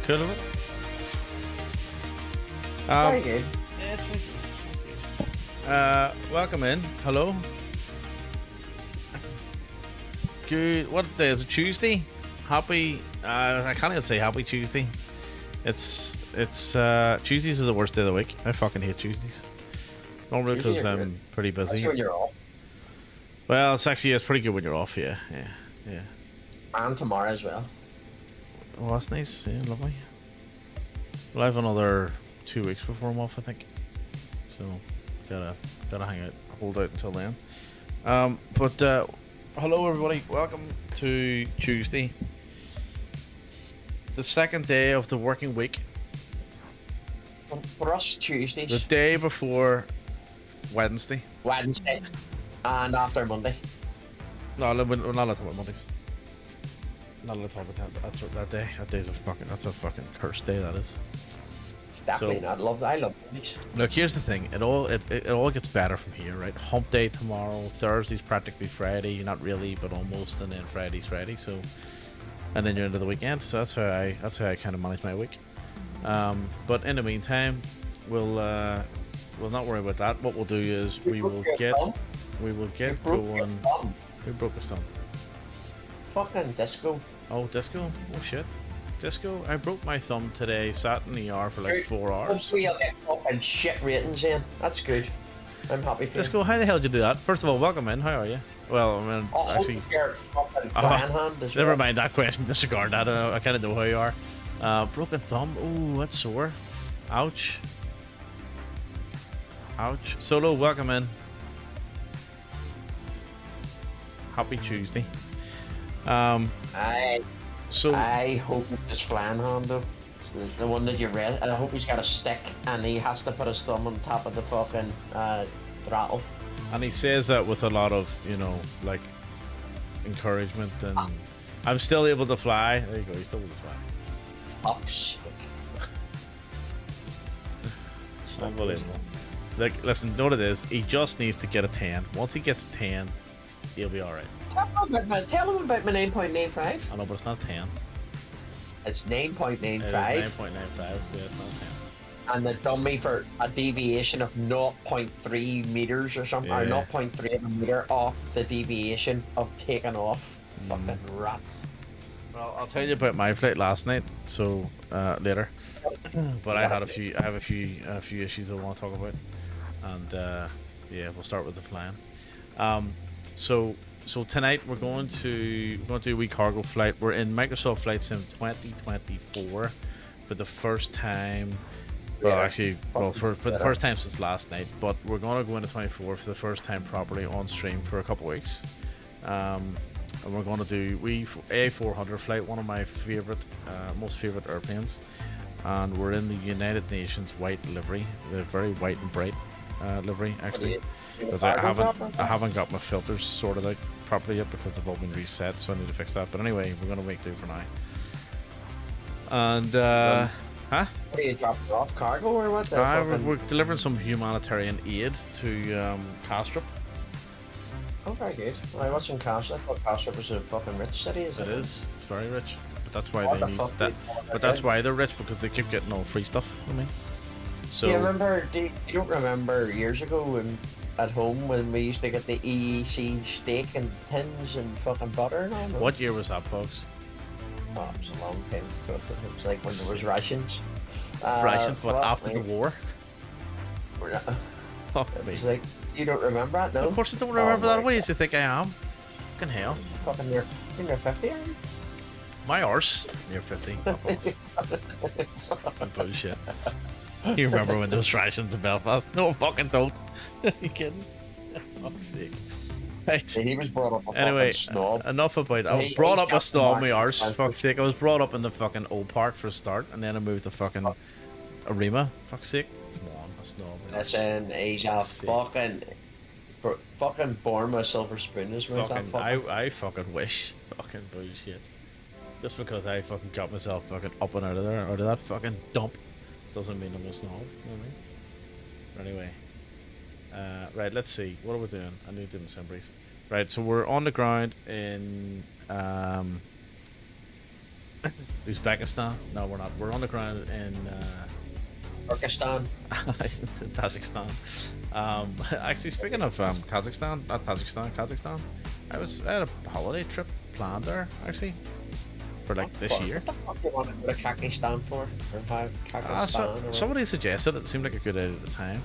Cool of it. Very good. Yeah, it's very good. Welcome in. Hello. Good. What day is it? Tuesday. Happy. I can't even say Happy Tuesday. It's Tuesdays is the worst day of the week. I fucking hate Tuesdays. Normally because I'm pretty busy. Especially when you're off. Well, it's pretty good when you're off. Yeah. And tomorrow as well. Oh, that's nice. Yeah, lovely. We'll have another 2 weeks before I'm off, I think. So gotta hang out, hold out until then. Hello everybody. Welcome to Tuesday, the second day of the working week. For us, Tuesdays. The day before Wednesday. Wednesday. And after Monday. No, we're not allowed to talk about Mondays. Not allowed to talk about that. That day. That's a fucking cursed day. That is. It's definitely not. I love Mondays. Look, here's the thing. It all gets better from here, right? Hump day tomorrow. Thursday's practically Friday. Not really, but almost. And then Friday's Friday. So, and then you're into the weekend. So that's how I kind of manage my week. But in the meantime, we'll not worry about that. What we'll do is we will get going. Who broke his thumb? Fucking disco. Oh, disco. Oh shit. Disco. I broke my thumb today. Sat in the ER for like 4 hours. Hopefully you'll get fucking shit ratings in. That's good. I'm happy for Disco, how the hell did you do that? First of all, welcome in. How are you? Well, I mean, actually, your fucking flying hand as never well. mind that question. Disregard that. I kind of know how you are. Broken thumb. Oh, that's sore. Ouch. Ouch. Solo, welcome in. Happy Tuesday. I hope it's flying hand though. The one that you read. I hope he's got a stick and he has to put his thumb on top of the fucking throttle. And he says that with a lot of, like, encouragement, and I'm still able to fly. There you go, he's still able to fly. Fuck's sake. Unbelievable. Like, listen, know what it is? He just needs to get a 10. Once he gets a 10, he'll be alright. Tell him about my 9.95. I know, but it's not 10. It's 9.95. It is 9.95, yeah, it's not 10. And they done me for a deviation of 0.3 meters or something, or 0.3 of a meter off the deviation of taking off. Fucking rat. Well, I'll tell you about my flight last night, so later. But I have a few issues I want to talk about, and we'll start with the flying. So tonight we're going to do a wee cargo flight. We're in Microsoft Flight Sim 2024 for the first time. Well, for the first time since last night. But we're going to go into 24 for the first time properly on stream for a couple of weeks. And we're going to do A400 flight, one of my most favorite airplanes. And we're in the United Nations white livery, the very white and bright livery actually. Because I haven't got my filters sorted out properly yet because they've all been reset, so I need to fix that. But anyway, we're gonna make do for now. And What are you dropping off, cargo or what? we're delivering some humanitarian aid to Castrop. Oh, very good. I was in Castrop. I thought Castrop was a fucking rich city. It is. It's very rich, but that's why they need that. But that's why they're rich, because they keep getting all free stuff. I mean, so do you don't remember years ago at home when we used to get the EEC steak and tins and fucking butter and all? What year was that, folks? Oh, it was a long time ago. It was like when there was rations. Rations, but after the war? Oh, it was like, you don't remember that, no? Of course I don't remember that. What do you think I am? Fucking hell. Fucking you're 50, are you? My arse. You're 50. Fucking bullshit. You remember when those rations in Belfast? No, fucking don't. Are you kidding? Fuck's sake. Right. He was brought up a anyway, fucking snob. Enough about it. I was brought up a snob, my arse. Fuck's sake. I was brought up in the fucking old park for a start, and then I moved to fucking Arima. Fuck's sake. Come on, a snob. Listen, he's a fucking born with a silver spoon is worth that fucking. I fucking wish. Fucking bullshit. Just because I fucking got myself fucking up and out of there, out of that fucking dump, doesn't mean I'm a snob. You know what I mean? Anyway. Right, let's see. What are we doing? I need to do my sim brief. Right, so we're on the ground in Uzbekistan? No, we're not. We're on the ground in Pakistan. Kazakhstan. Actually, speaking of Kazakhstan, not Tajikistan, Kazakhstan, I had a holiday trip planned there actually for like this year. What the fuck do you want to go to Kazakhstan for? Or have Kazakhstan? Somebody suggested it. Seemed like a good idea at the time.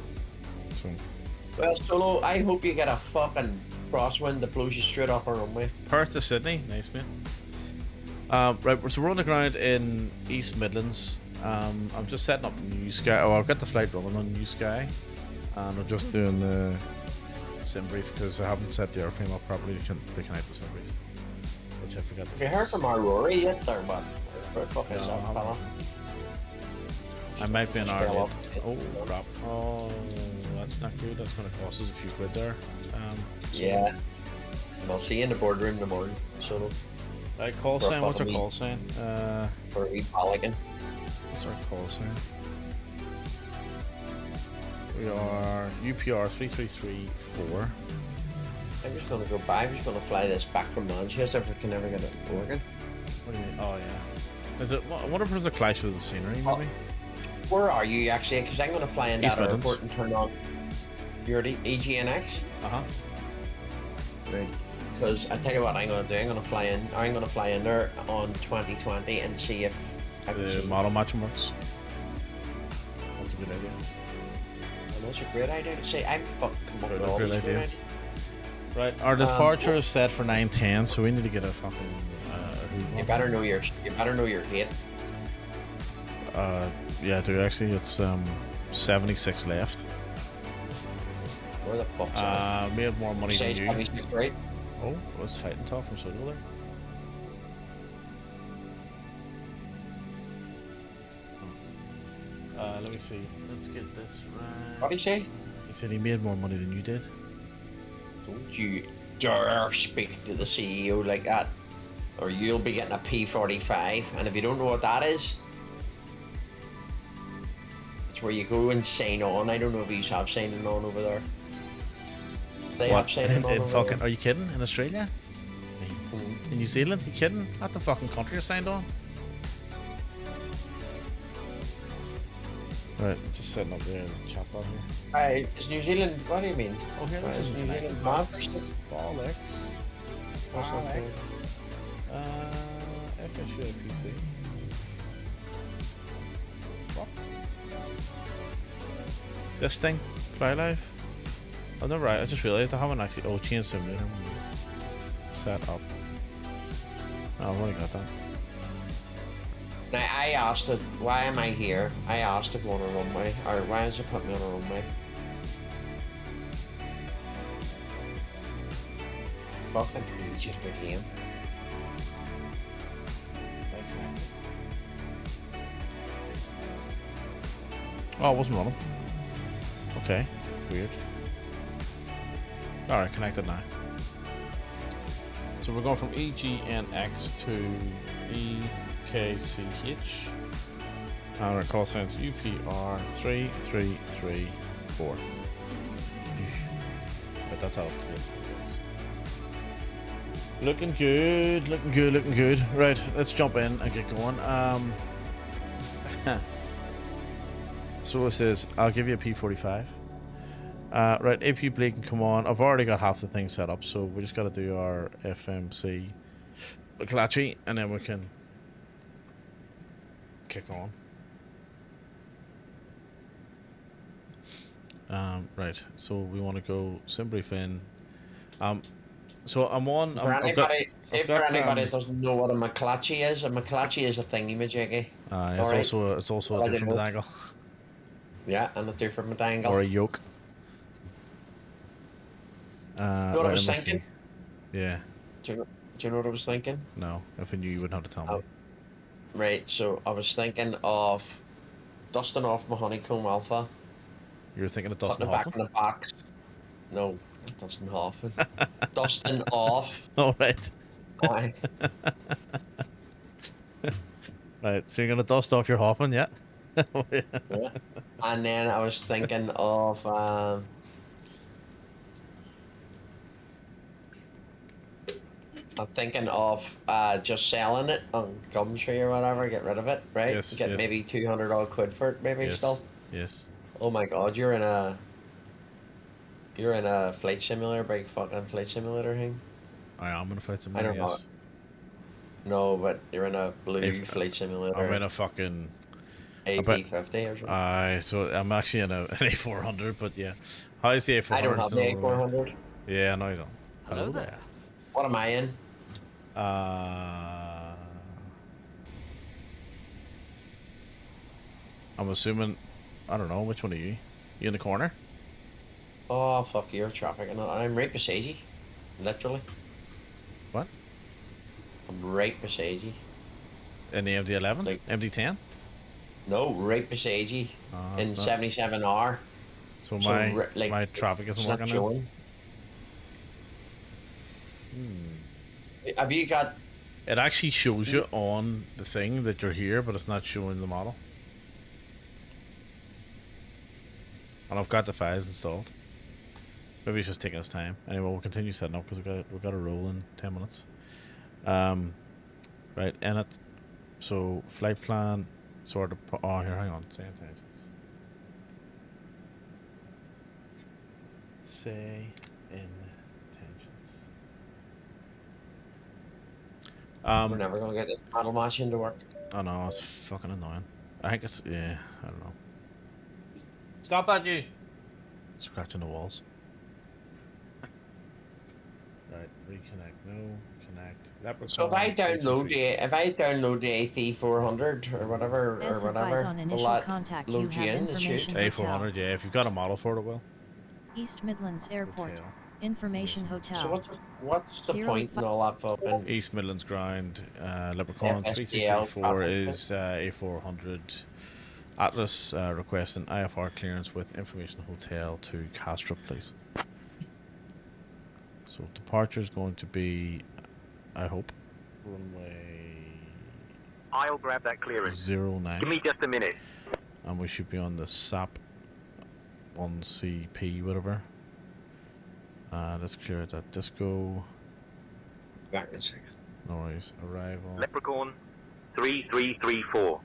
So. Well, Solo, I hope you get a fucking crosswind that blows you straight off our runway. Perth to Sydney, nice mate. Right, so we're on the ground in East Midlands. I'm just setting up Newsky. Oh, I've got the flight running on Newsky, and I'm just doing the sim brief because I haven't set the airframe up properly to reconnect the sim brief, which I forgot. Have you heard from our Rory yet, or what? Where the fuck is No, that fella? I might be an hour Scale late. up. Oh crap! Oh, that's not good. That's going to cost us a few quid there. Yeah. And I'll see you in the boardroom in the morning, Solo. Right, call For a sign. What's our fucking call sign? For a wee pelican. What's our call sign? We are UPR 3334. I'm just gonna go back. I'm just gonna fly this back from Manchester if I can ever get it working. What do you mean? Oh yeah. Is it? I wonder if there's a clash with the scenery, maybe. Oh. Where are you actually? Because I'm gonna fly into East that Midlands. airport and turn on. You're at EGNX? Uh huh. Right. Because I tell you what I'm gonna do. I'm gonna fly in there on 2020 and see if I can The see. model matching works. That's a good idea. Oh, that's a great idea. See, I'm fucking come up with all Great these great ideas. ideas. Right, our departure is set for 9:10, so we need to get a fucking. You better know your gate. Yeah, dude. Actually, it's 76 left. Where the fuck's that? We have more money Say than you. 76, right? Oh, what's fighting talk from Solo there? Let me see. Let's get this right. What did you say? He said he made more money than you did. Don't you dare speak to the CEO like that, or you'll be getting a P45. And if you don't know what that is, it's where you go and sign on. I don't know if you have signing on over there. They have signing on In over fucking? there. Are you kidding? In Australia? In New Zealand? You kidding? Not the fucking country you're signed on. Right, just setting up there in the chat bar here. Is New Zealand? What do you mean? Oh, here this Is is New United Zealand Box. bad? Bollocks. What's that Bollocks. for? FSU PC. What? This thing? Fly Live? Oh, no, right. I just realized I haven't actually. Oh, change simulator. Set up. Oh, I've already got that. Now I asked it, why am I here? I asked to go on a runway, or why does it put me on a runway? Fucking just again. Oh, it wasn't running. Okay, weird. Alright, connected now. So we're going from EGNX to EKCH. And our call sign is UPR3334. But that's how it's looking good, looking good, looking good. Right, let's jump in and get going. So it says, I'll give you a P45. Right, AP Blake can come on. I've already got half the thing set up, so we just got to do our FMC McClatchy, and then we can kick on. Right, so we want to go sim brief in. So I'm on. For I've got, anybody that doesn't know what a McClatchy is, a thingy-majiggy. it's also a different angle. Yeah, and a different angle. Or a yoke. You know what I was let me thinking? see. Yeah. Do you know what I was thinking? No, if I knew you wouldn't have to tell me. Right, so I was thinking of dusting off my honeycomb alpha. You were thinking of Putting Dustin it back Hoffman? in the box. No, not Dustin Hoffman. Dusting off. All right. Aye. Right, so you're gonna dust off your Hoffman, yeah? Yeah. And then I was thinking of I'm thinking of just selling it on Gumtree or whatever. Get rid of it, right? Yes, Get yes. maybe 200 odd quid for it, maybe still. Yes. Oh my god, you're in a flight simulator, big fucking flight simulator thing. I am in a flight I simulator. don't know. Yes. No, but you're in a blue If flight simulator. I'm in a fucking. AP50 or something. So I'm actually in an A400, but yeah. How is the A400? I don't have the A400. Yeah, no, you don't. Hello there. What am I in? I'm assuming. I don't know. Which one are you? You in the corner? Oh, fuck, you're traffic. I'm right beside you. Literally. What? I'm right beside you. In the MD11? Like- MD10? No, right beside you. Oh, In it's not. 77R. So So, like, my traffic It's isn't not working now. showing. Have you got... It actually shows you on the thing that you're here, but it's not showing the model. And I've got the files installed. Maybe it's just taking us time. Anyway, we'll continue setting up because we've got a roll in 10 minutes. Right, in it. So flight plan, sort of. Oh, here, hang on. Say intentions. Say intentions. We're never going to get this model machine to work. I know, it's fucking annoying. I think it's, yeah, I don't know. Stop at you! Scratching the walls. Right, reconnect, no, connect. Leprechaun, So if I download the AC400 or whatever, On initial will that contact, you load you have in? It information should. A400, yeah, if you've got a model for it, it will. East Midlands Airport. Hotel. Information So Hotel. what's the Zero point in all that fucking... East Midlands Ground, Leprechaun FSDL 3334 traffic. is A400. Atlas requesting IFR clearance with Information Hotel to Castrop, please. So departure is going to be, I hope, runway I'll grab that clearance. 09. Give me just a minute. And we should be on the SAP 1CP, whatever. Let's clear it at Disco. Back in a second. No worries. Arrival. Leprechaun 3334.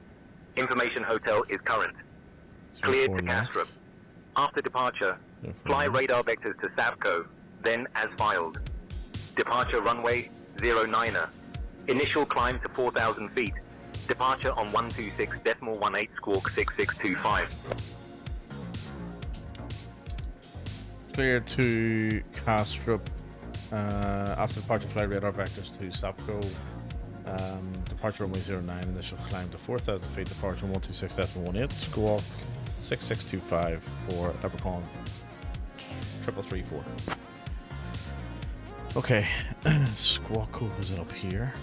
Information Hotel is current. Cleared to 04 Castrop. left. After departure, 04 fly left. radar vectors to Savco, then as filed. Departure runway 09er. Initial climb to 4,000 feet. Departure on 126.18 squawk 6625. Clear to Castrop. After departure, fly radar vectors to Sapco. Departure runway 09, initial climb to 4,000 feet. Departure 126.18 squawk 6625 for Leprechaun 3334. Okay, squawk code was it up here?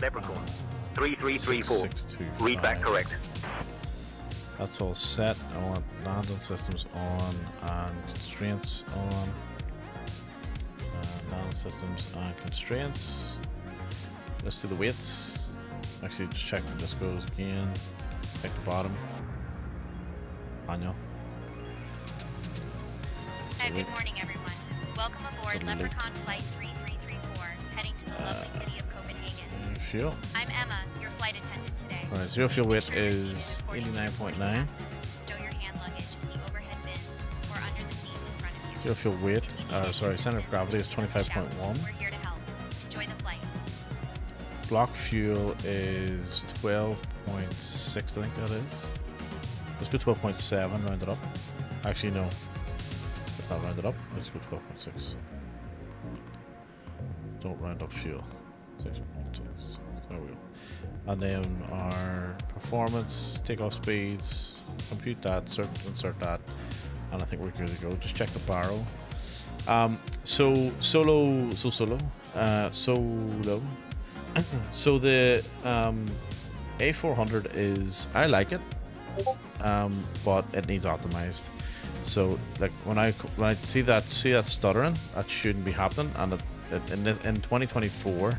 Leprechaun 3334. 6625. Read back correct. That's all set. I want landing systems on and constraints on. Landing systems and constraints. Let's do the weights. Actually, just check the discos again. Check the bottom. Manual. Good morning, everyone. Welcome aboard Late. Leprechaun Flight 3334, heading to the lovely city of Copenhagen. Fuel. I'm Emma, your flight attendant today. Alright, zero fuel Make weight sure you're seated is according to 89.9. boarding passes. Stow your hand luggage in the overhead bins or under the seat in front of you. Zero fuel weight, If you need sorry, anything, center of gravity is shout. 25.1. We're here to help. Enjoy the flight. Block fuel is 12.6, I think that is. Let's go 12.7, round it up. Actually, no. Let's not round it up. Let's go 12.6. Don't round up fuel. 6.6. There we go. And then our performance, takeoff speeds, compute that, insert that, and I think we're good to go. Just check the barrel. So the A400 is, I like it, but it needs optimized. So like when I see that stuttering, that shouldn't be happening. And in 2024,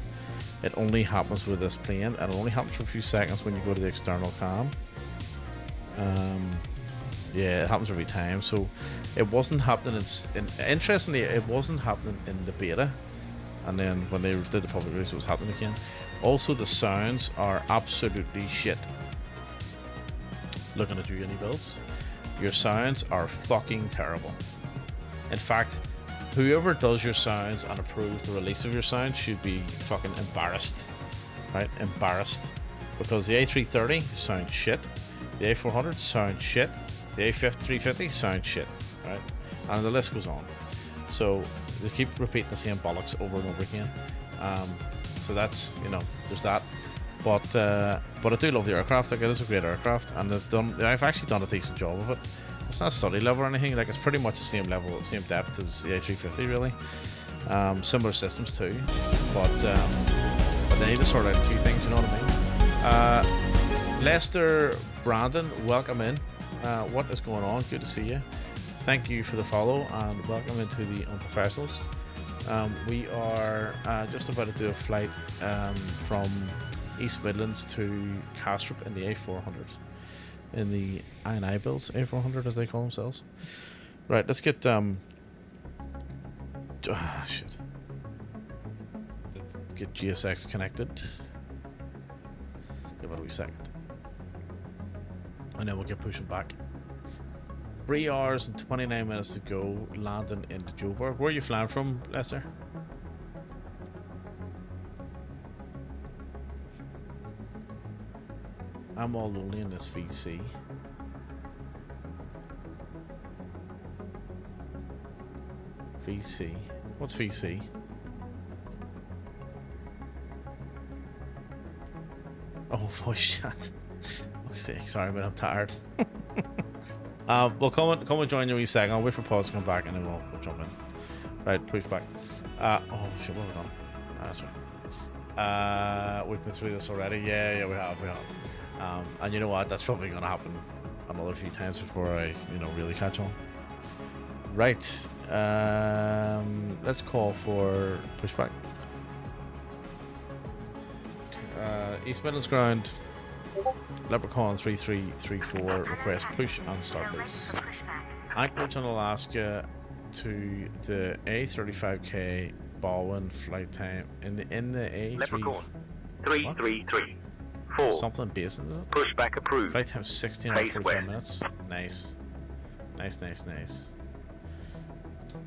it only happens with this plane, and it only happens for a few seconds when you go to the external cam. Yeah, it happens every time. So it wasn't happening interestingly, it wasn't happening in the beta, and then when they did the public release, it was happening again. Also, the sounds are absolutely shit. Looking at you, Uni Builds, your sounds are fucking terrible. In fact, whoever does your sounds and approves the release of your sound should be fucking embarrassed, right? Embarrassed, because the A330 sounds shit, the A400 sounds shit, the A350 sounds shit, right? And the list goes on. So they keep repeating the same bollocks over and over again. So that's, you know, there's that. But I do love the aircraft. Like, it is a great aircraft, and I've actually done a decent job of it. It's not study level or anything. Like, it's pretty much the same level, same depth as the A350, really. Similar systems too, but they need to sort out a few things. You know what I mean? Lester Brandon, welcome in. What is going on? Good to see you. Thank you for the follow and welcome into the Unprofessionals. We are just about to do a flight from East Midlands to Castrop in the A400, in the I&I builds, A400 as they call themselves. Right, let's get shit. Let's get GSX connected. Give it a wee second, and then we'll get pushing back. 3 hours and 29 minutes to go, landing into Joburg. Where are you flying from, Lester? I'm all lonely in this VC. VC? What's VC? Oh, voice chat. Okay, sorry, but I'm tired. We'll come and join you in a second. I'll wait for pause to come back and then we'll jump in. Right, push back. Oh shit, what have we done? That's right. We've been through this already. Yeah, we have. And you know what? That's probably gonna happen another few times before I, really catch on. Right. Let's call for pushback. East Midlands ground. Leprechaun 3334, request push and start please. Anchorage in Alaska to the A35K Baldwin flight time in the A3. Leprechaun 3334. Something basin, is it? Pushback approved. Flight time 16 hours 45 minutes. Nice.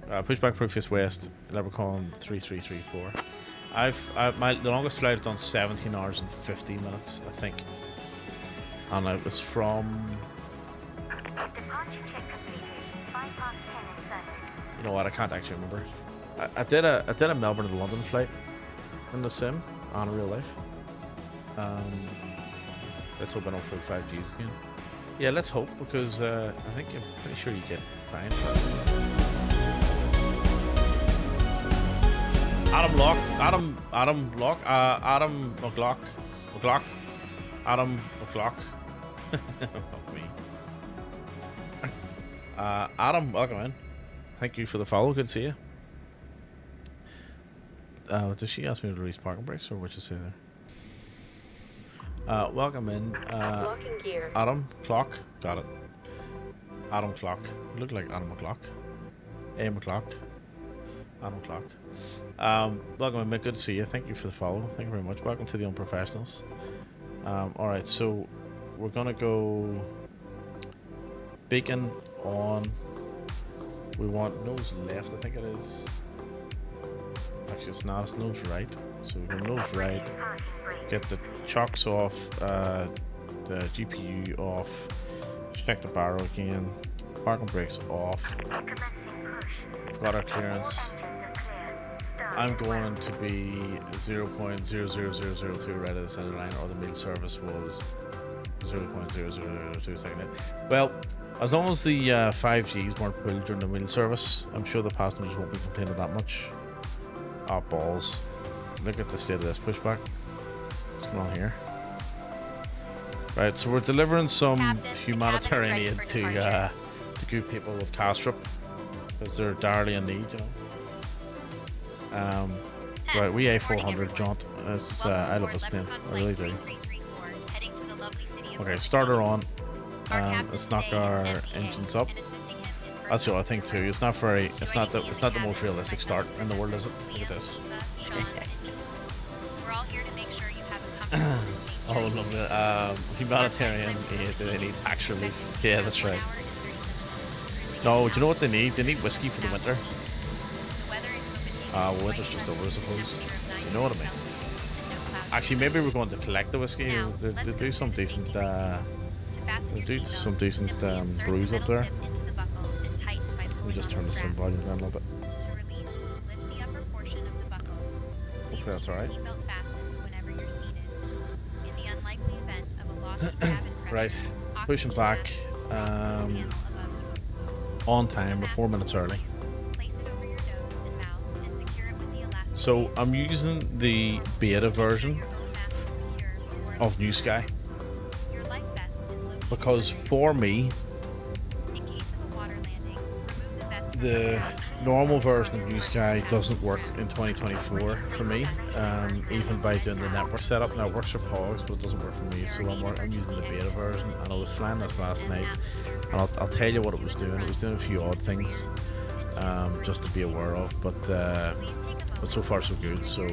Pushback Proofus West, Leprechaun 3334. The longest flight I've done 17 hours and 50 minutes, I think. And it was from... You know what, I can't actually remember. I did a Melbourne to London flight in the sim and in real life. Let's hope I don't put 5Gs again. Yeah, let's hope, because I think I'm pretty sure you get fine for it. Adam McLock. Fuck me. Adam, welcome in. Thank you for the follow. Good to see you. Does she ask me to release parking brakes, or what you say there? Welcome in. Adam Clock. Got it. Adam Clock. Look like Adam McLock. A McLock. Adam Clock. Welcome in, mate. Good to see you. Thank you for the follow. Thank you very much. Welcome to the Unprofessionals. Alright, so we're gonna go beacon on. We want nose left, I think it is. Actually, it's not, it's nose right. So we're gonna nose right, get the chocks off, the GPU off, check the barrel again, parking brakes off. We've got our clearance. I'm going to be 0.00002 right at the center line, or the meal service was 0.0002 second. Well, as long as the 5Gs weren't pulled during the meal service, I'm sure the passengers won't be complaining that much. Ah, balls. Look at the state of this pushback. What's going on here? Right, so we're delivering some humanitarian aid to good people with Castrop, because they're direly in need, Right, we A400 jaunt. I love this plane. I really do. Okay, starter on. let's knock our engines up. That's the other thing too. It's not very. It's not the most realistic start in the world, is it? Look at this. We're all here to make sure you have a comfortable Oh, lovely. Humanitarian aid. Do they need tax relief? Yeah, that's right. No, do you know what they need? They need whiskey for the winter. Winter's just over, I suppose. You know what I mean? Actually, maybe we're going to collect the whiskey. They do some decent. They do some decent brews up there. Let me just turn the sound volume down a little bit. Hopefully that's alright. Right, pushing back. On time, we're 4 minutes early. So I'm using the beta version of Newsky because for me the normal version of Newsky doesn't work in 2024 for me, even by doing the network setup. Now it works for Pogs, but it doesn't work for me, so I'm using the beta version, and I was flying this last night, and I'll tell you what it was doing. It was doing a few odd things just to be aware of, but so far so good. So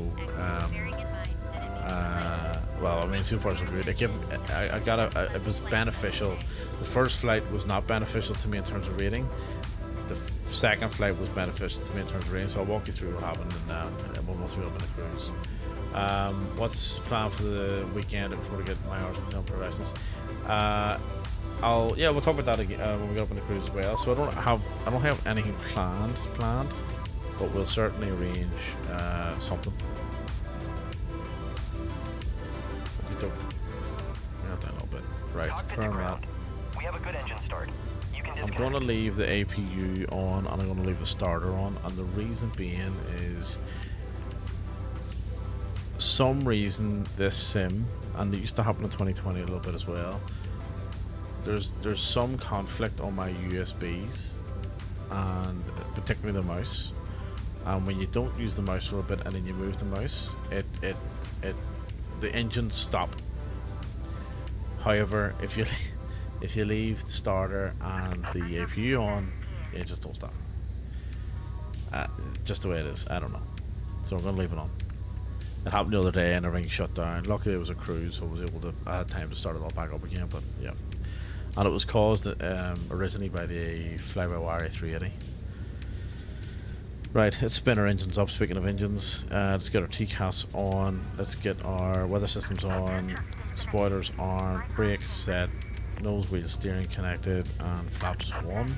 well, I mean, so far so good. It was beneficial. The first flight was not beneficial to me in terms of rating. The second flight was beneficial to me in terms of rating, so I'll walk you through what happened and once we're up in the cruise. What's planned for the weekend before we get my hours with Unprofessionals? We'll talk about that again when we get up in the cruise as well. So I don't have anything planned, but we'll certainly arrange something. Okay, not that a little bit. Right, turn that. We have a good engine start. I'm going to leave the APU on, and I'm going to leave the starter on, and the reason being is some reason this sim, and it used to happen in 2020 a little bit as well, there's some conflict on my USBs, and particularly the mouse, and when you don't use the mouse for a bit and then you move the mouse, the engines stop. However, if you leave the starter and the APU on, it just don't stop. Just the way it is. I don't know. So I'm going to leave it on. It happened the other day and everything shut down. Luckily it was a cruise, so I had time to start it all back up again, but yeah. And it was caused originally by the fly-by-wire A380. Right, let's spin our engines up. Speaking of engines, let's get our TCAS on. Let's get our weather systems on. Spoilers on. Brake set. Nose wheel steering connected, and flaps on.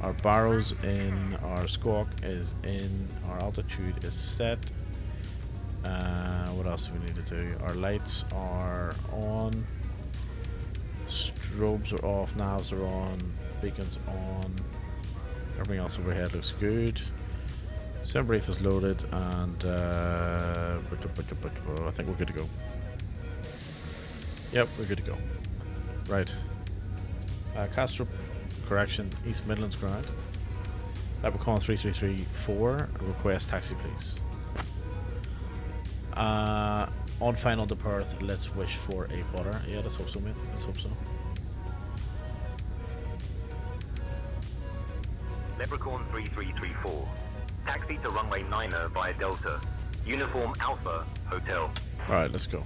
Our barrows in, our squawk is in, our altitude is set. What else do we need to do? Our lights are on, strobes are off, navs are on, beacons on, everything else overhead looks good. Sim brief is loaded, and I think we're good to go. Yep, we're good to go. Right. Castrop, correction, East Midlands ground. Leprechaun 3334, request taxi please. On final to Perth, let's wish for a butter. Yeah, let's hope so, mate. Let's hope so. Leprechaun 3334. Taxi to runway 9er via Delta. Uniform Alpha Hotel. Alright, let's go.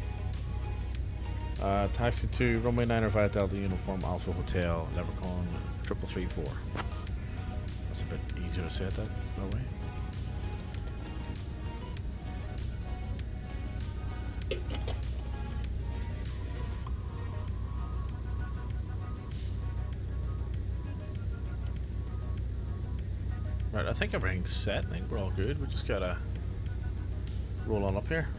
Taxi to runway 9er via Delta, Uniform Alpha Hotel, Leprechaun 3334. That's a bit easier to say it that way. Right, I think everything's set. I think we're all good. We just gotta roll on up here.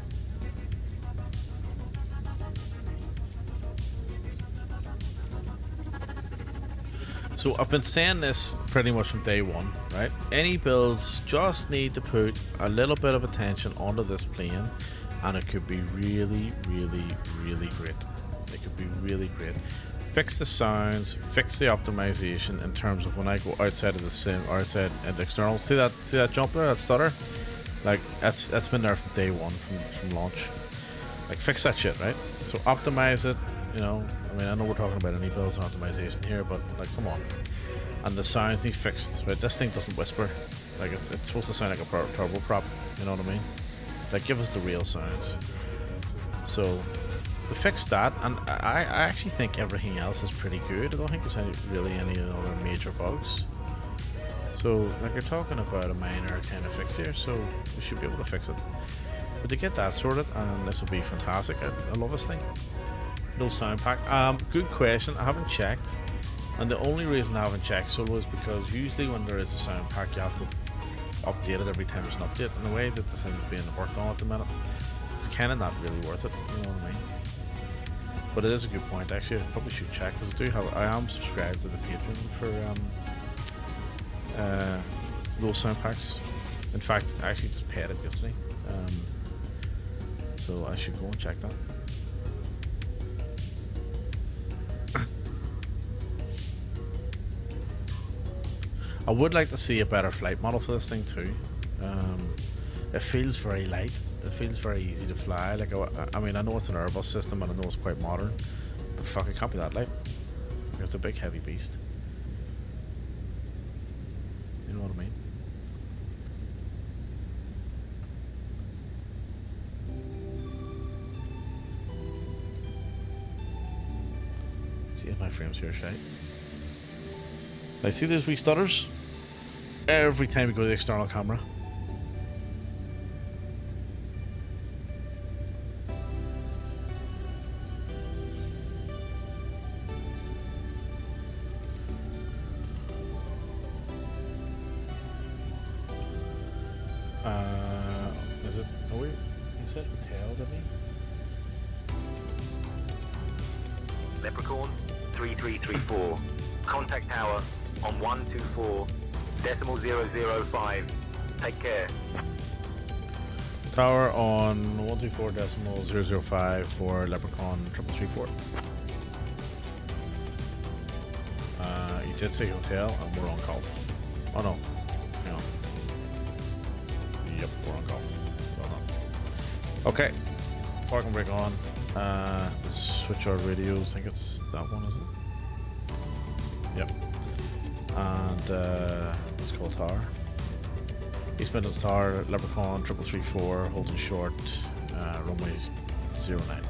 So I've been saying this pretty much from day one, right? Any builds just need to put a little bit of attention onto this plane, and it could be really, really, really great. It could be really great. Fix the sounds, fix the optimization in terms of when I go outside of the sim or outside in the external. See that jump there, that stutter? Like that's been there from day one, from launch. Like fix that shit, right? So optimize it, you know. I mean, I know we're talking about any builds and optimization here, but like, come on. And the sounds need fixed, right? This thing doesn't whisper. Like, it's supposed to sound like a turboprop, you know what I mean? Like, give us the real sounds. So, to fix that, and I actually think everything else is pretty good. I don't think there's really any other major bugs. So, like, you're talking about a minor kind of fix here, so we should be able to fix it. But to get that sorted, and this will be fantastic. I love this thing. No sound pack. Good question. I haven't checked. And the only reason I haven't checked solo is because usually when there is a sound pack, you have to update it every time there's an update. In the way that this thing is being worked on at the minute, it's kind of not really worth it. You know what I mean? But it is a good point. Actually, I probably should check because I am subscribed to the Patreon for those sound packs. In fact, I actually just paid it yesterday. So I should go and check that. I would like to see a better flight model for this thing too. It feels very light. It feels very easy to fly. Like, I mean, I know it's an Airbus system and I know it's quite modern, but fuck, it can't be that light. It's a big heavy beast. You know what I mean? See, my frames here, shite. Like, see those wee stutters? Every time we go to the external camera. Is it? Oh wait, he said hotel, didn't he? Leprechaun 3334. Contact tower on 124.005. Take care. Tower on 124.005 for Leprechaun 3334. You did say hotel, and we're on golf. Oh no, hang on. Yep, we're on golf. Well done. Okay, parking brake on. Let's switch our radios. I think it's that one, is it? Yep. And let's call tower. East Midlands Tower, Leprechaun 3334, holding short, runway 09.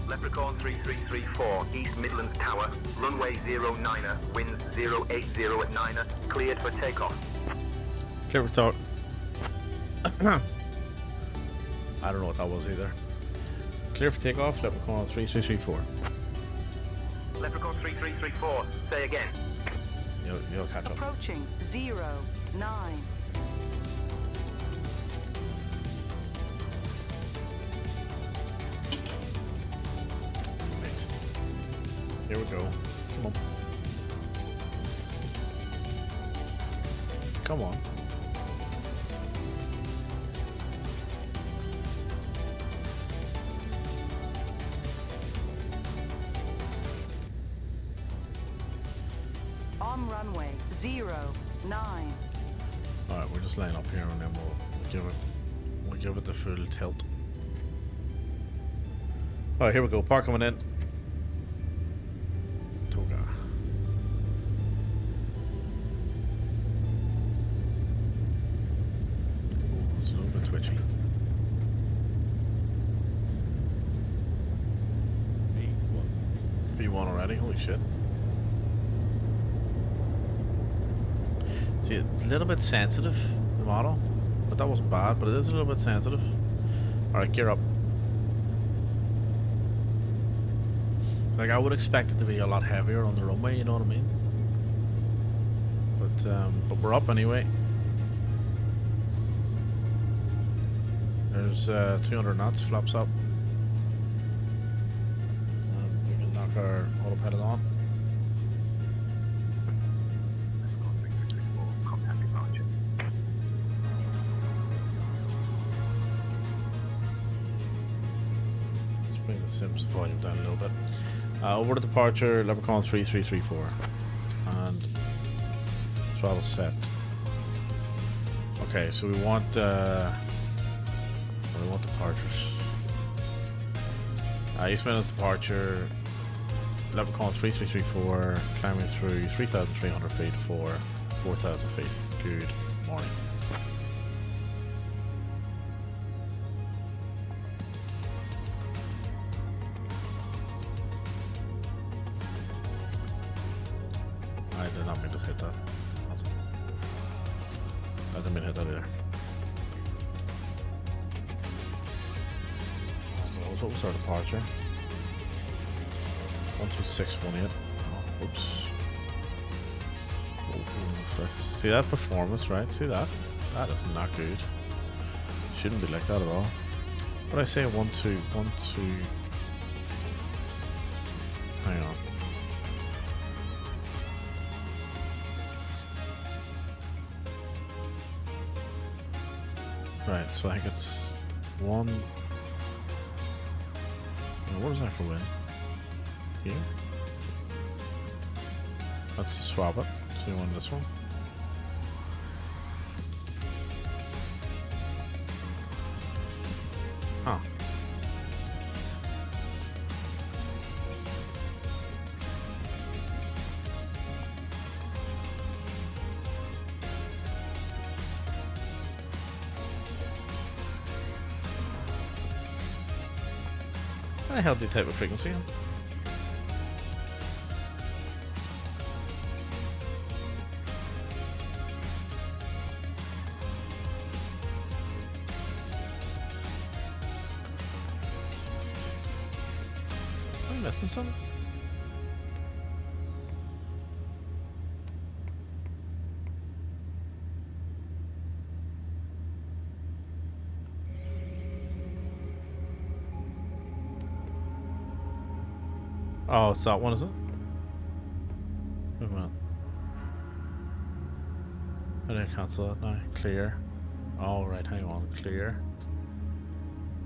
Leprechaun 3334, East Midlands Tower, runway 09er, winds 080 at 9er, cleared for takeoff. Clear for talk. I don't know what that was either. Clear for takeoff, Leprechaun 3334. Leprechaun 3334, say again. You'll catch up. Approaching 09. Right. Here we go. Come on. Come on. On runway 09. Alright, we'll just line up here and then we'll give it the full tilt. Alright, here we go. Park coming in. Toga. Oh, it's a little bit twitchy. V1 already? Holy shit. See, it's a little bit sensitive, the model, but that wasn't bad, but it is a little bit sensitive. Alright, gear up. Like, I would expect it to be a lot heavier on the runway, you know what I mean? But we're up anyway. There's 200 knots, flaps up. We can knock our autopilot on. Bring the Sims volume down a little bit. Over to departure, Leprechaun 3334. And throttle set. Okay, so we want departures. East Midlands departure. Leprechaun 3334, climbing through 3,300 feet for 4,000 feet. Good morning. I did not mean to hit that. That's it. I didn't mean to hit that either. What was our departure? 12618. Oh, oops. Oh, let's see that performance, right? See that? That is not good. Shouldn't be like that at all. But I say 1212. Hang on. Right, so I think it's one. What is that for win? Here? Let's just swap it. So you want this one? Huh. I held the type of frequency on. Am I missing something? Oh, it's that one, is it? Wait a minute. How do I cancel that now? Clear. Oh, right, hang on. Clear.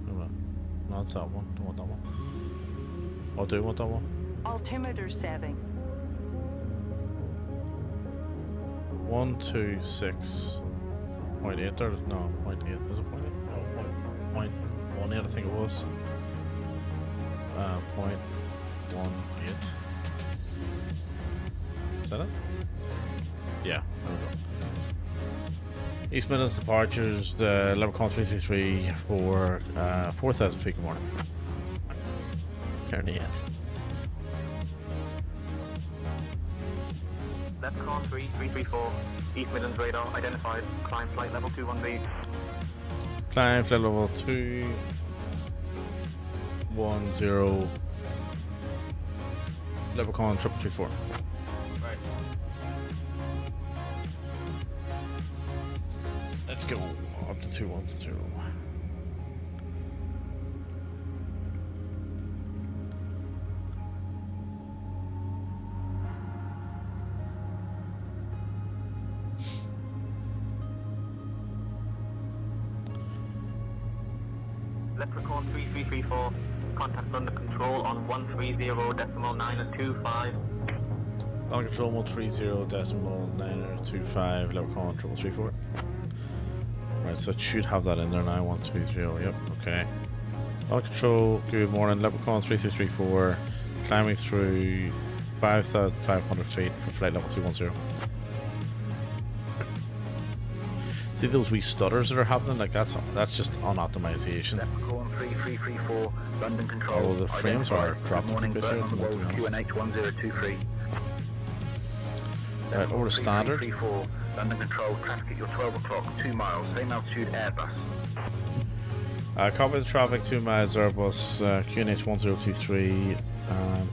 Wait a minute. No, it's that one. Don't want that one. Oh, do you want that one? Altimeter setting. 126.8 there? No, 0.8. Is it 0.8? Oh, 0.18, I think it was. 0.18. Is that it? Yeah, there we go. East Midlands departures, Leprechaun 333 for 4,000 feet. Good morning. Turning it. Leprechaun 3334, East Midlands radar identified. Climb flight level 21B. Climb flight level 210. Leprechaun 3334. Right. Let's go up to 210. Leprechaun 3334, contact London Control on 130.925. On control 130.925, Leprechaun 3334. Right, so it should have that in there now. 130, yep, okay. On control, good morning, Leprechaun 3334, climbing through 5,500 feet for flight level 210. See those wee stutters that are happening? Like that's just on optimization. Leprechaun 3334, London Control. Oh, the frames are dropped a bit here. QNH 1023. Right, over to standard. 334, London Control, traffic at your 12 o'clock, 2 miles, same altitude Airbus. Copy the traffic, 2 miles Airbus, QNH 1023,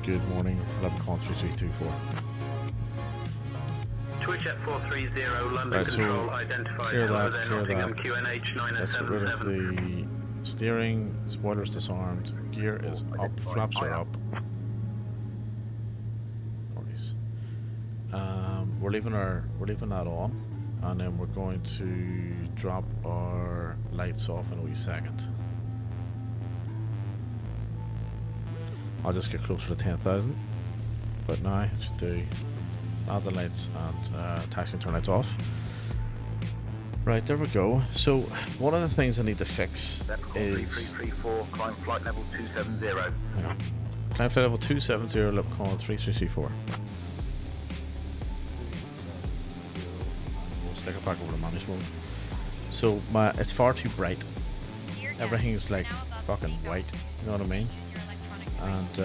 good morning, Leprechaun 3324. Twitch at 430, London Right, so Control, identified. clear Hello that, there, clear Nottingham, that. QNH Let's get rid of 977. the steering, spoilers disarmed, gear is up, flaps are up. We're leaving that on, and then we're going to drop our lights off in a wee second. I'll just get closer to 10,000, but now it should do. add the lights, and taxi turn lights off. Right, there we go. So one of the things I need to fix That's call is 3334, climb flight level 270. yeah, climb flight level 270, level call 3334. We'll stick it back over to manage mode. So it's far too bright. Dear guests, Everything is like now above fucking the white. You know what I mean? Choose your electronic device. And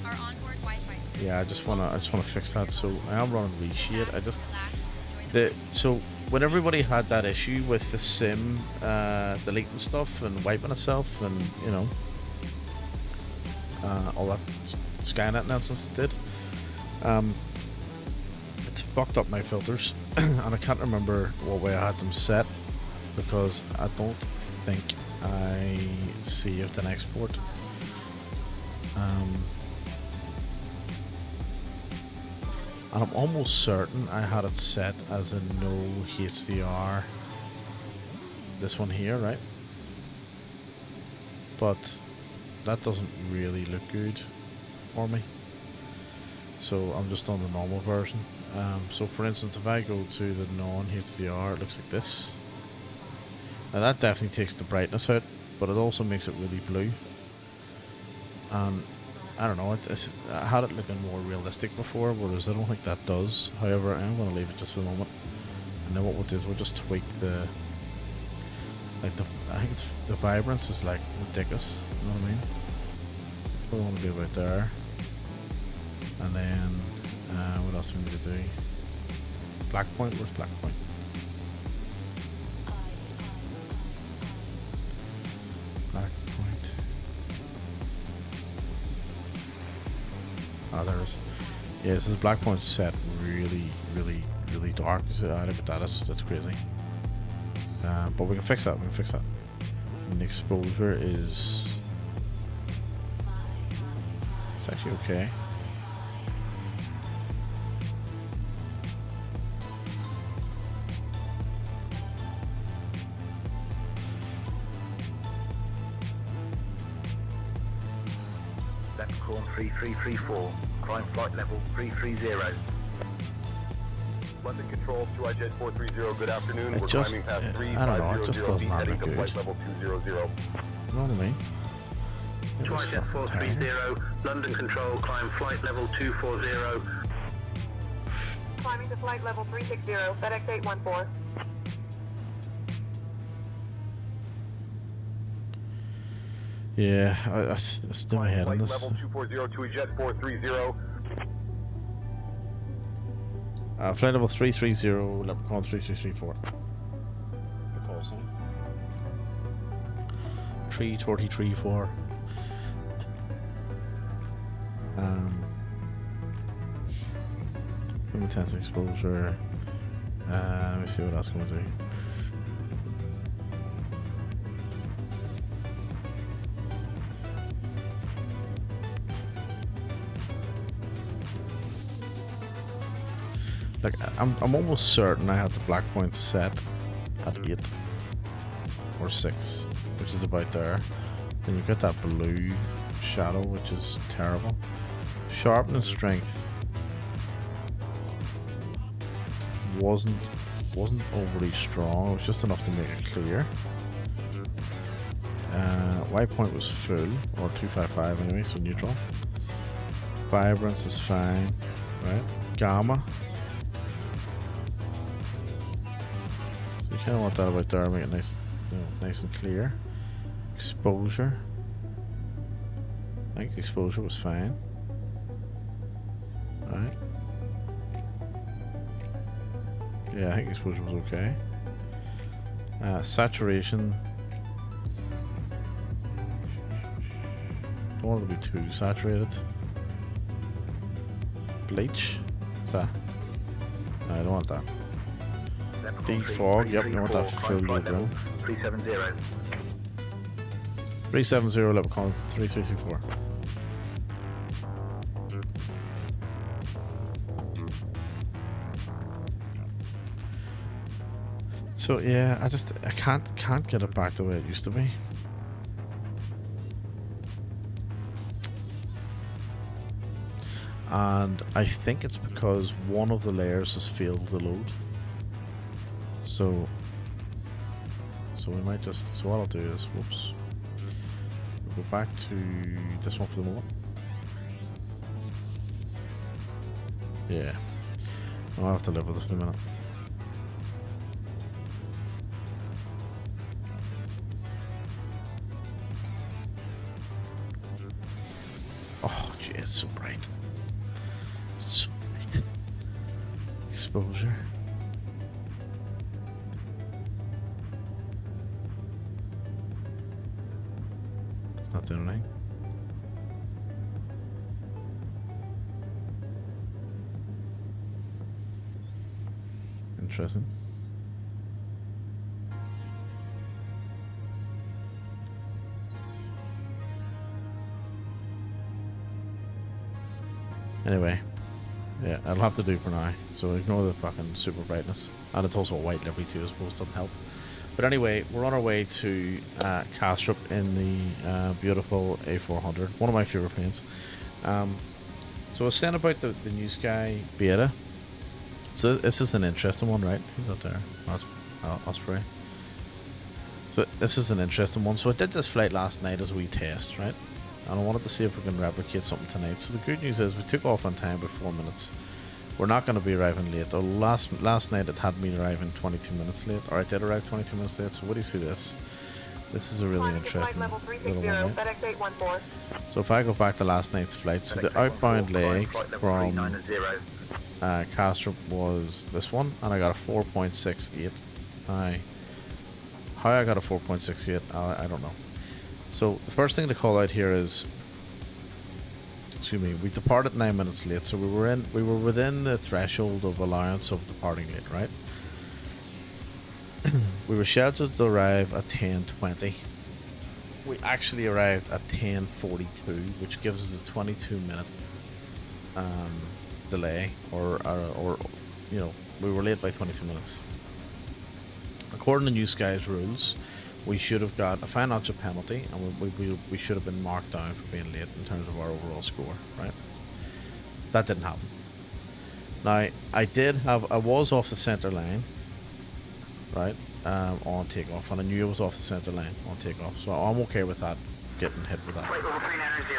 Our onboard Wi-Fi system yeah, I just wanna fix that. So I am running reshade. I just relax, enjoy so when everybody had that issue with the sim deleting stuff and wiping itself, and you know all that Skynet nonsense it did, it's fucked up my filters, and I can't remember what way I had them set because I don't think I saved an export. And I'm almost certain I had it set as a no HDR. This one here, right? But that doesn't really look good for me. So I'm just on the normal version. So for instance, if I go to the non-HDR, it looks like this. Now that definitely takes the brightness out, but it also makes it really blue. And I don't know, I had it looking more realistic before, whereas I don't think that does. However, I'm going to leave it just for the moment. And then what we'll do is we'll just tweak the, I think it's, the vibrance is like ridiculous, you know what I mean? So we want to do about there. And then, what else do we need to do? Black point, where's black point? Black point. Ah, there it is. Yeah, so the black point's set really dark. So, look at that, that's crazy. But we can fix that, And the exposure is... It's actually okay. That's call 3334, climb flight level 330. London Control, 2iJet 430, good afternoon. It We're just, climbing past I don't know, it just 3500 does feet, not heading look to good. flight level 200. You know what I mean? It was 2iJet fucking terrible. 430, London Control, climb flight level 240. Climbing to flight level 360, FedEx 814. Yeah, I still my head on Flight this. level 240, 2iJet 430. Flight level 330, Leprechaun 3334. The call sign. 33334. Intense exposure. Let me see what else can we do. Like I'm almost certain I had the black point set at 8 or 6, which is about there. Then you get that blue shadow, which is terrible. Sharpness strength wasn't overly strong. It was just enough to make it clear. White point was full, or 255 anyway, so neutral. Vibrance is fine, right? Gamma. So you kind of want that about there, make it nice, nice and clear. Exposure. I think exposure was fine. Alright. Yeah, I think exposure was okay. Saturation. Don't want it to be too saturated. Bleach. What's that? No, I don't want that. Defog. Yep, you want that full load roll. 370. 370 Leprechaun 3334. So yeah, I can't get it back the way it used to be. and I think it's because one of the layers has failed to load. So we might just, so what I'll do is, whoops, we'll go back to this one for the moment. Yeah, I'll have to live with this in a minute. Oh, gee, it's so bright. So bright. Exposure. It's not doing anything. Interesting. Anyway, yeah, I'll have to do for now. So ignore the fucking super brightness. And it's also a white livery too, I suppose, doesn't help. But anyway, we're on our way to Castrop in the beautiful A400, one of my favorite planes. So I was saying about the Newsky beta. So this is an interesting one, right? Who's that there? Oh, it's Osprey. So this is an interesting one. So I did this flight last night as we test, right? And I wanted to see if we can replicate something tonight. So the good news is we took off on time by 4 minutes. We're not going to be arriving late. Though last night it had me arriving 22 minutes late, or I did arrive 22 minutes late. So what do you see this? This is a really interesting little one, right? FedEx 814. So if I go back to last night's flight, so the outbound leg from Castrop was this one, and I got a 4.68. How I got a 4.68, I don't know. So the first thing to call out here is, excuse me, we departed 9 minutes late, so we were within the threshold of allowance of departing late, right? We were scheduled to arrive at 10:20. We actually arrived at 10:42, which gives us a 22-minute delay, or you know, we were late by 22 minutes. According to Newsky's rules, we should have got a financial penalty, and we should have been marked down for being late in terms of our overall score, right? That didn't happen. Now, I was off the center line, right, on takeoff, and I knew I was off the center line on takeoff, so I'm okay with that, getting hit with that. Flight level 390,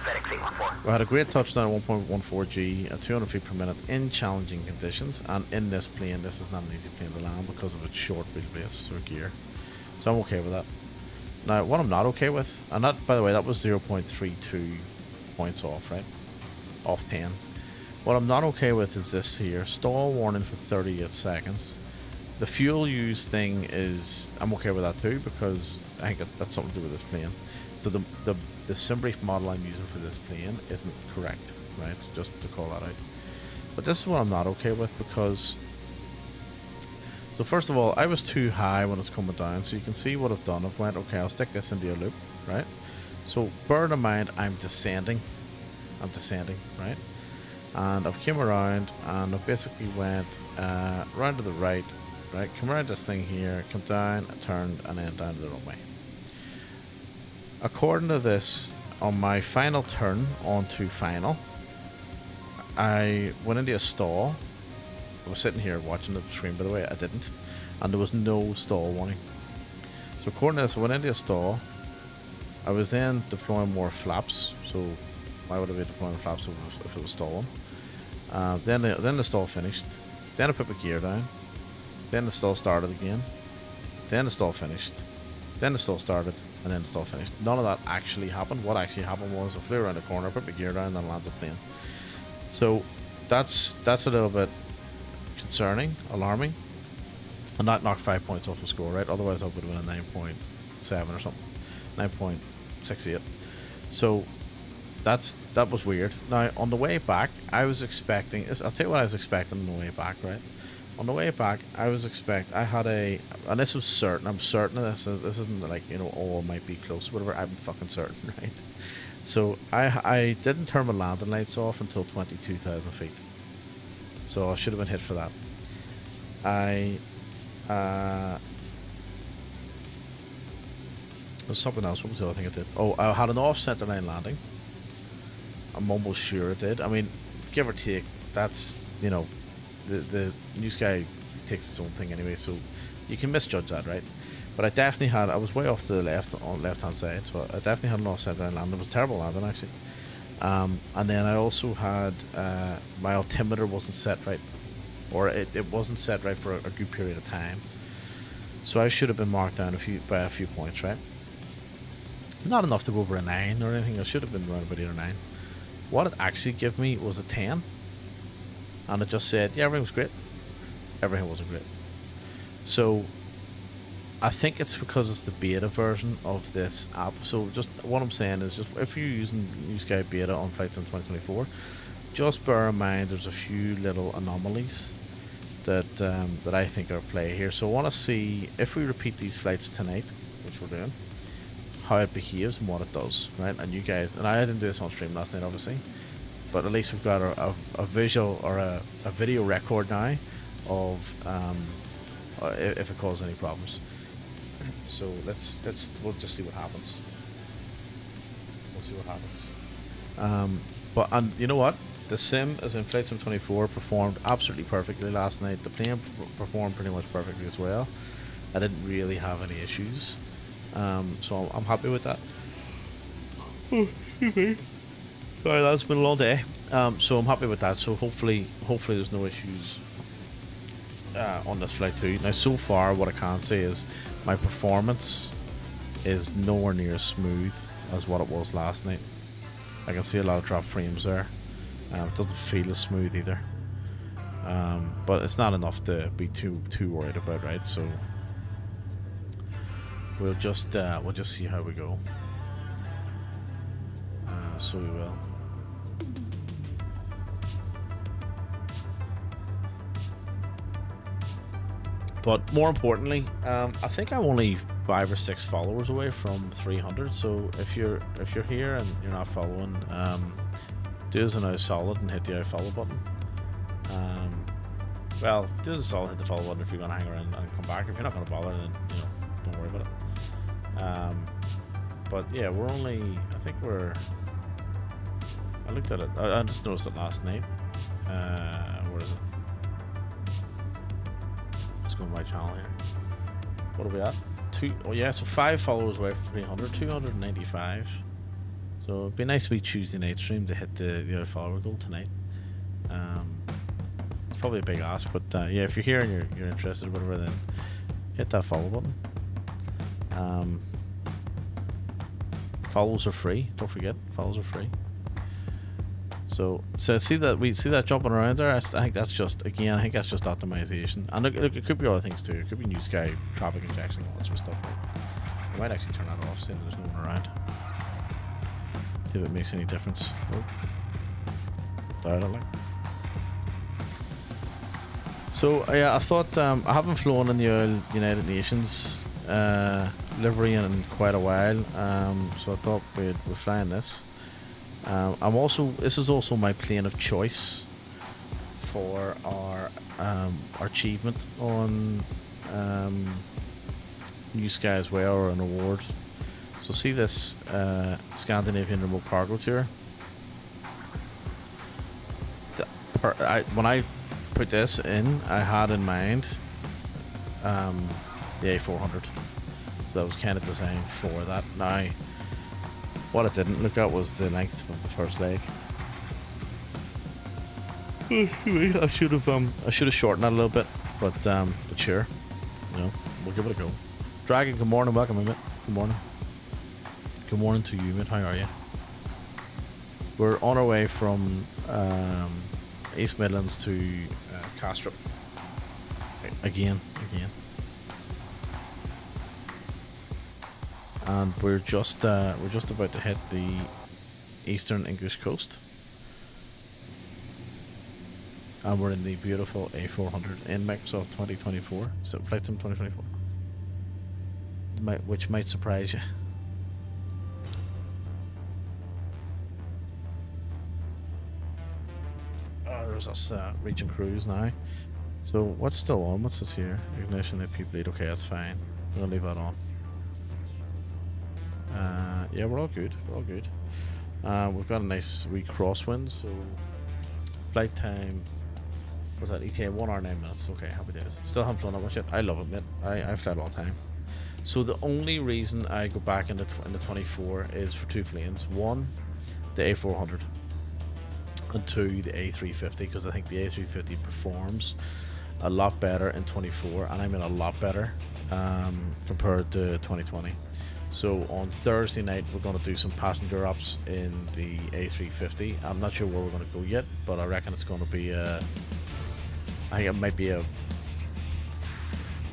FedEx 814. We had a great touchdown at 1.14 G at 200 feet per minute in challenging conditions, and in this plane, this is not an easy plane to land because of its short wheelbase or gear. So I'm okay with that. Now, what I'm not okay with, and that, by the way, that was 0.32 points off, right? Off 10. What I'm not okay with is this here. Stall warning for 38 seconds. The fuel use thing is, I'm okay with that too, because I think that's something to do with this plane. So the SimBrief model I'm using for this plane isn't correct, right? Just to call that out. But this is what I'm not okay with, because... So first of all, I was too high when it's coming down, so you can see what I've done. I've went, okay, I'll stick this into a loop, right? So bear in mind, I'm descending, right? And I've came around, and I've basically went round to the right, come around this thing here, come down, turned, and then down to the runway. According to this, on my final turn onto final, I went into a stall. I was sitting here watching the screen, by the way, I didn't. And there was no stall warning. So according to this, I went into a stall. I was then deploying more flaps. So why would I be deploying flaps if it was stalling? Then the stall finished. Then I put my gear down. Then the stall started again. Then the stall finished. Then the stall started. And then the stall finished. None of that actually happened. What actually happened was I flew around the corner, put my gear down, and then landed the plane. So that's a little bit concerning, alarming, and that knocked 5 points off the score, right? Otherwise I would have been a 9.7 or something, 9.68. So that was weird. Now on the way back, I was expecting, I'll tell you what I was expecting on the way back, right? On the way back, I had a, and this was certain, I'm certain of this. This isn't like, you know, oh, it might be close, whatever. I'm fucking certain, right? So I didn't turn my landing lights off until 22,000 feet. So I should have been hit for that. There's something else. What was the other thing I did? Oh, I had an off-center line landing. I'm almost sure it did. I mean, give or take, that's, you know, the Newsky takes its own thing anyway, so you can misjudge that, right? But I was way off to the left hand side, so I definitely had an offside down landing. It was terrible landing actually. And then I also had my altimeter wasn't set right, or it wasn't set right for a good period of time. So I should have been marked down by a few points, right? Not enough to go over a 9 or anything. I should have been around about 8 or 9. What it actually gave me was a 10. And it just said, yeah, everything was great. Everything wasn't great. So I think it's because it's the beta version of this app. So just what I'm saying is, just if you're using Newsky beta on flights in 2024, just bear in mind there's a few little anomalies that I think are at play here. So I want to see if we repeat these flights tonight, which we're doing, how it behaves and what it does, right? And you guys, and I didn't do this on stream last night, obviously, but at least we've got a visual or a video record now of if it causes any problems. So we'll just see what happens. We'll see what happens. And you know what? The sim, as in Flight Sim 24, performed absolutely perfectly last night. The plane performed pretty much perfectly as well. I didn't really have any issues. So I'm happy with that. Sorry, that's been a long day. So I'm happy with that. So hopefully there's no issues on this flight too. Now, so far, what I can say is my performance is nowhere near as smooth as what it was last night. I can see a lot of drop frames there. It doesn't feel as smooth either. But it's not enough to be too worried about, right? So we'll just see how we go. So we will. But more importantly, I think I'm only 5 or 6 followers away from 300. So if you're here and you're not following, do us a nice solid and hit the follow button. Well, do us a solid, hit the follow button if you're gonna hang around and come back. If you're not gonna bother, then don't worry about it. But yeah, we're only. I looked at it. I just noticed it last night. Where is it? Go to my channel here. What are we at? So 5 followers away from 300, 295. So it'd be nice to be Tuesday night stream to hit the follower goal tonight. It's probably a big ask, but yeah, if you're here and you're interested or whatever, then hit that follow button. Follows are free. Don't forget, follows are free. So see that jumping around there. I think that's just optimization, and look, it could be other things too. It could be Newsky traffic injection, all that sort of stuff. I might actually turn that off, seeing there's no one around. See if it makes any difference. Oh. Doubt it, like. So yeah, I thought I haven't flown in the United Nations livery in quite a while. So I thought we're flying this. This is also my plane of choice for our achievement on Newsky as well, or an award. So see this Scandinavian remote cargo tour. When I put this in, I had in mind the A400. So that was kind of designed for that. Now, what I didn't look at was the length of the first leg. I should have shortened that a little bit, but sure, we'll give it a go. Dragon, good morning, welcome, mate. Good morning. Good morning to you, mate. How are you? We're on our way from East Midlands to Castrop. Again. And we're just about to hit the eastern English coast, and we're in the beautiful A400 in Microsoft 2024, so Flight Sim 2024, which might surprise you. There's us reaching cruise now. So what's still on? What's this here? Ignition, AP bleed. Okay, that's fine. I'm gonna leave that on. Yeah, we're all good. We've got a nice wee crosswind, so Flight time. What's that? ETA 1 hour 9 minutes. Okay, happy days. Still haven't flown that much yet. I love it, mate. I fly it all the time. So the only reason I go back into 24 is for 2 planes. One, the A400, and 2, the A350, because I think the A350 performs a lot better in 24, and I mean a lot better compared to 2020. So on Thursday night we're going to do some passenger ops in the A350. I'm not sure where we're going to go yet, but I reckon it's going to be I think it might be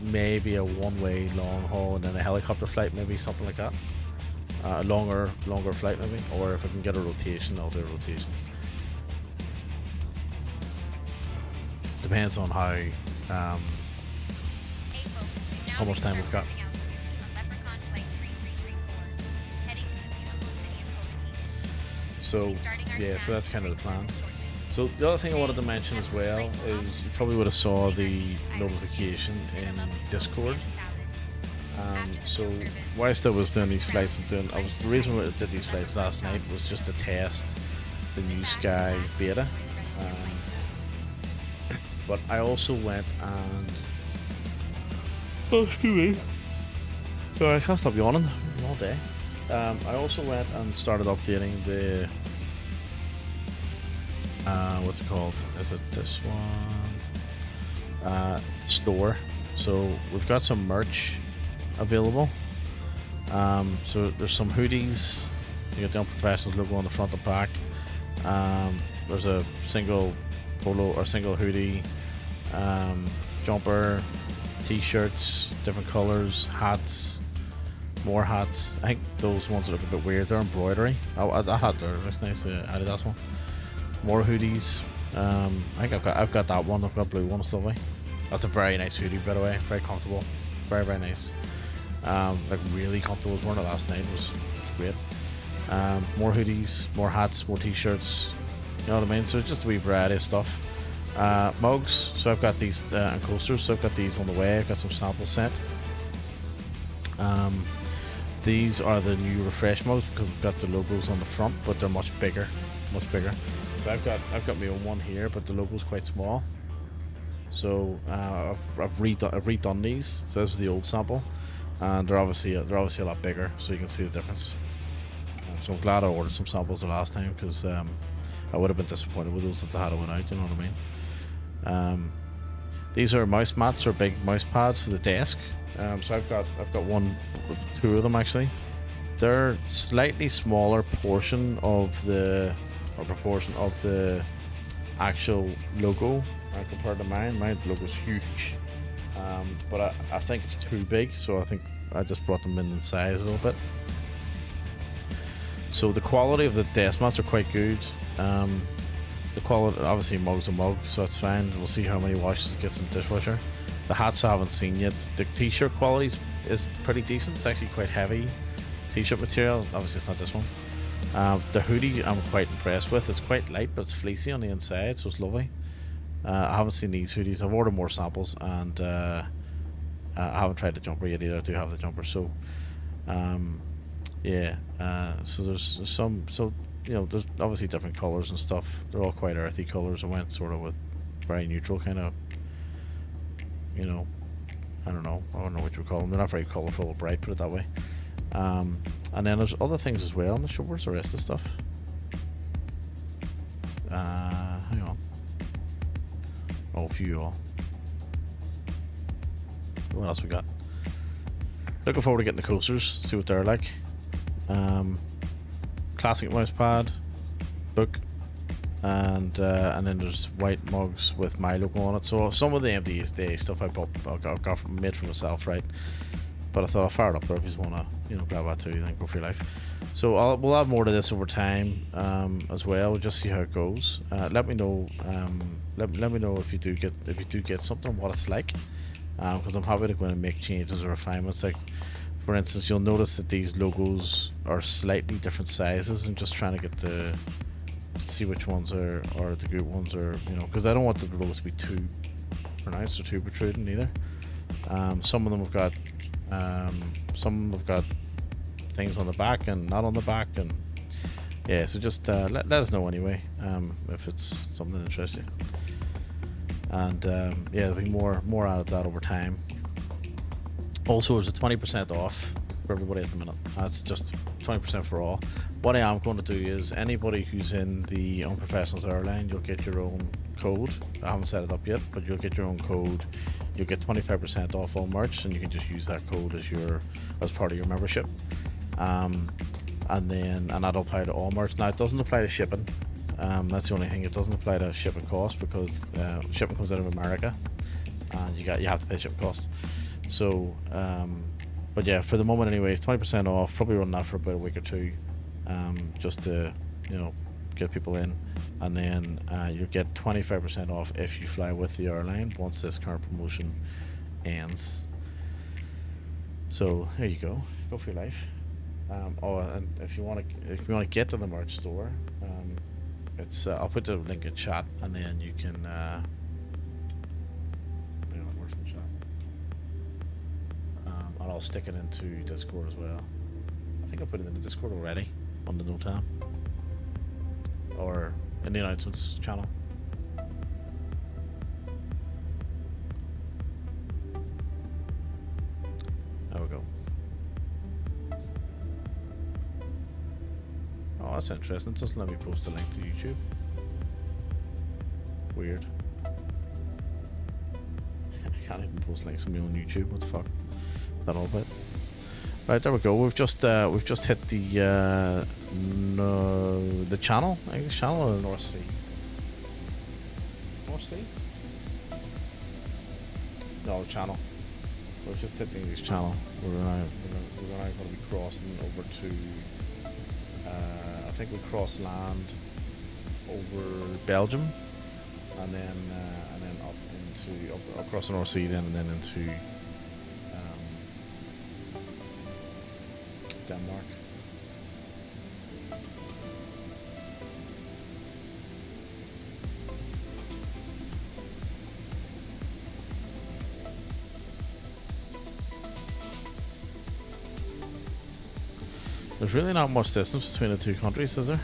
maybe a one-way long haul and then a helicopter flight, maybe something like that. A longer flight maybe, or if I can get a rotation, I'll do a rotation. Depends on how much time we've got. So yeah, so that's kind of the plan. So the other thing I wanted to mention as well is you probably would have saw the notification in Discord. So whilst I was doing these flights and the reason why I did these flights last night was just to test the Newsky beta. But I also went and excuse me. Sorry, I can't stop yawning all day. I also went and started updating the what's it called? Is it this one? Store. So we've got some merch available. So there's some hoodies. You got the Unprofessionals logo on the front and back. There's a single polo or single hoodie, jumper, t-shirts, different colors, hats, more hats. I think those ones look a bit weird. They're embroidery. Oh, that hat there looks nice. Adidas one. More hoodies. I think I've got that one. I've got blue one. It's lovely. That's a very nice hoodie, by the way. Very comfortable. Very, very nice. Like really comfortable. I was wearing it last night. It was great. More hoodies, more hats, more t-shirts. You know what I mean? So just a wee variety of stuff. Mugs. So I've got these and coasters. So I've got these on the way. I've got some samples sent. These are the new refresh mugs because they've got the logos on the front, but they're much bigger. Much bigger. So I've got my own one here, but the logo's quite small. So I've redone these. So this was the old sample, and they're obviously a lot bigger, so you can see the difference. So I'm glad I ordered some samples the last time because I would have been disappointed with those if they had went out. You know what I mean? These are mouse mats or big mouse pads for the desk. So I've got two of them actually. They're slightly smaller proportion of the actual logo compared to mine. My logo's huge, but I think it's too big, so I think I just brought them in size a little bit. So the quality of the desk mats are quite good. The quality, obviously, mug's a mug, so that's fine. We'll see how many washes it gets in the dishwasher. The hats I haven't seen yet. The t-shirt quality is pretty decent. It's actually quite heavy t-shirt material. Obviously, it's not this one. The hoodie I'm quite impressed with. It's quite light, but it's fleecy on the inside, so it's lovely. I haven't seen these hoodies. I've ordered more samples, and I haven't tried the jumper yet either. I do have the jumper, so yeah. So there's some. So you know, there's obviously different colors and stuff. They're all quite earthy colors. I went sort of with very neutral kind of. You know, I don't know what you would call them. They're not very colourful or bright, put it that way. And then there's other things as well. I'm not sure where's the rest of the stuff. Hang on. Oh, for you all. What else we got? Looking forward to getting the coasters, see what they're like. Classic mouse pad, book, and then there's white mugs with my logo on it. So some of the MDA stuff I got made for myself, right? But I thought I'll fire it up there if you just want to, grab that too. Then go for your life. So we'll add more to this over time as well. We'll just see how it goes. Let me know. Let me know if you do get something, what it's like, because I'm happy to go in and make changes or refinements. Like, for instance, you'll notice that these logos are slightly different sizes. I'm just trying to get to see which ones are the good ones, or because I don't want the logos to be too pronounced or too protruding either. Some of them have got things on the back and not on the back, and yeah, so just let us know anyway, if it's something that interests you. And yeah, there'll be more out of that over time. Also, there's a 20% off for everybody at the minute. That's just 20% for all. What I am going to do is anybody who's in the Unprofessionals Airline, you'll get your own code. I haven't set it up yet, but you'll get your own code. You'll get 25% off all merch, and you can just use that code as part of your membership. And that'll apply to all merch. Now, it doesn't apply to shipping. That's the only thing. It doesn't apply to shipping costs because shipping comes out of America, and you have to pay shipping costs. So, but yeah, for the moment anyway, it's 20% off. Probably run that for about a week or two, just to get people in, and then you'll get 25% off if you fly with the airline once this current promotion ends. So there you go for your life. And if you want to get to the merch store, it's I'll put the link in chat, and then you can where's my chat? And I'll stick it into Discord as well. I think I put it into Discord already on the No Time, or in the announcements channel. There we go. Oh, that's interesting. It doesn't let me post a link to YouTube. Weird. I can't even post links on my own YouTube. What the fuck? That all about? Right, there we go. We've just hit the channel. English channel or the North Sea? North Sea? No, the channel. We've just hit the English channel. We're now going to be crossing over to. I think we cross land over Belgium, and then up into across the North Sea, then and then into Denmark. There's really not much distance between the two countries, is there?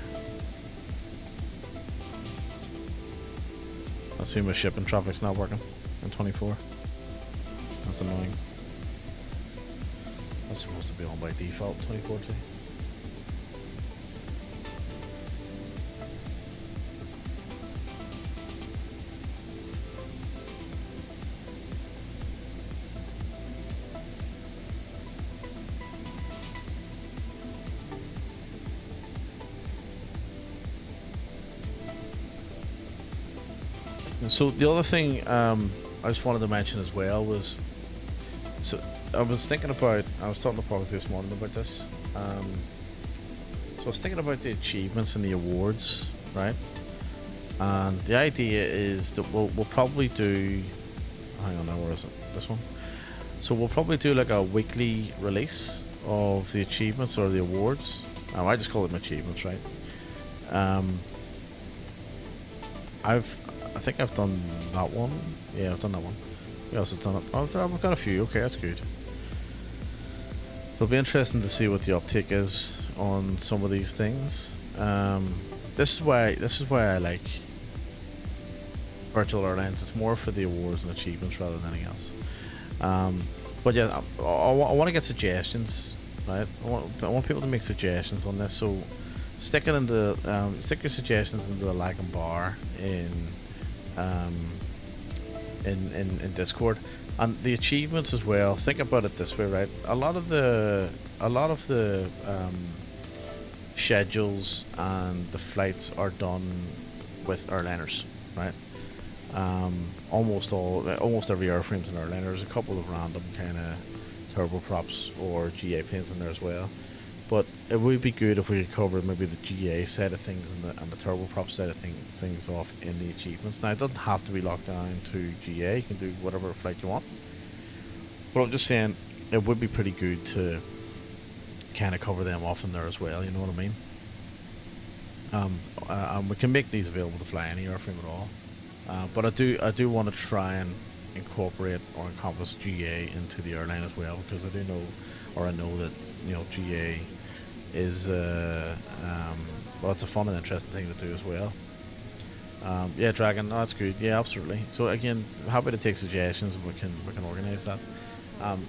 I see my shipping traffic's not working in 24. That's annoying. That's supposed to be on by default 24 too. So the other thing I just wanted to mention as well was, so I was talking to Pogs this morning about this. So I was thinking about the achievements and the awards, right? And the idea is that we'll probably do, hang on now, where is it? This one. So we'll probably do like a weekly release of the achievements or the awards. I just call them achievements, right? I think I've done that one. Yeah, I've done that one. Who else has done it? Oh, I've got a few. Okay, that's good. So it'll be interesting to see what the uptake is on some of these things. This is why I like virtual airlines. It's more for the awards and achievements rather than anything else. But yeah, I want to get suggestions, right? I want people to make suggestions on this. So stick your suggestions into the like and bar in Discord, and the achievements as well. Think about it this way, right? A lot of the schedules and the flights are done with airliners, right? Almost every airframe's an airliner. There's a couple of random kind of turboprops or GA planes in there as well. But it would be good if we could cover maybe the GA side of things and the turboprop side of things off in the achievements. Now, it doesn't have to be locked down to GA. You can do whatever flight you want. But I'm just saying, it would be pretty good to kind of cover them off in there as well. You know what I mean? And we can make these available to fly any airframe at all. But I do want to try and incorporate or encompass GA into the airline as well, because I know that GA is well, it's a fun and interesting thing to do as well. Yeah, Dragon, no, that's good. Yeah, absolutely. So again, happy to take suggestions and we can organise that.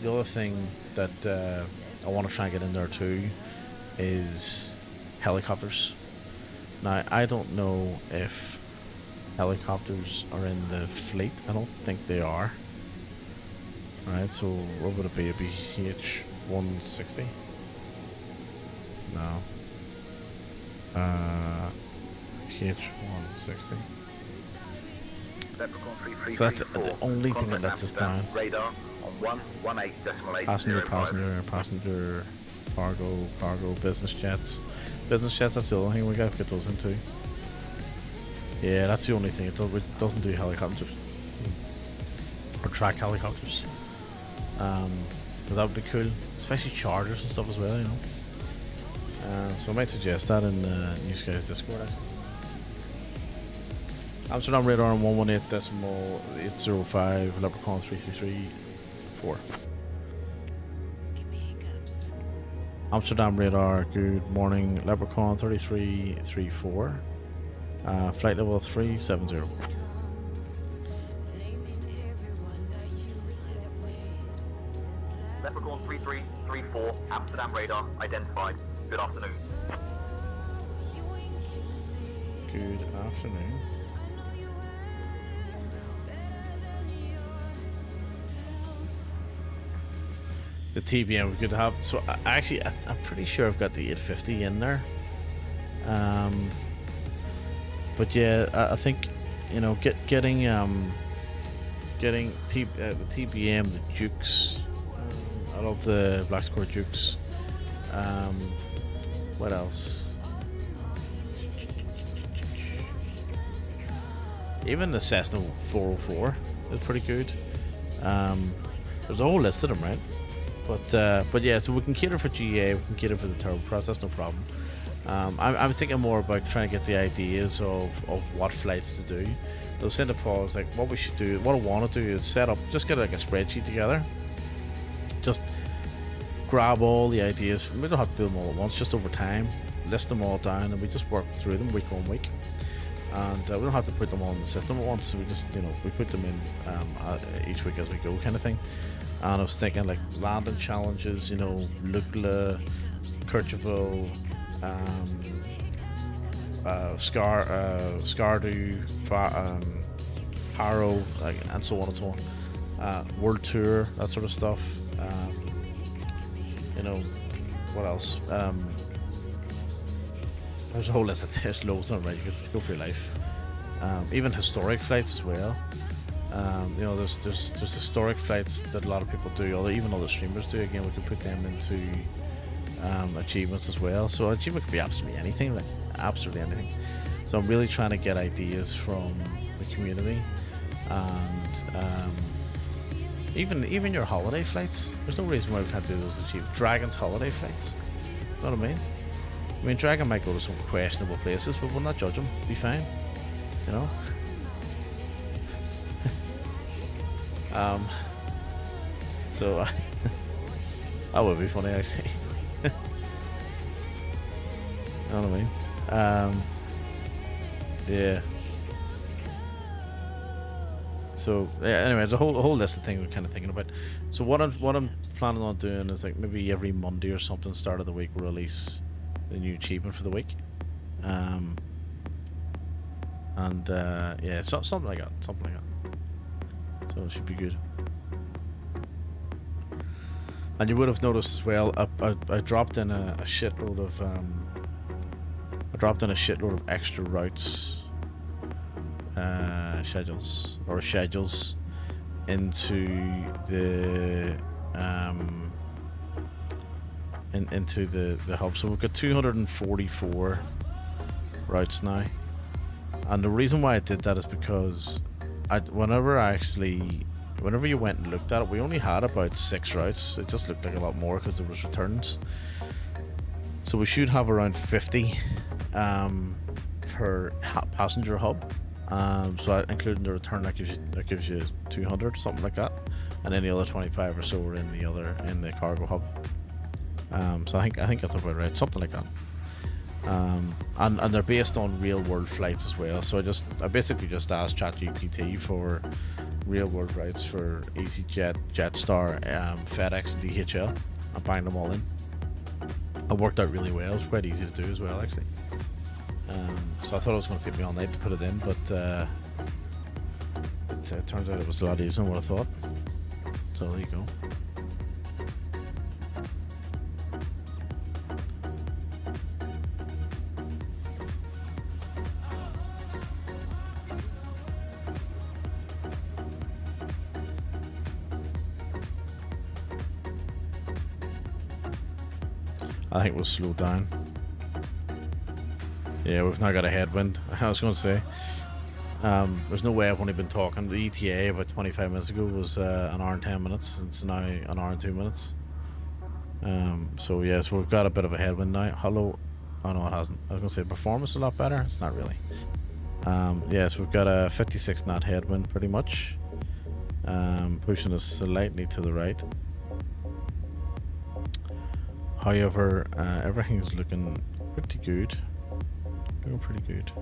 The other thing that I want to try and get in there too is helicopters. Now, I don't know if helicopters are in the fleet. I don't think they are. Right, so what would it be? It'd be H160? No. H160. So that's the only thing that lets us down. Radar on 118.8. Passenger, cargo, business jets. Business jets, that's the only thing we gotta get those into. Yeah, that's the only thing. It doesn't do helicopters. Or track helicopters. But that would be cool. Especially chargers and stuff as well, you know. So I might suggest that in Newsky's Discord, actually. Amsterdam radar on 118.805, Leprechaun 3334. Amsterdam radar, good morning, Leprechaun 3334. Flight level 370. Leprechaun 3334, Amsterdam radar identified. Good afternoon. Good afternoon. The TBM we could have. So actually, I'm pretty sure I've got the 850 in there. But yeah, I think, you know, getting the TBM, the Dukes. I love the Black Square Dukes. What else? Even the Cessna 404 is pretty good. There's a whole list of them, right? But yeah, so we can cater for GA, we can cater for the turboprops, that's no problem. I'm thinking more about trying to get the ideas of what flights to do. They'll send a pause, like what we should do. What I want to do is set up, just get like a spreadsheet together. Just grab all the ideas. We don't have to do them all at once, just over time. List them all down and we just work through them week on week. And we don't have to put them all in the system at once. So we just, you know, we put them in each week as we go, kind of thing. And I was thinking like landing challenges, you know, Lukla, Courchevel, Skardu, Harrow, and so on and so on. World Tour, that sort of stuff. You know, what else? There's a whole list of there's loads of them, right? You could go for your life. Even historic flights as well. You know, there's historic flights that a lot of people do, even other streamers do. Again, we can put them into achievements as well. So achievement could be absolutely anything, like absolutely anything. So I'm really trying to get ideas from the community, and even your holiday flights. There's no reason why we can't do those achievements. Dragon's holiday flights. You know what I mean? I mean, Dragon might go to some questionable places, but we'll not judge him. Be fine, you know. So that would be funny, actually. You know what I mean? Yeah. So yeah. Anyway, there's a whole list of things we're kind of thinking about. So what I'm planning on doing is like maybe every Monday or something, start of the week, we'll release the new achievement for the week. Yeah, something like that. So it should be good. And you would have noticed as well, I dropped in a shitload of extra routes schedules into the into the hub. So we've got 244 routes now. And the reason why I did that is because whenever you went and looked at it, we only had about 6 routes. It just looked like a lot more because there was returns. So we should have around 50 per passenger hub. So including the return, that gives you 200, something like that, and then the other 25 or so are in the cargo hub. So I think that's about right, something like that. And they're based on real world flights as well. So I basically just asked ChatGPT for real world flights for EasyJet, Jetstar, FedEx, and DHL. I banged them all in. It worked out really well. It was quite easy to do as well, actually. So I thought it was going to take me all night to put it in, but it turns out it was a lot easier than what I thought. So there you go. I think we'll slow down. Yeah, we've now got a headwind. I was going to say, there's no way I've only been talking. The ETA about 25 minutes ago was an hour and 10 minutes. It's now an hour and 2 minutes. So yes, we've got a bit of a headwind now. Hello. Oh no, it hasn't. I was going to say performance is a lot better. It's not really. Yes, we've got a 56 knot headwind pretty much. Pushing us slightly to the right. However, everything's looking pretty good. Looking pretty good.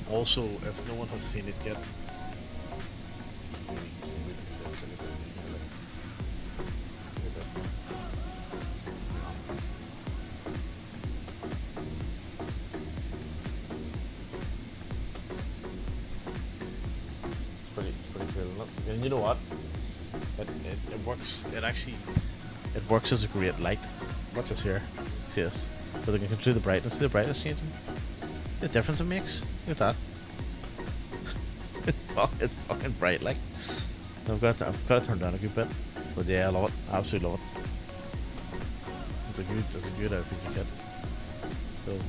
Also, if no one has seen it yet, pretty cool, isn't it? And you know what? It works. It works as a great light. Watch this here. See this? But I can control the brightness. See the brightness changing? The difference it makes. Look at that. It's fucking bright, like. I've got to turn down a good bit, but yeah, I love it. Absolutely love it. It's a good piece of kit. So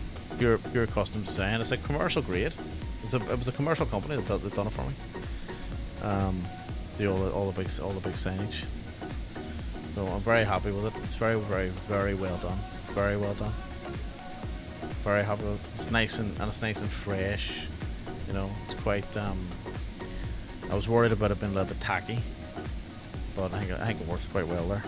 pure custom design. It's like commercial grade. It was a commercial company that done it for me. See all the big signage. So I'm very happy with it. It's very well done. Very well done. Very happy with it. It's nice and it's nice and fresh. You know, it's quite. I was worried about it being a little bit tacky, but I think it works quite well there.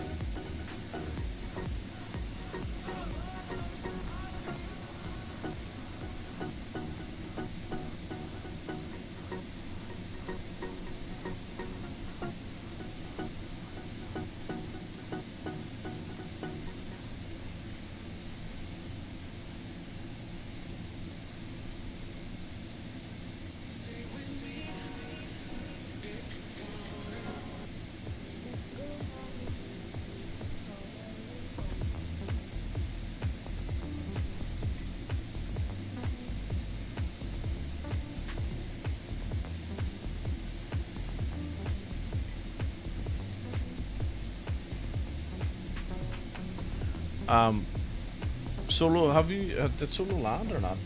Solo, did Solo land or not?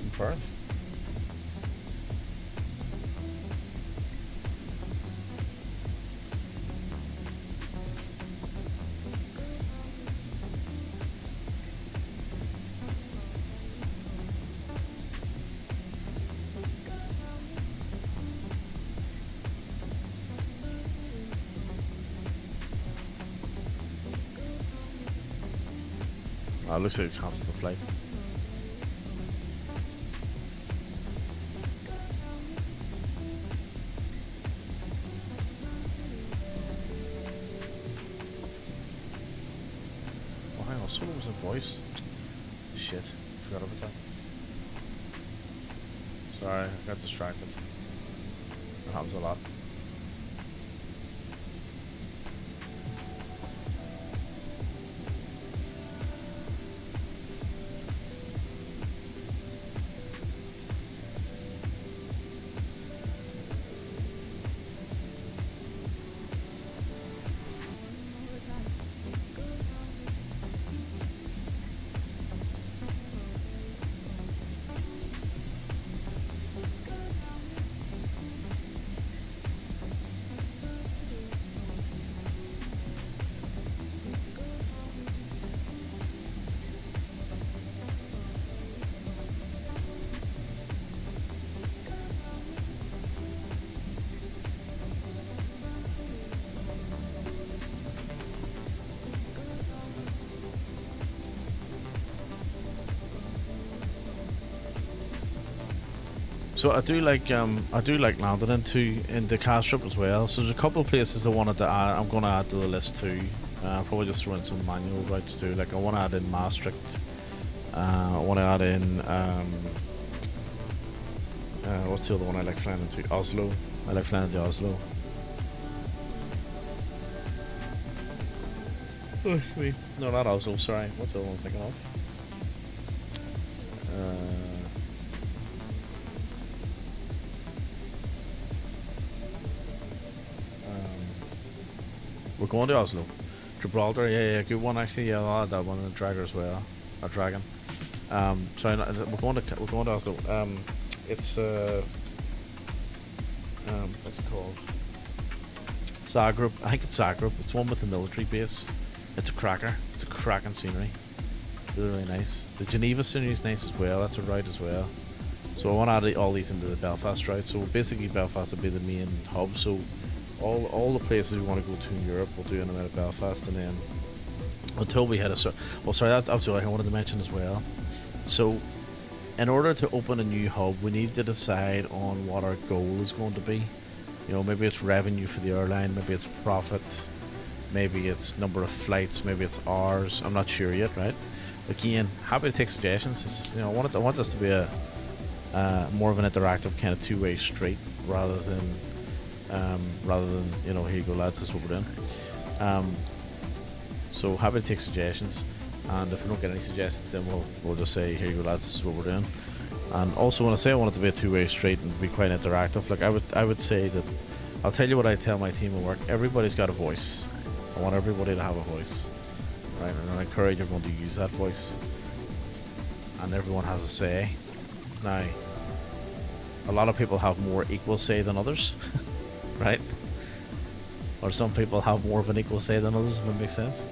In Perth? Looks like it cancelled the flight. Oh, hang on, Solo was a voice. Shit, forgot about that. Sorry, I got distracted. That happens a lot. So I do like landing into Castrop as well. So there's a couple of places I wanted to add. I'm going to add to the list too. I'll probably just throw in some manual routes too. Like I want to add in Maastricht. I want to add in what's the other one I like flying into? Oslo. I like flying into Oslo. Oh, wait. No, not Oslo. Sorry. What's the other one I'm thinking of? We're going to Oslo. Gibraltar, yeah, good one actually. Yeah, I'll add that one. And Dragger as well. Or Dragon. Sorry, we're going to Oslo. It's what's it called? Zagreb. I think it's Zagreb. It's one with the military base. It's a cracker. It's a cracking scenery. Really, really nice. The Geneva scenery is nice as well. That's a route as well. So I want to add all these into the Belfast route. So basically Belfast will be the main hub. So all the places we want to go to in Europe, we'll do in and out of Belfast, and then until we hit a well, sorry, that's absolutely I wanted to mention as well. So in order to open a new hub, we need to decide on what our goal is going to be. You know, maybe it's revenue for the airline, maybe it's profit, maybe it's number of flights, maybe it's hours. I'm not sure yet, right? Again, happy to take suggestions. It's, you know, I want this to be a more of an interactive kind of two-way street rather than you know, here you go lads, this is what we're doing. So happy to take suggestions, and if we don't get any suggestions, then we'll just say here you go lads, this is what we're doing. And also when I say I want it to be a two-way street and be quite interactive, like I would say that I'll tell you what I tell my team at work: everybody's got a voice. I want everybody to have a voice, right? And I encourage everyone to use that voice, and everyone has a say. Now, a lot of people have more equal say than others. Right? Or some people have more of an equal say than others, if it makes sense.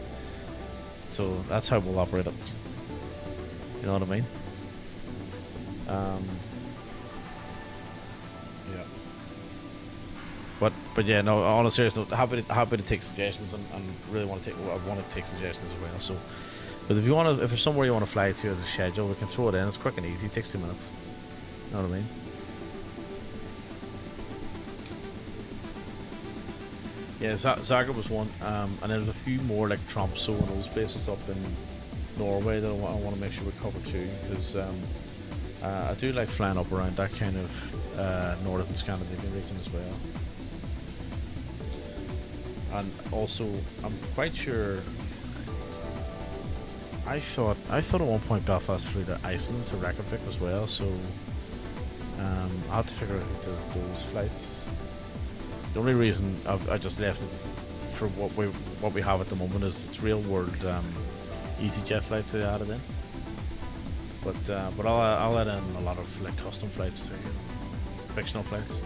So that's how we'll operate it. You know what I mean? Yeah. But yeah, no, on a serious note, happy to take suggestions, and really want to take suggestions as well. So, but if there's somewhere you want to fly to as a schedule, we can throw it in. It's quick and easy. It takes 2 minutes. You know what I mean? Yeah, Zagreb was one, and then there's a few more like Tromsø and those places up in Norway that I want to make sure we cover too, because I do like flying up around that kind of northern Scandinavian region as well. And also, I'm quite sure. I thought at one point Belfast flew to Iceland to Reykjavik as well, so I had to figure out who did those flights. The only reason I just left it for what we have at the moment is it's real world EasyJet flights I added in. But I'll add in a lot of like custom flights too, fictional flights.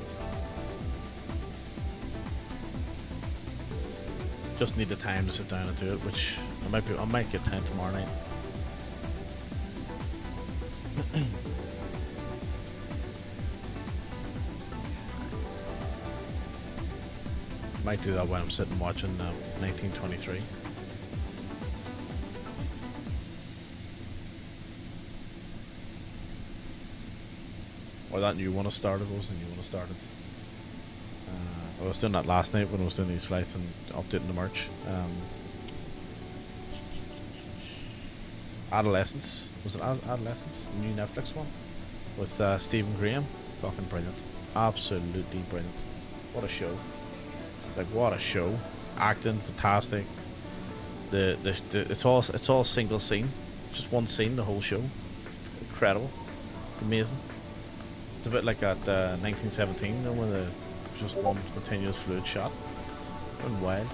Just need the time to sit down and do it, which I might get time tomorrow night. Might do that when I'm sitting watching 1923. Or that new one I started. What was the new one I started? I was doing that last night when I was doing these flights and updating the merch. Adolescence. Was it Adolescence? The new Netflix one? With Stephen Graham. Fucking brilliant. Absolutely brilliant. What a show. Like, what a show. Acting fantastic. It's all single scene. Just one scene, the whole show. Incredible. It's amazing. It's a bit like that 1917, you know, when the just one continuous fluid shot. And wild.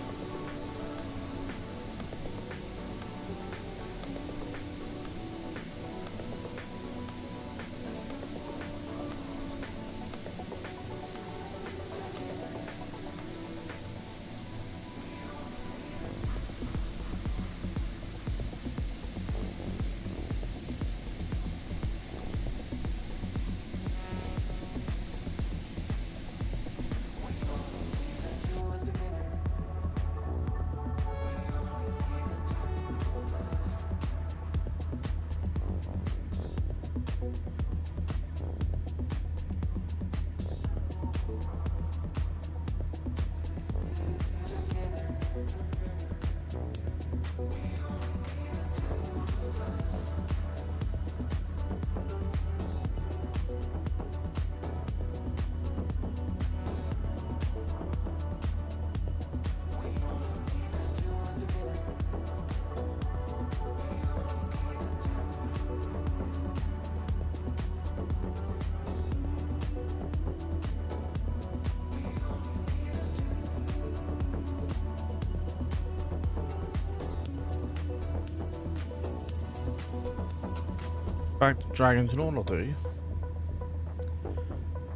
fact, Dragon, you know what I'll do?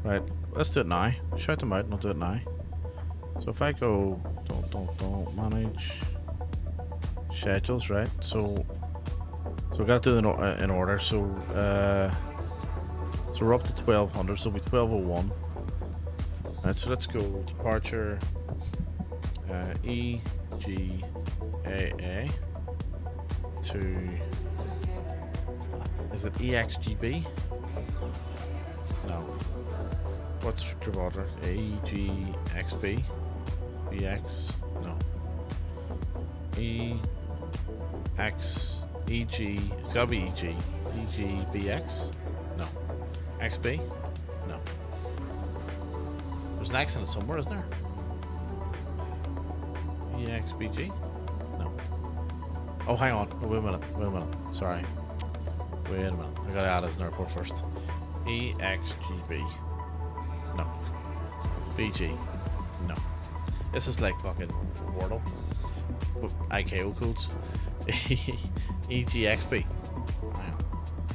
Right, let's do it now. Shout them out and I'll do it now. So if I go, don't manage schedules, right? So we got to do it in order. So we're up to 1200, so it'll be 1201. Right, so let's go departure EGAA to, is it EXGB? No. What's Gibraltar? EGXB? BX? No. EG, it's gotta be EG. EGBX? No. XB? No. There's an accent somewhere, isn't there? EXBG? No. Oh, hang on. Oh, wait a minute. Sorry. Wait a minute. I gotta add as an airport first. EXGB. No. BG. No. This is like fucking Wordle. IKO codes. EGXB. Hang on.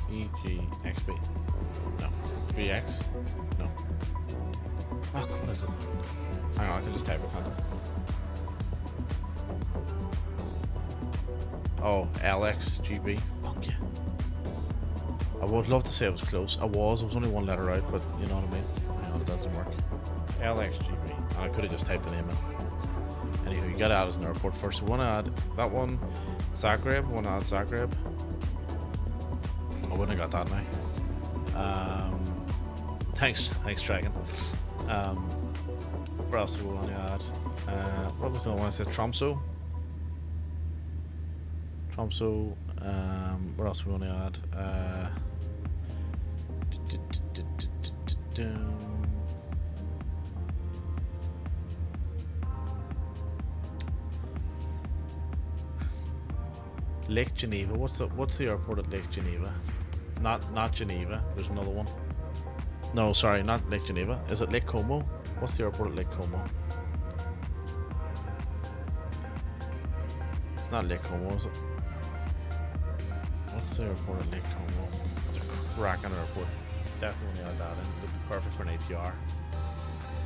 EGXB. No. BX. No. Fuck, what is it? Hang on, I can just type it, can't I? Oh, LXGB. Fuck yeah. I would love to say it was close. I was only one letter out, but you know what I mean? Hang on, it doesn't work. LXGB. And I could have just typed the name in. Anywho, you gotta add as an airport first. So we wanna add that one, Zagreb. We wanna add Zagreb. I wouldn't have got that now. Thanks, Dragon. Where else do we want to add? What was the one I said? Tromso. Where else do we want to add? Lake Geneva. What's the airport at Lake Geneva? Not Geneva. There's another one. No, sorry, not Lake Geneva. Is it Lake Como? What's the airport at Lake Como? It's not Lake Como, is it? What's the airport at Lake Como? It's a cracking airport. Definitely add that in. It'd be perfect for an ATR.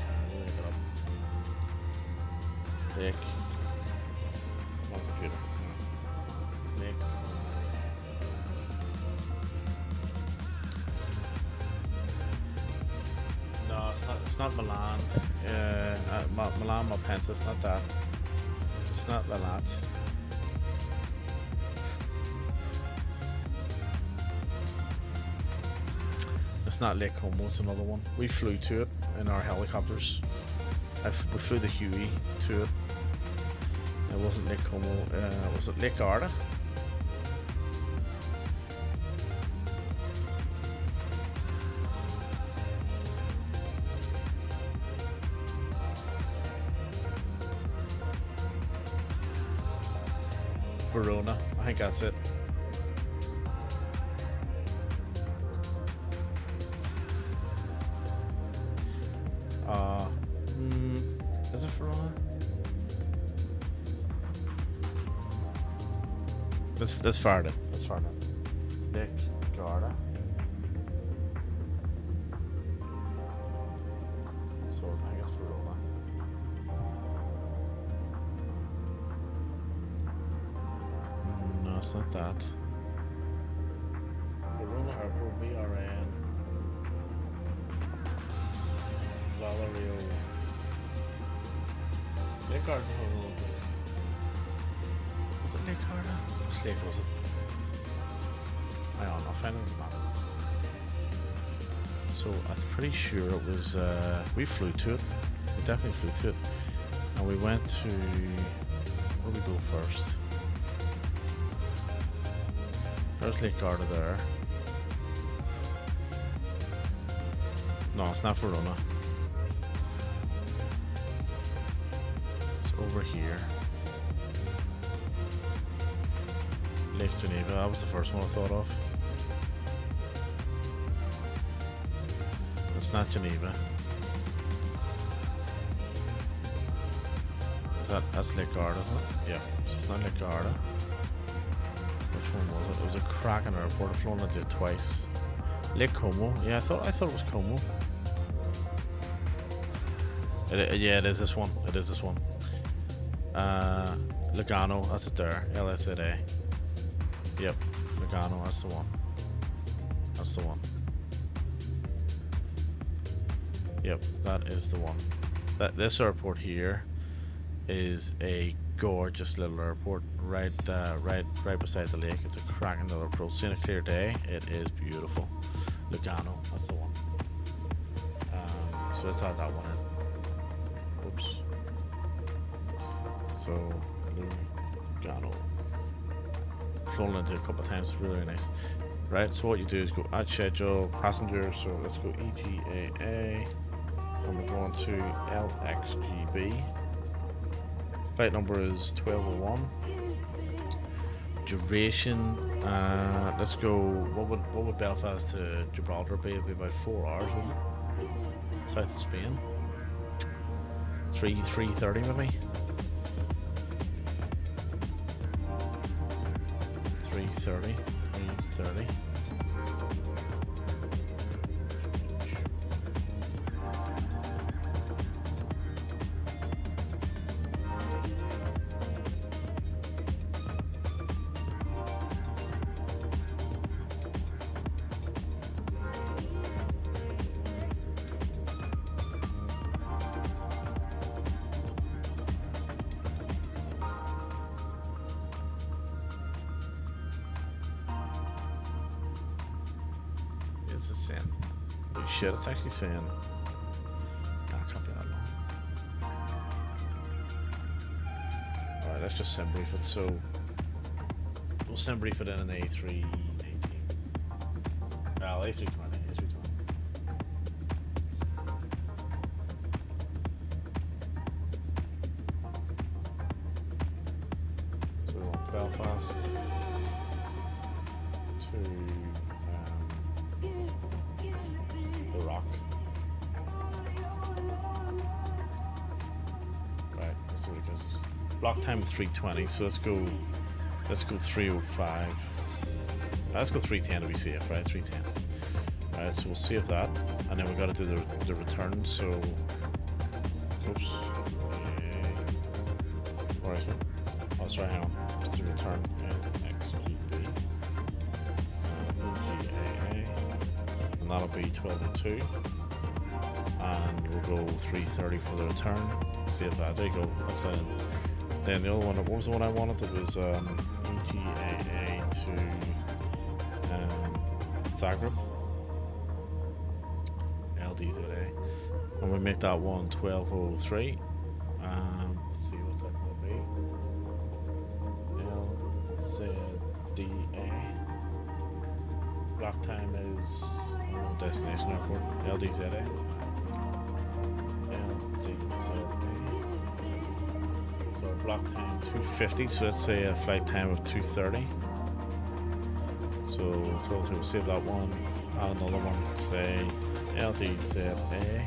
Let me look it up. Lake. My computer. Lake. No, it's not Milan. Milan Malpensa, it's not that. It's not that. It's not Lake Como, it's another one. We flew to it in our helicopters. We flew the Huey to it. It wasn't Lake Como, was it Lake Garda? Verona, I think that's it. Is it Verona? That's far then. That's far then. Lake Garda. So I think it's Verona. No, it's not that. Verona Airport, VRN. Valerio. Lake Garda. Was it Lake Garda? Which lake was it? Hang on, I'll find it on the map. So I'm pretty sure it was. We flew to it. We definitely flew to it, and we went to. Where did we go first? There's Lake Garda there. No, it's not Verona. It's over here. Lake Geneva, that was the first one I thought of. It's not Geneva. That's Lake Garda, isn't it? Yeah, so it's not Lake Garda. We're Which one was it? It was a cracking airport. I've flown into it twice. Lake Como. Yeah, I thought it was Como. Yeah, it is this one. It is this one. Lugano, that's it there. LSA. Yep, Lugano, that's the one. That's the one. Yep, that is the one. This airport here is a gorgeous little airport, right beside the lake. It's a cracking little approach. See, on a clear day, it is beautiful. Lugano, that's the one. So let's add that one in. Oops. So Lugano. Flown into it a couple of times. Really nice. Right. So what you do is go add schedule passenger. So let's go EGAA, and we're going to LXGB. Flight number is 1201. Duration. Let's go. What would Belfast to Gibraltar be? It'd be about 4 hours, wouldn't it? South of Spain. 3:30 maybe. 3:30. Is it saying? Holy shit, it's actually saying. Nah, it can't be that long. Alright, let's just sim brief it. So we'll sim brief it in an A318. Well, A320. So we want Belfast to the Rock. Right, let's see what it gives us. Block time of 320, so let's go 305. Let's go 310 to be safe, right? 310. Alright, so we'll save that, and then we gotta do the return, so oops. Alright, oh sorry, hang on. It's the return. XGB. And that'll be 1202. And we'll go 330 for the return. Save that. There you go. That's it. Then the other one, what was the one I wanted? It was EGAA to Zagreb. LDZA. And we make that one 1203. Let's see what's that going to be. LZDA. Block time is destination airport. LDZA. So block time 250. So let's say a flight time of 230. So we'll save that one. Add another one. Say LDZA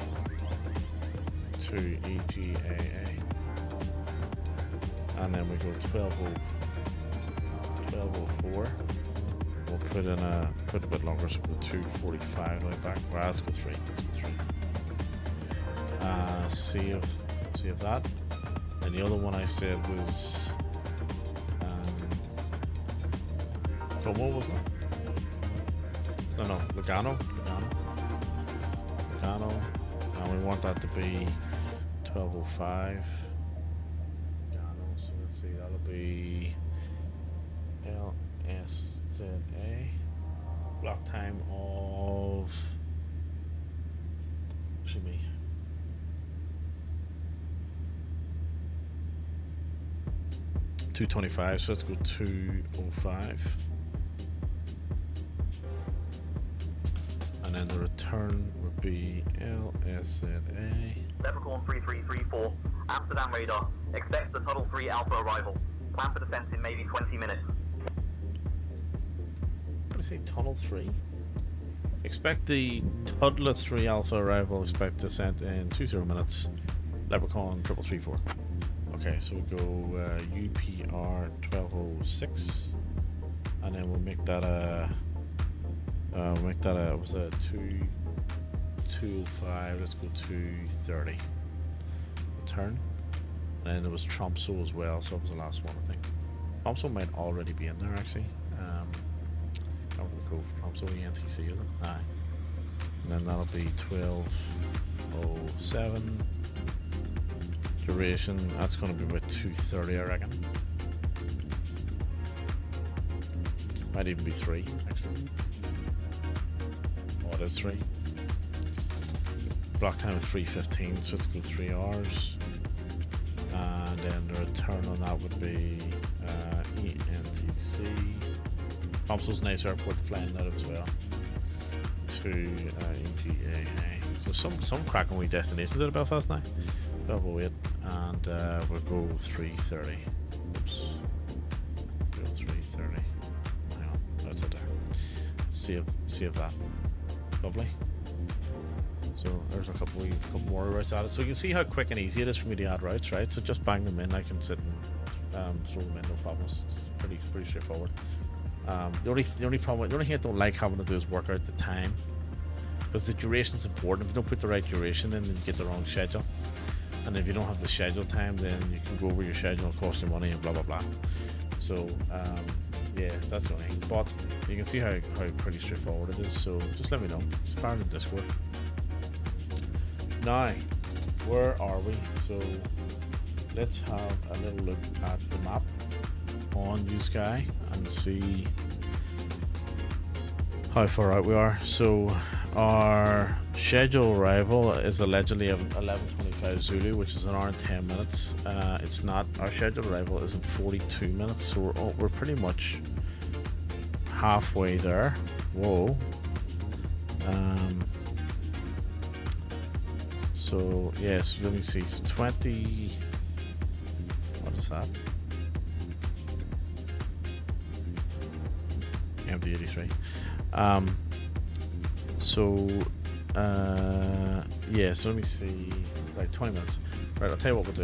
to EGAA. And then we go 1204. We'll put a bit longer, so we'll go 245 right back. Well, let's go 3. Save that. And the other one I said was Como, wasn't it? No, Lugano. And we want that to be 1205. So let's see, that'll be LSZA. Block time of 225, so let's go 205. And then the return would be LSZA. Leprechaun 3334, Amsterdam radar. Expect the Tunnel 3 Alpha arrival. Plan for descent in maybe 20 minutes. What do I say, Tunnel 3? Expect the Tudla 3 Alpha arrival. Expect descent in 20 minutes. Leprechaun 3334. Okay, so we go UPR 1206. and then we'll make that was a 205. Let's go 230. Return. And then there was Tromso as well, so that was the last one, I think. Tromso might already be in there, actually. I don't know the code for Tromso. ENTC, is it? Aye. And then that'll be 1207. Duration, that's going to be about 230, I reckon. Might even be 3, actually. Oh, it is 3. Block time of 3:15, so it's go 3 hours. And then the return on that would be ENTC. Tromso's a nice airport to fly in out of as well. To EGA. So some cracking wee destinations out of Belfast now. 1208, and we'll go 3:30. Oops. Go 3:30. Hang on, that's it there. Save that. Lovely. So there's a couple more routes added. So you can see how quick and easy it is for me to add routes, right? So just bang them in. I can sit and throw them in, no problems. It's pretty straightforward. The only thing I don't like having to do is work out the time, because the duration is important. If you don't put the right duration in, then you get the wrong schedule. And if you don't have the schedule time, then you can go over your schedule, it'll cost you money and blah blah blah. So yeah, so that's the only thing. But you can see how pretty straightforward it is. So just let me know. It's fire in the Discord. Now, where are we? So let's have a little look at the map on Newsky and see how far out we are. So our scheduled arrival is allegedly 11:25 Zulu, which is an hour and 10 minutes. It's not. Our scheduled arrival is in 42 minutes, so we're pretty much halfway there. Whoa. So yes, let me see. So 20. What is that? MD83. Yeah, so let me see. Right, 20 minutes. Right, I'll tell you what we'll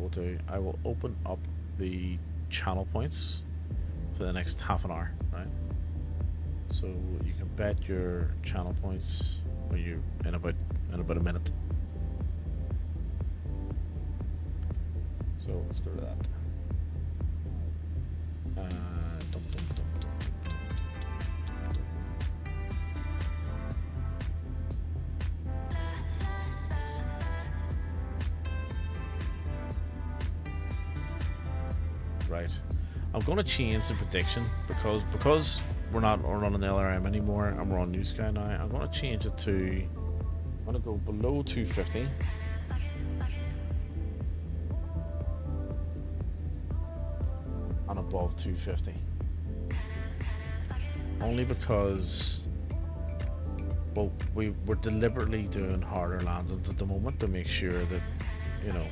do. I will open up the channel points for the next half an hour, right? So you can bet your channel points or you in about a minute. So let's go to that. Right, I'm going to change the prediction because we're not running the LRM anymore and we're on Newsky now. I'm going to change it to, I'm going to go below 250 and above 250. Only because, well, we're deliberately doing harder landings at the moment to make sure that, you know,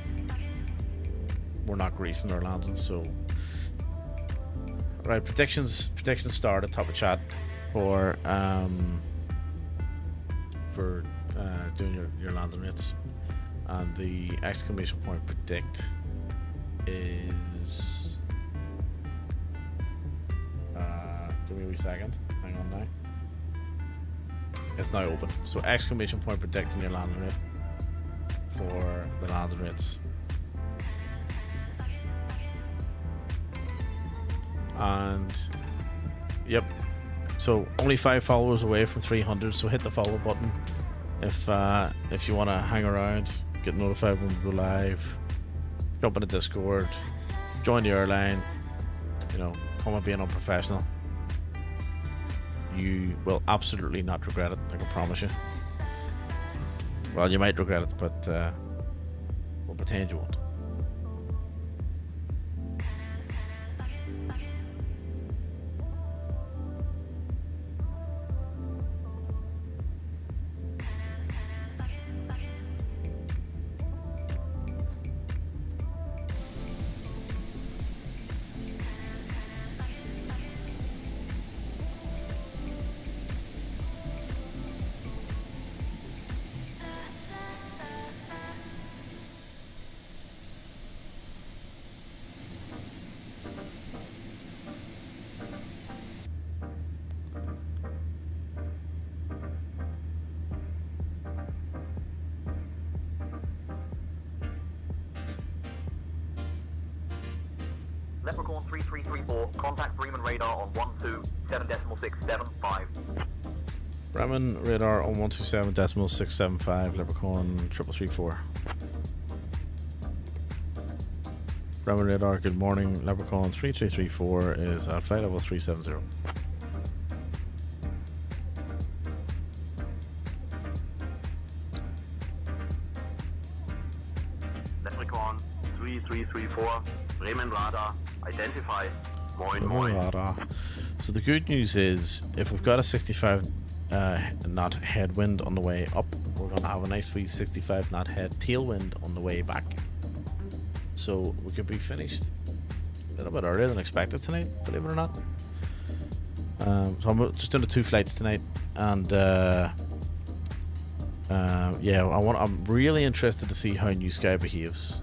we're not greasing our landings. So right, predictions start at top of chat for doing your landing rates, and the exclamation point predict is give me a wee second, hang on now. It's now open. So exclamation point predicting your landing rate for the landing rates. And yep, so only 5 followers away from 300, so hit the follow button if you want to hang around, get notified when we go live, jump in the Discord, join the airline, you know, come and be an unprofessional. You will absolutely not regret it, I can promise you. Well, you might regret it, but we'll pretend you won't. Leprechaun 3334, contact Bremen radar on 127.675. Bremen radar on 127.675, Leprechaun 3334. Bremen radar, good morning. Leprechaun 3334 is at flight level 370. Leprechaun 3334, Bremen radar, identify. Moin moin. Radar. So the good news is, if we've got a 65 knot headwind on the way up, we're going to have a nice wee 65 knot tailwind on the way back. So we could be finished a little bit earlier than expected tonight, believe it or not. So I'm just doing the 2 flights tonight, and yeah, I'm really interested to see how Newsky behaves,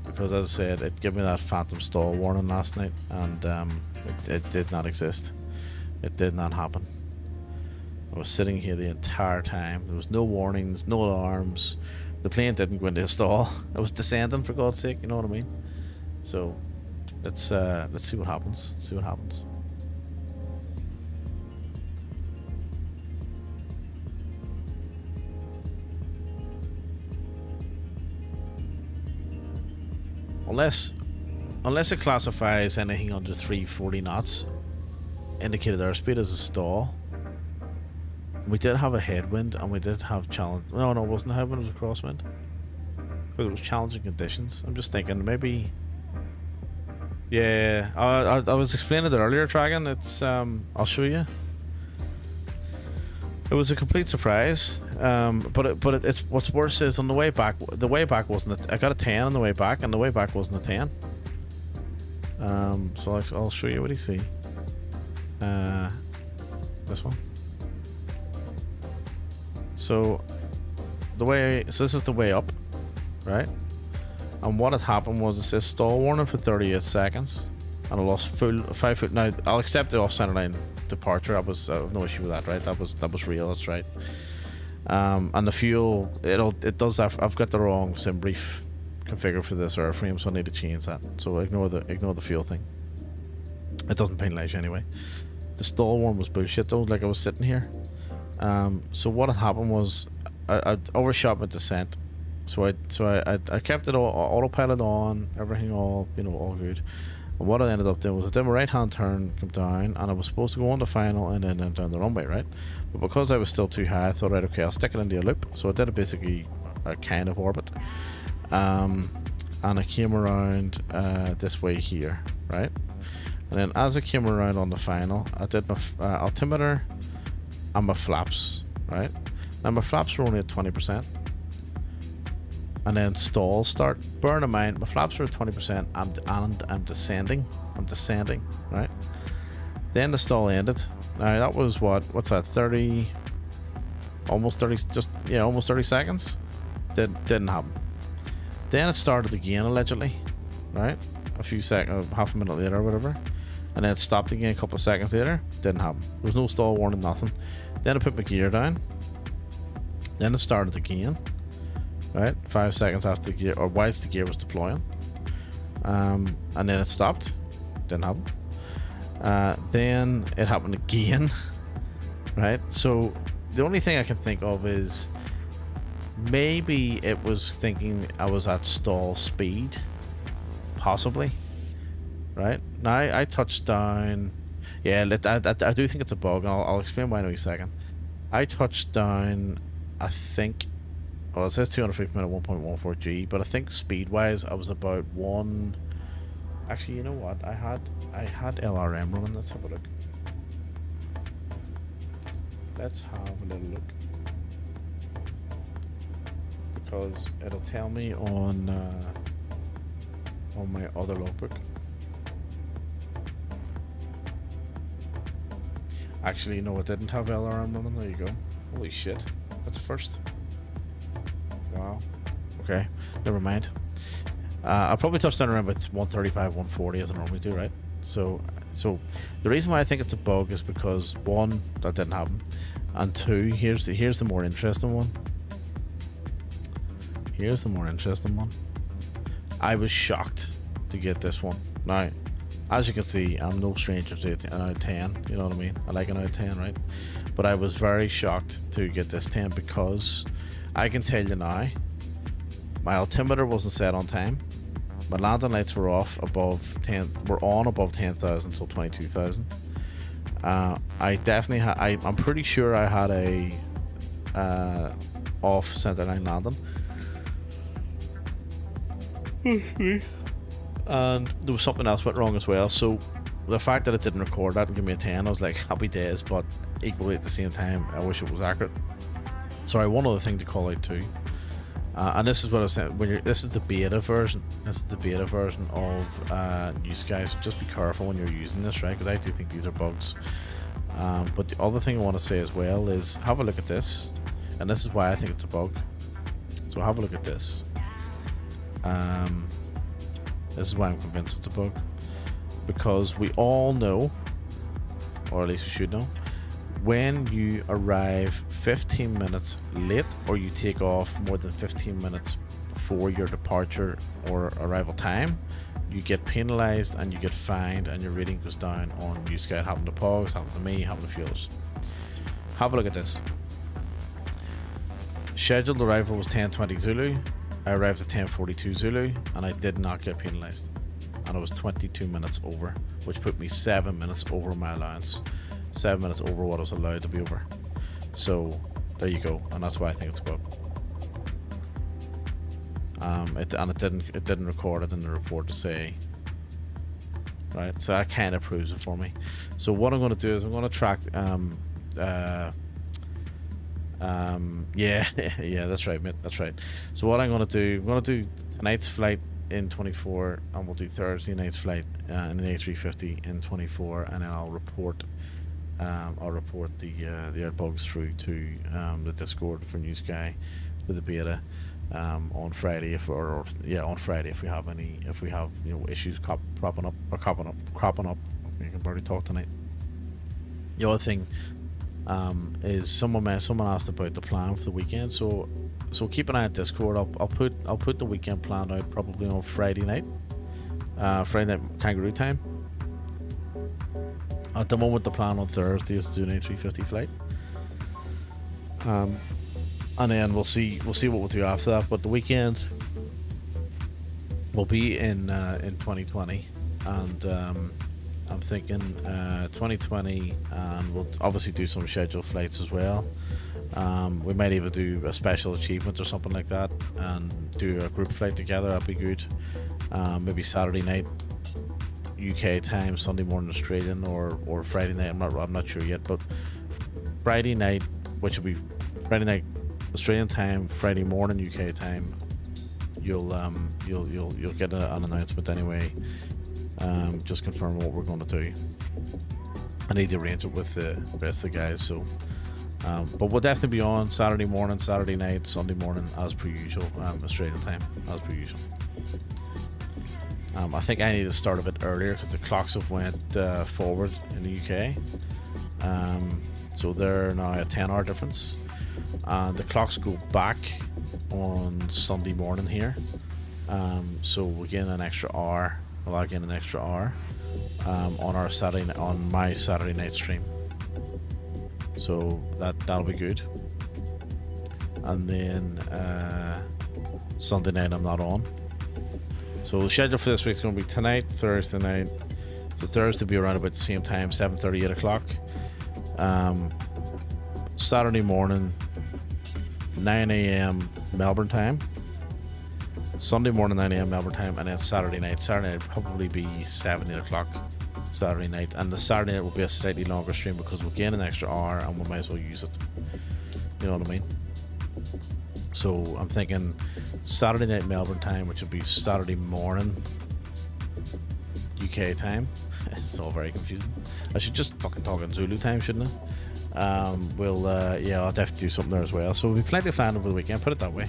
because as I said, it gave me that phantom stall warning last night, and it did not exist. It did not happen. I was sitting here the entire time. There was no warnings, no alarms. The plane didn't go into a stall. It was descending, for God's sake. You know what I mean? So let's see what happens. See what happens. Unless it classifies anything under 340 knots, indicated airspeed as a stall. We did have a headwind, and we did have challenge. No, it wasn't a headwind, it was a crosswind. Because it was challenging conditions. I'm just thinking maybe. Yeah, I was explaining it earlier, Dragon. It's I'll show you. It was a complete surprise. But it's what's worse is on the way back. The way back wasn't. I got a 10 on the way back, and the way back wasn't a 10. So I'll show you what you see. This one. So this is the way up, right? And what had happened was it says stall warning for 38 seconds, and I lost full 5 foot. Now I'll accept the off center line departure. I have no issue with that, right? That was real. That's right. And the fuel, it does. I've got the wrong sim brief configured for this airframe, so I need to change that. So ignore the fuel thing. It doesn't penalize you anyway. The stall warning was bullshit though. Like I was sitting here. So what had happened was I overshot my descent, so I kept it all autopilot on, everything all good. And what I ended up doing was I did my right hand turn, come down, and I was supposed to go on the final and then down the runway, right? But because I was still too high, I thought, right, okay, I'll stick it into a loop. So I did basically a kind of orbit, and I came around this way here, right? And then as I came around on the final, I did my altimeter and my flaps, right? Now my flaps were only at 20%, and then stalls start. Bear in mind, my flaps are at 20%, and I'm descending, right? Then the stall ended. Now that was what's that? 30, almost 30, almost 30 seconds. Didn't happen. Then it started again allegedly, right? A few seconds, half a minute later or whatever. And then it stopped again a couple of seconds later. Didn't happen. There was no stall warning, nothing. Then I put my gear down. Then it started again. Right? 5 seconds after the gear, or whilst the gear was deploying. And then it stopped. Didn't happen. Then it happened again. Right? So the only thing I can think of is maybe it was thinking I was at stall speed. Possibly. Right now I touched down. Yeah, I do think it's a bug, and I'll explain why in a second. I touched down, I think, well, it says 200 feet per minute, 1.14 G, but I think speed wise I was about one. Actually, you know what, I had LRM running. Let's have a look. Let's have a little look, because it'll tell me on my other logbook. Actually, no, it didn't have LRM running. There you go. Holy shit. That's a first. Wow. Okay. Never mind. I'll probably touch down around about 135, 140 as I normally do, right? So the reason why I think it's a bug is because, one, that didn't happen. And two, here's the more interesting one. Here's the more interesting one. I was shocked to get this one. Now, as you can see, I'm no stranger to an out of 10. You know what I mean? I like an out of 10, right? But I was very shocked to get this 10 because I can tell you now, my altimeter wasn't set on time. My landing lights were off above 10. Were on above 10,000 till 22,000. I definitely had. I'm pretty sure I had a off centerline landing. And there was something else went wrong as well. So the fact that it didn't record that and give me a 10, I was like, happy days. But equally at the same time, I wish it was accurate. Sorry, one other thing to call out too. And this is what I was saying. This is the beta version. This is the beta version of Newsky. So just be careful when you're using this, right? Because I do think these are bugs. But the other thing I want to say as well is have a look at this, and this is why I think it's a bug. So have a look at this. This is why I'm convinced it's a bug, because we all know, or at least we should know, when you arrive 15 minutes late or you take off more than 15 minutes before your departure or arrival time, you get penalized and you get fined and your rating goes down on Newsky. It happened to Pogs, happened to me, happened to a few others. Have a look at this. Scheduled arrival was 10:20 Zulu. I arrived at 10:42 Zulu and I did not get penalized, and I was 22 minutes over, which put me 7 minutes over my allowance. 7 minutes over what I was allowed to be over. So there you go, and that's why I think it's a bug. It didn't record it in the report to say, right? So that kind of proves it for me. So what I'm going to do is I'm going to track. Yeah, that's right, mate. That's right. So what I'm going to do tonight's flight in 24, and we'll do Thursday night's flight in the A350 in 24, and then I'll report the air bugs through to the Discord for Newsky with the beta on Friday on Friday if we have issues cropping up. I can barely talk tonight. The other thing is someone asked about the plan for the weekend, so keep an eye on Discord. I'll put the weekend plan out probably on Friday night kangaroo time. At the moment, the plan on Thursday is to do an A350 flight, and then we'll see what we'll do after that. But the weekend will be in 2020, and I'm thinking 2020, and we'll obviously do some scheduled flights as well. We might even do a special achievement or something like that, and do a group flight together. That'd be good. Maybe Saturday night UK time, Sunday morning Australian, or Friday night. I'm not sure yet, but Friday night, which will be Friday night Australian time, Friday morning UK time. You'll get an announcement anyway. Just confirm what we're going to do. I need to arrange it with the rest of the guys. So, but we'll definitely be on Saturday morning, Saturday night, Sunday morning as per usual. Australian time as per usual. I think I need to start a bit earlier because the clocks have went forward in the UK. So they're now a 10-hour difference. The clocks go back on Sunday morning here. So we're getting an extra hour. Well, I'll get an extra hour on my Saturday night stream. So that'll be good. And then Sunday night I'm not on. So the schedule for this week is going to be tonight, Thursday night. So Thursday will be around about the same time, 7:30, 8 o'clock. Saturday morning, 9 a.m. Melbourne time. Sunday morning, 9 a.m. Melbourne time. And then Saturday night will probably be 7, 8 o'clock Saturday night. And the Saturday night will be a slightly longer stream because we'll gain an extra hour and we might as well use it. You know what I mean? So I'm thinking Saturday night Melbourne time, which will be Saturday morning UK time. It's all very confusing. I should just fucking talk in Zulu time, shouldn't I? I'll definitely do something there as well. So we'll be plenty of fun over the weekend. Put it that way.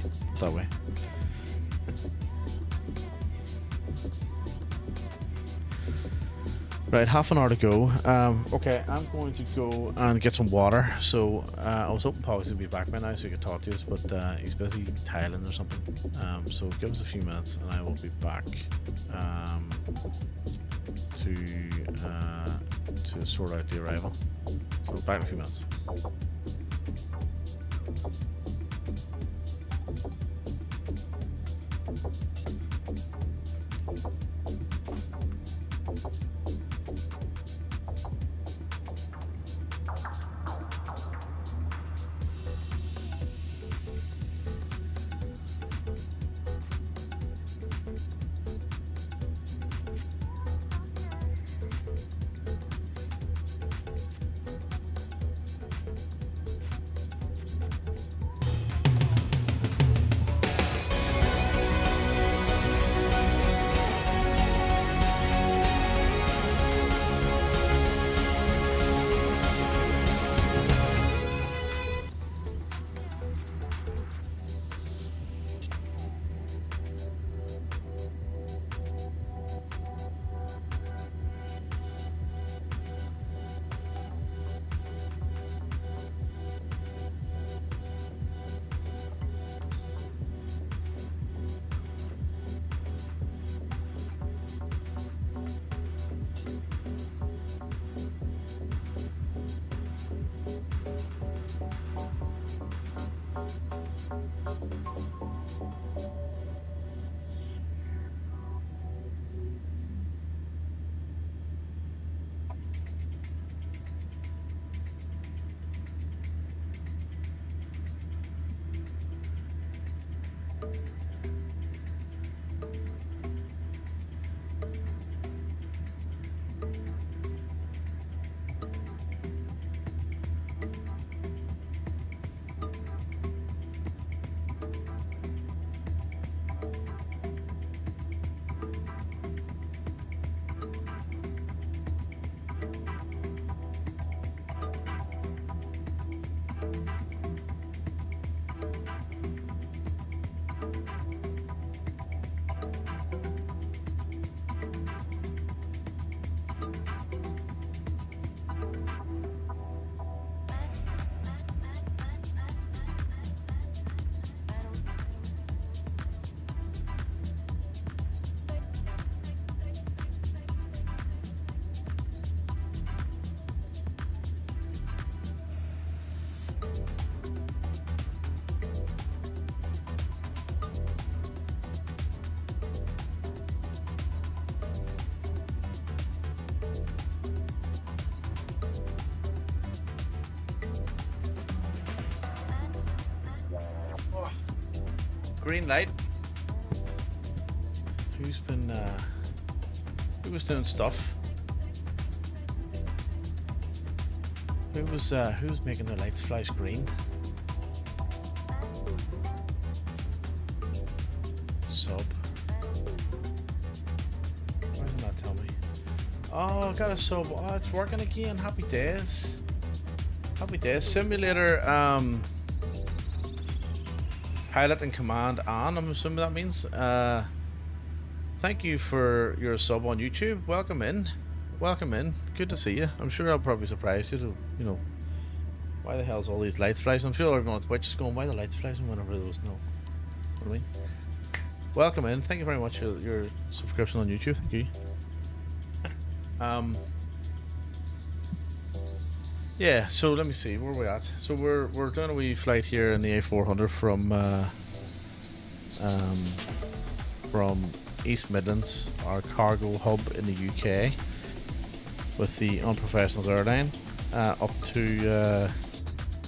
Right, half an hour to go. Okay, I'm going to go and get some water. So I was hoping Paul's going to be back by now so he could talk to us, but he's busy tiling or something. So give us a few minutes and I will be back. to sort out the arrival. So back in a few minutes. Green light. Who was doing stuff? Who's making the lights flash green? Sub. Why doesn't that tell me? Oh, I got a sub. Oh, it's working again. Happy days. Happy days. Simulator, pilot and command on, I'm assuming that means. Thank you for your sub on YouTube. Welcome in. Welcome in. Good to see you. I'm sure I'll probably surprise you to, you know, why the hell's all these lights flashing? I'm sure everyone on Twitch is going, why the lights flashing whenever there was no. What do I mean? Welcome in. Thank you very much for your subscription on YouTube. Thank you. Yeah, so let me see, where are we at? So we're doing a wee flight here in the A400 from East Midlands, our cargo hub in the UK, with the Unprofessionals Airline, up to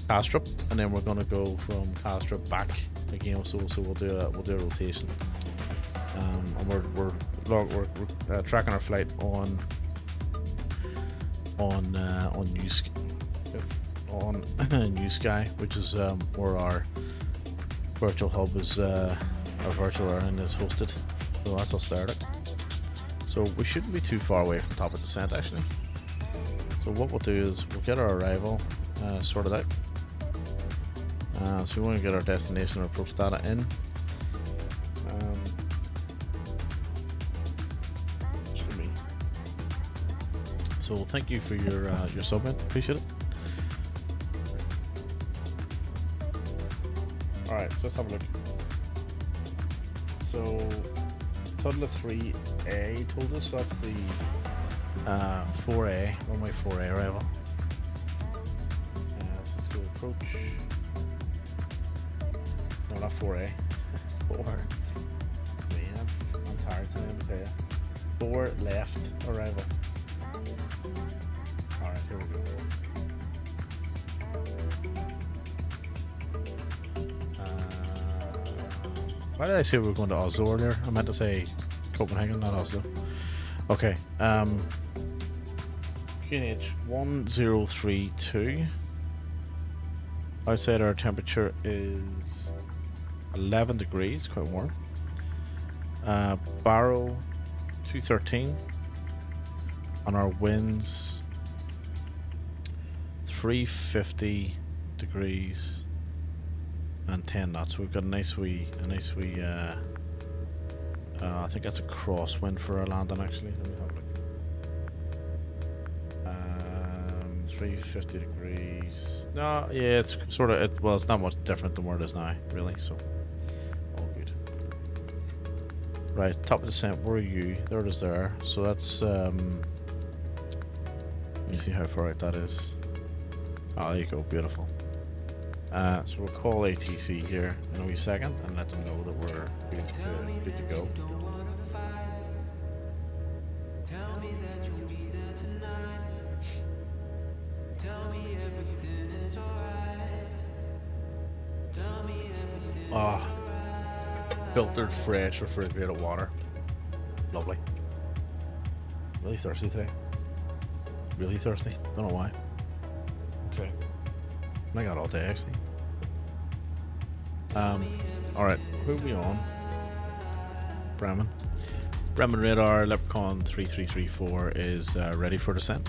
Castrop, and then we're going to go from Castrop back again. So we'll do a rotation, and we're tracking our flight on Newsky, on Newsky, which is where our virtual hub is, our virtual airline is hosted. So that's us there. So we shouldn't be too far away from top of descent actually. So what we'll do is we'll get our arrival sorted out. So we want to get our destination or approach data in. So thank you for your sub, man. Appreciate it. All right, so let's have a look. So total of 3A he told us, so that's the 4A, runway 4A arrival. So let's go approach. No, not 4A. 4. Man, I'm tired today, I'm tell you. 4 left arrival. Alright, here we go. Why did I say we were going to Oslo earlier? I meant to say Copenhagen, not Oslo. Okay. QNH 1032. Outside our temperature is 11 degrees, quite warm. Barrow 213. On our winds 350 degrees and 10 knots. So we've got a nice wee I think that's a crosswind for our landing actually. Let me have a look. 350 degrees. No, yeah, it's sort of well, it's not much different than where it is now, really. So all good. Right, top of descent. Where are you? There it is. There. So that's let me see how far out that is. Oh, there you go. Beautiful. So we'll call ATC here in a wee second and let them know that we're good to go. Ah, filtered, fresh, refrigerated water. Lovely. Really thirsty today. Really thirsty. Don't know why. Okay. I got all day actually. Alright, who are we on? Bremen. Bremen radar, Leprechaun 3334 is ready for descent.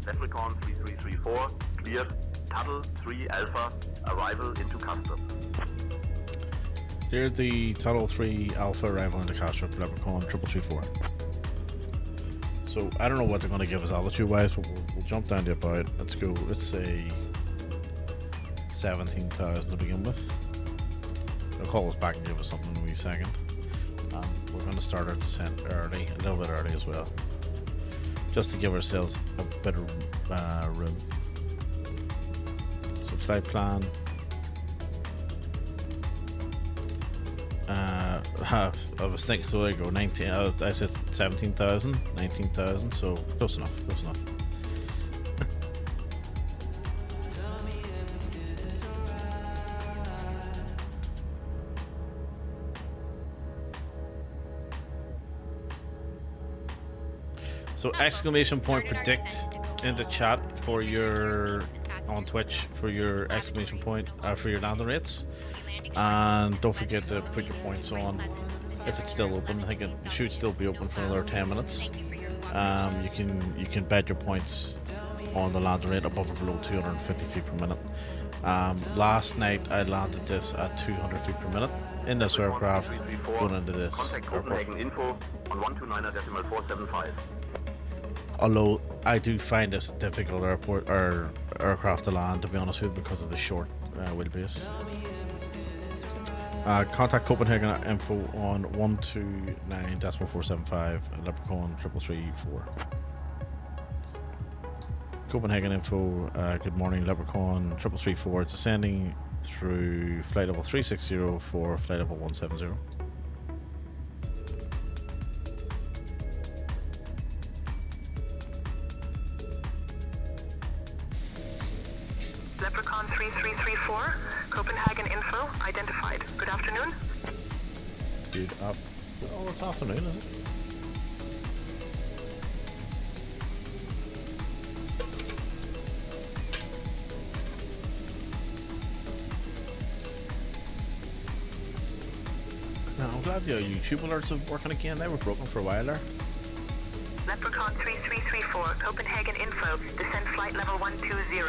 Leprechaun 3334, cleared. Tuttle 3 Alpha, arrival into Castro. Cleared the Tuttle 3 Alpha, arrival into Castro, Leprechaun 3334. So I don't know what they're going to give us altitude wise, but we'll jump down to about, let's go, let's say 17,000 to begin with. They'll call us back and give us something in a wee second. We're going to start our descent early, a little bit early as well, just to give ourselves a bit of room. So flight plan. I was thinking, so there you go, 19, I said 17,000, 19,000, so close enough. So exclamation point predict in the chat for your, on Twitch, for your exclamation point, for your landing rates. And don't forget to put your points on if it's still open. I think it should still be open for another 10 minutes. You can bet your points on the landing rate above or below 250 feet per minute. Last night I landed this at 200 feet per minute in this aircraft going into this Contact airport. Copenhagen info on 129.475. Although I do find this a difficult aircraft to land, to be honest with you, because of the short wheelbase. Contact Copenhagen info on 129.475 Leprechaun 3334. Copenhagen info, good morning, Leprechaun 3334, descending through flight level 360 for flight level 170. Leprechaun 3334, Copenhagen info identified. Good afternoon. Good up. Oh, it's afternoon, is it? No, I'm glad your YouTube alerts are working again. They were broken for a while there. Leprechaun 3334, Copenhagen info, descend flight level 120.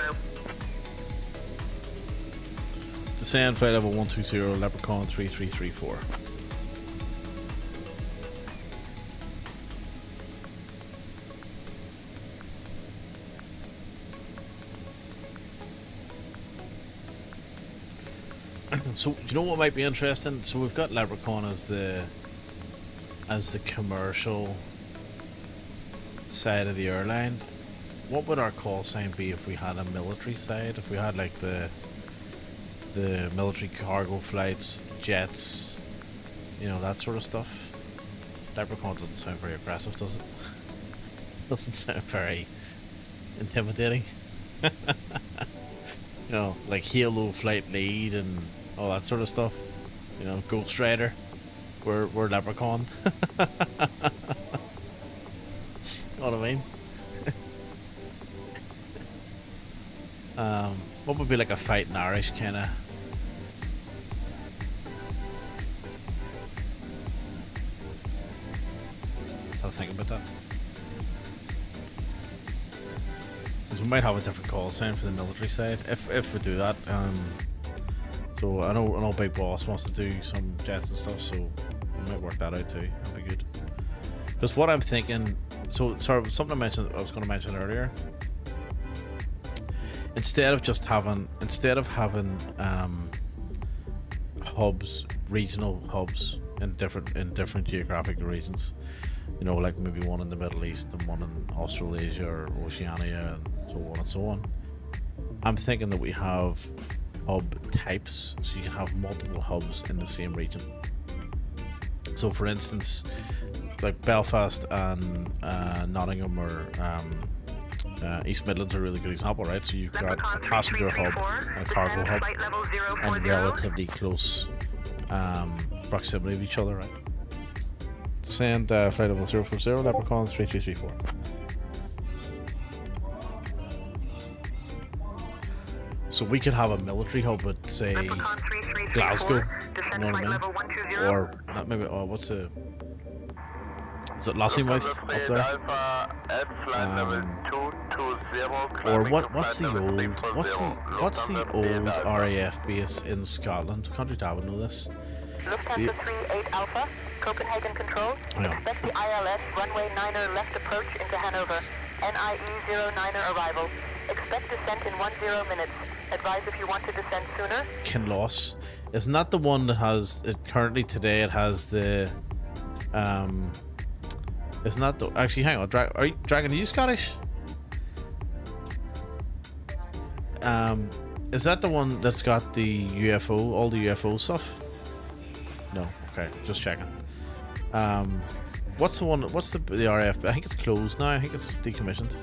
Descend flight level 120, Leprechaun 3334. So you know what might be interesting? So we've got Leprechaun as the commercial side of the airline. What would our call sign be if we had a military side? If we had like the military cargo flights, the jets, you know, that sort of stuff. Leprechaun doesn't sound very aggressive, does it? Doesn't sound very intimidating. You know, like Halo Flight Lead and all that sort of stuff. You know, Ghost Rider. We're Leprechaun. You know what I mean? What would be like a fighting Irish kind of? So think about that. Because we might have a different call sign for the military side if we do that. So I know Big Boss wants to do some jets and stuff, so we might work that out too. That'd be good. Because what I'm thinking, so sorry, something I was going to mention earlier. Instead of having hubs, regional hubs in different geographic regions, you know, like maybe one in the Middle East and one in Australasia or Oceania and so on and so on. I'm thinking that we have hub types, so you can have multiple hubs in the same region. So for instance, like Belfast and Nottingham or East Midlands are a really good example, right? So you've got a passenger hub and a cargo hub and relatively close proximity of each other, right? Send flight level 040, Leprechaun 3334. So we could have a military hub at, say, Glasgow, you know what I mean? Or not, maybe, what's the... Is it Lossiemouth up there? Or what's the old RAF base in Scotland? Country Tab would know this. Lufthansa 38 Alpha, Copenhagen Control. Expect the ILS runway 9er left approach into Hanover. NIE 09er arrival. Expect descent in 10 minutes. Advise if you want to descend sooner. Kinloss. Isn't that the one that has it currently today? It has the isn't that the actually? Hang on, Dragon, are you Scottish? Is that the one that's got the UFO, all the UFO stuff? No, okay, just checking. What's the one? What's the RAF? I think it's closed now. I think it's decommissioned,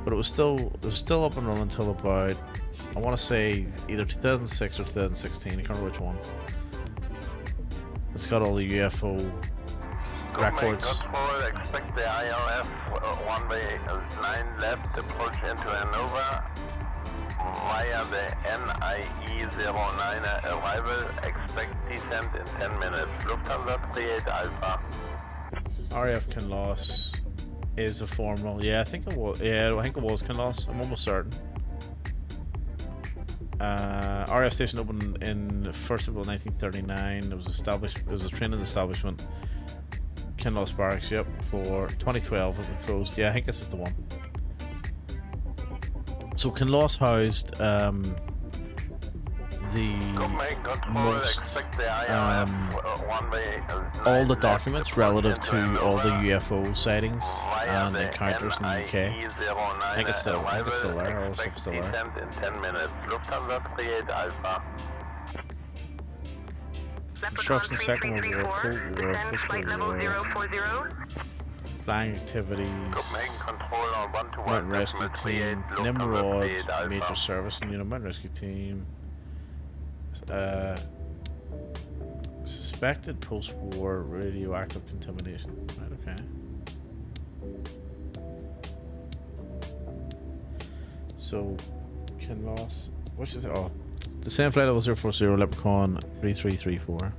but it was still up and running until about, I want to say either 2006 or 2016. I can't remember which one. It's got all the UFO records. Expect the ILF runway 9 left approach into Hanover via the NIE 09 arrival. Expect descent in 10 minutes. Lufthansa 38 Alpha. RAF Kinloss is a formal. Yeah, I think it was. Yeah, I think it was Kinloss. I'm almost certain. RAF station opened in 1st of April 1939. It was established. It was a training establishment. Kinloss Barracks. Yep. For 2012, it was closed. Yeah, I think this is the one. So Kinloss housed the most all the documents relative to all the UFO sightings and encounters in the UK. I think it's still there. All the stuff's still there. Construction, Second World War, Cold War, Post-World War, flying activities, Mountain Rescue Team, Nimrod, Major Service Unit, Mountain Rescue Team, suspected post-war radioactive contamination. Right, okay. So, Kinloss, what should I say? Oh, the same flight level 040, Leprechaun 3334.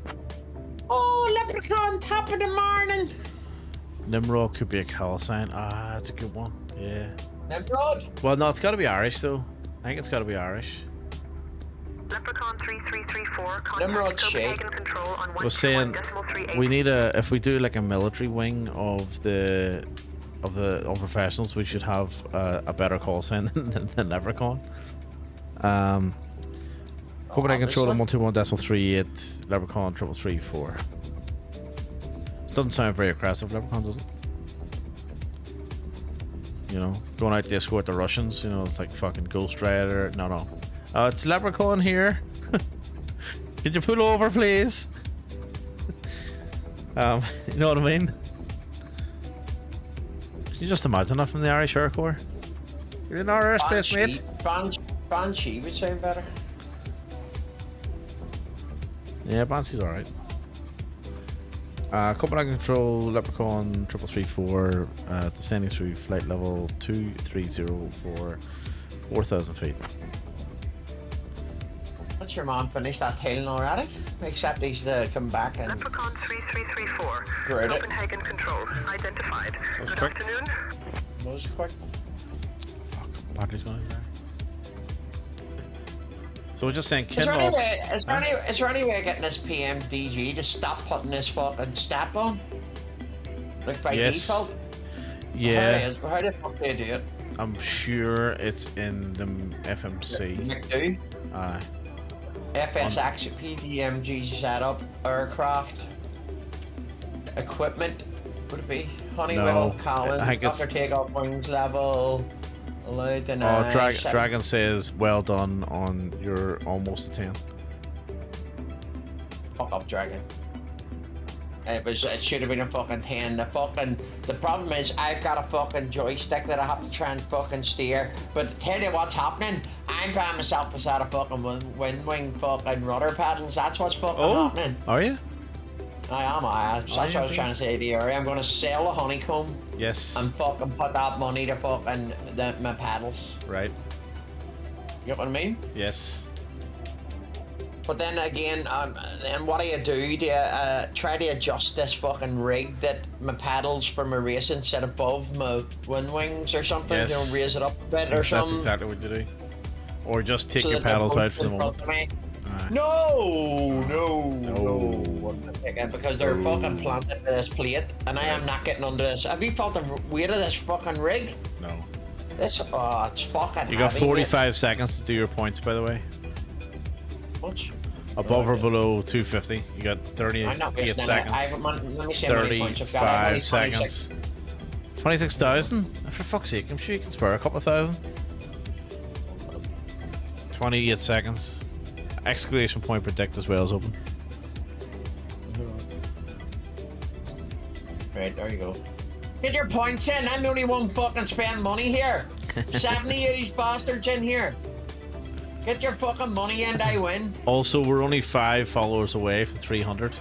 Oh, Leprechaun, top of the morning. Nimrod could be a call sign. Ah, that's a good one. Yeah. Nimrod? Well, no, it's got to be Irish though. I think it's got to be Irish. Leprechaun 3334, Nimrod contact Copenhagen Control on Was saying 121.38. we need if we do like a military wing of the Unprofessionals, we should have a better call sign than Leprechaun. Copenhagen control obviously. 121.38, Leprechaun 3334. This doesn't sound very aggressive, Leprechaun, does it? You know, going out to escort the Russians, you know, it's like fucking Ghost Rider. No. It's Leprechaun here. Could you pull over, please? You know what I mean? Can you just imagine that from the Irish Air Corps? You're in our airspace, mate. Banshee would sound better. Yeah, Banshee's alright. Copenhagen control, Leprechaun 3334, descending through flight level 230 for 4,000 feet. What's your man finished that tailing already? Except he's come back and... Leprechaun 3334. Great. Copenhagen control. Identified. was Good quick. afternoon. Was quick. Fuck, battery's going there. So we're just saying Is kid there, any loss. way, is there any way of getting this PMDG to stop putting this fucking step on? Like by Yes. default? Yeah, How the fuck do they do it? I'm sure it's in the FMC. McDo? Aye. FSX, PDMG setup, aircraft, equipment, would it be? Honeywell, No, Collins, I think it's- upper takeoff wings level, allowed to Oh, Dragon says, well done on your almost a 10. Fuck up, Dragon. It should have been a fucking 10. The problem is I've got a fucking joystick that I have to try and fucking steer. But tell you what's happening, I'm buying myself a set of fucking wind wing fucking rudder paddles. That's what's fucking happening. Are you? I am. That's what I was trying to say to you. I'm going to sell the honeycomb Yes. and fucking put that money to fucking my paddles. Right. You get what I mean? Yes. But then again, then what do? Do you try to adjust this fucking rig that my paddles for my racing sit above my wind wings or something? Yes. You know, raise it up a bit or That's something. exactly what you do. Or just take so your that they're paddles both out for the in moment. front of me. Aye. No. Because they're fucking planted to this plate, and I am not getting under this. Have you felt the weight of this fucking rig? No. It's fucking. You got heavy, 45 seconds to do your points, by the way. mate. Much. Above or below 250. You got I'm not 38 wasting seconds. let me see how many points I've got. I've only 35 26. seconds. 26,000? For fuck's sake, I'm sure you can spare a couple of thousand. 28 seconds. Exclamation point predict as well is open. Right, there you go. Get your points in. I'm the only one fucking spending money here. 70 of these bastards in here. Get your fucking money in, I win. Also, we're only 5 followers away from 300.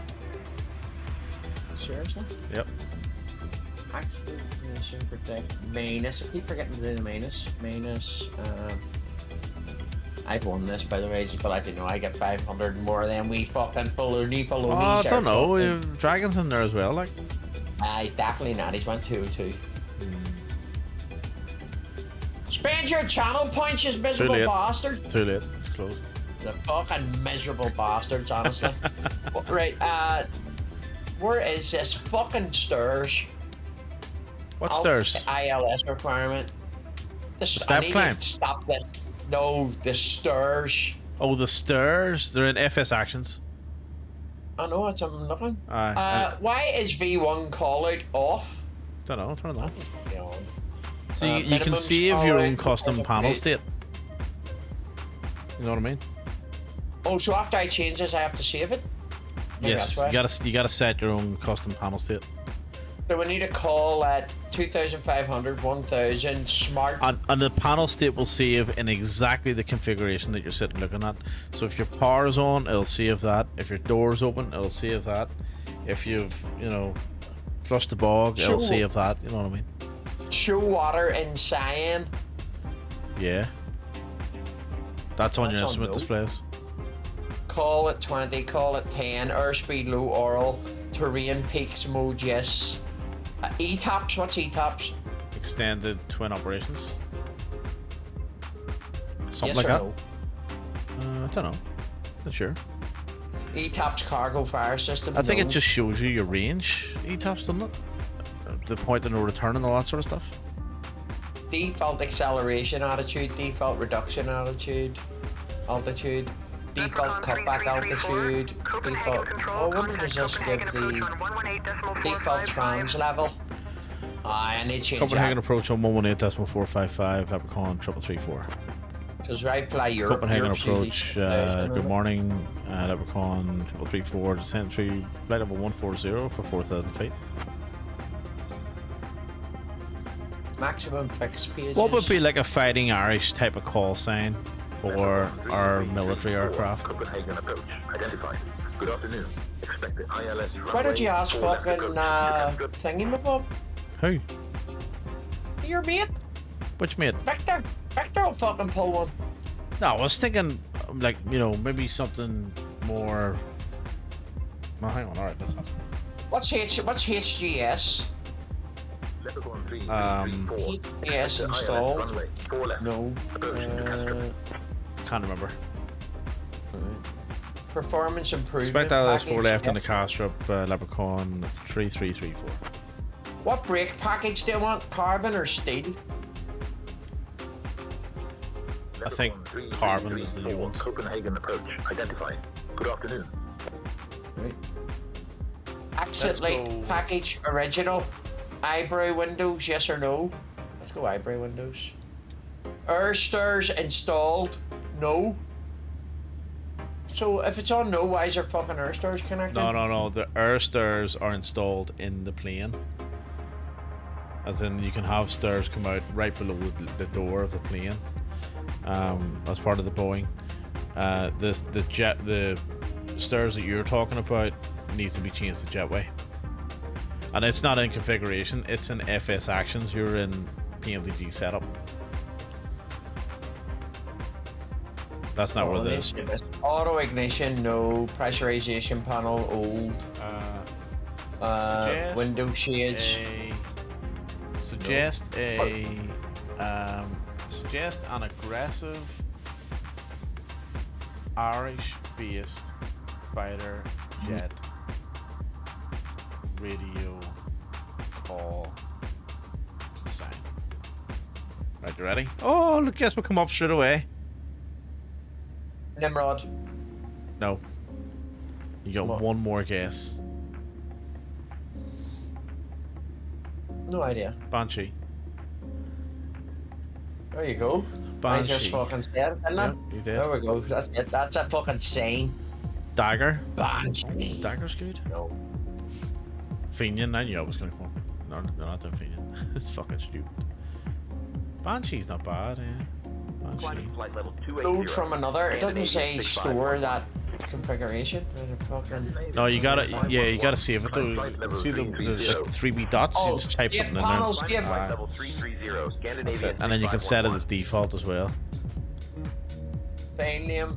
Seriously? Yep. Exclamation protect. Minus. I keep forgetting to do the minus. I've won this, by the way, just to let you know. I get 500 more than we fucking balloony. Oh, I don't know. Dragon's in there as well, like. Aye, definitely not. He's went 2-2. Spend your channel points, you miserable late. bastard. Too late. It's closed. The fucking miserable bastards, honestly. Right, where is this fucking stairs? What stairs? ILS requirement. The step I need climb? to stop this. No, the stairs. Oh, the stairs. They're in FS actions. I know it's I'm looking. Aye. Why is V1 call out off? Don't know. Turn it on. You know, So you can minimum save your own call out, custom panel state. You know what I mean? Oh, so after I change this, I have to save it? Maybe Yes. that's why. You gotta set your own custom panel state. So we need a call at 2,500, 1,000, smart. And the panel state will save in exactly the configuration that you're sitting looking at. So if your power is on, it'll save that. If your door's open, it'll save that. If you've, flushed the bog, it'll Sure. save that. You know what I mean? Show water in cyan. Yeah. That's on That's your on instrument no. displays. Call at 20, call at 10, airspeed low oral, terrain peaks mode, yes. E-tops, what's E-tops? Extended twin operations. Something Yes like or that. no? I don't know. Not sure. E-tops cargo fire system. I think no. it just shows you your range. E-tops, doesn't it? The point of no return and all that sort of stuff. Default acceleration attitude, default reduction attitude, altitude. default cutback altitude, default. Oh, what does this give the default trans level? I need to change Copenhagen that. approach on 118.455, Leprechaun 3334. Because I fly Europe. Copenhagen Europe's approach, usually- good morning, Leprechaun 3334, descent through flight level 140 for 4,000 feet. Maximum fixed pages. What would be like a Fighting Irish type of call sign for our military aircraft? Copenhagen approach identified. Good afternoon. Expect the ILS Why don't you ask fucking thingy-mabob? Who? Your mate, Which mate? Victor. Victor will fucking pull one. No, I was thinking, like, you know, maybe something more. Oh, hang on, alright, that's not. What's HGS? HGS installed? No. Can't remember. Performance improvement. Expect ILS 4 package, left in yeah. the Castrop, Leprechaun 3334. What brake package do you want? Carbon or steel? I think carbon is the new one. Copenhagen approach identified. Good afternoon. Right. Exit Let's light go. package original. Eyebrow windows, yes or no? Let's go eyebrow windows. Air stairs installed? No. So if it's on no, why is there fucking air stairs connected? No. The air stairs are installed in the plane. As in, you can have stairs come out right below the door of the plane. As part of the Boeing. The stairs that you're talking about needs to be changed to jetway. And it's not in configuration, it's in FS actions. You're in PMDG setup. That's not what it is. Auto ignition, no. Pressurization panel, old. Window shades. Suggest an aggressive Irish-based fighter jet radio call sign. Right, you ready? Oh, look, guess what come up straight away? Nimrod. No. You got What? one more guess. No idea. Banshee. There you go. I just Banshee. fucking said it, didn't I? Yeah, you did. There we go. That's it. That's a fucking sign. Dagger. Banshee. Dagger's good. No. Fenian, I knew I was going to come up. No, they're not doing Fenian. It's fucking stupid. Banshee's not bad, yeah. Banshee. Load from another. It doesn't say store that configuration. No, you gotta, yeah, you gotta save it though. See the 3B dots? You just type something in there. That's it. And then you can set it as default as well. File name.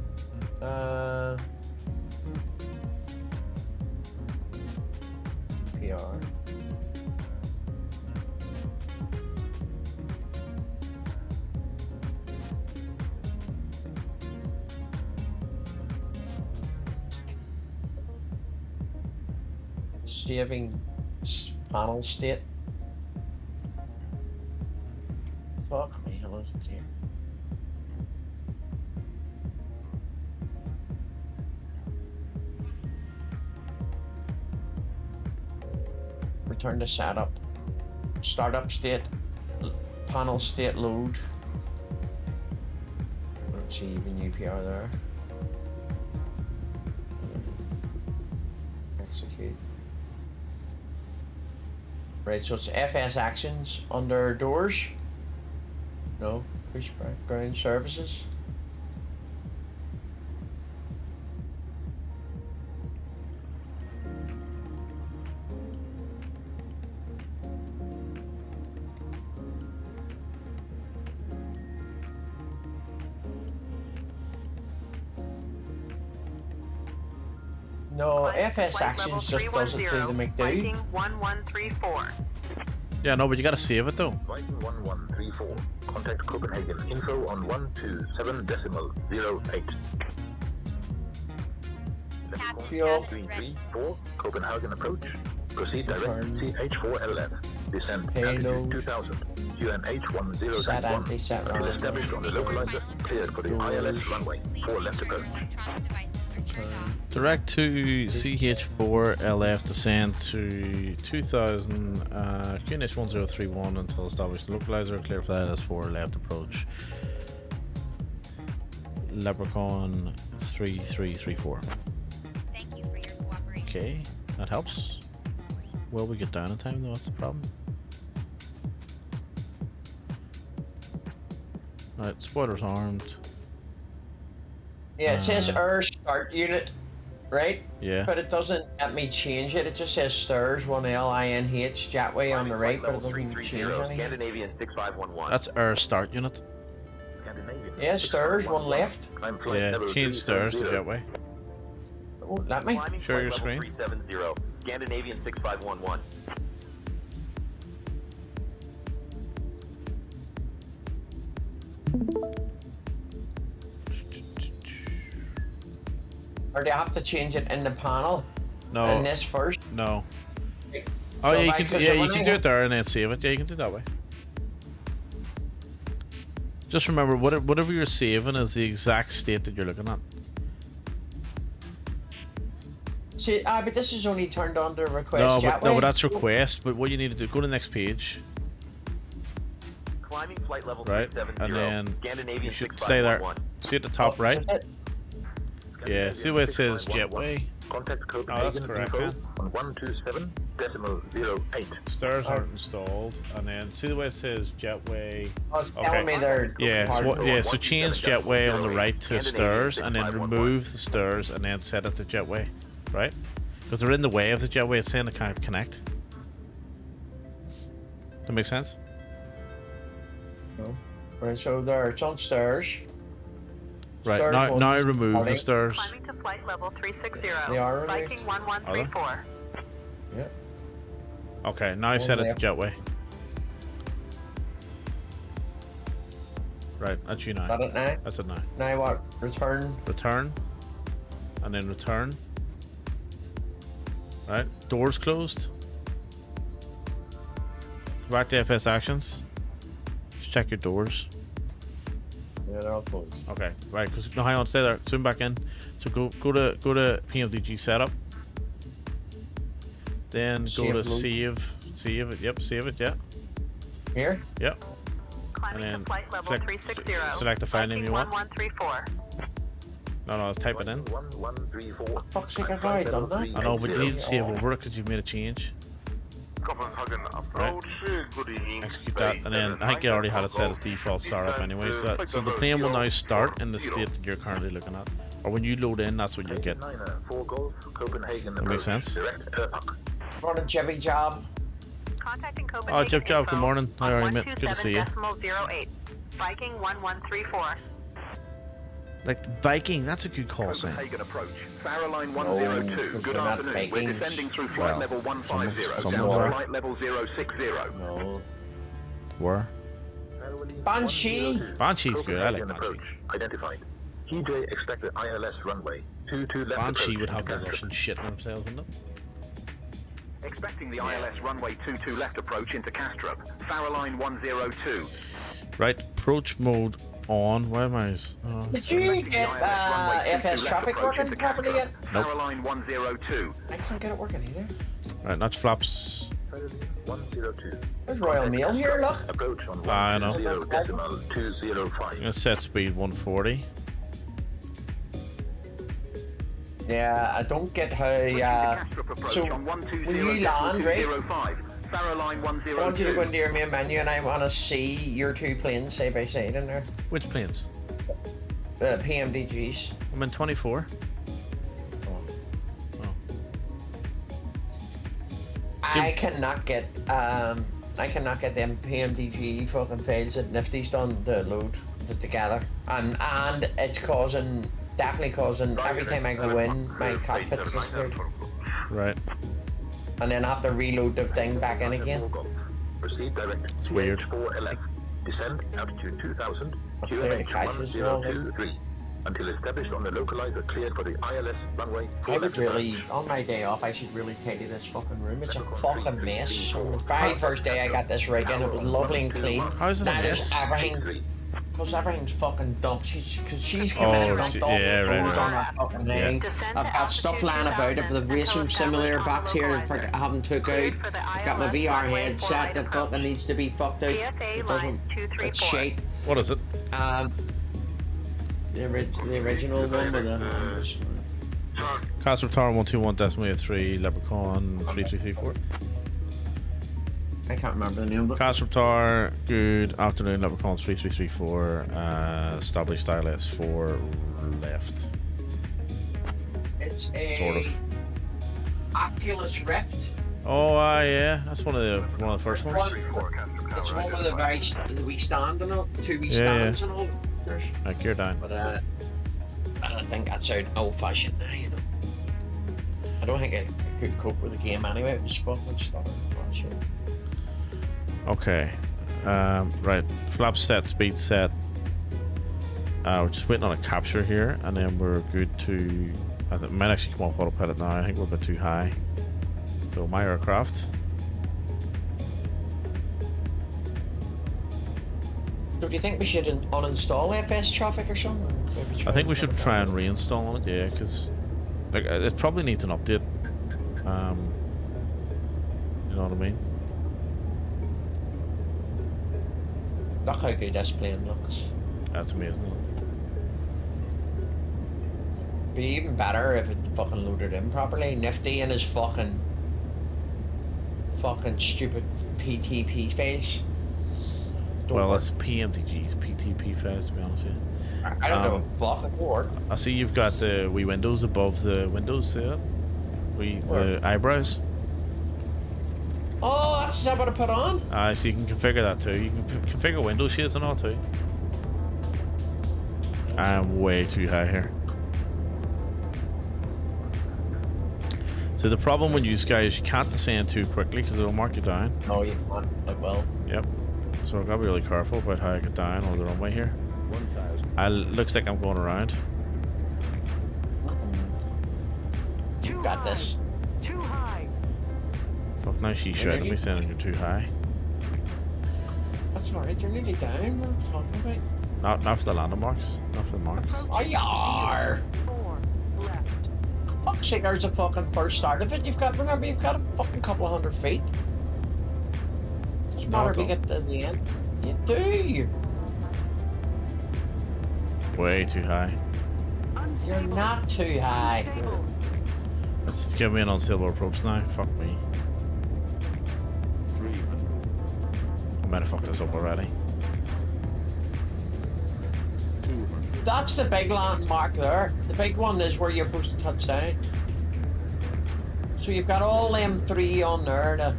PR. Saving panel state. Fuck me, hello here. Return to setup. Startup state. Panel state load. Let's see even UPR there. Execute. Right, so it's FS actions under doors. No, push back ground services. No, FS actions just does it through the McDo. 1134. Yeah, no, but you gotta save it though. Viking 1134. Contact Copenhagen. Info on 127.08. Fuel. 334. Copenhagen approach. Proceed direct CH4LF. Descend Payload. altitude 2000. QNH1061 Set empty, set is wrong. established on the localizer, cleared for the ILS runway, 4 left approach. Direct to CH4 LF descend to 2000 QNH 1031 until established localizer, clear for ILS4 left approach. Leprechaun 3334. Thank you for your cooperation. Okay, that helps. Will we get down in time though? That's the problem. Right, spoilers armed. Yeah, it says air start unit, right? Yeah. But it doesn't let me change it. It just says STIRS 1LINH jetway on the right, but it doesn't change anything. Scandinavian 6511. That's our start unit. Yeah, STIRS, one left. Yeah, change stairs to jetway. It won't let me. Climbing Share your flight screen. level 370, Scandinavian 6511. Or do I have to change it in the panel? No. In this first? No. So Oh yeah, if you I- can. so Yeah, you when can I do have- it there and then save it. Yeah, you can do it that way. Just remember, whatever you're saving is the exact state that you're looking at. See, but this is only turned on to request No, jetway. but that's request. But what you need to do, go to the next page, Climbing flight level right, 370, and then Scandinavian you should stay there. 6511. See at the top Oh, right? is it? Yeah. See where it says jetway. Contact Oh, that's Copenhagen correct. info Yeah. on 127.08. Stairs aren't installed, and then see the way it says jetway. Oh, it's Okay. telling me they're Yeah, hard so, to- yeah. So change jetway on the right to stairs, and then remove the stairs, and then set it to jetway, right? Because they're in the way of the jetway. It's saying they can't connect. That make sense? Right, so there, it's on stairs. Right. Stairs Now, ones now is remove the starting. stairs. Climbing to flight level 360. They are removed. Viking 1134. Yeah. Okay. Now One set it left. to jetway. Right. That's you now. Got it now? That's it now. Now what? Return. Return, and then return. Right. Doors closed. Back to FS actions. Just check your doors. Yeah, they're all closed. Okay, right. Because no, hang on, stay there. Zoom back in. So go to PMDG setup. Then go Save to load. save it. Yep, save it. Yeah, Here? yep. Climbing And to then flight level select- 360. select the file name you want. 1134. No, let's type it in. 1134. Fuck's sake, I've already done that. I know, but you need to save over it because you've made a change. Copenhagen Right. approach. Good evening. Execute that, and then I think you already had it set as default startup anyway. So the plane will now start in the state that you're currently looking at, or when you load in, that's what you'll get. 4 Golf, Copenhagen That makes approach. sense. Direct Airpark. Run a jibby job. Contacting Copenhagen. Oh, Jib Job, good info morning. How on are you, mate? Good to see you. 127.08. Viking 1134. Like Viking, that's a good call sign. Copenhagen approach. Farrowline Oh, 102. Good they're not afternoon. We're Vikings. descending through flight Well, level 150. some Down of to them are. flight level 060. No. Where? Banshee! Banshee's good. I like Copenhagen Banshee. approach. Identified. TJ expected ILS runway. 22 left Banshee approach would have into the Kastrup. Russian shit in themselves, wouldn't it? Expecting the ILS runway 22 left approach into Kastrup. Farrowline 102. Right, approach mode on. Why am I? Oh, Did you get FS traffic working properly yet? Nope. Farrowline 102. I can't get it working either. right, notch flaps. 102. There's Royal Mail here, look. Approach on I know. 120.205. I'm gonna set speed 140. Yeah, I don't get how, Kastrup approach so on when you land, right, 120.205. Farrowline I want you to go 102. into your main menu and I want to see your two planes side by side in there. Which planes? PMDGs. I'm in 24. I cannot get them PMDG fucking files that Nifty's done to load it together, and it's definitely causing every time I go in my cockpit's disappeared, Right. and then I have to reload the thing back in again. Proceed direct. It's weird. 4 LF. Descend altitude 2000. Hopefully the QNH cache is all 1023. until established on the localizer cleared for the ILS runway. I would really, on my day off, I should really tidy this fucking room. It's a fucking mess. On the very first day I got this rig in, it was lovely and clean. How's it a Now there's mess? everything, because everything's fucking dumped. Because she's come in and dumped all the clothes on that fucking thing. I've got stuff lying about of the racing simulator box here that I haven't took out. I've got my VR headset that fucking needs to be fucked out. It doesn't, it's shite. What is it? The original one with the... Castle Tower 121.83, Leprechaun 3334. I can't remember the name, but... Castle Tower, good afternoon, Leprechaun 3334, established ILS 4 left. It's a... Sort of. Oculus Rift. Oh, yeah, that's one of the first ones. It's one with the wee stand and all, two wee Yeah, stands and all. Right, gear down. But I don't think that's out old-fashioned now, you know. I don't think I could cope with the game anyway. It was fucking stuff. I'm not sure. Okay. Right. Flap set, speed set. We're just waiting on a capture here, and then we're good to... I think, might actually come off autopilot now. I think we're a bit too high. So my aircraft. So do you think we should uninstall FS traffic or something? I think we should try and reinstall on it, yeah, because like it probably needs an update. You know what I mean? Look how good this plane looks. That's amazing. Be even better if it fucking loaded in properly. Nifty in his fucking stupid PTP face. Well, that's PMTG's PTP phase, to be honest with you. I don't give a fuck. It will work. I see you've got the wee windows above the windows, see it? The eyebrows. Oh, that's what I put on. So you can configure that too. You can configure window shades and all too. I'm way too high here. So the problem with Newsky is you can't descend too quickly because it'll mark you down. No, you can't. It will. Yep. So I've got to be really careful about how I get down on the runway here. Looks like I'm going around. You've got this. Too high. Fuck, now she's shouting at me saying you're too high. That's alright, you're nearly down. What am I talking about? Not for the landing marks. Not for the marks. Oh, you are. 4 left. Fuck's sake, there's a fucking first start of it. Remember, you've got a fucking couple of 100 feet. Doesn't matter if you get to the end. You do. Way too high. You're not too high. Unstable. Let's give me an unstable approach now. Fuck me. I might have fucked this up already. That's the big landmark there. The big one is where you're supposed to touch down. So you've got all them 3 on there.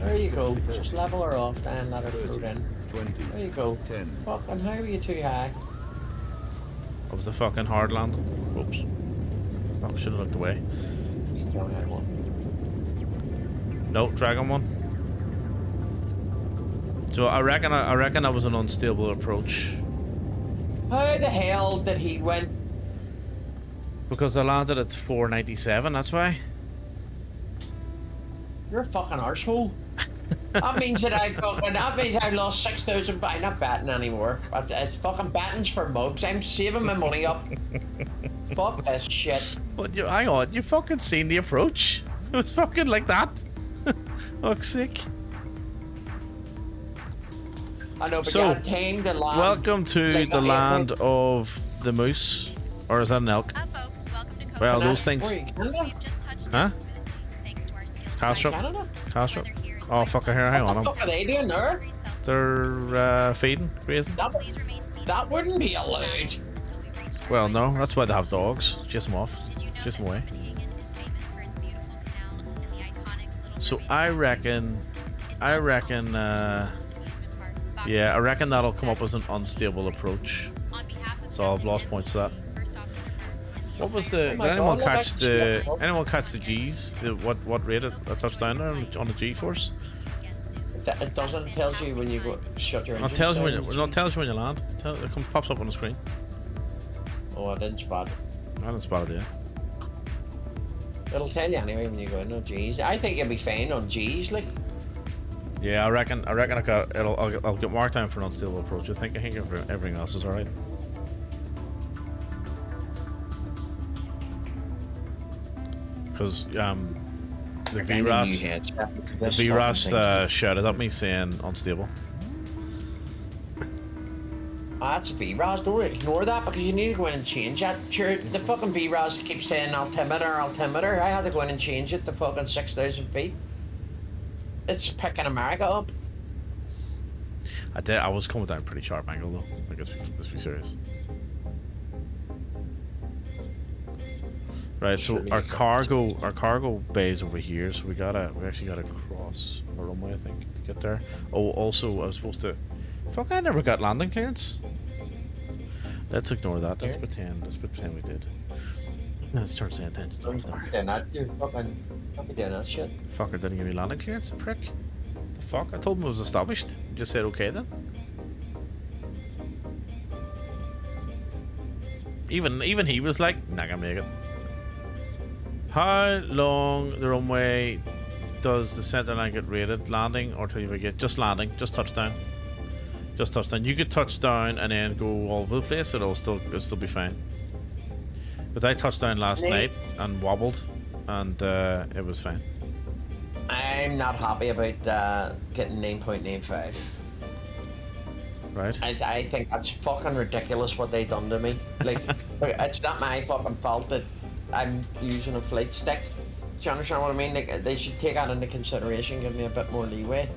There you go. Just level her off and let her float in. There you go. Fucking how are you too high? That was a fucking hard land. Oops. Oh, should have looked away. No, dragon one. So I reckon that was an unstable approach. How the hell did he win? Because I landed at 497, that's why. You're a fucking arsehole. That means that I've lost 6,000 by not batting anymore. It's fucking batting's for mugs. I'm saving my money up. Fuck this shit. What, hang on, you fucking seen the approach? It was fucking like that. Fuck's sake. I know, but So, you tamed the land. welcome to like the that, land of the moose. Or is that an elk? Folks, welcome to Well, Copenhagen. those things. Where are you, Canada? We've just touched Huh? down thanks to our skills. Castrop? Canada? Castrop? Weather here is Oh, fuck, here, hang What on. the fuck are they doing there? They're feeding, grazing. Please remain seated. That wouldn't be allowed. Until we reach Well, no, that's why they have dogs. Chase them off. Did you know Chase them that away. Copenhagen is famous for its beautiful canals and the iconic Little So Mermaid? I reckon, yeah, I reckon that'll come up as an unstable approach. On behalf of So I've lost points to that. First Officer What was the? Oh my Did anyone God, catch look, the? actually, Anyone catch the G's? The what rate it touched down there on the G force? It doesn't tells you when you go shut your It engine. tells you when sound. you, no, it tells you when you land. Pops up on the screen. Oh, I didn't spot it. I didn't spot it yet. It'll tell you anyway when you go in on G's. I think you'll be fine on G's, like. Yeah, I reckon I got I'll get marked down for an unstable approach. I think everything else is alright. Because the VRAS shouted at me saying unstable. That's a VRAS. Don't ignore that because you need to go in and change that. Sure, the fucking VRAS keeps saying altimeter. I had to go in and change it to fucking 6,000 feet. It's picking America up. I was coming down pretty sharp angle though. Like let's be serious. Right, so our cargo bay's over here, so we actually gotta cross the runway, I think, to get there. Oh, also I was supposed to. Fuck! I never got landing clearance. Let's ignore that. Let's pretend we did. Let's turn the engines off there. You're fucking. Don't be doing that shit. Fucker didn't give me landing clearance, the prick. The fuck? I told him it was established. You just said okay then. Even he was like, not gonna make it. How long the runway does the center line get rated? Landing or till you get just landing, just touchdown. Just touchdown. You could touch down and then go all over the place, it'll still be fine. Because I touched down last night and wobbled and it was fine. I'm not happy about getting 9.95. Right. I think that's fucking ridiculous what they done to me. Like, it's not my fucking fault that I'm using a flight stick. Do you understand what I mean? Like, they should take that into consideration, give me a bit more leeway.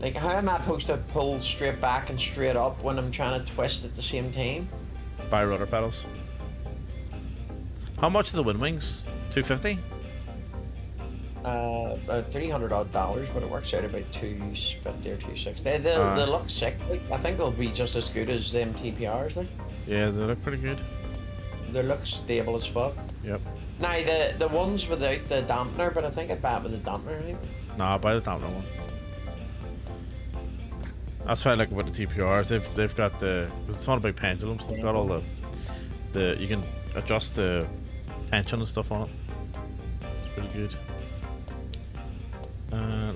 Like, how am I supposed to pull straight back and straight up when I'm trying to twist at the same time? By rudder pedals. How much are the wind wings? $250? About $300 odd, but it works out about $250 or $260. They look sick. Like, I think they'll be just as good as them TPRs. Like. Yeah, they look pretty good. They look stable as fuck. Yep. Now the ones without the dampener, but I think I buy it with the dampener. I think. Nah, buy the dampener one. That's why I like about the TPRs. They've got the. It's not about pendulums. They've got all the you can adjust the tension and stuff on it. It's pretty good.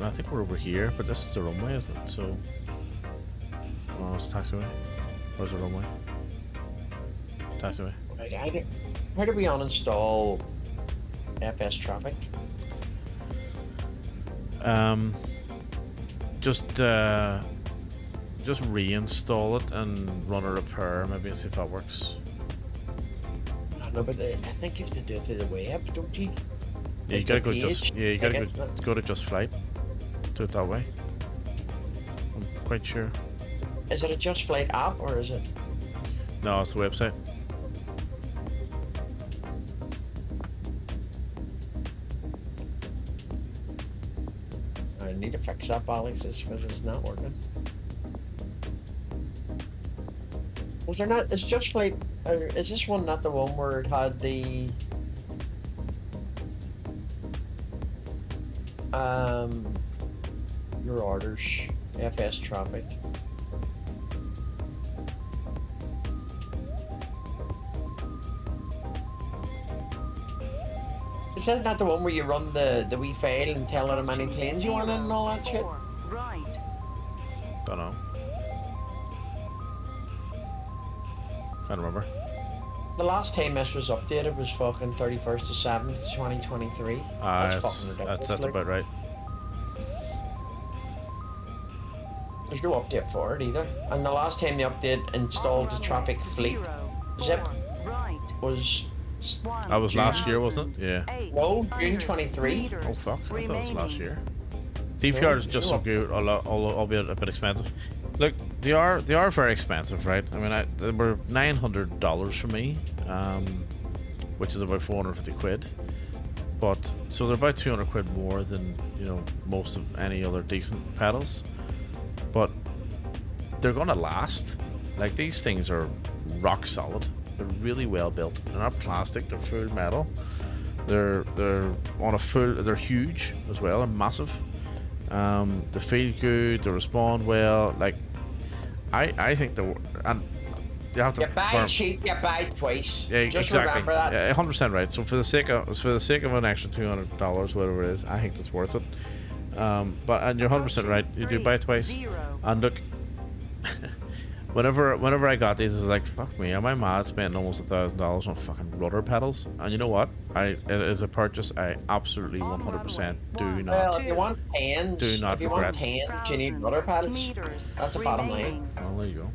I think we're over here, but this is the runway, isn't it? So, oh, it's taxiway. Where's the runway? Taxiway. Right, how do we uninstall FS traffic? Just reinstall it and run a repair, maybe, and see if that works. I know, but I think you have to do it through the web, don't you? Yeah, you gotta go go to Just Flight. Do it that way. I'm quite sure. Is it a Just Flight app or is it? No, it's the website. I need to fix up Alex because it's not working. Was there not? Is Just Flight? Is this one not the one where it had the? Your orders, FS traffic. Is that not the one where you run the wee file and tell it how many planes you want in and all that shit? Right. Don't know. Can't remember. The last time this was updated was fucking 31st of 7th, 2023. That's fucking ridiculous. That's about right. There's no update for it either. And the last time the update installed the traffic fleet zip was... That was last year, wasn't it? Yeah. No, June 23. Oh fuck, I thought it was last year. DPR is just so good, albeit a bit expensive. Look, they are very expensive, right? I mean, they were $900 for me, which is about 450 quid. But so they're about 200 quid more than most of any other decent pedals. But they're gonna last. Like, these things are rock solid. They're really well built. They're not plastic. They're full metal. They're on a full. They're huge as well. They're massive. They feel good. They respond well. Like, I think and you have to. You buy cheap, you buy twice. Yeah, Just exactly. remember that. Yeah, 100% right. So for the sake of an extra $200, whatever it is, I think it's worth it. And you're 100% right. You do buy twice. And look, whenever I got these, I was like, fuck me, am I mad spending almost $1,000 on fucking rudder pedals? And you know what? It is a purchase I absolutely 100% do not. Well, if you want tens, you need rudder pedals. That's the bottom line. Well, there you go.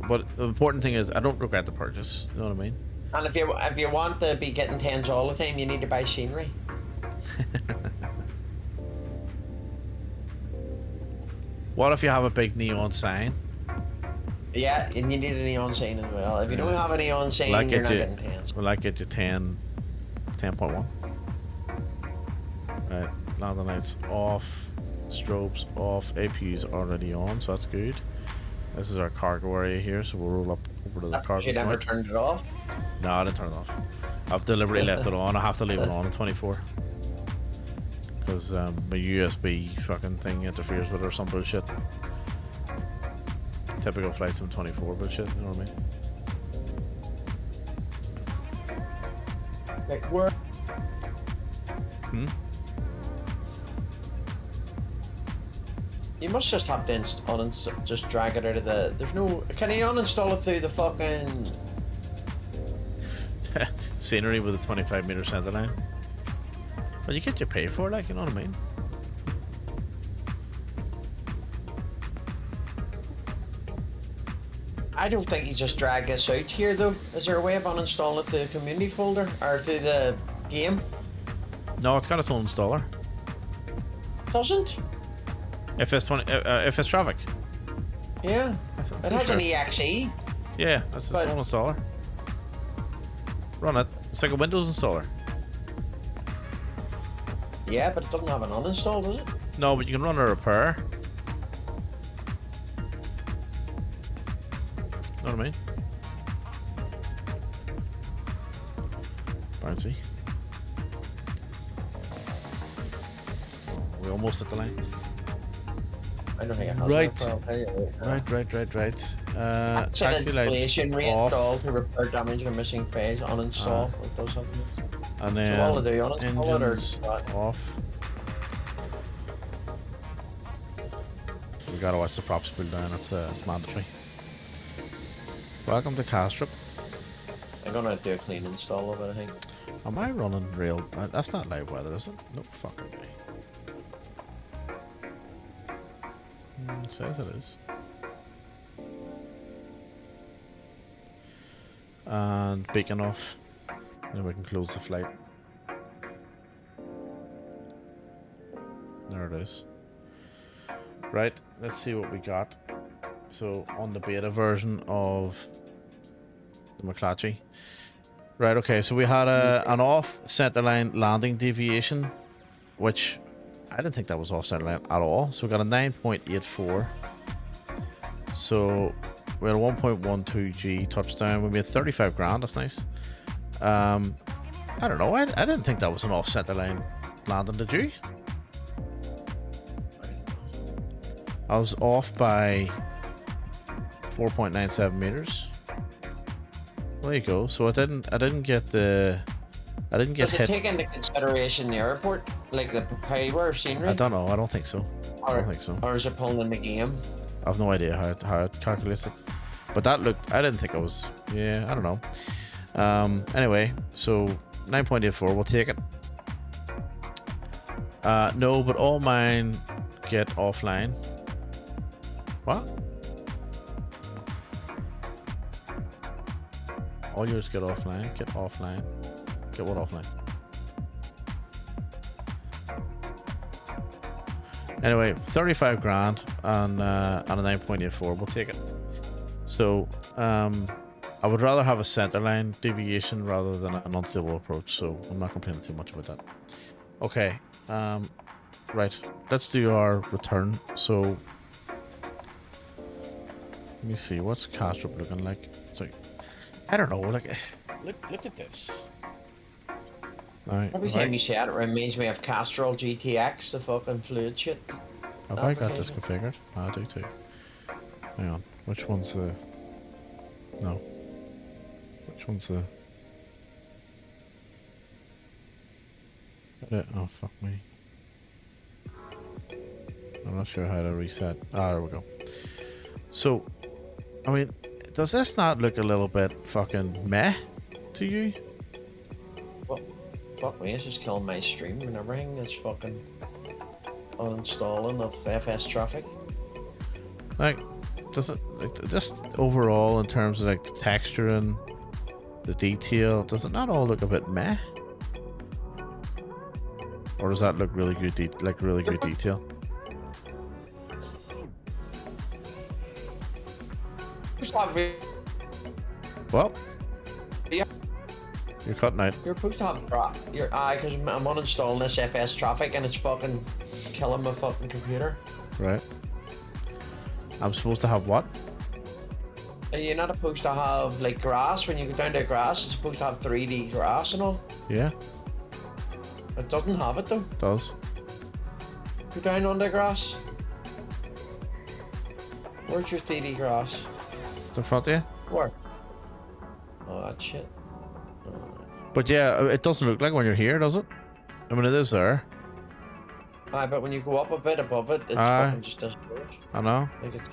But the important thing is, I don't regret the purchase. You know what I mean? And if you want to be getting tens all the time, you need to buy scenery. What if you have a big neon sign? Yeah, and you need a neon sign as well. If you don't have a neon sign, you're not getting tens. Will I get you 10.1? Right, landing lights off, strobes off, APU's already on, so that's good. This is our cargo area here, so we'll roll up over to the cargo. You never turned it off? No, I didn't turn it off. I've deliberately left it on. I have to leave it on at 24. Because my USB fucking thing interferes with it or some bullshit. Typical flight sim 24 bullshit, you know what I mean? Like where? You must just have to just drag it out of the. There's no. Can you uninstall it through the fucking scenery with a 25-meter center line? Well, you get your pay for it, like, you know what I mean? I don't think you just drag this out here though. Is there a way of uninstalling it to the community folder or to the game? No, it's got its own installer. Doesn't? If it's traffic. Yeah. It has an EXE. Yeah, that's its own installer. Run it. It's like a Windows installer. Yeah, but it doesn't have an uninstall, does it? No, but you can run a repair. Know what I mean? Bouncy. We almost hit the line. I don't think it has. Right. Taxi lights reinstall to repair damage or missing phase. Uninstall. It does something. And then so all of the engines off. We gotta watch the props pull down. It's mandatory. Welcome to Castrop. I'm gonna do a clean install of it, I think. Am I running real? That's not live weather, is it? No fucking way. It says it is. And beacon off. Then we can close the flight. There it is. Right, let's see what we got. So on the beta version of the McClatchy. Right, okay, so we had an off centerline landing deviation, which I didn't think that was off centerline at all. So we got a 9.84. So we had a 1.12 G touchdown. We made 35 grand, that's nice. I don't know, I didn't think that was an off centerline landing, did you? I was off by 4.97 meters. There you go. So I didn't get the. I didn't get hit. Does it take into consideration the airport, like the highway scenery? I don't know. I don't think so. I don't think so. Or is it pulling in the game? I have no idea how it calculates it. But that looked. I didn't think it was. Yeah, I don't know. Anyway, so 9.84. We'll take it. No, but all mine get offline. What? All yours get offline. Get offline. Get what offline? Anyway, 35 grand and a 9.84. We'll take it. So, I would rather have a centerline deviation rather than an unstable approach. So I'm not complaining too much about that. Okay. Right. Let's do our return. So. Let me see, what's Castrop looking like? It's like, I don't know, like, look at this. Right, Every time you say it, it reminds me of Castrol GTX, the fucking fluid shit. Have I got this configured? I do too. Hang on. Which one's the... No. Which one's the... Oh, fuck me. I'm not sure how to reset. Ah, there we go. So, I mean, does this not look a little bit fucking meh to you? Well, fuck me, it's just killing my stream and everything. It's fucking uninstalling of FS traffic. Like, does it, like, just overall in terms of like the texture and the detail, does it not all look a bit meh? Or does that look really good, like really good detail? Well, yeah. You're cutting out. You're supposed to have because I'm uninstalling this FS traffic and it's fucking killing my fucking computer. Right. I'm supposed to have what? You're not supposed to have like grass. When you go down to grass, it's supposed to have 3D grass and all. Yeah. It doesn't have it though. It does. Go down on the grass. Where's your 3D grass? It's in front of you. Where? Oh, that shit. But yeah, it doesn't look like when you're here, does it? I mean, it is there. Aye, but when you go up a bit above it, it fucking just disappears. I know. Like it's...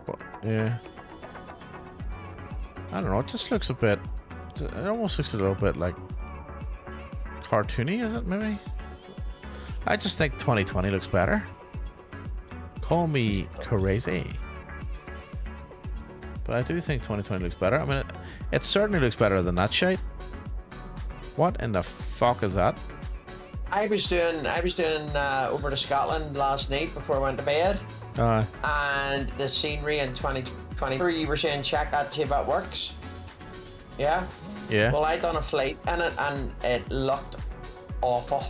But, yeah. I don't know, it just looks a bit... It almost looks a little bit like... cartoony, is it, maybe? I just think 2020 looks better. Call me crazy. But I do think 2020 looks better. I mean, it certainly looks better than that shite. What in the fuck is that? I was doing over to Scotland last night before I went to bed. And the scenery in 2020, you were saying check that to see if it works. Yeah? Yeah. Well, I done a flight in it and it looked awful.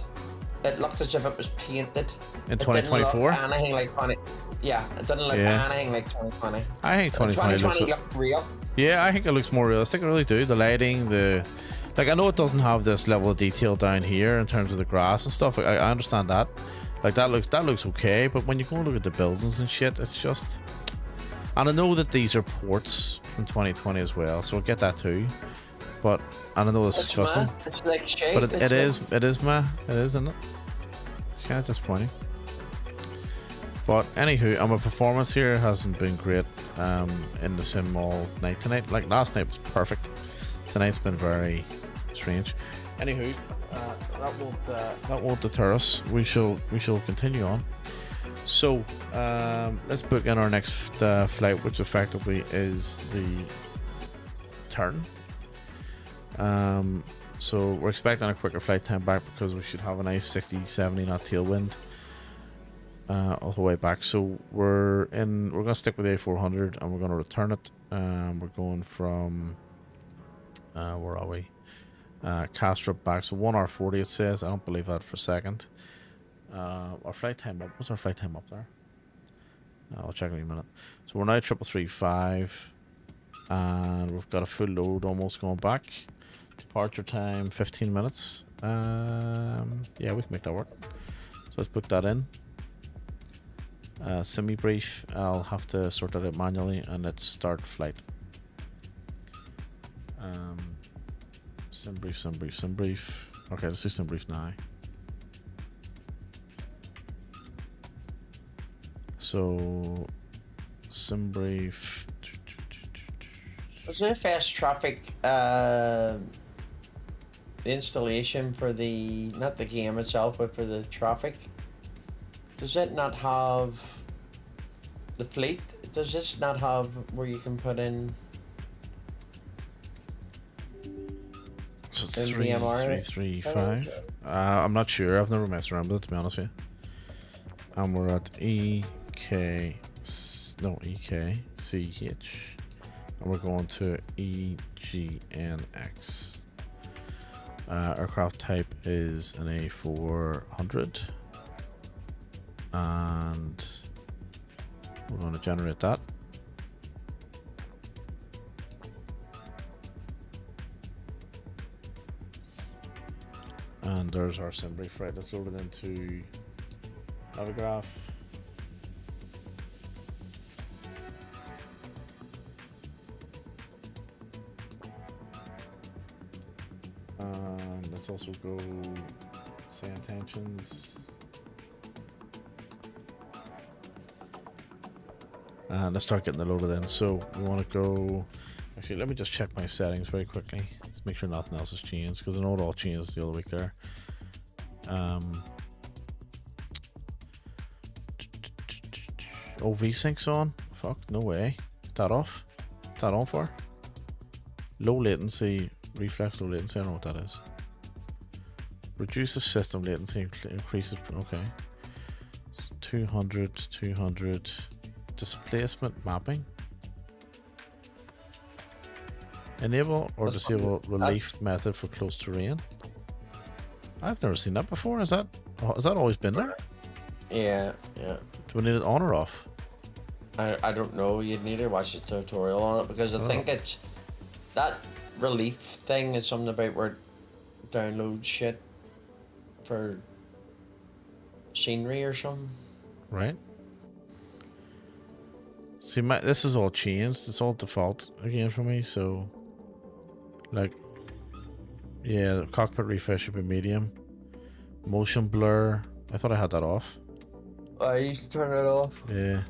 It looked as if it was painted. In 2024? Anything like 20. Yeah, it didn't look anything like 2020. I think 2020 looked real. Yeah, I think it looks more realistic. I really do. The lighting, like, I know it doesn't have this level of detail down here in terms of the grass and stuff. I understand that. Like, that looks okay. But when you go and look at the buildings and shit, it's just. And I know that these are ports from 2020 as well, so I get that too. But and I know this is custom. It's like shade. But it is, meh. It is, isn't it? It's kind of disappointing. But anywho, my performance here hasn't been great in the sim all night tonight. Like last night was perfect. Tonight's been very strange. Anywho, that won't deter us. We shall continue on. So let's book in our next flight, which effectively is the turn. So we're expecting a quicker flight time back because we should have a nice 60-70 knot tailwind all the way back. So we're gonna stick with the A400 and we're gonna return it. We're going from where are we? Castrop back. So 1 hour 40 it says. I don't believe that for a second. Our flight time up. What's our flight time up there? I'll check in a minute. So we're now 3335 and we've got a full load almost going back. Departure time 15 minutes. Yeah, we can make that work. So let's book that in. Semi brief, I'll have to sort that out manually, and let's start flight. Sim brief. Okay, let's do sim brief now. So sim brief. Was there fast traffic? The installation for not the game itself, but for the traffic. Does it not have the fleet? Does this not have where you can put in? So it's 335. I'm not sure. I've never messed around with it, to be honest with you. And we're at EKCH, and we're going to EGNX. Aircraft type is an A400. And we're going to generate that. And there's our sim brief. Right, let's load it into Autograph. Let's also go say intentions. And let's start getting the loaded in. So we want to go. Actually, let me just check my settings very quickly. Just make sure nothing else has changed, because I know it all changed the other week there. Oh, VSync's on. Fuck, no way. Is that off? Is that on for? Low latency, reflex low latency. I don't know what that is. Reduces system latency, increases. Okay. 200, 200. Displacement mapping. Enable or disable relief method for close terrain. I've never seen that before. Has that always been there? Yeah. Do we need it on or off? I don't know. You'd need to watch the tutorial on it, because I think it's that relief thing is something about where it download shit for scenery or something. Right. See, this is all changed. It's all default again for me. So, like, yeah, the cockpit refresh should be medium. Motion blur. I thought I had that off. I used to turn it off. Yeah.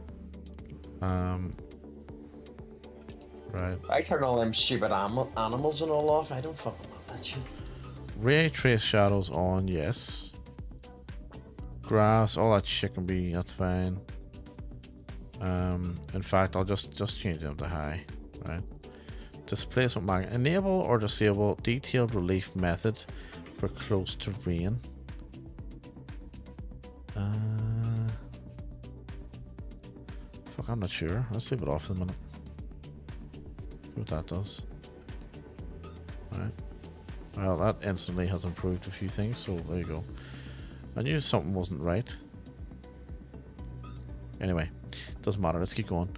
Right. I turn all them stupid animals and all off. I don't fucking want that shit. Ray trace shadows on, yes. Grass, all that shit can be. That's fine. In fact, I'll just change them to high. Right. Displacement magnet. Enable or disable detailed relief method for close terrain. Fuck, I'm not sure. Let's leave it off for a minute. See what that does. Alright. Well, that instantly has improved a few things, so there you go. I knew something wasn't right. Anyway, doesn't matter. Let's keep going.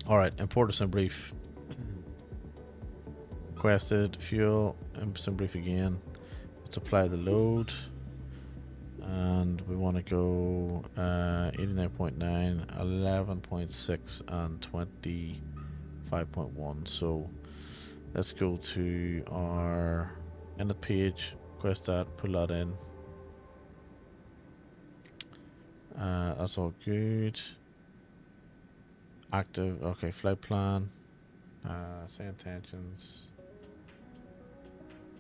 Alright, import a sim brief. Requested fuel. Sim brief again. Let's apply the load. And we want to go 89.9, 11.6, and 25.1. So let's go to our init page, request that, pull that in. That's all good. Active, okay, flight plan. Say intentions.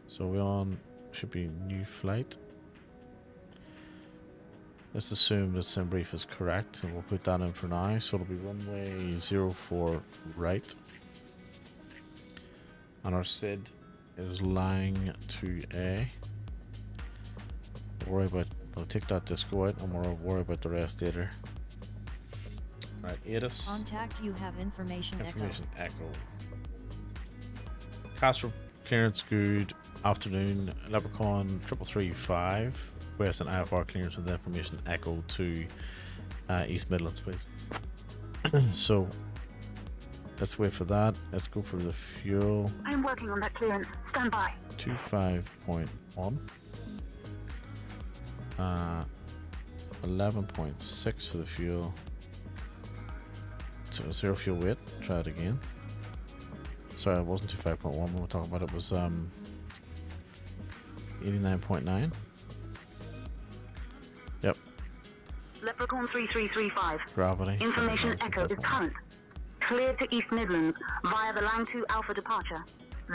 So we're on, should be new flight. Let's assume that sim brief is correct, and we'll put that in for now. So it'll be runway 04 right. And our SID is lying to A. We'll take that disco out, and we'll worry about the rest later. Right, ATIS. Contact, you have information Echo. Castle clearance good. Afternoon. Leprechaun 3335. Request an IFR clearance with information Echo to East Midlands, please. So let's wait for that. Let's go for the fuel. I'm working on that clearance. Stand by. 25.1. 11.6 for the fuel. So 0 fuel weight. Try it again. Sorry, it wasn't 25.1 when we were talking about it. It was 89.9. Yep. Leprechaun 3335. Gravity. Information Echo is current. Cleared to East Midlands via the Lang 2 Alpha departure.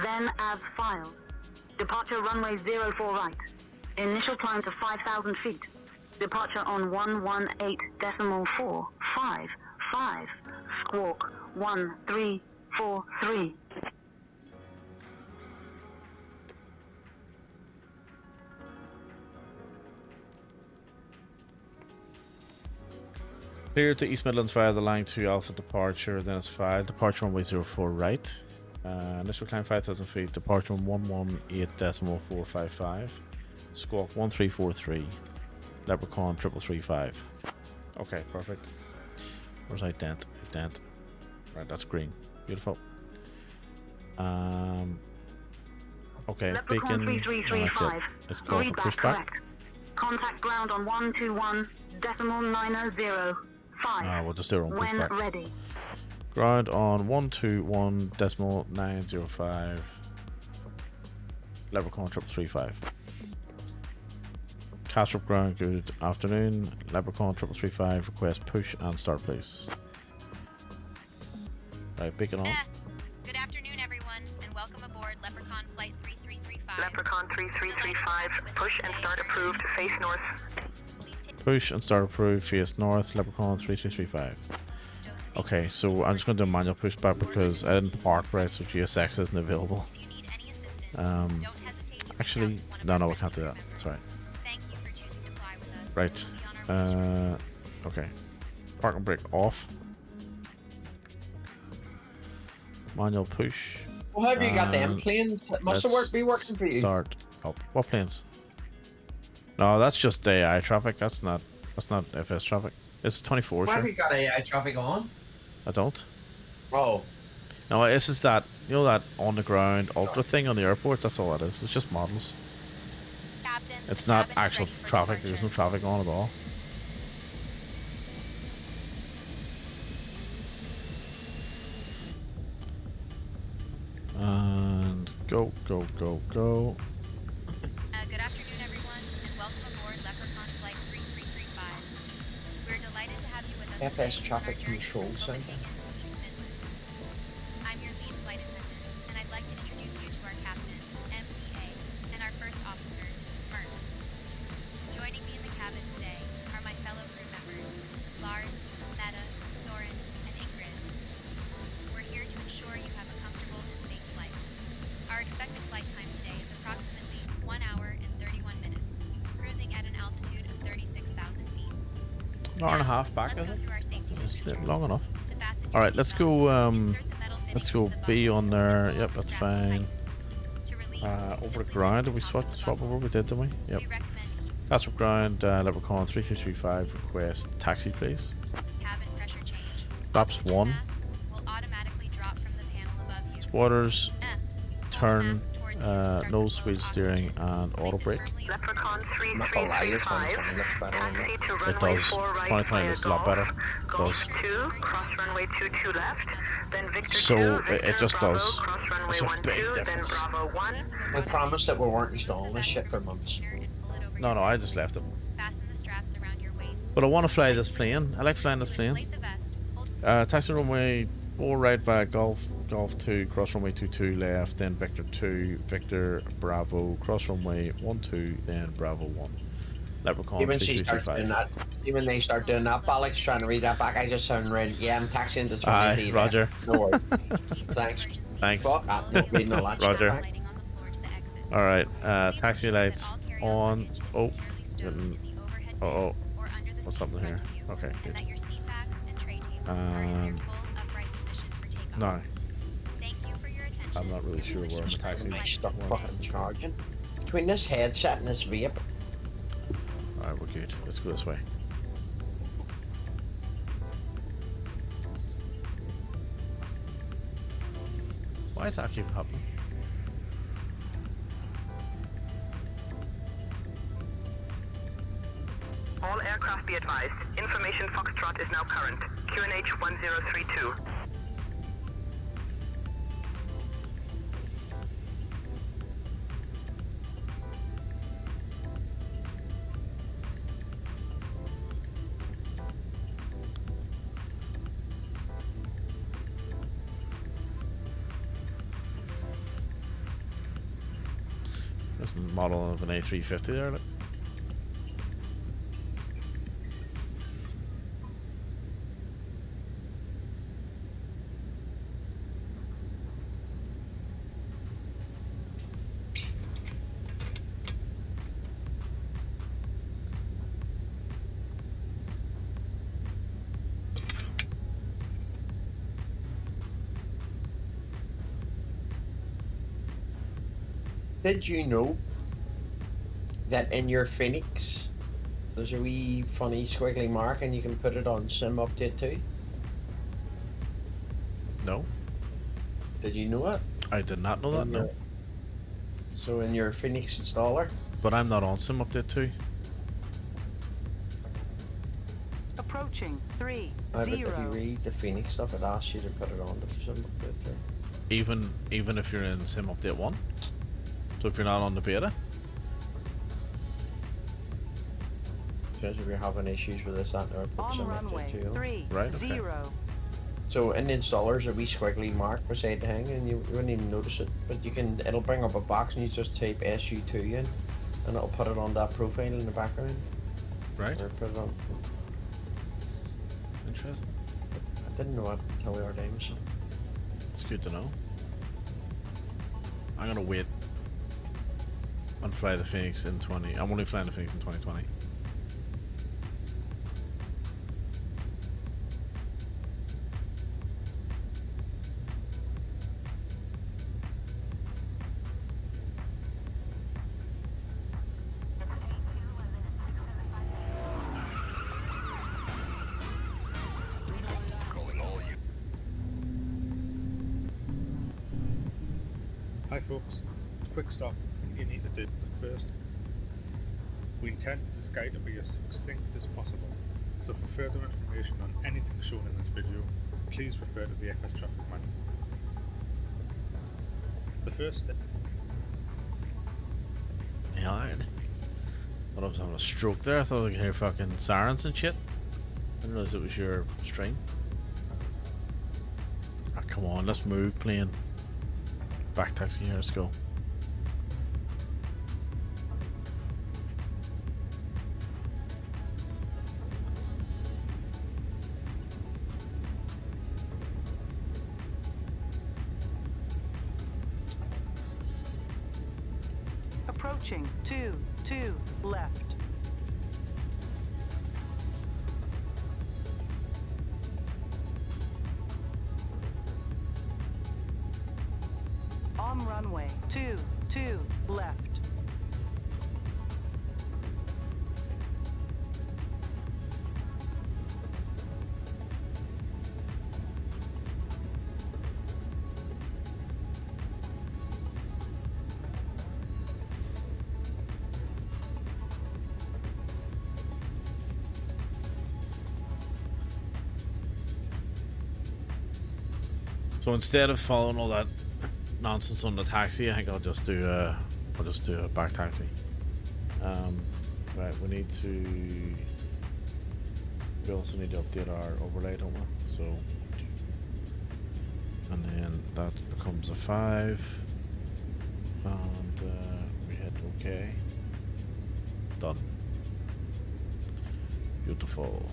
Then as filed. Departure runway 04 right. Initial climb to 5,000 feet. Departure on 118.455. Squawk 1343. Clear to East Midlands via the Line 2 Alpha departure, then it's 5. Departure runway 04 right. Initial climb 5,000 feet. Departure on 118.455. Squawk 1343. Leprechaun 3335. Okay, perfect. Where's ident? Ident. Right, that's green. Beautiful. Okay, Leprechaun Beacon. 3335. Let's call for pushback. Contact ground on 121.905. We'll just do it on When back. ready. Ground on 121.905. Leprechaun 335. Castrop ground, good afternoon. Leprechaun 335, request push and start please. Right, beacon on. Good afternoon, everyone, and welcome aboard Leprechaun Flight 3335. Leprechaun 3335, push and start approved, face north. Push and start approved, face north, Leprechaun 3335. Okay, so I'm just going to do a manual push back because I didn't park right, so GSX isn't available. If you need any assistance, don't hesitate to Actually, reach out to one of no, the we can't do that. That's right. Thank you for choosing to fly with us. Right. We'll be on our way. Okay. Park and brake off. Manual push. Well, have you got them And planes? That must have let's be working for you. Start up. What planes? No, that's just AI traffic. That's not FS traffic. It's 24. Why Sure. have you got AI traffic on? I don't. Oh, No, this is that, you know, that on the ground ultra thing on the airports. That's all it is. It's just models. Captain, It's the not cabin is actual ready for traffic. departure. There's no traffic on at all. And go, go, go, go. Good afternoon, everyone, and welcome aboard Leprechaun Flight 3335. We're delighted to have you with us FS today Traffic on our journey Control to Center. Copenhagen to Finland. I'm your lead flight attendant, and I'd like to introduce you to our captain, MDA, and our first officer, Mert. Joining me in the cabin today are my fellow crew members, Lars, Meta, Soren, and Ingrid. We're here to ensure you have a comfortable and safe flight. Our expected flight time today is approximately 1 hour and 31 minutes, cruising at an altitude of 36,000 feet. An hour and a half back, Let's is go it? through our safety It's procedures. long enough. To fasten your Alright, let's seatbelt, go, insert the metal let's fittings go into the B button on there. and Yep, that's strap it fine. tight. To release, Over the simply ground, did lift we the top of the swap button. over? We did, didn't we? Yep. We recommend keeping Castrop ground, Leprechaun 3335, request taxi please. cabin pressure change. Flaps Oxygen 1. masks will automatically drop from the panel above you. Spoilers, Hold the turn, mask toward you to start the nose flow of speed steering oxygen. and auto Place it brake. firmly over Leprechaun not gonna lie, this one's 3335, gonna look better than taxi that. to It runway does. 4 right 2020 via looks a lot Golf, better. It Golf does. 2, cross runway 22 left, then Victor So, 2, it Victor, just Bravo, does. cross runway It's a 12, big then difference. Bravo 1. We promised that we weren't installing this shit for months. No, I just left it. Fasten the straps around your waist. But I want to fly this plane. I like flying this plane. Inflate the vest. Hold Taxi runway 4 right via Golf 2, cross runway 22 left, then Victor 2, Victor Bravo, cross runway 12, then Bravo 1. Leprechaun Even she starts doing 3335. that. Even they start doing that. Alex trying to read that back. I just turned around. Yeah, I'm taxiing to 20 Aye, feet. Roger. No worries. keys to Thanks. emergency Thanks. Fuck, I'm not reading all that shit Roger. back. lighting on the floor to the exit. Alright, Please taxi ensure that lights all carry-on on. luggage is Oh, securely stowed getting- in the overhead oh, bins or under the what's seat in happening front here? of you, Okay, and good. that your seat backs and tray tables are in their full upright position for takeoff. No, Thank you for your attention. I'm not really sure where I'm taxi. My stuff where I'm fucking taxi. charging. Between this headset and this vape. Alright, we're good. Let's go this way. Why is that keep happening? All aircraft be advised. Information Foxtrot is now current. QNH 1032. There's a model of an A350 there. Look. Did you know that in your Phoenix there's a wee funny squiggly mark and you can put it on Sim Update 2? No, Did you know it? I did not know that. In No, your- So in your Phoenix installer, but I'm not on Sim Update 2. Approaching 3 But if you 0. read the Phoenix stuff, it asks you to put it on for some update there. Even if you're in Sim Update 1? So if you're not on the beta? Says if you're having issues with this, that, or put On some runway update too. 3 Right, okay. 0. So in the installers, a wee squiggly mark beside the thing, and you wouldn't even notice it. But you can, it'll bring up a box, and you just type SU2 in, and it'll put it on that profile in the background. Right. Or put it on. Interesting. I didn't know that until the other day. So. It's good to know. I'm gonna wait and fly the Phoenix in 20. I'm only flying the Phoenix in 2020. Hi folks, quick stop. You need to do first. We intend for this guide to be as succinct as possible, so for further information on anything shown in this video, please refer to the FS Traffic Manual. The first step. Yeah, I thought I was having a stroke there. I thought I could hear fucking sirens and shit. I didn't realize it was your stream. Ah, come on, let's move, plane. Back taxi here, let's go. Approaching 2 left. On runway 2 left. So instead of following all that nonsense on the taxi, I think I'll just do a back taxi. Right, we also need to update our overlay, don't we? So, and then that becomes a 5, and we hit OK. Done. Beautiful.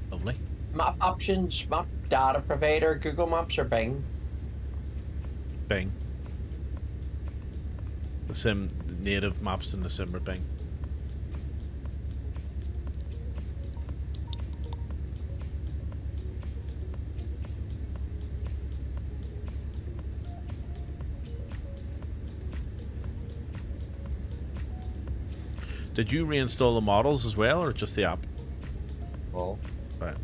Lovely. Map options, map data provider, Google Maps or Bing? Bing. The sim native maps in the sim are Bing. Did you reinstall the models as well, or just the app? Well, right.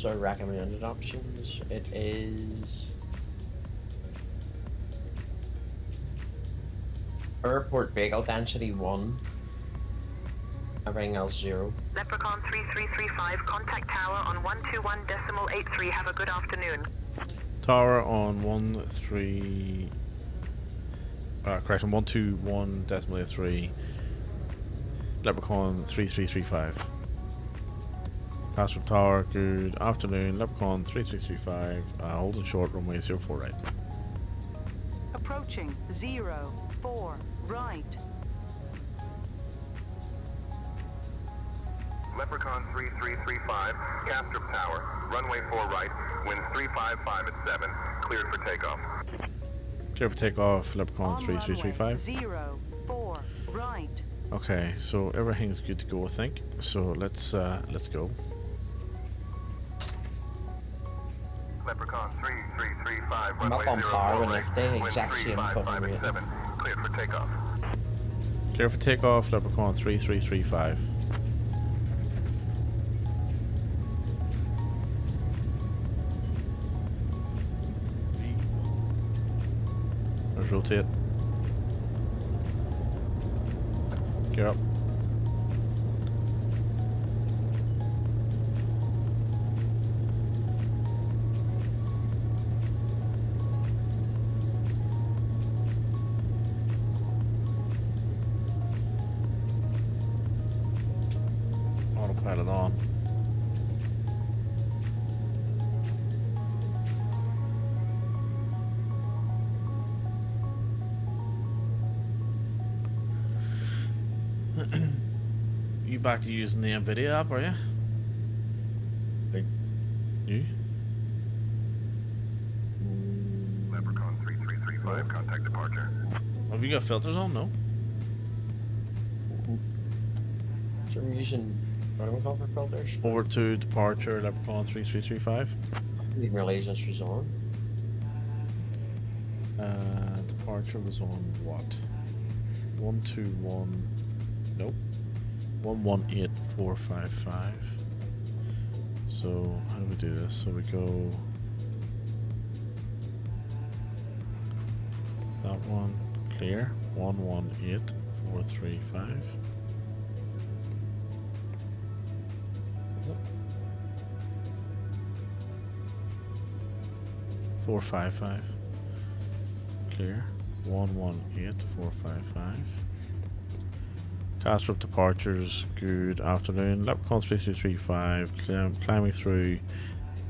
what's our recommended options? It is airport vehicle density 1. Everything else 0. Leprechaun 3335, contact tower on 121.83. Have a good afternoon. Tower on 121.3. Leprechaun 3335. Password Tower, good afternoon. Leprechaun 3335. Holding short, runway 04 right. Approaching 04 right. Leprechaun 3335, Castrop Tower, runway 4 right, wind 355 at 7, cleared for takeoff. Clear for takeoff, Leprechaun On 3335. runway 04 right. Okay, so everything's good to go, I think. So let's go. Leprechaun 3335, I'm runway up on 0 par with runway, Nifty, wind exact same cover rate. 3557, cleared for takeoff. Clear for takeoff, Leprechaun 3335. Let's rotate. Gear up. Autopilot on. You back to using the NVIDIA app, are you? You? Leprechaun 3335, contact departure. Have you got filters on? No. So I'm using, what do we call for filters? Over to departure, Leprechaun 3335. I didn't realize this was on. Departure was on what? 121. Nope. 118455. So how do we do this? So we go that one clear. 118435. Is it? 455. Clear. 118455. Castrop departures, good afternoon. Leprechaun 3335, climbing through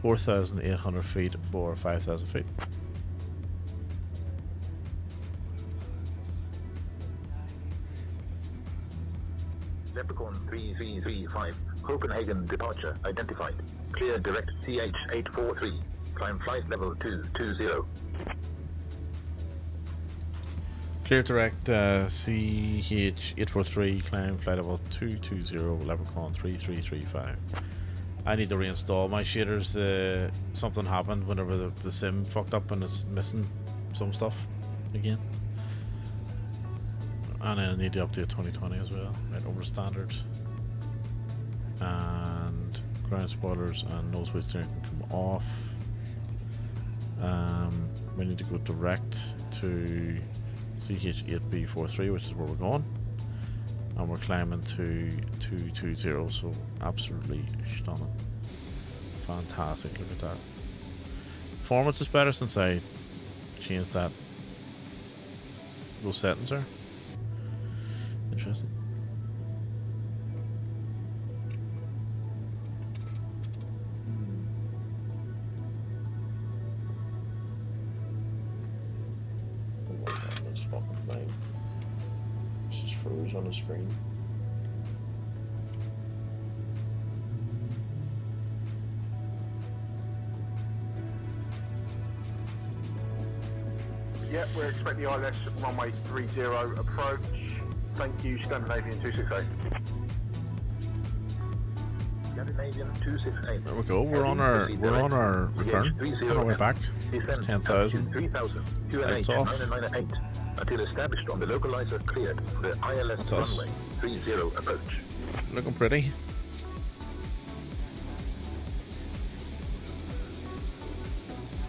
4,800 feet for 5,000 feet. Leprechaun 3335, Copenhagen departure identified. Clear direct CH843, climb flight level 220. Clear direct CH843, climb flight level 220, Leprechaun 3335. I need to reinstall my shaders. Something happened whenever the sim fucked up and it's missing some stuff again. And I need to update 2020 as well, right over standards. And ground spoilers and nose weight steering can come off. We need to go direct to CH8B43, which is where we're going, and we're climbing to 220, so absolutely stunning, fantastic. Look at that. Performance is better since I changed those settings there. Interesting. On the screen. Yep, we're expecting the ILS runway 30 approach. Thank you, Scandinavian 268. Scandinavian 268. There we go. We're on our return. On our way back. 10,000. 3,000. Lights off. 998. Until established on the localizer cleared for the ILS That's runway 30 approach. Looking pretty.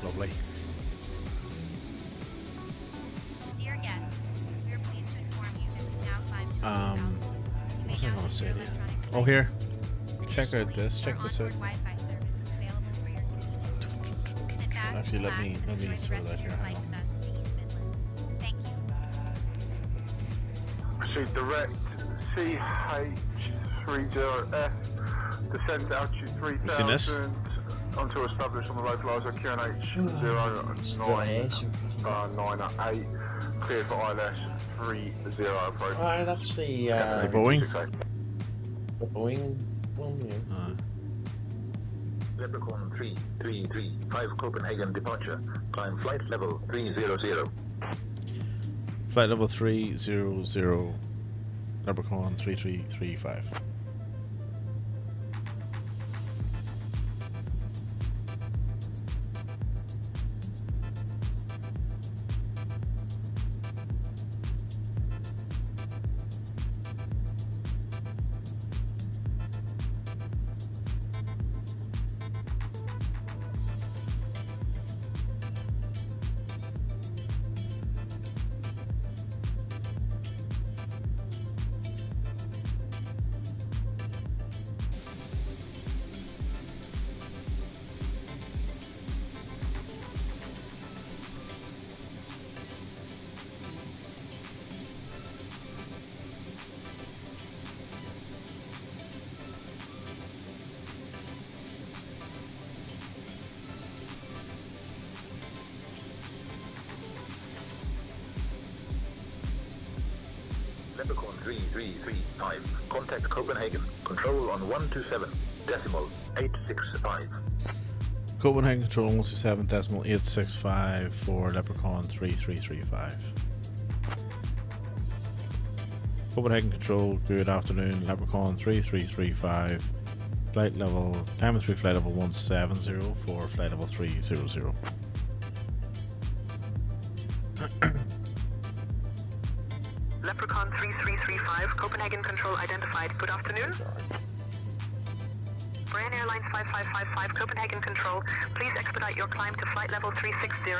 Lovely. Dear guests, we are pleased to inform you that we now climb to What was I gonna say to you? Oh, here. Check out this. Check this out. Wi-Fi service is available for your convenience. Sit back, Actually, let me relax, and enjoy the sort rest that of your here. Hang flight on. with us to the East Midlands. Thank you. Proceed direct CH30F, descend to altitude You seen this? 3,000 until established on the localizer QNH 098, cleared for ILS 30 approach. Alright, that's the Boeing? the Boeing one, yeah. Leprechaun 3335, Copenhagen departure. Climb flight level 300. Flight level 300. Leprechaun 3335. Leprechaun 3335. Contact Copenhagen. Control on 127.865. Copenhagen Control 127.865 for Leprechaun 3335. Copenhagen Control, good afternoon. Leprechaun 3335. Flight level, climb through flight level 170 for flight level 300. Leprechaun 3335, Copenhagen Control identified. Good afternoon. Brian Airlines 5555, Copenhagen Control. Please expedite your climb to flight level 360.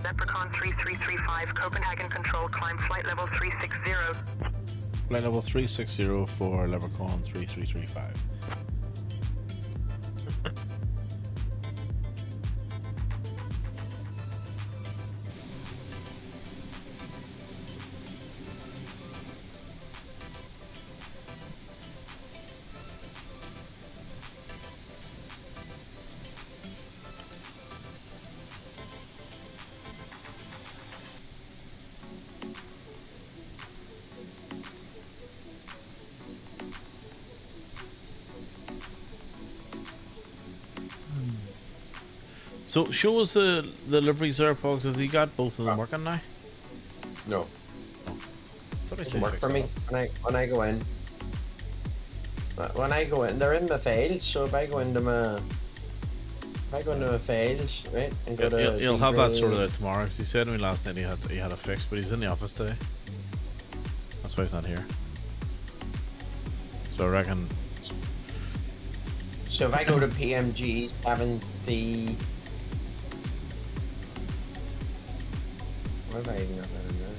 Leprechaun 3335, Copenhagen Control, climb flight level 360. Flight level 360 for Leprechaun 3335. So show us the liveries there, Pogs. Has he got both of them working now? No. Thought I Doesn't said work fixed for me it up. when I go in. When I go in, they're in my files. So if I go into my files, right, and go to He'll have that sorted out tomorrow. Because he said to me last night he had a fix, but he's in the office today. That's why he's not here. So I reckon. So if I go to PMG 70. What have I even got that in there?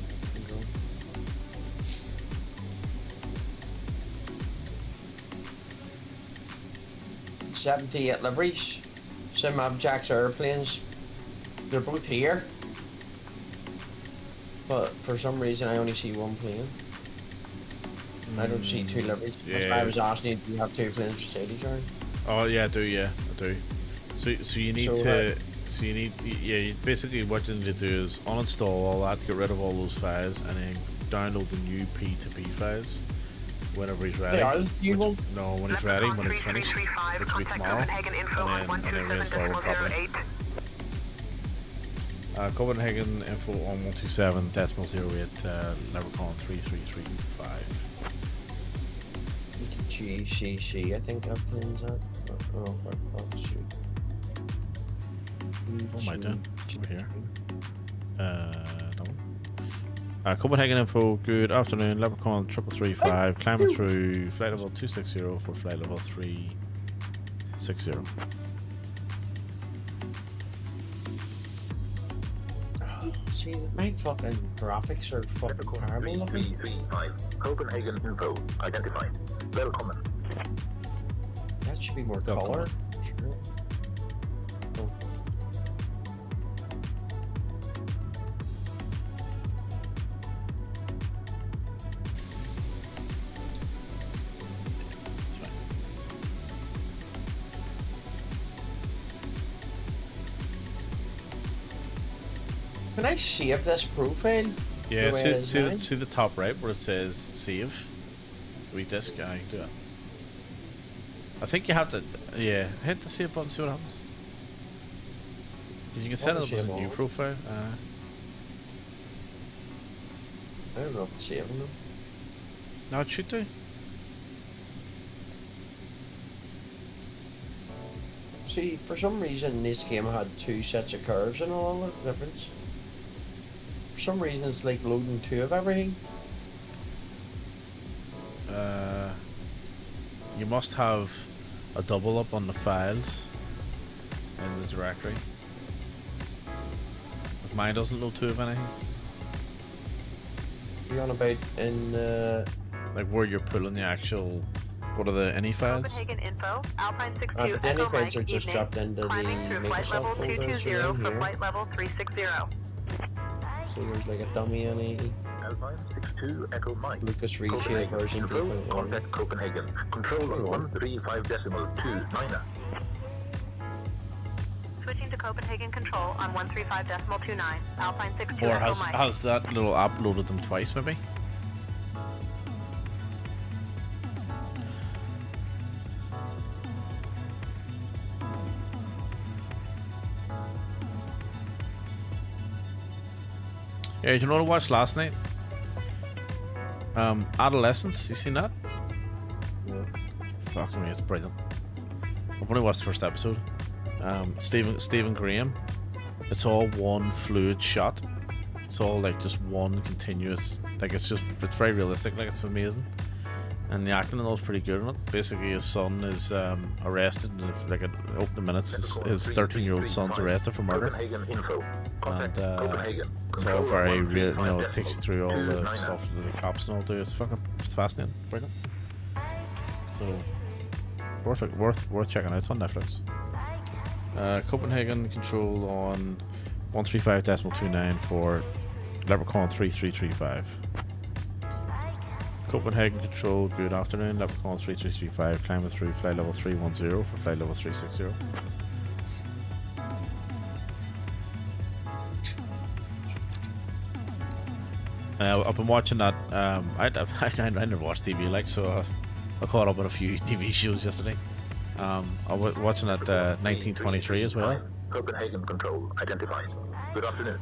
78 liveries, Sim Objects airplanes, they're both here, but for some reason I only see one plane. I don't see two liveries. That's why I was asking you, do you have two planes for safety, Jordan? Oh yeah, I do. Yeah, I do. So you need basically what you need to do is uninstall all that, get rid of all those files, and then download the new P2P files whenever he's ready. When he's ready, when it's finished, which will be tomorrow, and then reinstall it properly. Copenhagen info on 127.08, Leprechaun 3335. GCC, I think that plane's at. Oh, shoot. What am I doing? Over here. No. Copenhagen info, good afternoon. Leprechaun 3335, climbing through flight level 260 for flight level 360. See, my fucking graphics are fucking terrible looking. 335, Copenhagen info, identified. Welcome. That should be more color. Sure. Oh. Can I save this profile? Yeah, the way it is now? see the top right where it says save? Redisk, I can do it. I think you have to, yeah, hit the save button, see what happens. You can set it up as a new profile. I don't know if it's saving them. No, it should do. See, for some reason this game had 2 sets of curves and all the difference. For some reason it's like loading 2 of everything. You must have a double up on the files in the directory. If mine doesn't load 2 of anything. You're on about in like where you're pulling the actual, what are the any files? Copenhagen info, Alpine 62, the any Echo files Mike, are just evening. dropped into the Climbing through flight Microsoft level folders 220 around for here. flight level 360. So there's like a dummy on a Alpine 62 Echo Mike. Lucas Reshape version Control, 3.1. contact Copenhagen. Control on 135.29. Switching to Copenhagen control on 135.29, Alpine 62 Or Echo has Mike. has that little app loaded them twice maybe? Yeah, you know what I watched last night? Adolescence, you seen that? Yeah. Fuck me, it's brilliant. I've only watched the first episode. Stephen Graham. It's all one fluid shot. It's all like just one continuous, like it's very realistic, like it's amazing. And the acting and all is pretty good in it. Basically his son is arrested in like an opening minutes. His 13-year-old son's arrested for murder. And it's all very real, you know, it takes you through all the stuff that the cops and all do. It's fascinating, brilliant. So worth checking out. It's on Netflix. Copenhagen control on 135.29 for Leprechaun 3335. Copenhagen control, good afternoon. Leprechaun 3335, climbing through flight level 310 for flight level 360. I've been watching that. I never watched TV, like, so I caught up on a few TV shows yesterday. I was watching that 1923 as well. Copenhagen control identified. Good afternoon.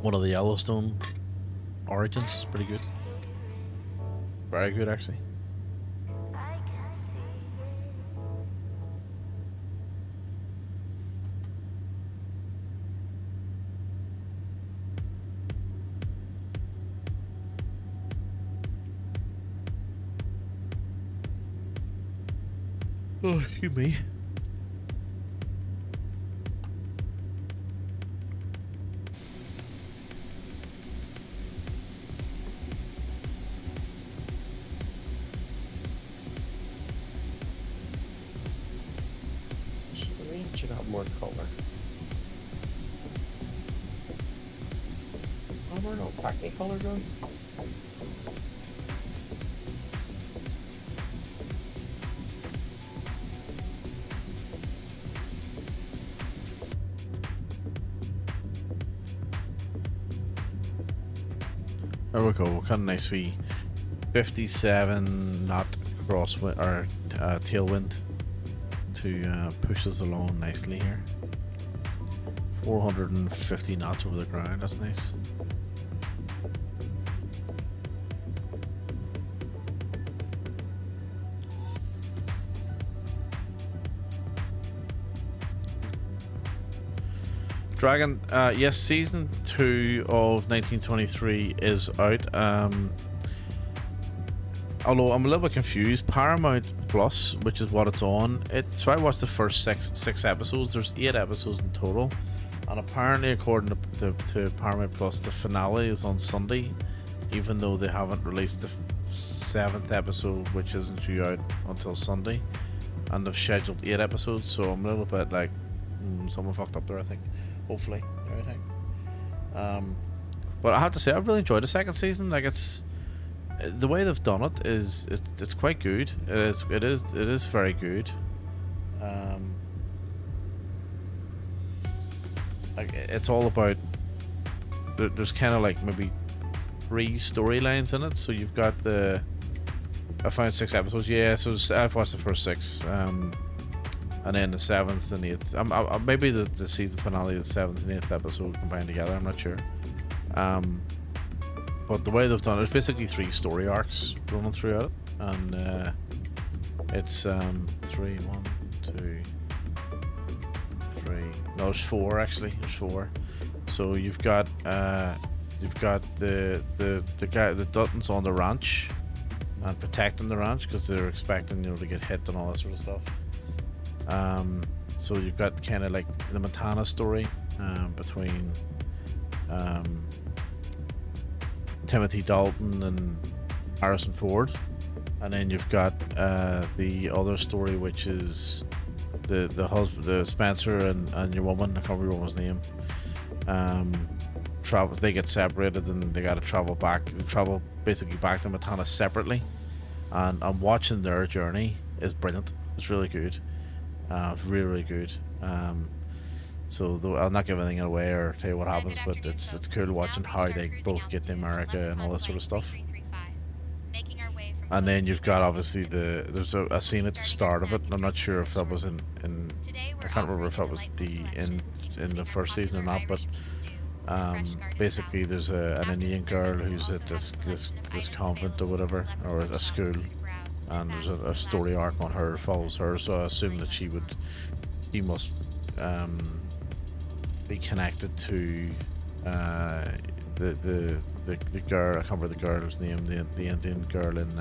One of the Yellowstone origins is pretty good. Very good, actually. Oh, excuse me. Should have more color. Oh, we're not Technicolor gun. There we go. Kind of nice wee 57 knot crosswind or tailwind to push us along nicely here. 450 knots over the ground. That's nice. Dragon, yes, season 2 of 1923 is out. Although I'm a little bit confused, Paramount Plus, which is what it's on, so I watched the first six episodes. There's 8 episodes in total, and apparently, according to Paramount Plus, the finale is on Sunday, even though they haven't released the 7th episode, which isn't due out until Sunday, and they've scheduled 8 episodes. So I'm a little bit like, someone fucked up there, I think. Hopefully, everything. But I have to say, I've really enjoyed the second season. Like, it's the way they've done it is it's quite good. It is very good. Like, it's all about there's kind of like maybe 3 storylines in it. So you've got I found 6 episodes. Yeah, so I've watched the first 6, and then the 7th and 8th. Maybe the season finale of the 7th and 8th episode combined together. I'm not sure. But the way they've done it, there's basically 3 story arcs running throughout it, and it's 3, 1, 2, 3. No, there's 4 actually. There's 4. So you've got the guy, the Duttons on the ranch and protecting the ranch because they're expecting to get hit and all that sort of stuff. So you've got kind of like the Montana story between Timothy Dalton and Harrison Ford, and then you've got the other story, which is the husband, the Spencer and your woman. I can't remember your woman's name. They get separated and they got to travel back. They travel basically back to Montana separately, and watching their journey is brilliant. It's really good. Really, really good. So I'll not give anything away or tell you what happens, but it's cool watching how they both get to America and all that sort of stuff. And then you've got obviously there's a scene at the start of it. I'm not sure if that was in I can't remember if that was in the first season or not, but basically there's an Indian girl who's at this convent or whatever, or a school, and there's a story arc on her, follows her. So I assume that she must be connected to the girl. I can't remember the girl's name, the Indian girl in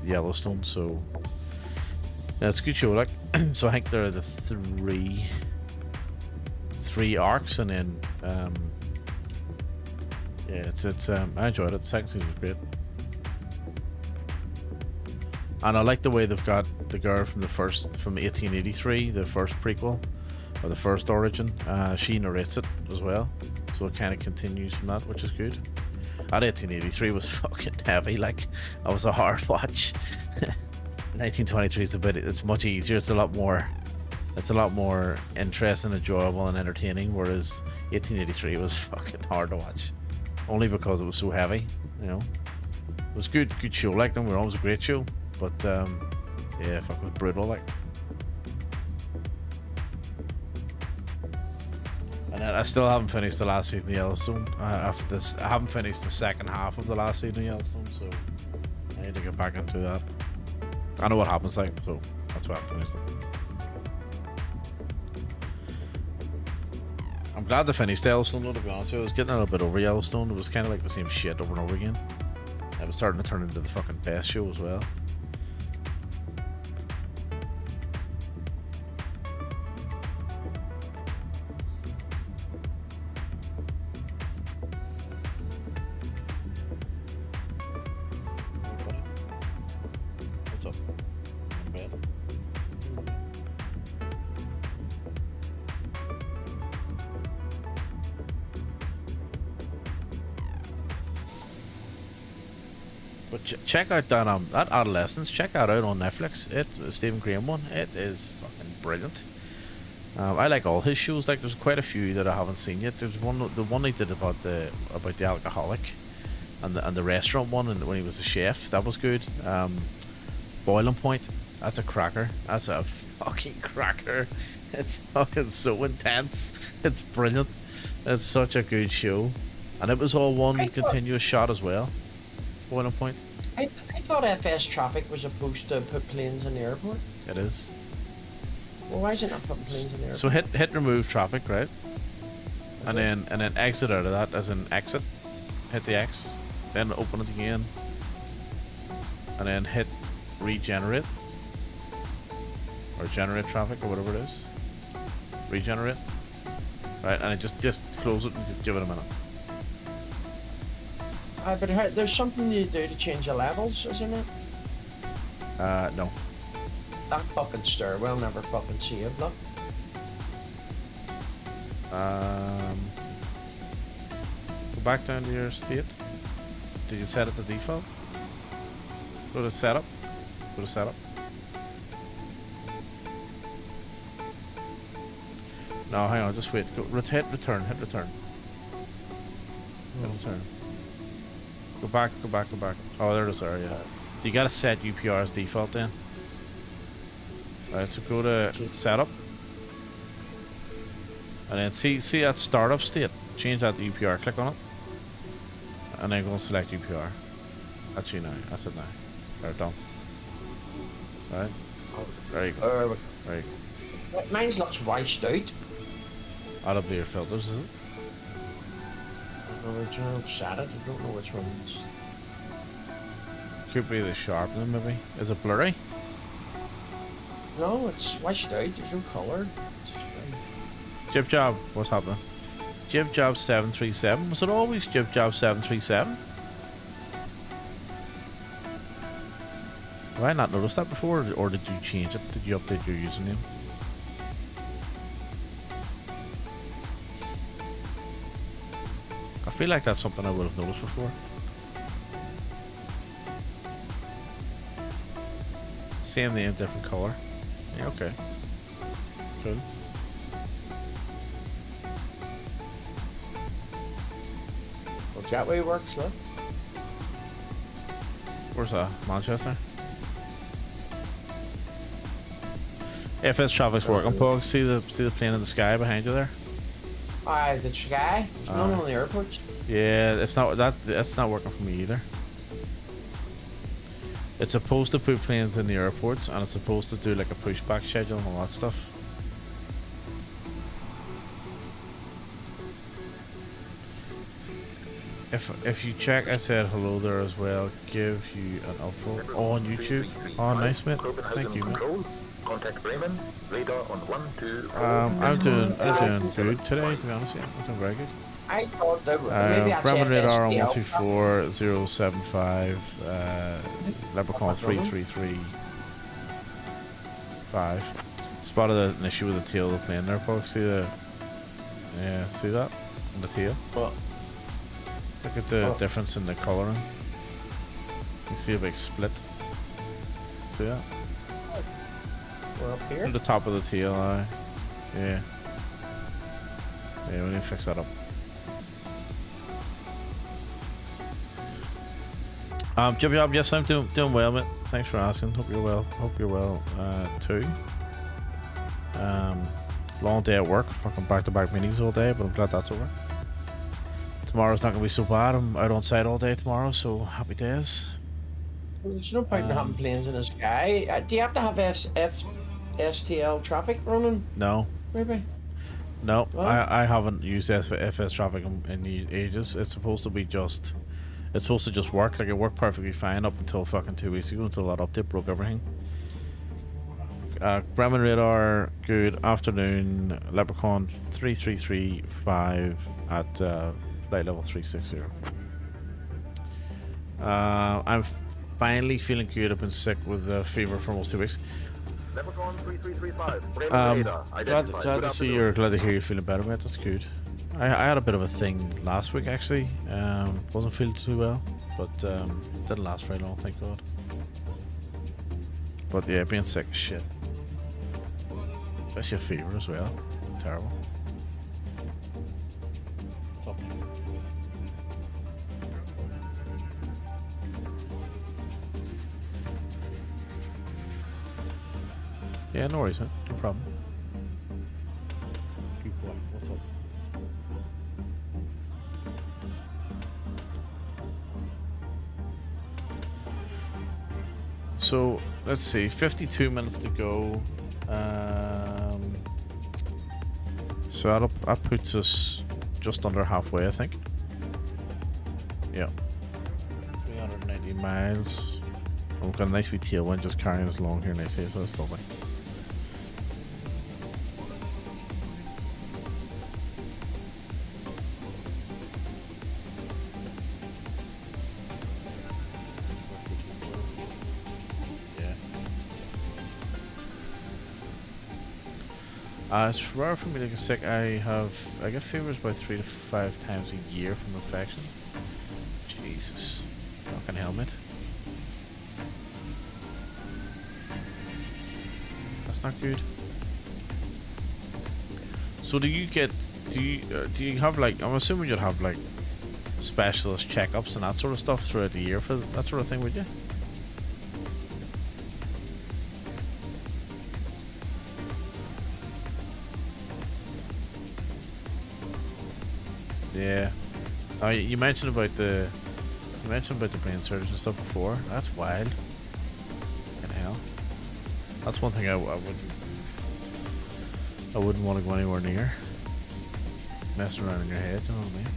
Yellowstone. So yeah, it's a good show. Like, so I think there are the three arcs, and then yeah, it's I enjoyed it. The second season was great. And I like the way they've got the girl from 1883, the first prequel, or the first origin. She narrates it as well, so it kind of continues from that, which is good. That 1883 was fucking heavy. Like, that was a hard watch. 1923 is it's much easier. It's a lot more interesting, enjoyable, and entertaining. Whereas 1883 was fucking hard to watch, only because it was so heavy. You know, it was good show. Like, them, we're always a great show. But yeah, fuck, it was brutal, like. And then I still haven't finished the last season of Yellowstone. I haven't finished the second half of the last season of Yellowstone, so I need to get back into that. I know what happens, like, so that's why I haven't finished it. I'm glad to finish Yellowstone, though, to be honest with you. I was getting a little bit over Yellowstone. It was kind of like the same shit over and over again. It was starting to turn into the fucking best show as well. Check out that Adolescence. Check that out on Netflix. The Stephen Graham one. It is fucking brilliant. I like all his shows. Like, there's quite a few that I haven't seen yet. There's the one he did about the alcoholic, and the restaurant one, and when he was a chef. That was good. Boiling Point. That's a cracker. That's a fucking cracker. It's fucking so intense. It's brilliant. It's such a good show, and it was all one continuous shot as well. Boiling Point. I thought FS Traffic was supposed to put planes in the airport. It is. Well, why is it not putting planes in the airport? So hit remove traffic, right? And then exit out of that as an exit. Hit the X, then open it again, and then hit regenerate or generate traffic or whatever it is. Regenerate. Right, and just close it and just give it a minute. But there's something you do to change the levels, isn't it? No. That fucking stairwell never fucking saved, look. Go back down to your state. Did you set it to default? Go to setup. Go to setup. No, hang on, just wait. Go, hit return, hit return. Hit return. Go back, go back, go back. Oh, there it is there, yeah. So you gotta set UPR as default then. Alright, so go to setup. And then see that startup state. Change that to UPR, click on it. And then go and select UPR. That's you now, that's it now. Alright, done. Alright. There you go. There you go. Mine looks washed out. That'll be your filters, is it? Original set it, I don't know which ones. Could be the sharpening maybe. Is it blurry? No, it's washed out, there's no colour. Jib Job, what's happening? Jib Job 737. Was it always Jib Job 737? Have I not noticed that before, or did you change it? Did you update your username? I feel like that's something I would have noticed before. Same name, different color. Yeah, okay. Cool. Well, that way it works, look. Where's that? Manchester? FS traffic's working, Pog. See the plane in the sky behind you there? Alright, the sky. There's none on the airport. Yeah, it's not that's not working for me either. It's supposed to put planes in the airports, and it's supposed to do like a pushback schedule and all that stuff. If you check, I said hello there as well. Give you an upvote on YouTube. Oh, nice, mate. Thank you, mate. Contact Bremen. Radar on 1, 2. I'm doing good today, to be honest. Yeah, I'm doing very good. I thought that maybe I Bremen said radar on SDL. 124075. Leprechaun 3335. Spotted an issue with the tail of the plane there, folks. See the? Yeah, see that? On the tail. What? Look at the difference in the colouring. You see a big split. See that? We're up here. On the top of the tail, yeah. Yeah, we need to fix that up. Jib Job, yes, I'm doing well, mate. Thanks for asking. Hope you're well. Hope you're well too. Long day at work. Fucking back-to-back meetings all day, but I'm glad that's over. Tomorrow's not gonna be so bad. I'm out on site all day tomorrow, so happy days. Well, there's no point in having planes in the sky. Do you have to have STL traffic running? No. Maybe. No, What? I haven't used FS traffic in ages. It's supposed to be just. It's supposed to just work. Like, it worked perfectly fine up until fucking 2 weeks ago, until that update broke everything. Bremen radar, good afternoon. Leprechaun 3335 at flight level 360. I'm finally feeling good. I've been sick with the fever for almost 2 weeks. Leprechaun 3335. Bremen radar. Glad to see you. Glad to hear you're feeling better, mate. That's good. I had a bit of a thing last week actually. Wasn't feeling too well, but didn't last very long, thank God. But yeah, being sick as shit. Especially a fever as well. Terrible. What's up? Yeah, no worries, man. No problem. What's up? So let's see, 52 minutes to go. So that puts us just under halfway, I think. Yeah. 390 miles. We've got a nice wee tailwind just carrying us along here nicely, so it's lovely. It's rare for me to get sick. I get fevers about 3 to 5 times a year from infection. Jesus. Fucking helmet. That's not good. So do you have like, I'm assuming you'd have like specialist checkups and that sort of stuff throughout the year for that sort of thing, would you? Yeah. Oh, you mentioned about the brain surgery and stuff before. That's wild. Fucking hell. That's one thing I wouldn't want to go anywhere near. Messing around in your head, you know what I mean?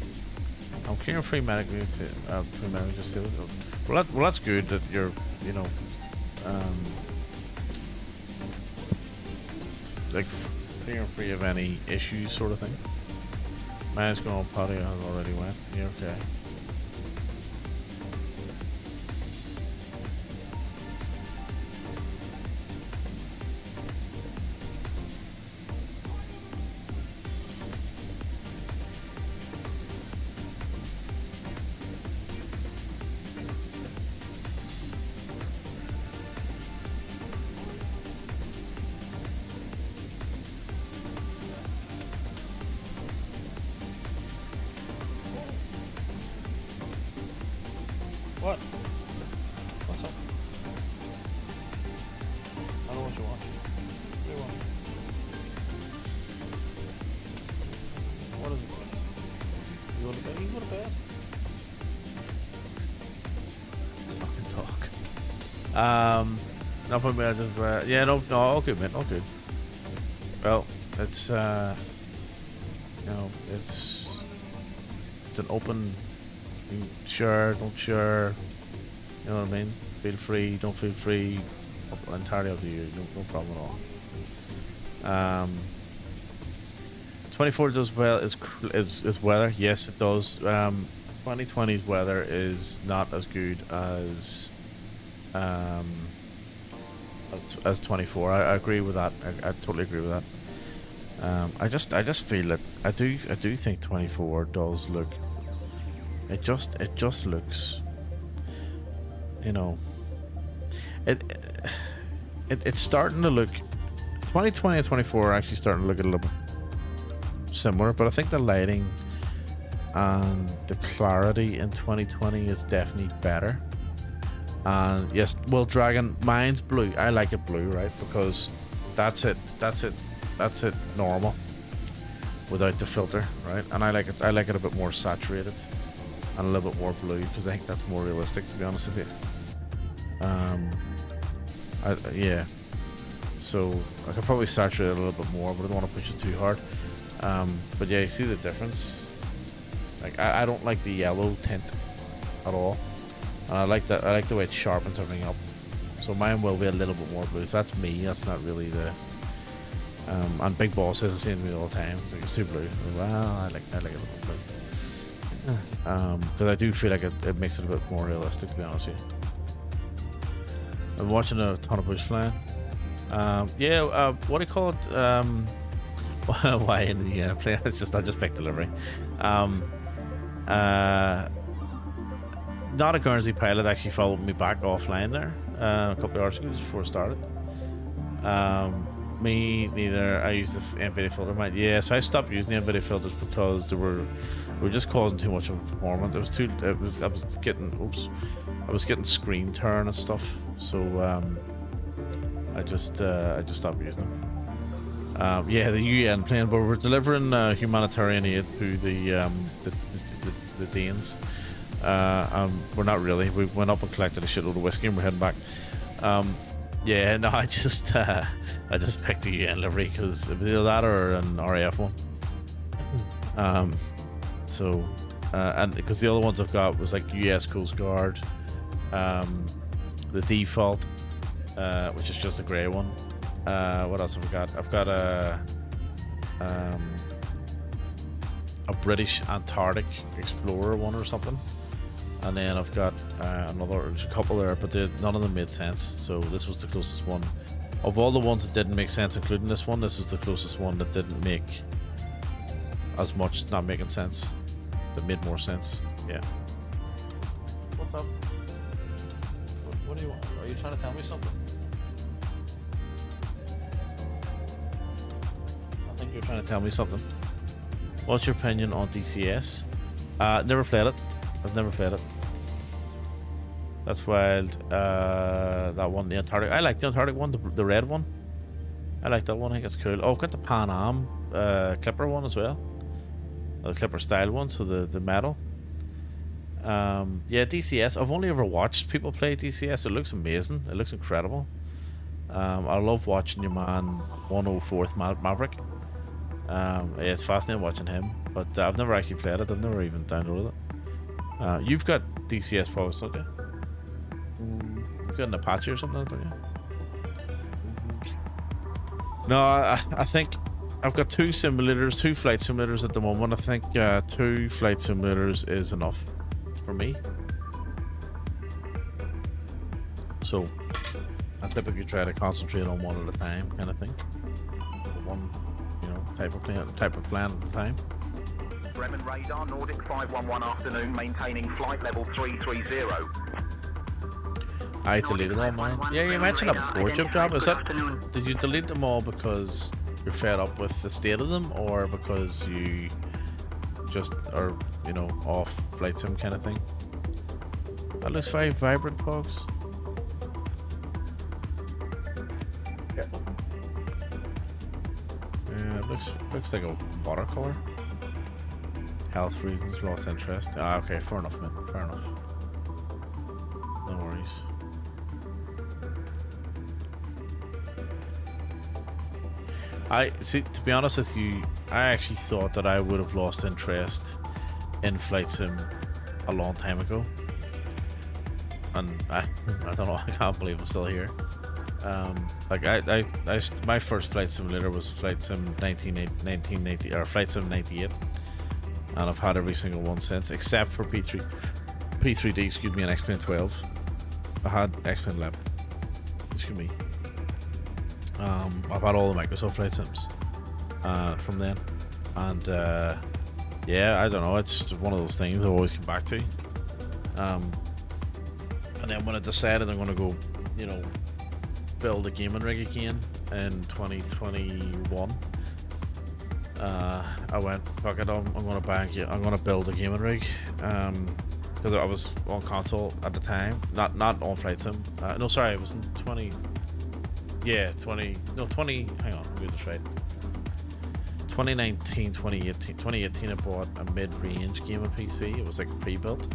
I'm clearing free medical just well, that's good that you're, you know, like clearing free of any issues, sort of thing. Mine's going on potty. I already went. Yeah, okay. What? What's up? I don't know what you want. What do you want? What is it? You go to bed? You go to bed? Fucking talk. No problem. I just yeah, no, all good, man, all good. Well, it's you know, it's an open. Sure, don't sure. You know what I mean? Feel free, don't feel free. Entirely up to you. No problem at all. 24 does well is weather. Yes, it does. 2020's weather is not as good as 24. I agree with that. I totally agree with that. I just feel that I do think 24 does look. It just looks, you know, it's starting to look. 2020 and 24 are actually starting to look a little bit similar, but I think the lighting and the clarity in 2020 is definitely better. And yes, well, Dragon, mine's blue. I like it blue, right? Because that's it normal without the filter, right? And I like it a bit more saturated and a little bit more blue because I think that's more realistic, to be honest with you. Yeah. So I could probably saturate it a little bit more, but I don't want to push it too hard. But yeah, you see the difference. Like I don't like the yellow tint at all, and I like that. I like the way it sharpens everything up. So mine will be a little bit more blue. So that's me. That's not really the. And Big Boss says the same to me all the time. It's like, it's too blue. Well, I like it a little bit blue. Because I do feel like it makes it a bit more realistic, to be honest with you. I'm watching a ton of bush flying. Yeah, what do you call it? Why in the plane? I just picked delivery. Not a Guernsey pilot actually followed me back offline there a couple of hours ago just before it started. Me neither. I used the NVIDIA filter. Yeah, so I stopped using the NVIDIA filters because they were just causing too much of a performance. I was getting screen turn and stuff. So I just stopped using them. Yeah, the UN plane, but we're delivering humanitarian aid to the Danes. We're not really. We went up and collected a shitload of whiskey and we're heading back. Yeah, no, I just picked the UN livery because it was either that or an RAF one. And because the other ones I've got was like US Coast Guard, the default, which is just a grey one. What else have I got? I've got a British Antarctic Explorer one or something. And then I've got there's a couple there, but none of them made sense. So this was the closest one. Of all the ones that didn't make sense, including this one, this was the closest one that didn't make as much, not making sense. That made more sense. Yeah. What's up? What do you want? Are you trying to tell me something? I think You're trying to tell me something. What's your opinion on DCS? Never played it. I've never played it. That's wild. That one, the Antarctic. I like the Antarctic one, the red one. I like that one. I think it's cool. Oh, I've got the Pan Am Clipper one as well. The Clipper style one, so the metal. Yeah, DCS. I've only ever watched people play DCS. It looks amazing. It looks incredible. I love watching your man 104th Maverick. Yeah, it's fascinating watching him. But I've never actually played it. I've never even downloaded it. You've got DCS powers, don't you? You've got an Apache or something, don't you? No, I think I've got two flight simulators at the moment. I think 2 flight simulators is enough for me. So I typically try to concentrate on one at a time, kind of thing. One, type of flying at a time. Bremen radar, Nordic 511 afternoon, maintaining flight level 330. I deleted all mine. Yeah, you mentioned that before, Job. Is that? Did you delete them all because you're fed up with the state of them, or because you just are, off flight sim kind of thing? That looks very vibrant, Pogs. Yeah, it looks like a watercolor. Health reasons, lost interest. Ah, okay, fair enough, man. Fair enough. No worries. To be honest with you, I actually thought that I would have lost interest in flight sim a long time ago, and I don't know. I can't believe I'm still here. My first flight simulator was Flight Sim 1980 or Flight Sim 98, and I've had every single one since, except for P3D, excuse me, and X-Plane 12. I had X-Plane 11. Excuse me. I've had all the Microsoft flight sims from then, and yeah, I don't know, it's just one of those things I always come back to. And then when I decided I'm going to go, build a gaming rig again in 2021, I went, fuck it, I'm going to build a gaming rig, because I was on console at the time, not on flight sim. No, sorry, it was in 20. Yeah, 20, hang on, I'll get this right. 2019, 2018 I bought a mid-range gaming PC. It was like a pre-built.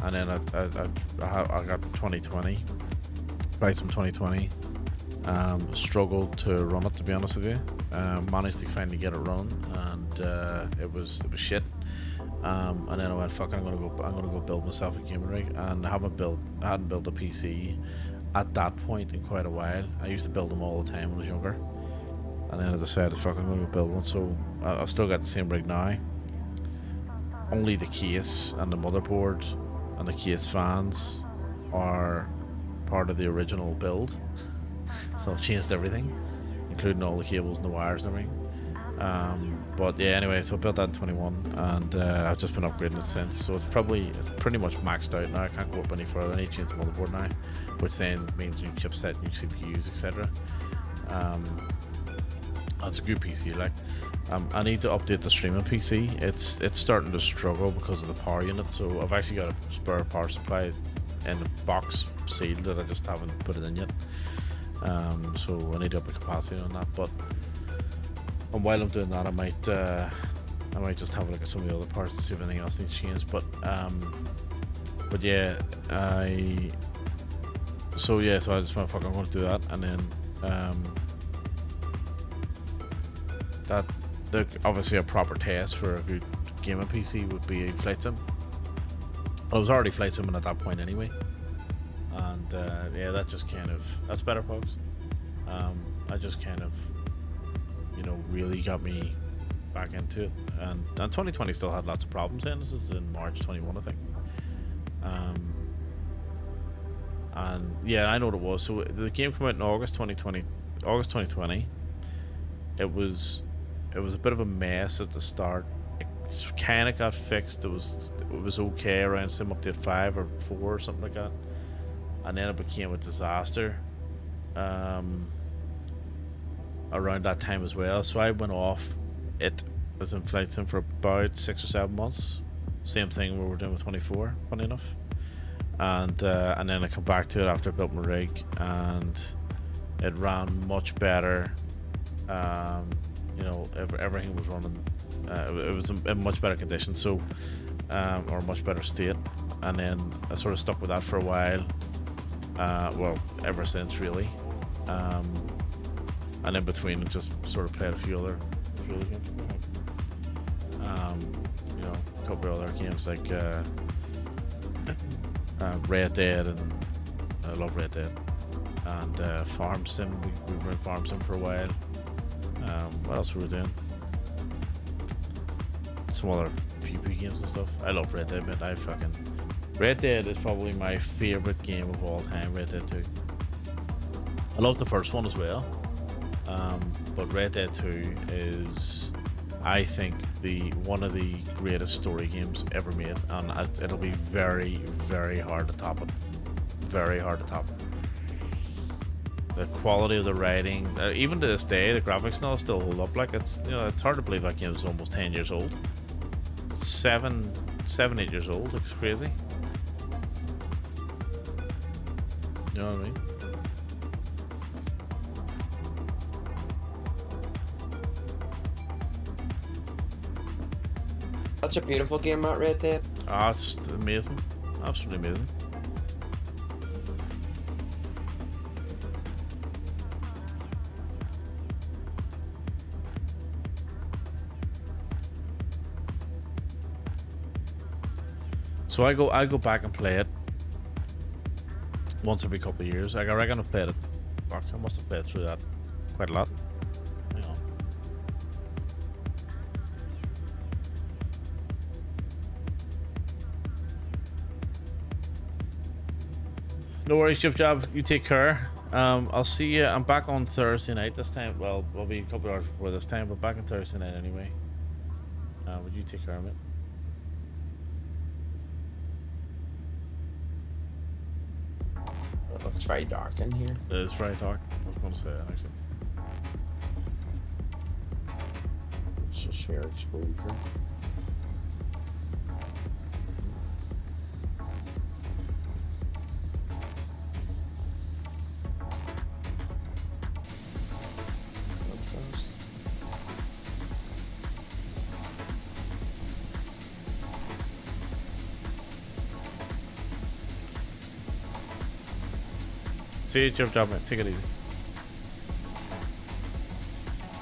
And then I got 2020, Flight Sim 2020. Struggled to run it, to be honest with you. Managed to finally get it run, and it was shit. And then I went, fuck, I'm gonna go build myself a gaming rig, and I hadn't built a PC at that point in quite a while. I used to build them all the time when I was younger, and then I decided, fuck, I'm going to build one. So I've still got the same rig now. Only the case and the motherboard and the case fans are part of the original build. So I've changed everything, including all the cables and the wires and everything. But yeah, anyway, so I built that in 21, and I've just been upgrading it since. So it's pretty much maxed out now. I can't go up any further. I need to change the motherboard now, which then means new chipset, new CPUs, etc. That's a good PC. Like, I need to update the streaming PC. It's starting to struggle because of the power unit. So I've actually got a spare power supply in the box sealed that I just haven't put it in yet. So I need to up the capacity on that, but. And while I'm doing that, I might just have a look at some of the other parts to see if anything else needs changed. But yeah, so I just went, fuck, I'm going to do that, and then obviously a proper test for a good gaming PC would be a flight sim. I was already flight simming at that point anyway, and yeah, that's better, folks. I just kind of really got me back into it, and 2020 still had lots of problems. And this is in March 21, I think. And yeah, I know what it was. So the game came out in August 2020. It was a bit of a mess at the start. It kind of got fixed. It was okay around Sim Update 5 or 4 or something like that, and then it became a disaster. around that time as well. So I went off. It was in flight sim for about 6 or 7 months. Same thing we were doing with 24, funny enough. And then I come back to it after I built my rig, and it ran much better. You know, everything was running. It was in much better condition, so or much better state. And then I sort of stuck with that for a while. Well, ever since really. And in between, just sort of played a few other games. You know, a couple of other games like Red Dead, and I love Red Dead, and Farm Sim. We were in Farm Sim for a while. What else were we doing? Some other PvP games and stuff. I love Red Dead, man. Red Dead is probably my favorite game of all time. Red Dead 2. I love the first one as well, but Red Dead 2 is, I think, one of the greatest story games ever made, and it'll be very, very hard to top it. Very hard to top it. The quality of the writing, even to this day, the graphics now still hold up. Like, it's, you know, it's hard to believe that game is almost 10 years old. 7, 8 years old. It's crazy. You know what I mean? That's a beautiful game, that Red Dead. Ah, it's amazing. Absolutely amazing. So I go back and play it once every couple of years. Like, I reckon I've played it. Fuck, I must have played through that quite a lot. You know. No worries, Chip Job. You take care. I'll see you. I'm back on Thursday night this time. Well, we'll be a couple of hours before this time, but back on Thursday night anyway. Would you take care of it? It's very dark in here. It is very dark. I was going to say that actually. It's just sheer exposure. See you, Jim Job, mate. Take it easy.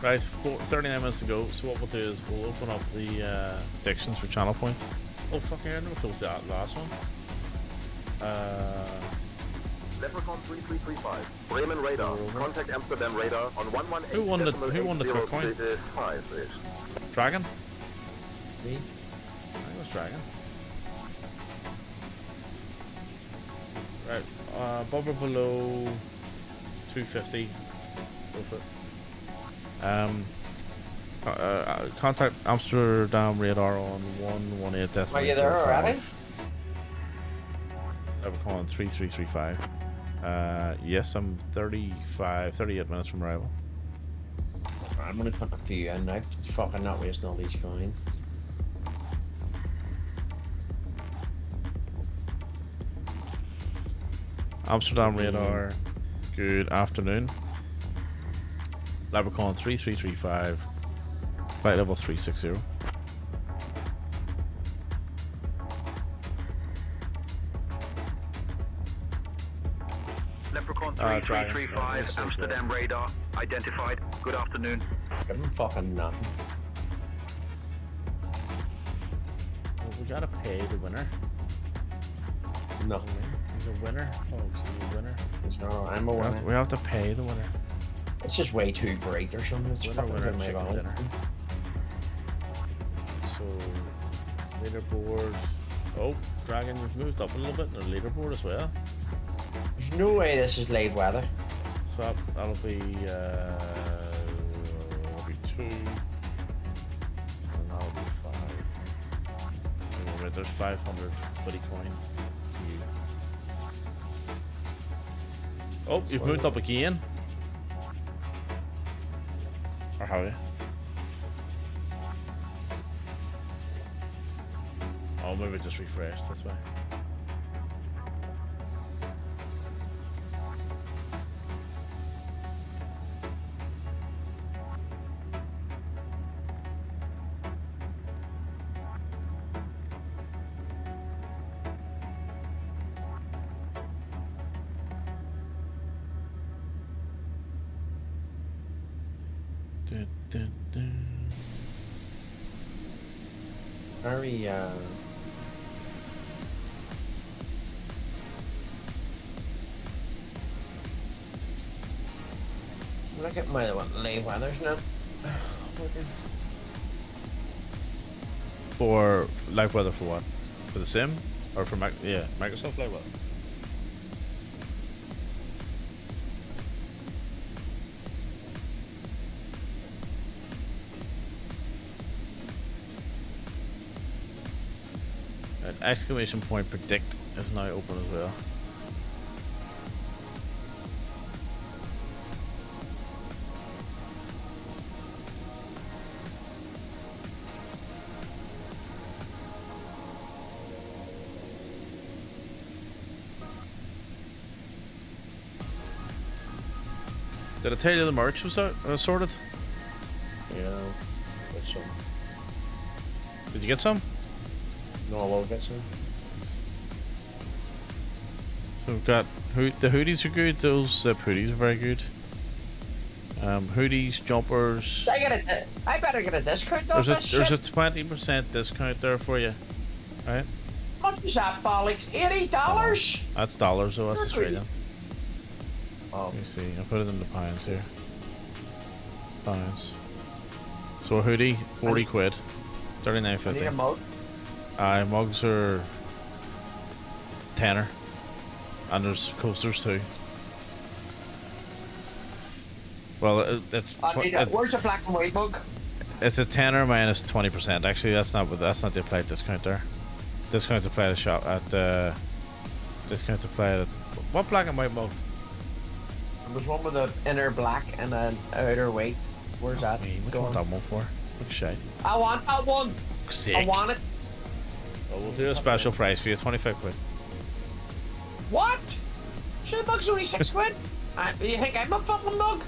Right, 39 minutes to go. So what we'll do is we'll open up the predictions for channel points. Oh, fucking hell, I never closed that last one. Leprechaun 3335. Bremen radar. Contact Amsterdam radar on 118. Who won the Bitcoin? Dragon? Me? I think it was Dragon. Right, above or below 250. Go for it. Contact Amsterdam radar on 118.05. Are you there already? Leprechaun 3335. Yes, I'm 38 minutes from arrival. I'm gonna put a few in now. Fucking not wasting all these coins. Amsterdam radar, good afternoon. Leprechaun 3335, flight level 360. Leprechaun 3335, Amsterdam radar, identified. Good afternoon. Give him fucking nothing. Well, we gotta pay the winner. No. He's a winner, folks. He's a winner. No, I'm a winner. We have to pay the winner. It's just way too bright or something. It's Winner, chicken dinner. So, leaderboard. Oh, Dragon, we've moved up a little bit in the leaderboard as well. There's no way this is live weather. So that'll be 2. And that'll be 5. Anyway, there's 500 buddy coin to you. Oh, you've moved up again. Or have you? Oh, maybe just refreshed, that's why. Dun, dun, dun. Very, look at my live weathers now. For live weather for what? For the sim? Or for Microsoft live weather? An exclamation point predict is now open as well. Did I tell you the merch was sorted? Yeah, get some. Did you get some? No, I will get some. So we've got the hoodies are good. Those zip hoodies are very good. Hoodies, jumpers. I better get a discount off this There's a shit. 20% discount there for you, right? How much is that, bollocks? $80? That's dollars, so that's You're greedy. Australian. Oh, Let me see. I'll put it in the pounds here. Pounds. So a hoodie, 40 quid. I need a 39.50. mug. Mugs are tenner. And there's coasters too. Well, Where's the black and white mug? it's a tenner minus 20%. Actually, that's not the applied discount there. Discount's applied at shop at discount's applied at what black and white mug? There was one with an inner black and an outer white. Where's that? What do you want that one for? Look shite. I want that one. Sick. I want it. Well, we'll do a special price for you, 25 quid. What? Shit, mug's only 6 quid. You think I'm a fucking mug?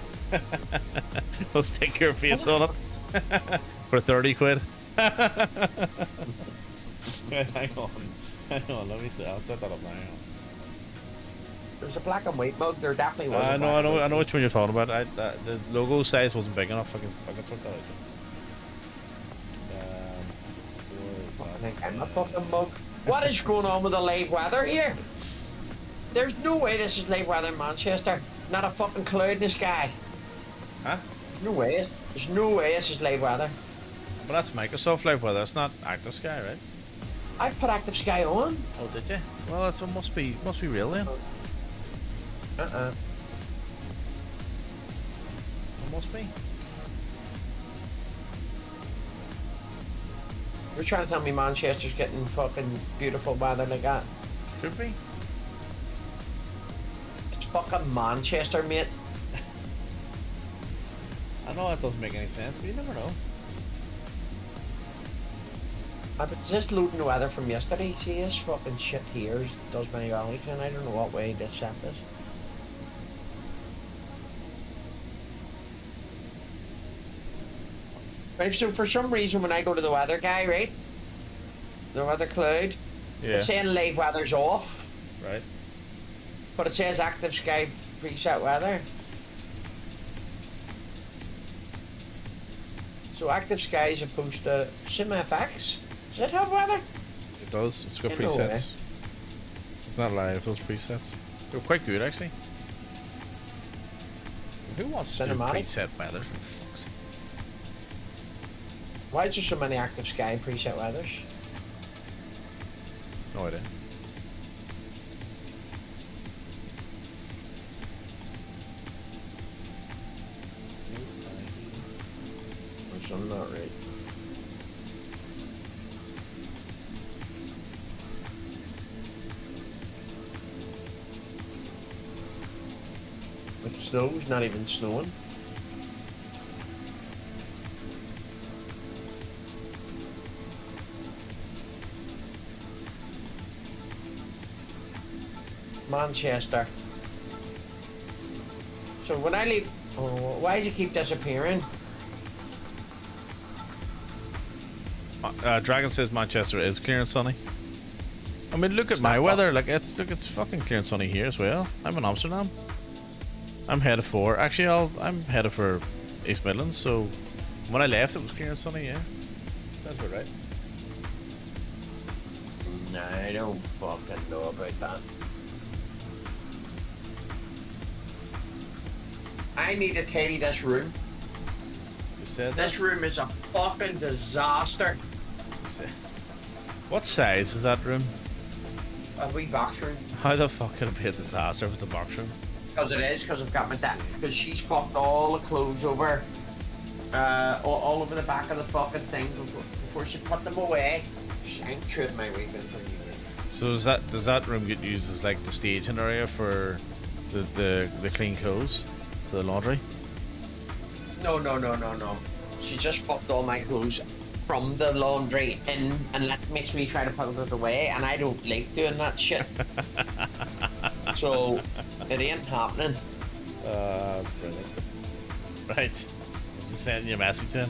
We'll stick your face on it for 30 quid. Hang on, let me see. I'll set that up now. There's a black and white mug. There definitely was. I know which one you're talking about. The logo size wasn't big enough. I can sort that out. Where is I that? think I'm a fucking mug. What is going on with the live weather here? There's no way this is live weather in Manchester. Not a fucking cloud in the sky. Huh? No way. There's no way this is live weather. But that's Microsoft Live Weather. That's not Active Sky, right? I put active sky on. Oh, did you? Well, it must be real then. It must be. You're trying to tell me Manchester's getting fucking beautiful weather like that? Could be. It's fucking Manchester, mate. I know that doesn't make any sense, but you never know. It's just loading the weather from yesterday. See, this fucking shit here does many valleys, and I don't know what way this set is. Right, so for some reason when I go to the weather guy, right? The weather cloud, Yeah. it's saying live weather's off, Right. but it says active sky preset weather. So active sky is opposed to SimFX. Does it have weather? It does. It's got In no way. presets. It's not live, those presets. They're quite good, actually. Who wants to do Cinematic? preset weather? For fuck's sake? Why is there so many active sky preset weathers? No idea. Or something not right. It snows, not even snowing. Manchester. So when I leave, oh, why does it keep disappearing? Dragon says Manchester is clear and sunny. I mean, look at my weather. Like it's fucking clear and sunny here as well. I'm in Amsterdam. I'm headed for I'm headed for East Midlands. So when I left, it was clear and sunny. Yeah, sounds about right. No, I don't fucking know about that. I need to tidy this room. You said that? This room is a fucking disaster. What size is that room? A wee box room. How the fuck can it be a disaster if it's a box room? Because it is, because I've got my dad. Because she's fucked all the clothes over, all over the back of the fucking thing before she put them away. I'm trading my weekend for you. So does that room get used as like the staging area for the clean clothes, for the laundry? No. She just fucked all my clothes from the laundry in and makes me try to put it away, and I don't like doing that shit. So it ain't happening. That's brilliant. Right. Just sending you a message then.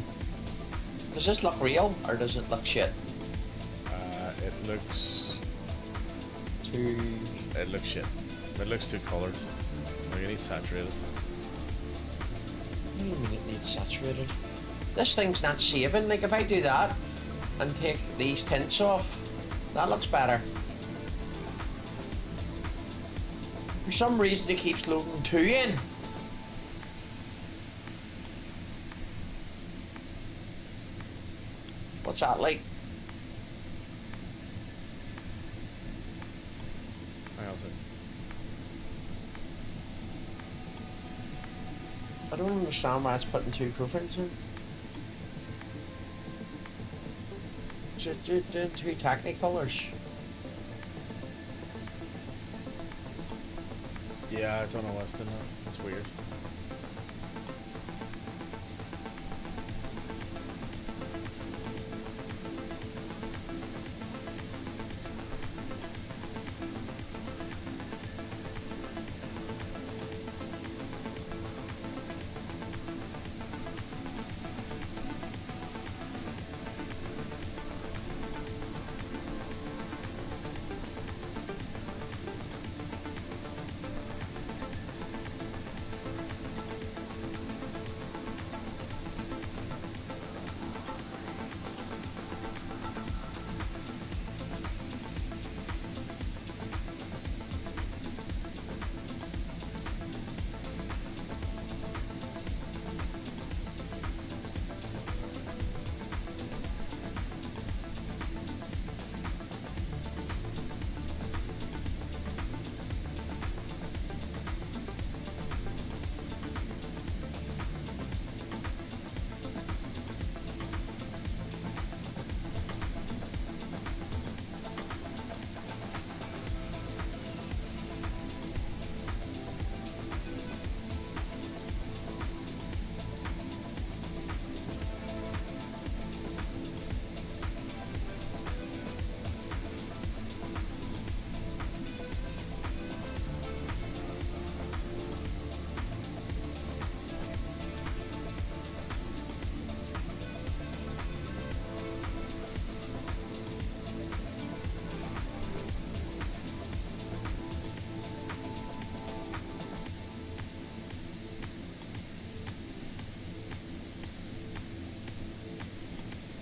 Does this look real or does it look shit? It looks Too. It looks shit. It looks too coloured. Like it needs saturated. What do you mean it needs saturated? This thing's not saving. Like if I do that and take these tints off, that looks better. For some reason it keeps loading 2 in. What's that like? Hang on a second. I don't understand why it's putting 2 profiles in. Just 2 technicolors. Yeah, I don't know what's in there. That's weird.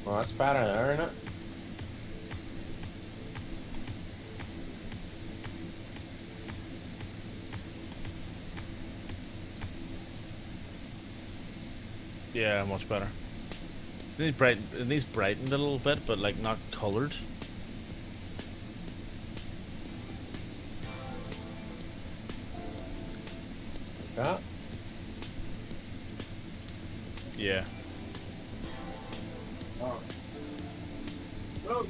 Well, that's better there, isn't it? Yeah, much better. It needs brightened a little bit, but like not coloured. Like that? Yeah. Oh. Oh.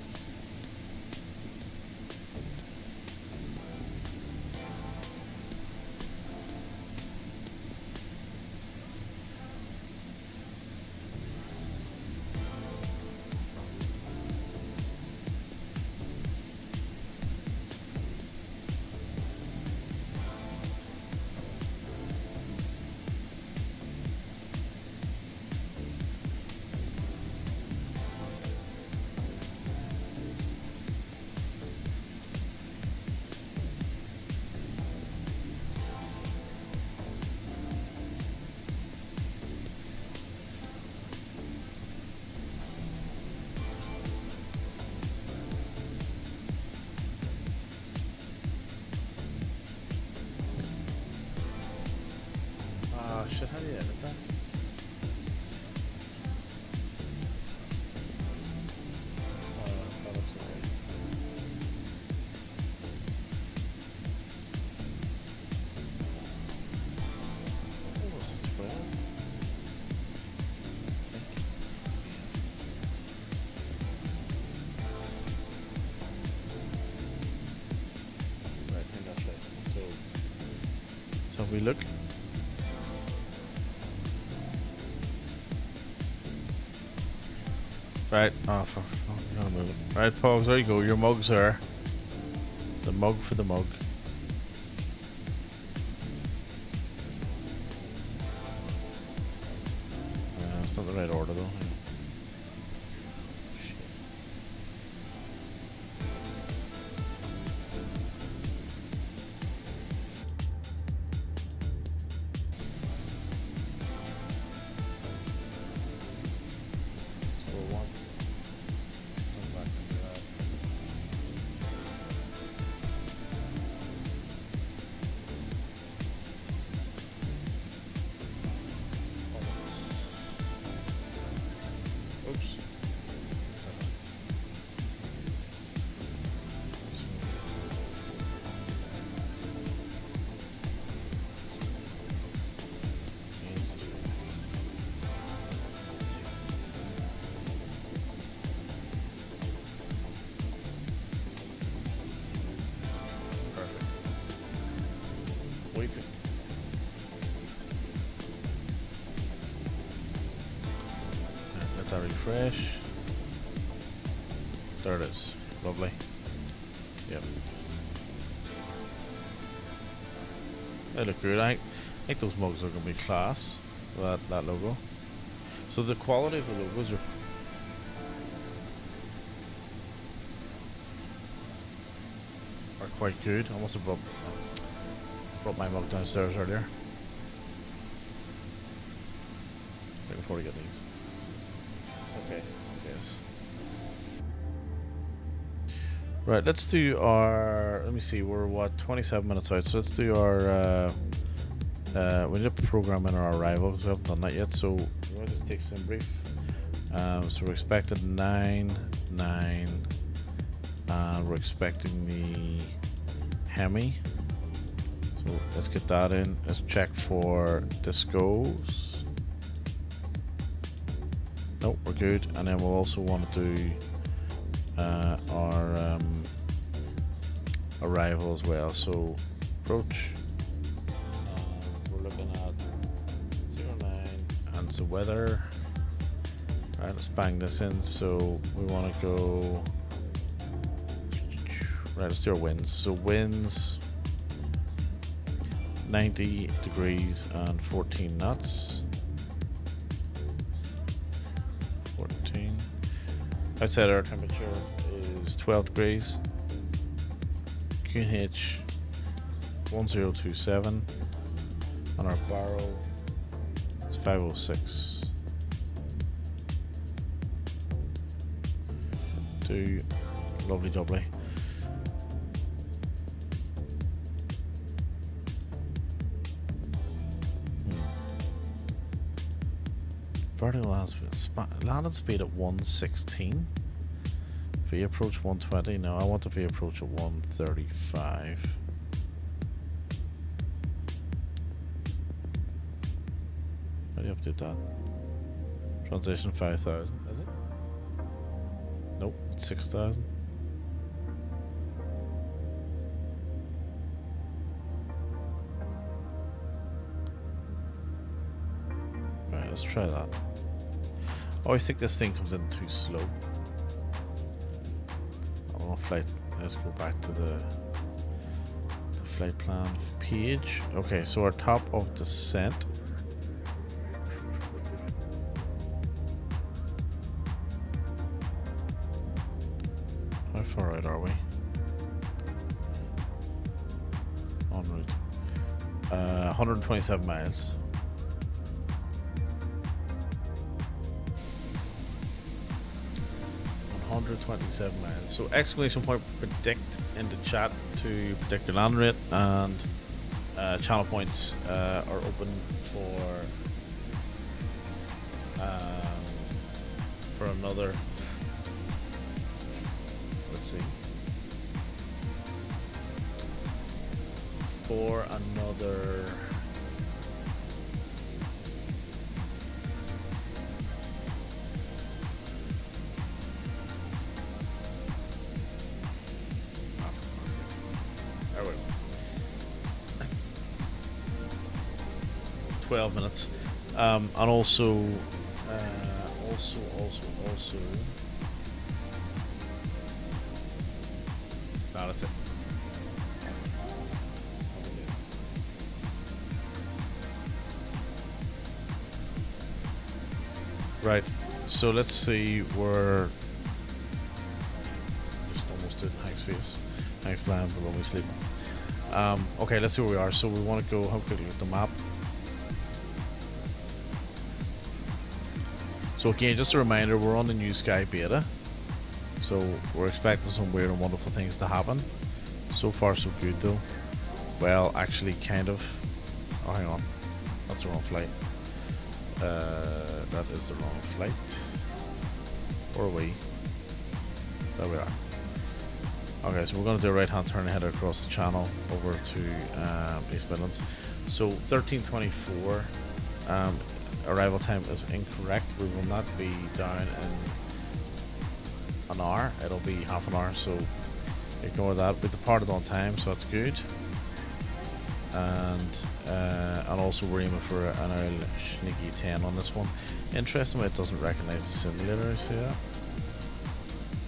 Oh shit, how do you edit that? That looks alright. What was it, 12? Right, I think that's it. So we look. Right, oh fuck, you gotta move it. Right, Pogs, there you go, your mugs are. The mug for the mug. It's not the right order though. Shit. So we want come back into that. Oops. Perfect. Waiting. Let that refresh. There it is. Lovely. Yep. They look good. I think those mugs are going to be class. That logo. So the quality of the logos are quite good. I must have brought my mug downstairs earlier. Before we get these. Okay, yes. Right, let's do our. Let me see. We're what 27 minutes out. So let's do our. We need to program in our arrival because we haven't done that yet. So we'll just take some brief. So we're expected 9, and we're expecting the Hemi. So let's get that in. Let's check for discos. Nope, we're good. And then we'll also want to do our arrival as well. So approach. We're looking at 09 and the weather. All right, let's bang this in. So we want to go. Right, let's do our winds. So winds 90 degrees and 14 knots. 14. Outside air temperature is 12 degrees. QNH 1027. And our barrel is 506. Lovely doubly. Vertical landing speed at 116. V approach 120. No, I want the V approach at 135. How do you update that? Transition 5000. Is it? Nope, it's 6000. Right, let's try that. I always think this thing comes in too slow. Flight. Let's go back to the flight plan page. Okay, so our top of descent. How far out are we? En route. 127 miles. .127 miles. So exclamation point predict into chat to predict your land rate, and channel points are open for another. Let's see. For another. There we go. 12 minutes. And also. No, that's it. Right. So let's see where. Just almost did Hank's face. Hank's lamb for when we sleep. Okay, let's see where we are. So we want to go. How quickly with the map? So again, just a reminder, we're on the Newsky beta, so we're expecting some weird and wonderful things to happen. So far so good though. Well, actually kind of. Oh, hang on, that's the wrong flight. That is the wrong flight. Or are we? There we are. Okay, so we're going to do a right hand turn and head across the channel over to East Midlands. So 13:24. Arrival time is incorrect. We will not be down in an hour. It'll be half an hour, so ignore that. We departed on time, so that's good. And also we're aiming for an early sneaky 10 on this one. Interestingly, it doesn't recognize the simulator. You see that?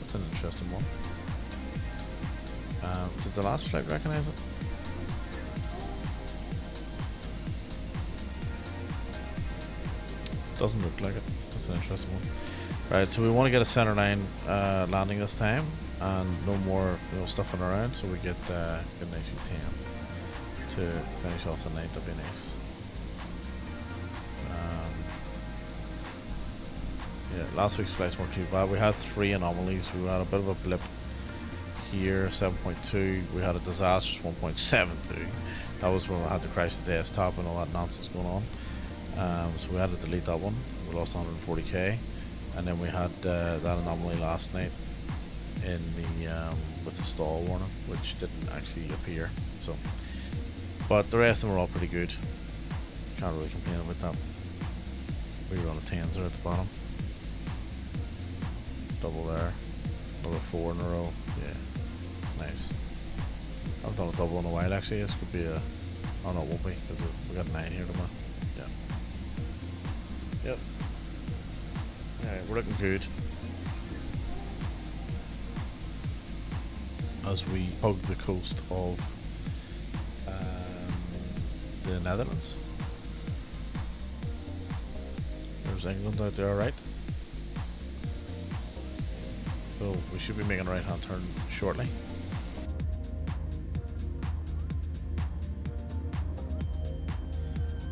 That's an interesting one. Did the last flight recognize it? Doesn't look like it. That's an interesting one. Right, so we want to get a center line landing this time, and no more stuffing around, so we get a nice U10 to finish off the night. That'd be nice. Yeah, last week's flights weren't too bad. We had 3 anomalies. We had a bit of a blip here, 7.2. We had a disastrous 1.72. That was when we had to crash the desktop and all that nonsense going on. So we had to delete that one. We lost 140k, and then we had that anomaly last night in the with the stall warning, which didn't actually appear. So, but the rest of them were all pretty good. Can't really complain about that. We were on a 10s there at the bottom. Double there, another 4 in a row. Yeah, nice. I haven't done a double in a while actually. This could be a. Oh no, it won't be because we got 9 here tomorrow. Yeah. Yep. Alright, we're looking good. As we hug the coast of the Netherlands. There's England out there, alright. So we should be making a right hand turn shortly.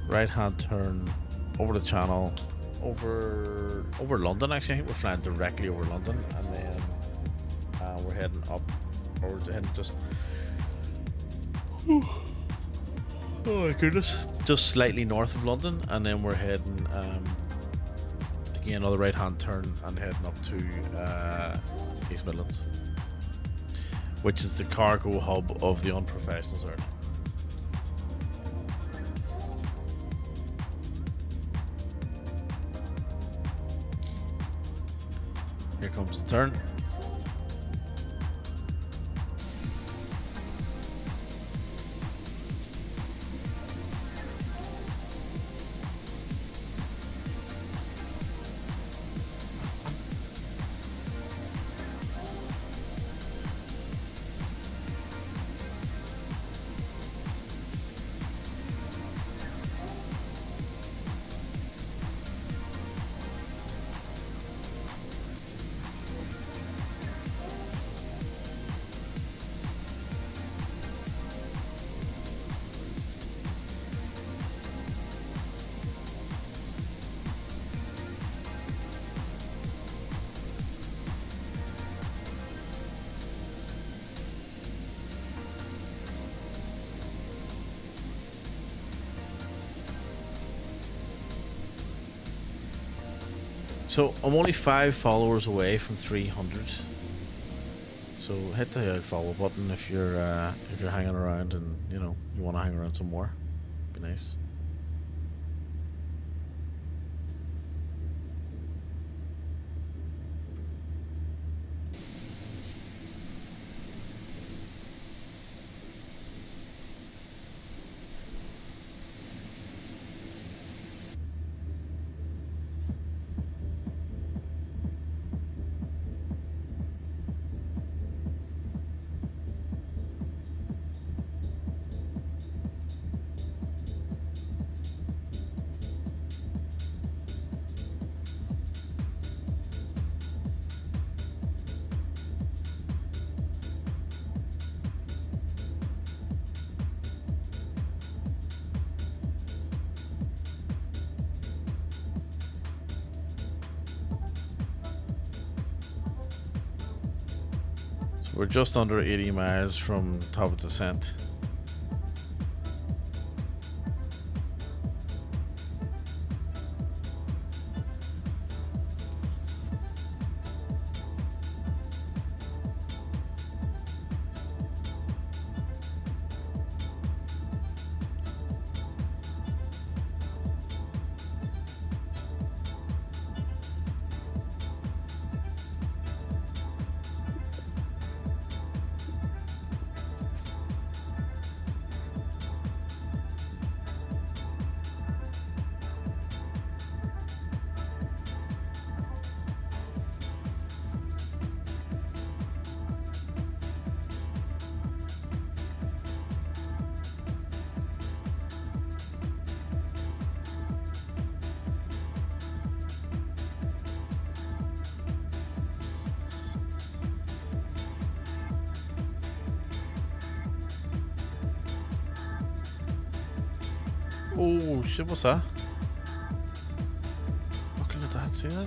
Right hand turn over the channel, over London actually. I think we're flying directly over London, and then we're heading up, or we're heading just oh my goodness, just slightly north of London, and then we're heading again another right hand turn and heading up to East Midlands, which is the cargo hub of the Unprofessionals Airline. Here comes the turn. So I'm only 5 followers away from 300. So hit the follow button if you're hanging around and you want to hang around some more. Be nice. We're just under 80 miles from top of descent. Oh shit, what's that? Look at that, see that?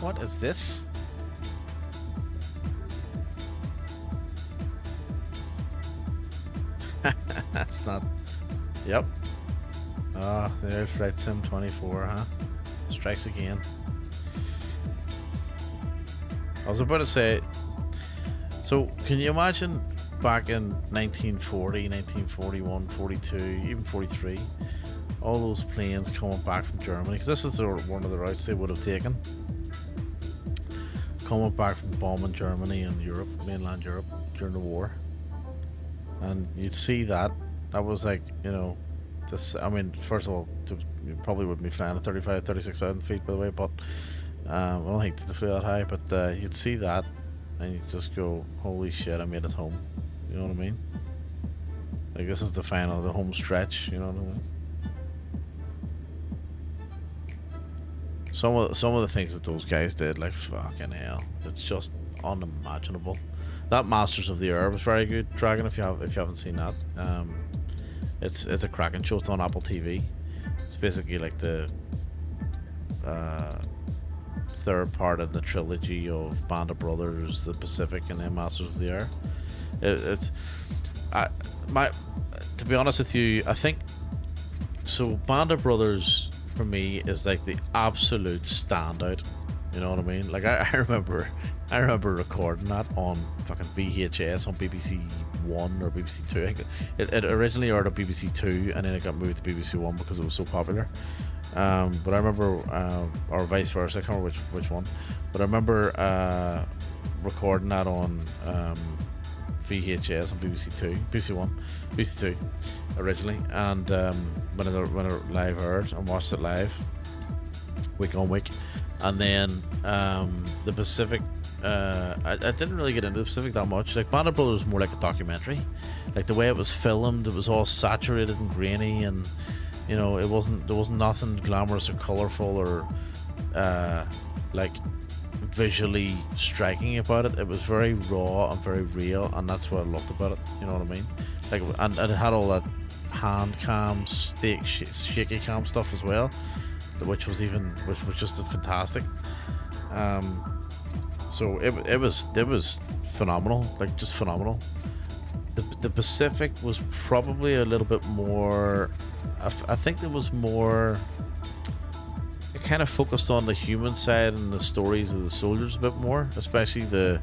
What is this? That's not... Yep. Ah, there's Flight Sim 24, huh? Strikes again. I was about to say... So, can you imagine back in 1940, 1941, 42, even 43, all those planes coming back from Germany, because this is one of the routes they would have taken, coming back from bombing Germany and Europe, mainland Europe, during the war. And you'd see that was like, this, I mean, first of all, you probably wouldn't be flying at 35, 36,000 feet, by the way, but I don't think they flew that high, but you'd see that and you just go, holy shit, I made it home. You know what I mean? Like, this is the final, the home stretch, you know what I mean? Some of the things that those guys did, like, fucking hell, it's just unimaginable. That Masters of the Air was very good, Dragon, if you haven't seen that. It's a cracking show. It's on Apple TV. It's basically like the third part in the trilogy of Band of Brothers, The Pacific, and then Masters of the Air. To be honest with you, I think so. Band of Brothers for me is like the absolute standout. You know what I mean? Like I remember recording that on fucking VHS on BBC One or BBC Two. I think it originally aired on BBC Two and then it got moved to BBC One because it was so popular. But I remember, or vice versa, I can't remember which one. But I remember recording that on VHS on BBC Two, BBC One, BBC Two originally, and when it live aired, and watched it live week on week. And then the Pacific, I didn't really get into the Pacific that much. Like Band of Brothers was more like a documentary. Like the way it was filmed, it was all saturated and grainy, and there wasn't nothing glamorous or colourful or like visually striking about it. It was very raw and very real, and that's what I loved about it. You know what I mean? Like, and it had all that hand cam, shaky cam stuff as well, which was just fantastic. So it was phenomenal, like just phenomenal. The Pacific was probably a little bit more. I think there was more. It kind of focused on the human side and the stories of the soldiers a bit more, especially the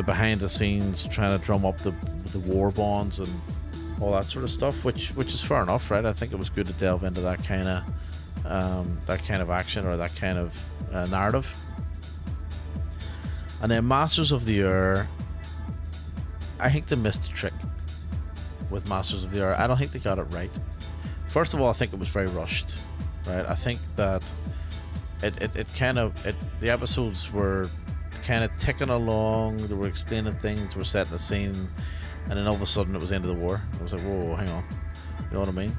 behind the scenes trying to drum up the war bonds and all that sort of stuff, which is fair enough, right? I think it was good to delve into that kind of action or that kind of narrative. And then Masters of the Air, I think they missed the trick with Masters of the Air. I don't think they got it right. First of all, I think it was very rushed, right? I think that the episodes were kind of ticking along. They were explaining things, were setting the scene, and then all of a sudden it was the end of the war. I was like, whoa, hang on, you know what I mean?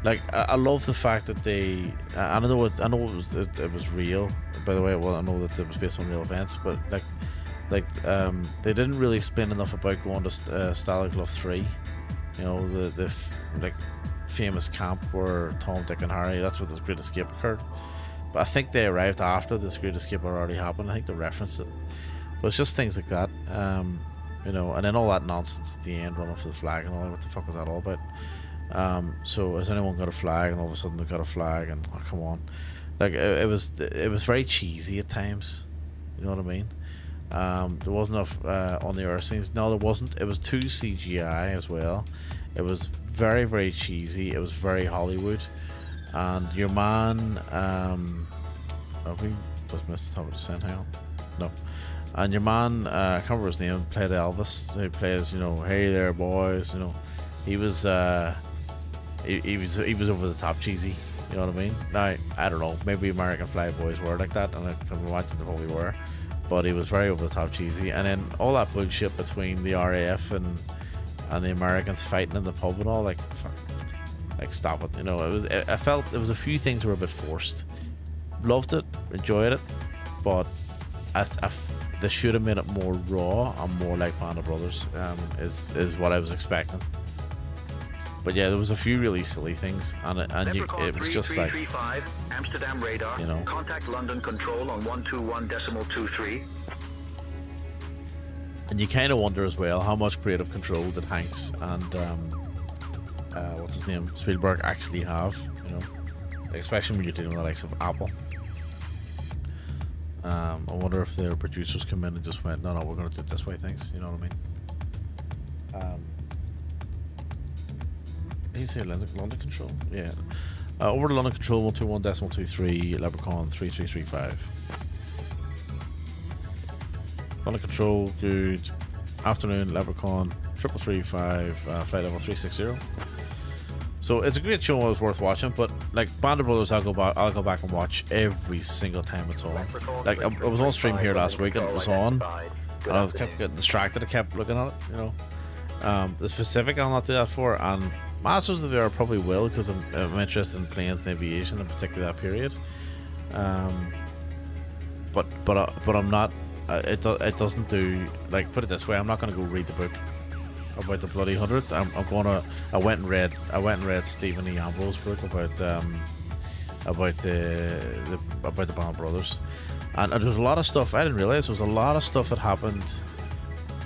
Like, I love the fact that they, I know it was real. By the way, well, I know that it was based on real events, but they didn't really explain enough about going to Stalag 3. You know, the famous camp where Tom, Dick, and Harry. That's where the Great Escape occurred. But I think they arrived after this Great Escape had already happened. I think they referenced it. But it's just things like that, you know, and then all that nonsense at the end, running for the flag and all that. What the fuck was that all about? So has anyone got a flag? And all of a sudden they've got a flag, and oh, come on, like it was very cheesy at times. You know what I mean? There wasn't enough on the earth scenes. No, there wasn't. It was too CGI as well. It was very, very cheesy. It was very Hollywood. And your man, have we just missed the top of the scent? Hang on. No. And your man, I can't remember his name, played Elvis. He plays, you know, hey there, boys. You know, he was he was over the top cheesy. You know what I mean? Now, I don't know. Maybe American Flyboys were like that, and I can imagine they probably were. But he was very over the top cheesy. And then all that bullshit between the RAF and the Americans fighting in the pub and all, like, fuck, like, stop it. You know, I felt there was a few things were a bit forced. Loved it, enjoyed it, but they should have made it more raw and more like Band of Brothers. Is what I was expecting. But yeah, there was a few really silly things, and it was just like, Amsterdam radar, you know, contact London control on 121.23. And you kind of wonder as well how much creative control did Hanks and what's his name, Spielberg actually have, you know, especially when you're dealing with the likes of Apple. I wonder if their producers come in and just went, no, we're going to do it this way, thanks. You know what I mean? He's here, London Control. Yeah. Over to London Control 121.23, Leprechaun 3335. London Control, good afternoon, Leprechaun 3335, flight level 360. So it's a great show. It was worth watching, but like Band of Brothers, I'll go back and watch every single time it's on. Like I was on stream here last week and it was on, and I kept getting distracted. I kept looking at it, you know. The specific I'll not do that for, and Masters of the Air probably will, because I'm interested in planes and aviation, in particular that period. But I'm not. It doesn't do, like, put it this way, I'm not going to go read the book about the bloody 100th. I went and read Stephen E. Ambrose's book about the Band of Brothers, and there was a lot of stuff I didn't realize. There was a lot of stuff that happened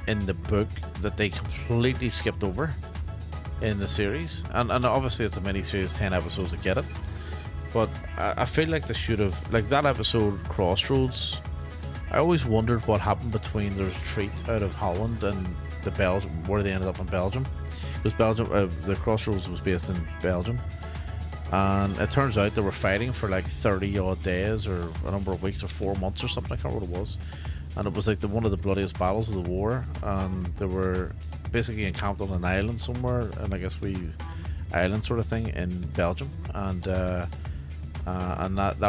in the book that they completely skipped over in the series, and obviously it's a mini series, 10 episodes to get it, but I feel like they should have, like that episode Crossroads. I always wondered what happened between their retreat out of Holland and the Belgium, where they ended up in Belgium, because Belgium, the Crossroads was based in Belgium, and it turns out they were fighting for like 30 odd days or a number of weeks or 4 months or something. I can't remember what it was, and it was like one of the bloodiest battles of the war, and they were basically encamped on an island somewhere, and I guess island sort of thing in Belgium, and that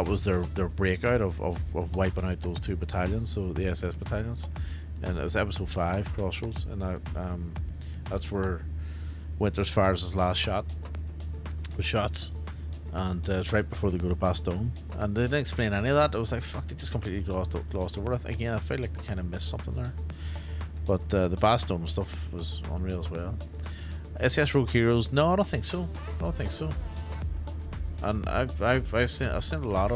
was their breakout of wiping out those 2 battalions, so the SS battalions, and it was episode 5, Crossroads, and that's where Winters fires his last shots, and it's right before they go to Bastogne, and they didn't explain any of that. It was like, fuck, they just completely glossed over it. Again, I feel like they kind of missed something there. But the Bastogne stuff was unreal as well. SS Rogue Heroes, no, I don't think so. And I've seen a lot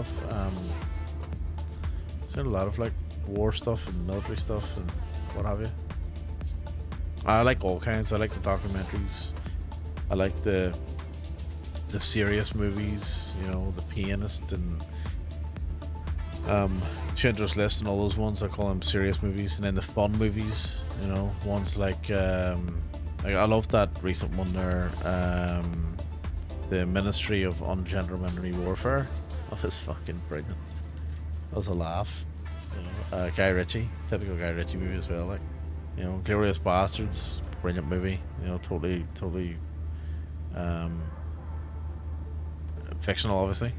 of like war stuff and military stuff and what have you. I like all kinds. I like the documentaries. I like the serious movies. You know, The Pianist and Schindler's List and all those ones. I call them serious movies, and then the fun movies, you know, ones like I love that recent one there, the Ministry of Ungentlemanly Warfare. That was fucking brilliant. That was a laugh. You know, Guy Ritchie, typical Guy Ritchie movie as well. Like, you know, Glorious Bastards, brilliant movie. You know, totally fictional, obviously,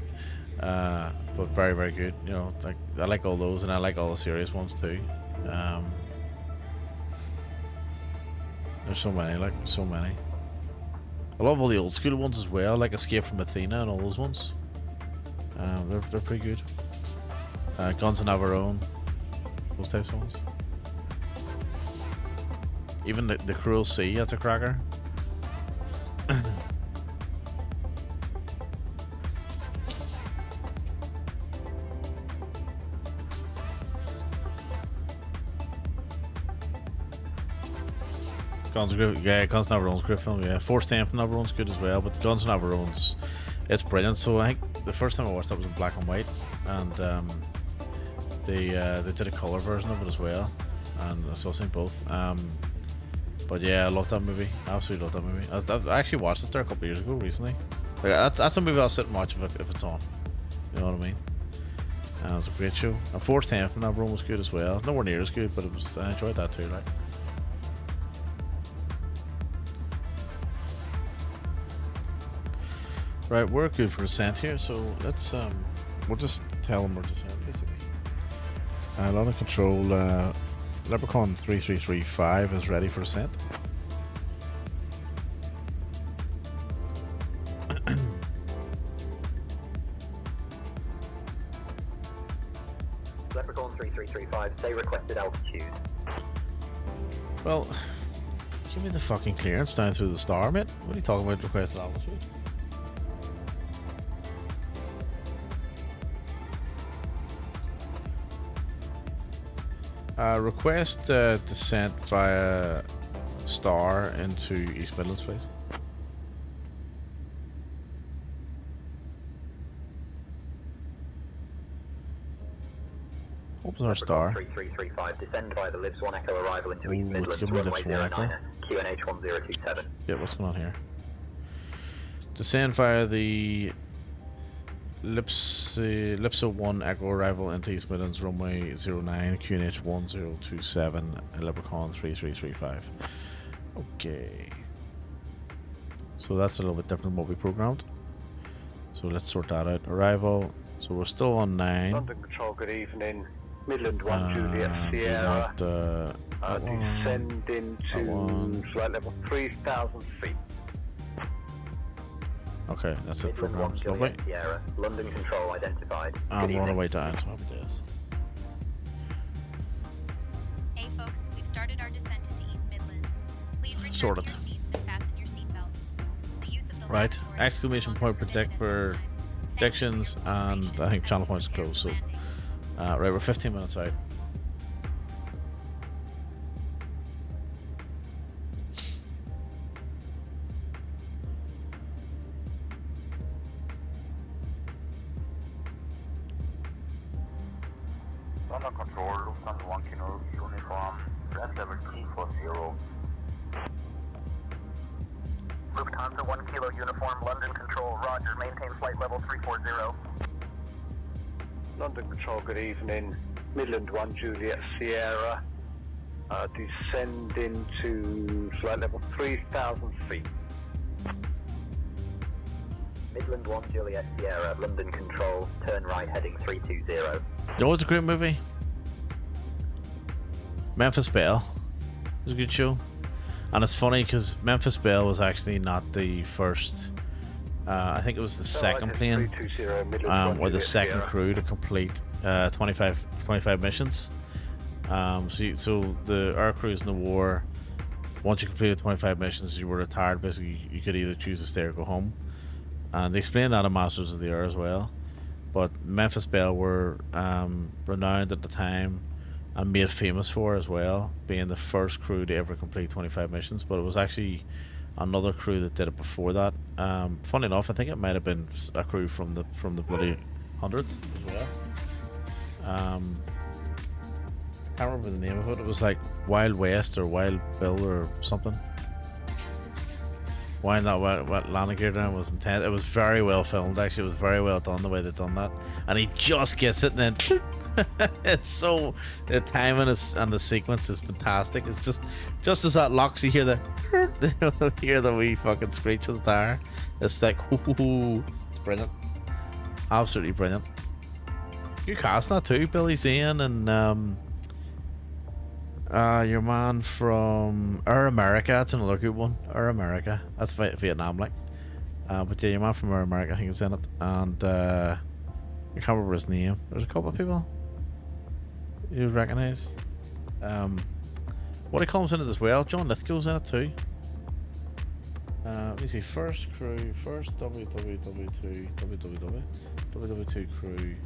but very, very good. You know, like I like all those, and I like all the serious ones too. There's so many, like so many. I love all the old school ones as well, like Escape from Athena and all those ones. They're pretty good. Guns of Navarone, those types of ones. Even the Cruel Sea, that's a cracker. Guns of Navarrone's a great film, yeah. Force Temp of Navarrone's good as well, but Guns of Navarrone's, it's brilliant. So I think the first time I watched that was in black and white, and they did a colour version of it as well, and so I've seen both. But yeah, I love that movie. Absolutely love that movie. I actually watched it there a couple of years ago recently. Like, that's a movie I'll sit and watch if it's on. You know what I mean? It was a great show. And Force Temp from Navarone was good as well. Nowhere near as good, but I enjoyed that too. Like. Right, we're good for ascent here, so let's we'll just tell them we're descent basically. London Control, Leprechaun 3335 is ready for ascent. Leprechaun 3335, say requested altitude. Well, give me the fucking clearance down through the star, mate. What are you talking about requested altitude? Request descent via star into East Midlands, please. Open our star. 3335, descend via the Libs 1 Echo arrival into East Midlands, let's give me runway Libs 1 Echo. 09, QNH 1027. Yeah, what's going on here? Descend via the Lipso 1 Echo arrival into East Midlands, runway 09, QNH 1027, Leprechaun 3335. Okay. So that's a little bit different than what we programmed. So let's sort that out. Arrival. So we're still on 9. London Control, good evening. Midland 1 Juliet Sierra. Descend into flight level 3,000 feet. Okay, that's it. Midland 1 Juliet Sierra. London Control identified. We're on our way down, so happy days. Hey folks, we've started our descent into East Midlands. Please return Sorted. to your seats and fasten your seatbelts. The use of the Right, latch door exclamation point predictions, and I think channel points closed. So, right, we're 15 minutes out. London Control, Lufthansa 1 Kilo uniform, red level T40. Lufthansa 1 Kilo uniform, London Control, roger, maintain flight level 340. London Control, good evening. Midland 1 Juliet Sierra. Descend into flight level 3,000 feet. Midland 1 Juliet Sierra, London Control, turn right heading 320. You know what's a great movie? Memphis Belle. It was a good show. And it's funny because Memphis Belle was actually not the first. I think it was the second plane, or the second crew to complete 25 missions. So the air crews in the war, once you completed 25 missions, you were retired. Basically, you could either choose to stay or go home. And they explained that in Masters of the Air as well. But Memphis Belle were renowned at the time and made famous for as well, being the first crew to ever complete 25 missions. But it was actually another crew that did it before that. Funny enough, I think it might have been a crew from the bloody 100th as Can't remember the name of it. It was like Wild West or Wild Bill or something. Why not? What landing gear down was intense. It was very well filmed. Actually, it was very well done the way they done that. And he just gets it, and then it's so the timing is and the sequence is fantastic. It's just as that locks, you hear the hear the wee fucking screech of the tire. It's like, ooh, it's brilliant, absolutely brilliant. You cast that too, Billy Zane, and your man from Air America. That's another good one. Air America. That's Vietnam, like. But yeah, your man from Air America, I think is in it, and I can't remember his name. There's a couple of people you would recognise. What he comes in it as well. John Lithgow's in it too. Let me see. First crew, first WW2 crew.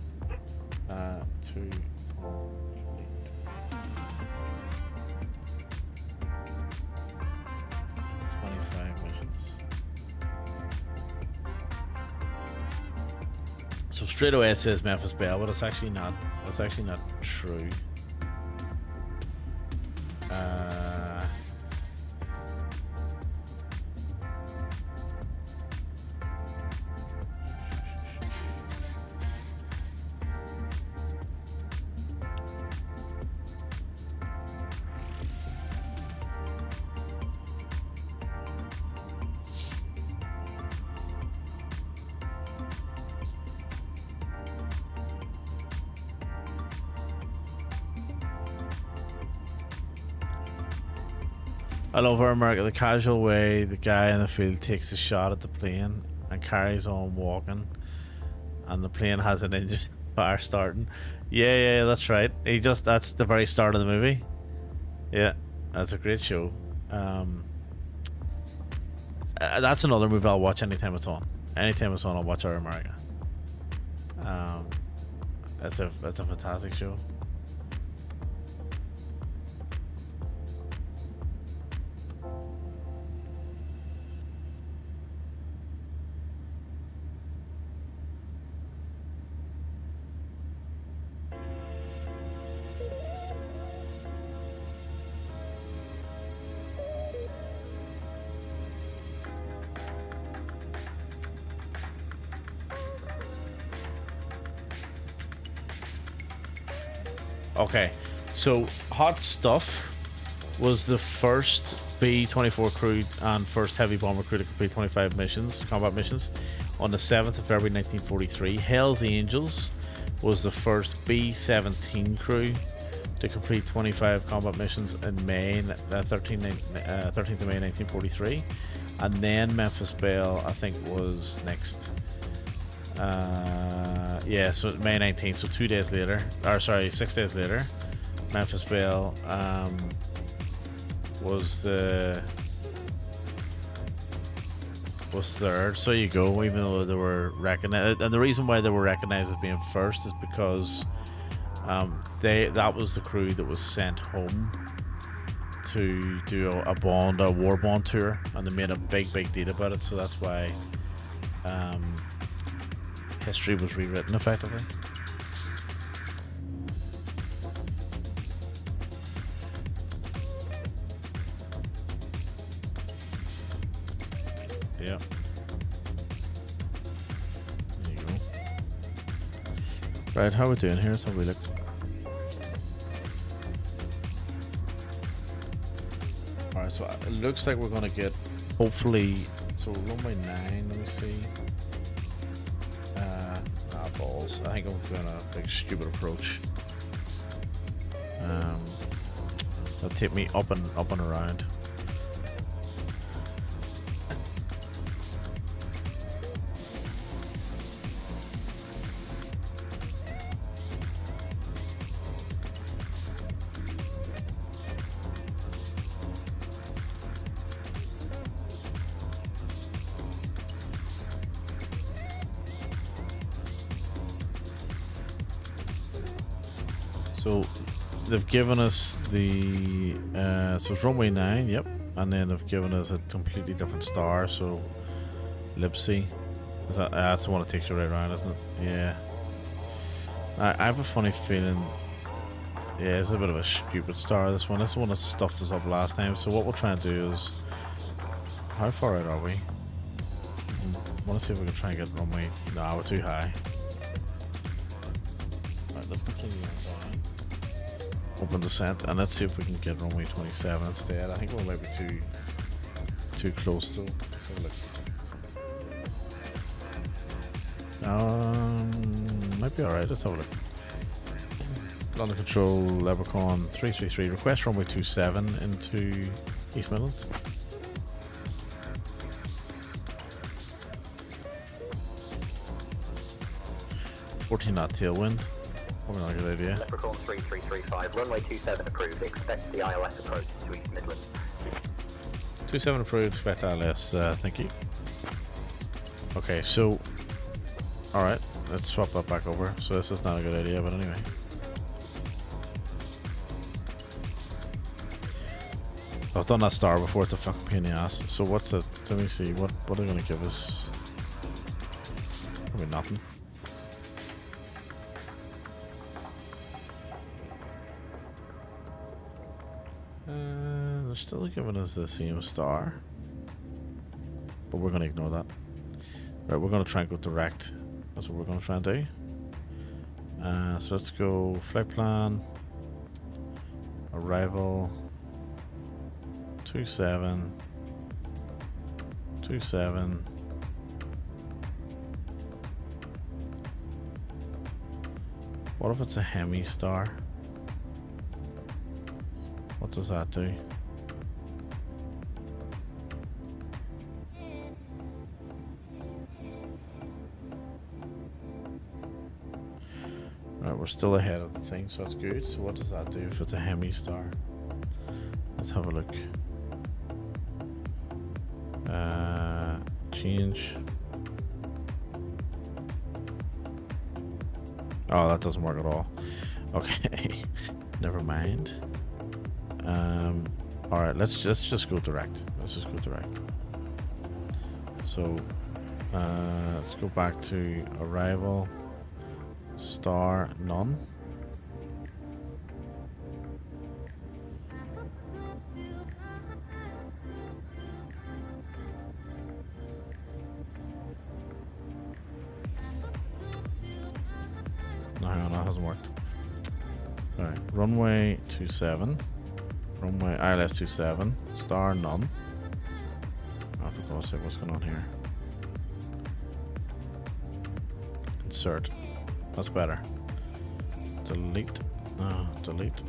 2 25 missions. So straight away it says Memphis Belle, but it's actually not. It's actually not true. I love Air America, the casual way the guy in the field takes a shot at the plane and carries on walking, and the plane has an engine fire starting. Yeah, that's right. That's the very start of the movie. Yeah, that's a great show. That's another movie I'll watch anytime it's on. Anytime it's on, I'll watch Air America. That's a fantastic show. Okay, so Hot Stuff was the first B-24 crew and first heavy bomber crew to complete 25 missions, combat missions, on the 7th of February 1943. Hell's Angels was the first B-17 crew to complete 25 combat missions in May, 13th of May 1943. And then Memphis Belle, I think, was next. Yeah, so May 19th, so 6 days later, Memphis Belle was third. So you go, even though they were recognized, and the reason why they were recognized as being first is because that was the crew that was sent home to do a war bond tour, and they made a big deal about it. So that's why history was rewritten effectively. Yeah. There you go. Right, how are we doing here? Let's have a look. Alright, so it looks like we're gonna get, hopefully, so runway 9, let me see. Balls. I think I'm doing a big stupid approach. That'll take me up and around. So they've given us the so it's runway 9, yep, and then they've given us a completely different star, so Lipsy. That's the one that takes you right around, isn't it? Yeah. I have a funny feeling. Yeah, it's a bit of a stupid star, this one. This is the one that stuffed us up last time. So what we'll try and do is... How far out are we? I want to see if we can try and get runway... No, we're too high. Alright, let's continue on down. Open descent, and let's see if we can get runway 27 instead. I think we might be too close though. Let's have a look. Might be alright, let's have a look. London Control, Leprechaun 333, request runway 27 into East Midlands. 14 knot tailwind. Probably not a good idea. Leprechaun 3335, runway 27 approved. Expect the ILS approach to East Midlands. 27 approved, expect ILS, thank you. Okay, so... Alright, let's swap that back over. So this is not a good idea, but anyway. I've done that star before, it's a fucking pain in the ass. So what's it? Let me see, what are they going to give us? Probably nothing. They're still giving us the same star. But we're going to ignore that. Right, we're going to try and go direct. That's what we're going to try and do. So let's go flight plan. Arrival. 27. 27. What if it's a Hemi star? What does that do? Right, we're still ahead of the thing, so that's good. So what does that do if it's a Hemi star? Let's have a look. Change. Oh, that doesn't work at all. Okay, never mind. All right, let's just go direct. Let's just go direct. So, let's go back to arrival. Star none. No, hang on, that hasn't worked. Alright, runway 27. Runway ILS 27. Star none. Oh, for God's sake, what's going on here? Insert. That's better. Delete. No, delete.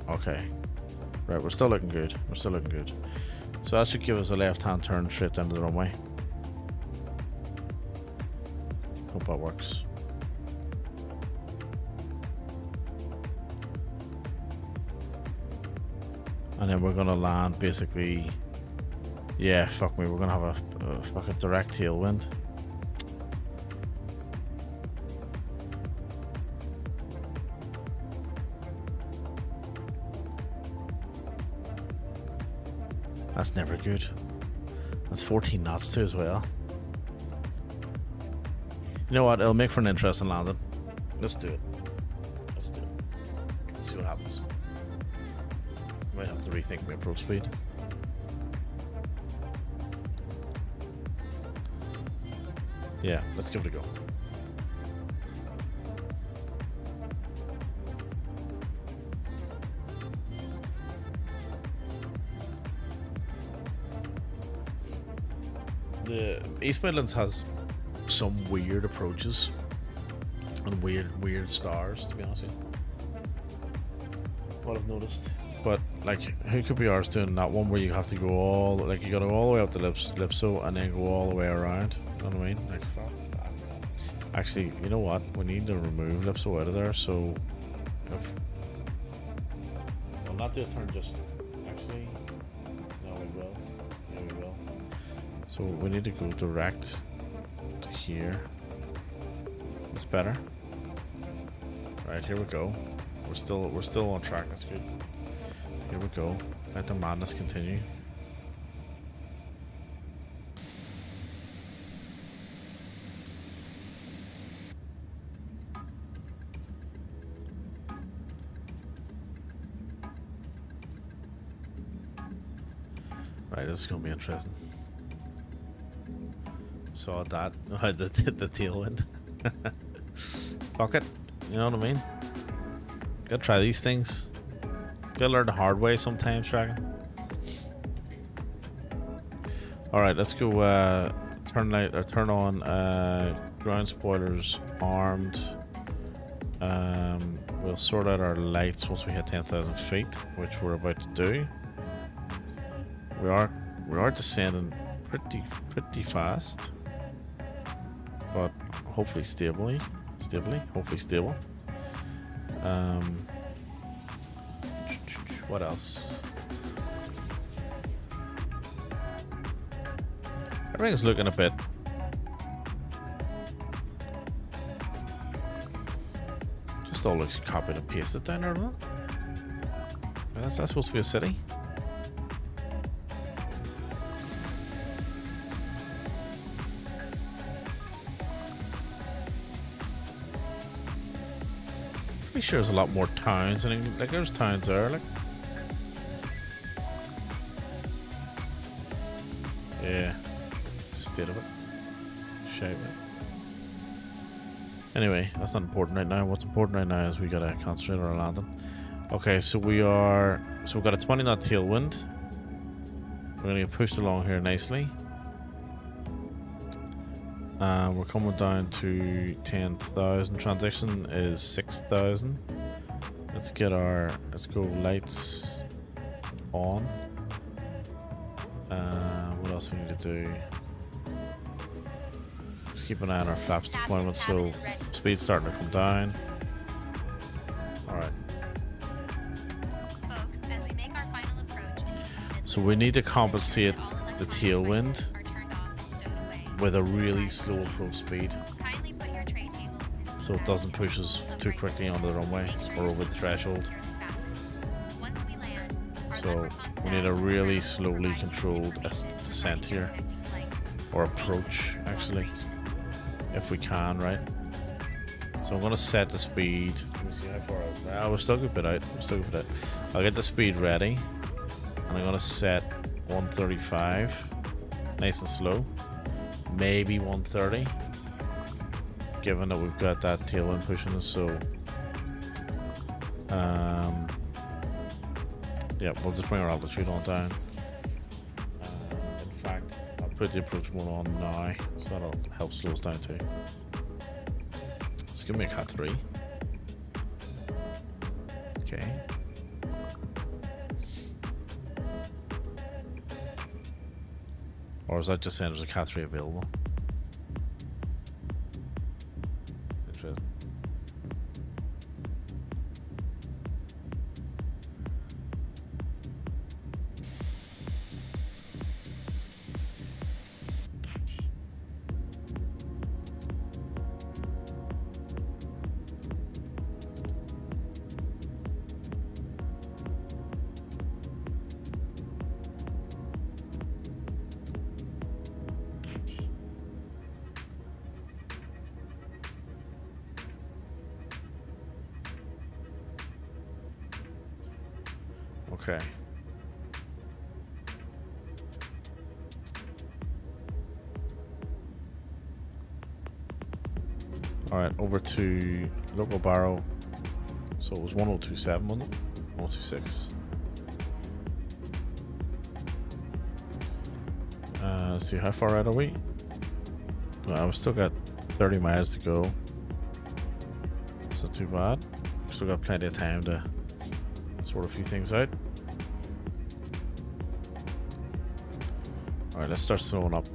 Okay. Right, we're still looking good. We're still looking good. So that should give us a left-hand turn straight down to the runway. Hope that works. And then we're gonna land basically. Yeah, fuck me. We're gonna have a fucking direct tailwind. That's never good. That's 14 knots too as well. You know what? It'll make for an interesting landing. Let's do it. Let's do it. Let's see what happens. Might have to rethink my approach speed. Yeah, let's give it a go. The East Midlands has some weird approaches and weird stars, to be honest with you. What I've noticed. But like, who could be ours doing that one where you have to go all, like, you gotta go all the way up to Lipso and then go all the way around? You know what I mean? Like, fuck that. Actually, you know what? We need to remove Lipso out of there. So, if we'll not do a turn just. Actually, no, we will. Yeah, we will. So we need to go direct to here. It's better. Right, here we go. We're still on track. That's good. Here we go. Let the madness continue. Right, this is gonna be interesting. Saw that. the tailwind. Fuck it. You know what I mean? Gotta try these things. Gotta learn the hard way sometimes, Dragon. Alright, let's go turn on ground spoilers armed. We'll sort out our lights once we hit 10,000 feet, which we're about to do. We are descending pretty fast, but hopefully hopefully stable. What else? Everything's looking a bit. Just all looks copied and pasted down there, isn't it? That's supposed to be a city. Pretty sure there's a lot more towns in England. Like there's towns there, like. Yeah. State of it. Shape it. Anyway, that's not important right now. What's important right now is we gotta concentrate on our landing. Okay, so we've got a 20 knot tailwind. We're gonna get pushed along here nicely. We're coming down to 10,000. Transition is 6,000. Let's go lights on. What else we need to do? Just keep an eye on our flaps deployment, so speed's starting to come down. Alright. So we need to compensate the tailwind with a really slow approach speed, so it doesn't push us too quickly onto the runway or over the threshold. So we need a really slowly controlled descent here, or approach actually, if we can, right? So I'm going to set the speed. Let me see how far out. We're still a good bit out. I'll get the speed ready, and I'm going to set 135, nice and slow. Maybe 130, given that we've got that tailwind pushing us. So yeah, we'll just bring our altitude on down. In fact, I'll put the approach mode on now, so that'll help slow us down too. Let's give me a Cat 3. Okay. Or is that just saying there's a Cat 3 available? Interesting. Okay. Alright, over to local barrow. So it was 1027, wasn't it? 126. Let's see, how far out are we? Well, we've still got 30 miles to go. It's not too bad. Still got plenty of time to sort a few things out. Alright, let's start slowing up.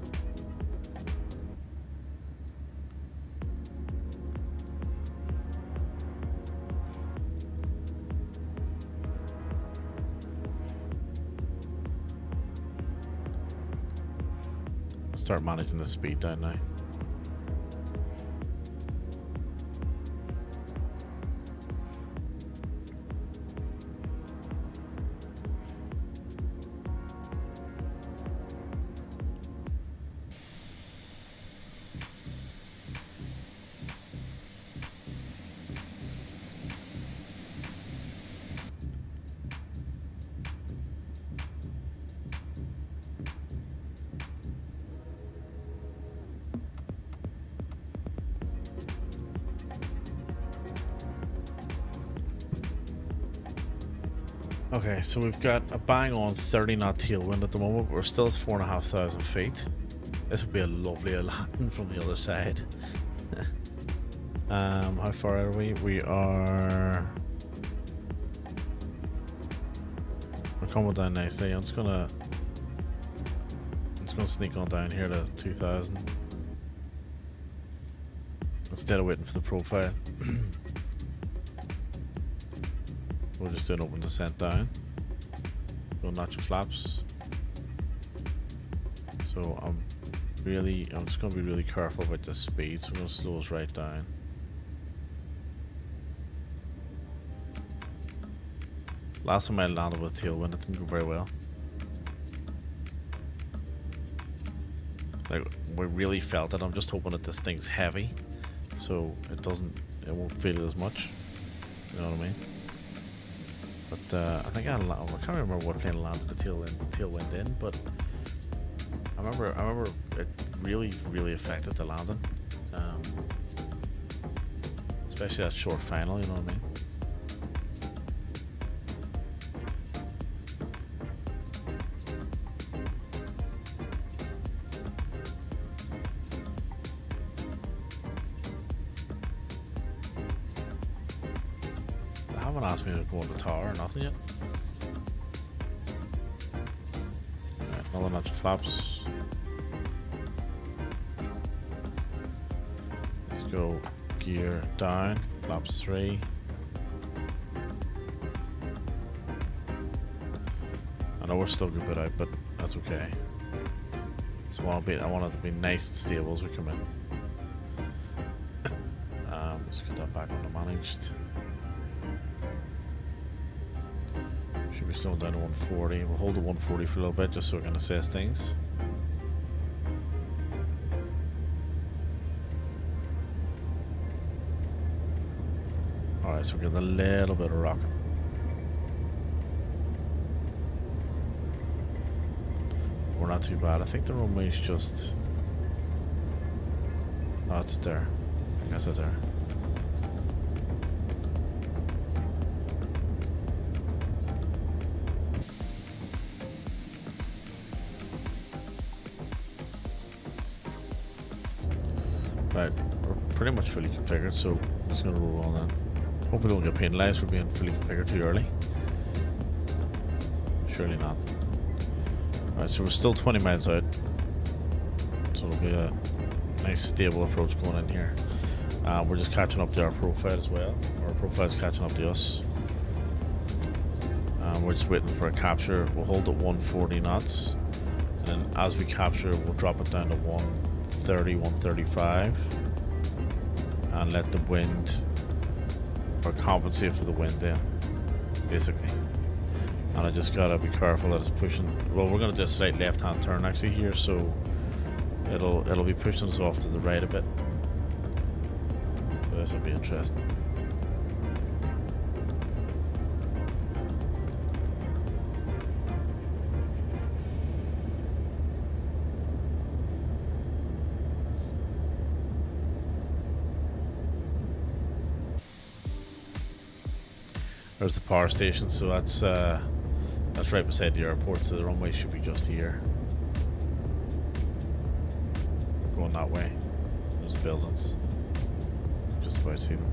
Start managing the speed down now. Okay, so we've got a bang on 30 knot tailwind at the moment. We're still at 4,500 feet. This would be a lovely landing from the other side. How far are we? We are. We're coming down nicely. I'm just gonna sneak on down here to 2,000 instead of waiting for the profile. We'll just do an open descent down. Go notch your flaps. So I'm just gonna be really careful about the speed, so I'm gonna slow us right down. Last time I landed with tailwind, it didn't go very well. Like, we really felt it. I'm just hoping that this thing's heavy, so it won't feel it as much. You know what I mean? But I think I can't remember what plane landed the tailwind in, but I remember it really affected the landing, especially that short final. You know what I mean? Asked me to go on the tower or nothing yet. Right, another notch of flaps. Let's go gear down, flaps 3. I know we're still a good bit out, but that's okay. So I want it to be nice and stable as we come in. Let's get that back on the managed. Should be slowing down to 140. We'll hold the 140 for a little bit just so we can assess things. Alright, so we're getting a little bit of rocking. We're not too bad. I think the runway's just... Oh, it's there. I guess it's there. Right, we're pretty much fully configured, so I'm just going to roll on that. Hope we don't get penalized for being fully configured too early. Surely not. Alright, so we're still 20 miles out. So it'll be a nice stable approach going in here. We're just catching up to our profile as well. Our profile's catching up to us. We're just waiting for a capture. We'll hold at 140 knots. And as we capture, we'll drop it down to 130, 135, and let the wind, or compensate for the wind then, basically. And I just gotta be careful that it's pushing. Well, we're gonna do a slight left-hand turn actually here, so it'll be pushing us off to the right a bit. So this will be interesting. There's the power station, so that's right beside the airport, so the runway should be just here. Going that way. There's the buildings. Just about to see them.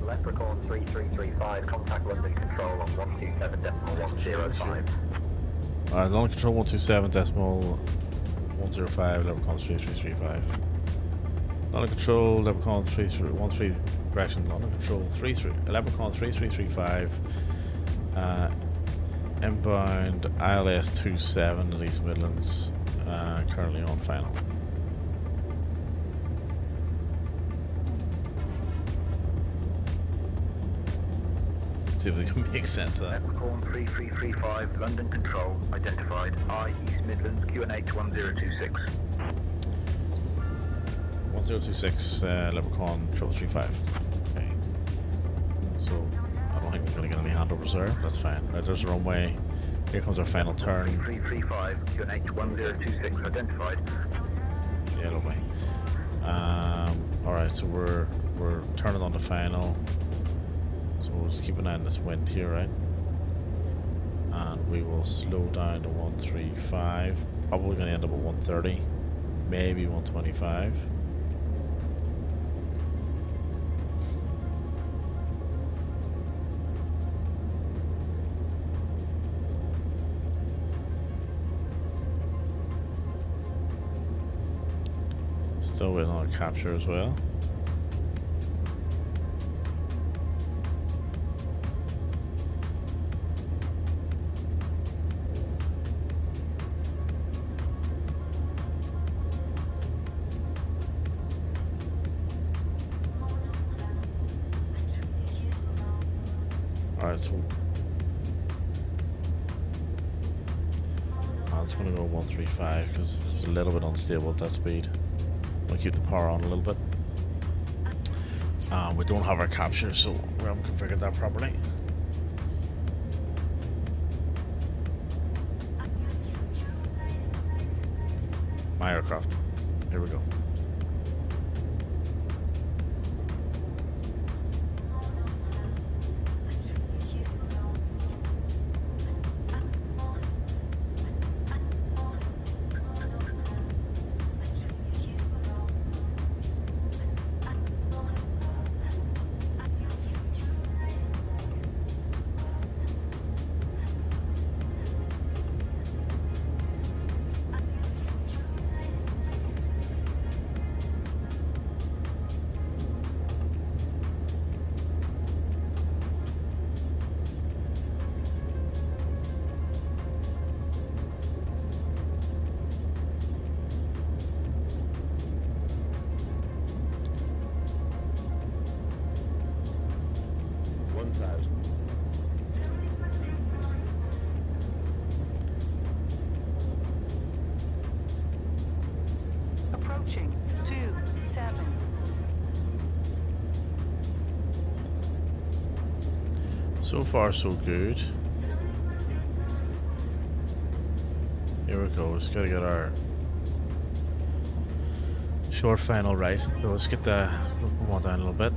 Leprechaun 3335, contact London Control on 127.105. London Control 127.105, Leprechaun 3335. London Control, Leprechaun 3313, correction, London Control 33, Leprechaun 3335, inbound ILS 27 to East Midlands, currently on final. See if they can make sense of that. Leprechaun 3335, London Control, identified, I East Midlands, QNH 1026. 1026, Leprechaun 035. Okay. So, I don't think we're going to get any handovers there. That's fine. Right, there's the runway. Here comes our final turn. 3335, QNH 1026, identified. Yeah, lovely. Alright, so we're turning on the final. So we'll just keep an eye on this wind here, right? And we will slow down to 135. Probably going to end up at 130. Maybe 125. Still waiting on a capture as well. Alright, so I'm just going to go 135 because it's a little bit unstable at that speed. I'll keep the power on a little bit. We don't have our capture, so we haven't configured that properly. My aircraft. Here we go. Approaching 27. So far, so good. Here we go. Just gotta get our short final right. So let's get the one down a little bit.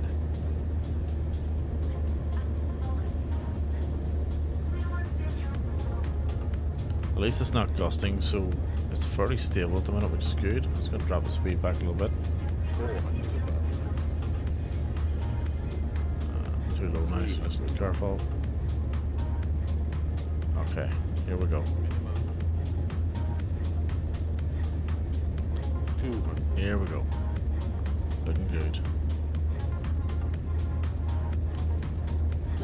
At least it's not gusting, so it's fairly stable at the minute, which is good. It's going to drop the speed back a little bit. Too low now, so just be careful. Okay, here we go. Here we go. Looking good.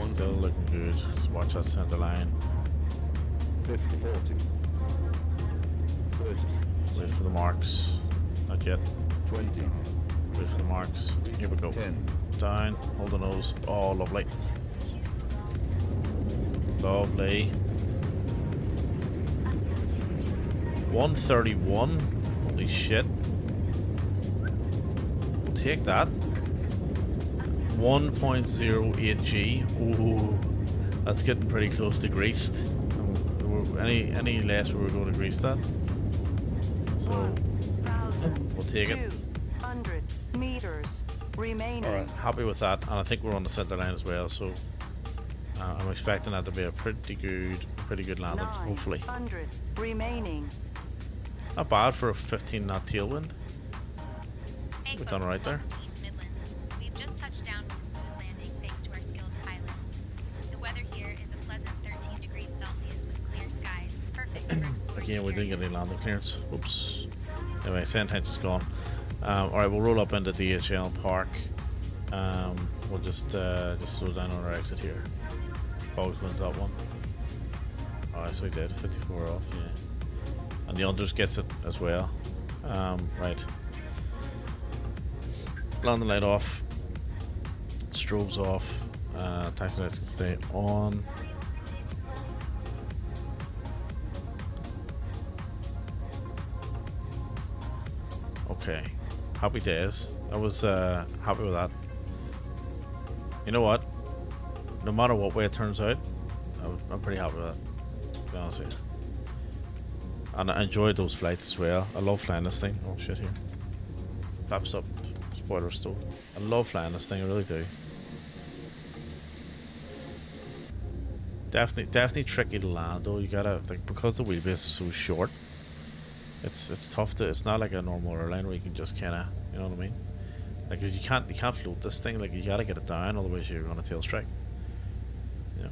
Still looking good. Just watch that center line. 50, 40, 30. Wait for the marks. Not yet. 20. Wait for the marks. Here we go. 10. Down. Hold the nose. Oh, lovely. Lovely. 131. Holy shit. We'll take that. 1.08G. Ooh. That's getting pretty close to greased. Any less we were going to grease that. So we'll take it. 200 meters remaining. Alright, happy with that, and I think we're on the center line as well, so I'm expecting that to be a pretty good landing, hopefully. 900 remaining. Not bad for a 15 knot tailwind. We've done alright there. East Midlands. We've just touched down with a smooth landing thanks again, we didn't get any landing clearance. Oops. Anyway, send tension's gone. Alright, we'll roll up into DHL Park. We'll just slow down on our exit here. Boggs wins that one. Alright, so he did. 54 off, yeah. And the unders gets it as well. Right. Landing light off. Strobes off. Taxi lights can stay on. Okay. Happy days. I was happy with that. You know what? No matter what way it turns out, I'm pretty happy with that, to be honest with you. And I enjoyed those flights as well. I love flying this thing. Oh shit, here. Flaps up. Spoiler stowed. I love flying this thing, I really do. Definitely tricky to land though. You gotta, like, because the wheelbase is so short, it's tough to, it's not like a normal airline where you can just kinda, you know what I mean? Like, you can't float this thing, like, you gotta get it down, otherwise you're on a tail strike. You know?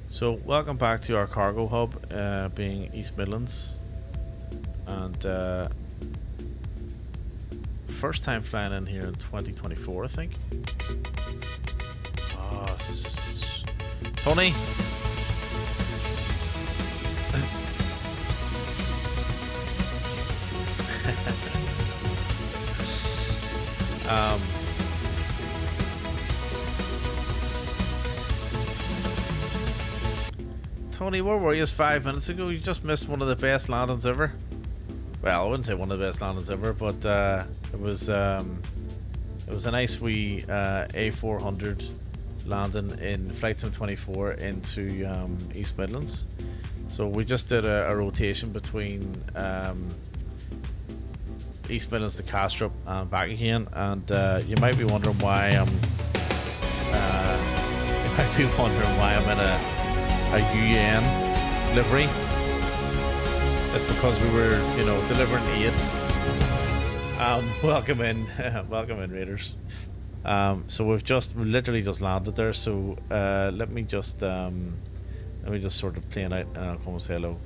So, welcome back to our cargo hub, being East Midlands. And, first time flying in here in 2024, I think. Oh, Tony! Tony, where were you 5 minutes ago? You just missed one of the best landings ever. Well, I wouldn't say one of the best landings ever, but it was a nice wee A400 landing in Flight Sim 24 into East Midlands. So we just did a rotation between East Midlands to Castrop and back again, and you might be wondering why I'm in a UN livery. It's because we were, you know, delivering aid. Welcome in, Raiders. So we literally just landed there. So let me just sort of plane out and I'll come and say hello.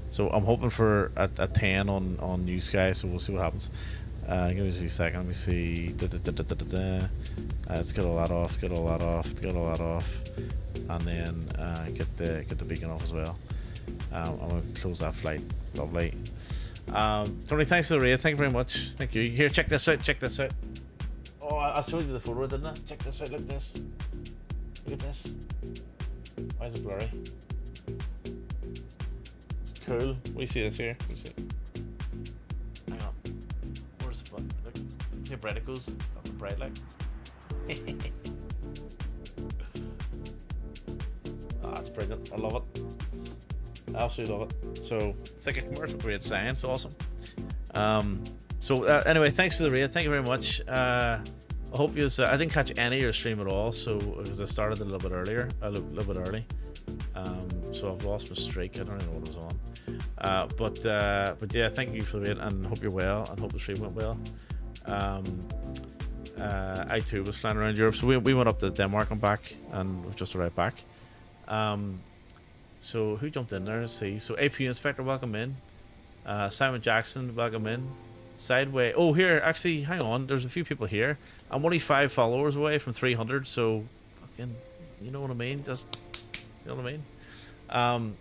So I'm hoping for a 10 on Newsky, so we'll see what happens. Give me a second. Let me see. Let's get all that off. And then get the beacon off as well. I'm gonna close that flight. Lovely. Tony, thanks for the raid. Thank you very much. Thank you. Here, check this out. Oh, I showed you the photo, didn't I? Check this out. Look at this. Look at this. Why is it blurry? It's cool. We see this here. We see it. Hang on. Where's the button? Look. Here, bright it goes. Up and bright like. Oh, that's brilliant. I love it. Absolutely love it. So it's like a commercial grade science. Awesome. Anyway, thanks for the raid. Thank you very much. I hope you. I didn't catch any of your stream at all, so because I started a little bit early. So I've lost my streak. I don't even know what was on. But yeah, thank you for the raid, and hope you're well, and hope the stream went well. I too was flying around Europe, so we went up to Denmark and back, and we've just arrived back. So who jumped in there? Let's see. So AP Inspector, welcome in. Simon Jackson, welcome in. Sideway. Oh, here, actually, hang on. There's a few people here. I'm only 5 followers away from 300, so fucking, you know what I mean? Just, you know what I mean?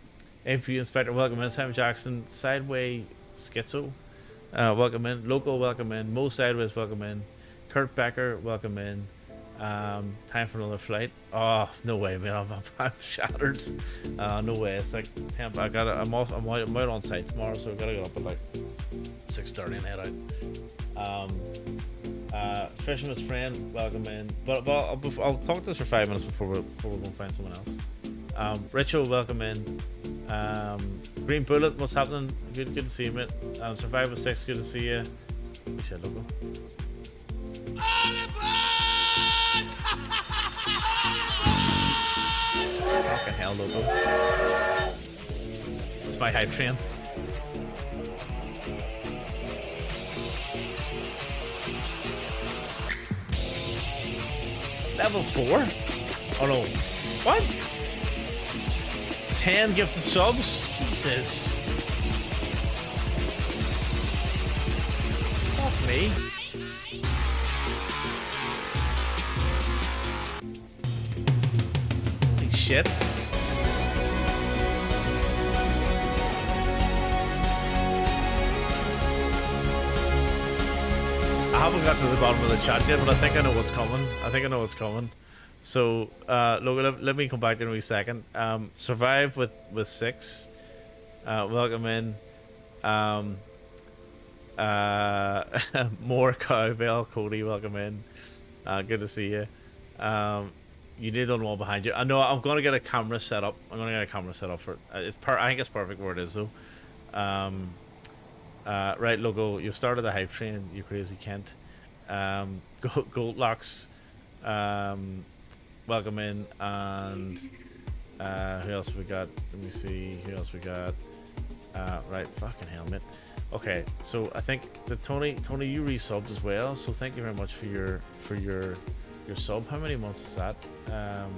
AP Inspector, welcome in. Simon Jackson, Sideway Schizo, welcome in. Local, welcome in. Mo Sideways, welcome in. Kurt Becker, welcome in. Time for another flight. Oh, no way, man. I'm shattered. No way. It's like 10. I'm out on site tomorrow, so I gotta get up at like 6:30 and head out. Fisherman's Friend, welcome in. But I'll talk to this for 5 minutes before we're going to find someone else. Richo, welcome in. Green Bullet, what's happening? Good to see you, mate. Survivor 6, good to see you. Shit, logo. Fucking hell, logo. It's my hype train. Level 4? Oh no. What? 10 gifted subs? Jesus. Fuck me. Holy shit. I haven't got to the bottom of the chat yet, but I think I know what's coming. So, look, let me come back in a wee second. Survive with 6. Welcome in. More cowbell. Cody, welcome in. Good to see you. You need on one behind you. I know I'm gonna get a camera set up. For it. I think it's perfect where it is though. Right, Logo, you've started the hype train, you crazy Kent. Goldlocks, welcome in, and who else we got? Let me see, who else we got? Right, fucking helmet. Okay, so I think the Tony, you resubbed as well, so thank you very much for your sub. How many months is that? How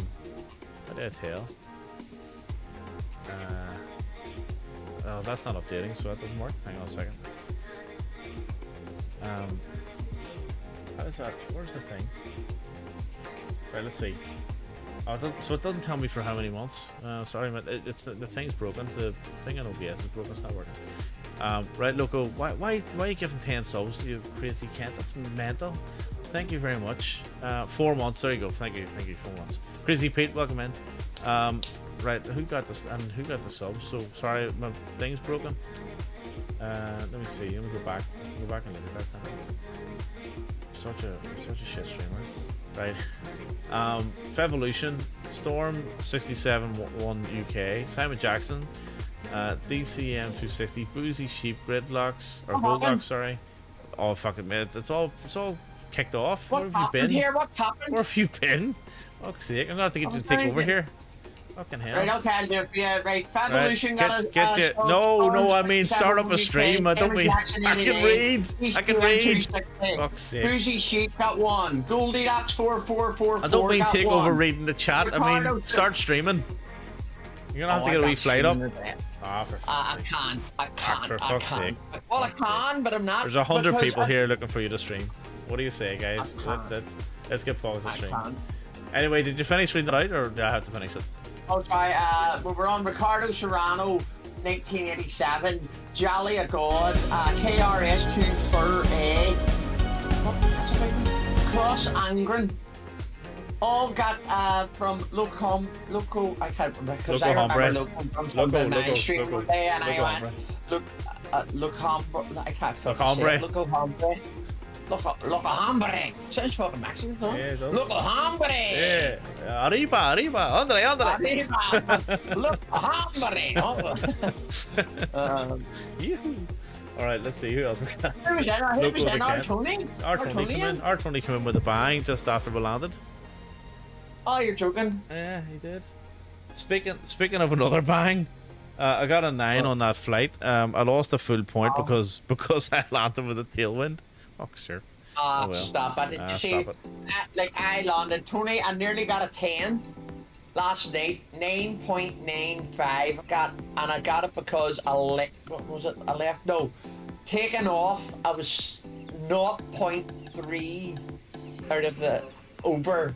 did I tell? Oh, that's not updating, so that doesn't work. Hang on a second. How is that? Where's the thing? Right, let's see. Oh, so it doesn't tell me for how many months. Sorry, man. It's the thing's broken. The thing on OBS is broken. It's not working. Right, Loco. Why are you giving 10 subs? You crazy Kent. That's mental. Thank you very much. 4 months. There you go. Thank you. 4 months. Crazy Pete, welcome in. Right, who got this and who got the sub? So sorry, my thing's broken. Let me see. Let me go back. Go back and look at that thing. Such a shit streamer. Right. Fevolution, Storm 67-1 UK, Simon Jackson, DCM 260, Boozy Sheep, Gridlocks or Goldlocks, sorry. Oh fuck it, man. It's all kicked off. Where have you been? What happened? Where have you been? Fuck's sake, I'm gonna have to get you to take over here. Fucking hell. Right, okay, yeah, right. Fevolution got get no, I mean start up a stream. I don't mean I can read. Fuck's sake. Boozy Sheep got 1. Goldilocks 4444. I don't mean take over reading the chat. I mean start streaming. You're gonna have to get a wee flight up. Ah, for fuck's sake. I can't. For fuck's sake. Well, I can, but I'm not. There's 100 people here looking for you to stream. What do you say, guys? That's it. Let's get Paul to stream. Anyway, did you finish reading it out, or did I have to finish it? I'll try. We were on Ricardo Serrano, 1987, Jolly a God, KRS2 Fur A, Cross Angren. All got from Loco. I can't remember because I remember Loco from the main street one day, and I went Locombre. I can't fucking say it. Loco Hombre. Loco Hombre. Sounds fucking Mexican, though. Yeah, Loco Hombre. Yeah. Arriba. Andre. Arriba. Loco Hombre. Alright, let's see who else we got. Who was that? Our Tony came in with a bang just after we landed. Oh, you're joking? Yeah, he did. Speaking of another bang, I got a 9 on that flight. I lost a full point because I landed with a tailwind. Oh, sure. Well. Stop it. Did you see? I landed, Tony, I nearly got a 10 last night. 9.95 I got it because I left. What was it? I left. No, taking off. I was 0.3 out of the over.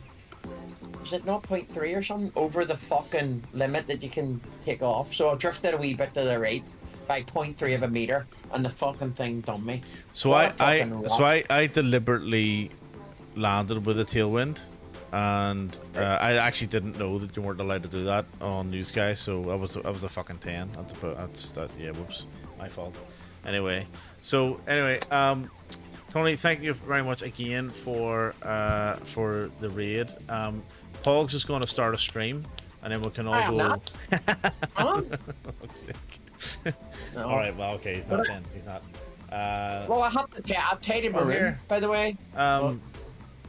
Was it 0.3 or something over the fucking limit that you can take off? So I drifted a wee bit to the right by 0.3 of a meter, and the fucking thing done me. So I deliberately landed with a tailwind, and I actually didn't know that you weren't allowed to do that on Newsky. So I was a fucking 10. Yeah, whoops, my fault. Anyway, Tony, thank you very much again for the raid. Pog's just going to start a stream, and then we can all go. No. All right. Well, okay. He's not then. He's not. Well, I've paid him here, by the way.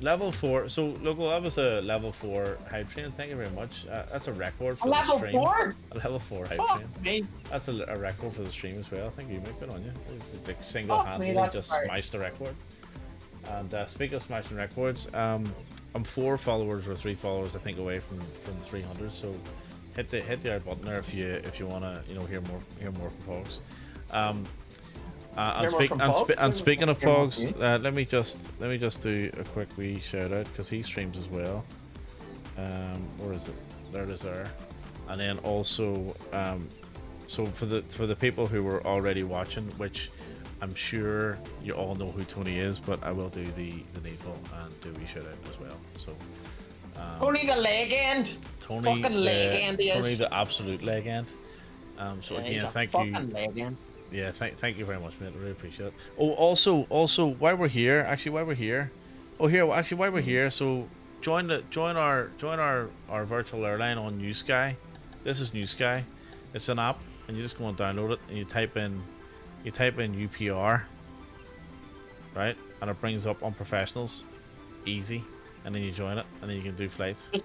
Level 4. So, Loco, that was a level 4 hype train. Thank you very much. That's a record for the stream. A level 4 hype train. That's a record for the stream as well. I think you make it on you. It's like single-handedly just smashed the record. And speaking of smashing records, I I'm 4 followers or 3 followers I think away from 300. So hit the I button there if you wanna hear more from Pogs. And speaking of Pogs, let me just do a quick wee shout out because he streams as well. Where is it? There it is there. And then also, so for the people who were already watching, which I'm sure you all know who Tony is, but I will do the needful and do a wee shout out as well. So Tony the leg end. Tony, fucking leg end is. Tony the absolute leg end. So Yeah, again, he's a thank fucking you. leg end. Yeah, thank you very much, mate. I really appreciate it. Oh, also, while we're here, while we're here, so join our virtual airline on Newsky. This is Newsky. It's an app, and you just go and download it, and you type in UPR, right, and it brings up Unprofessionals, easy, and then you join it, and then you can do flights. Just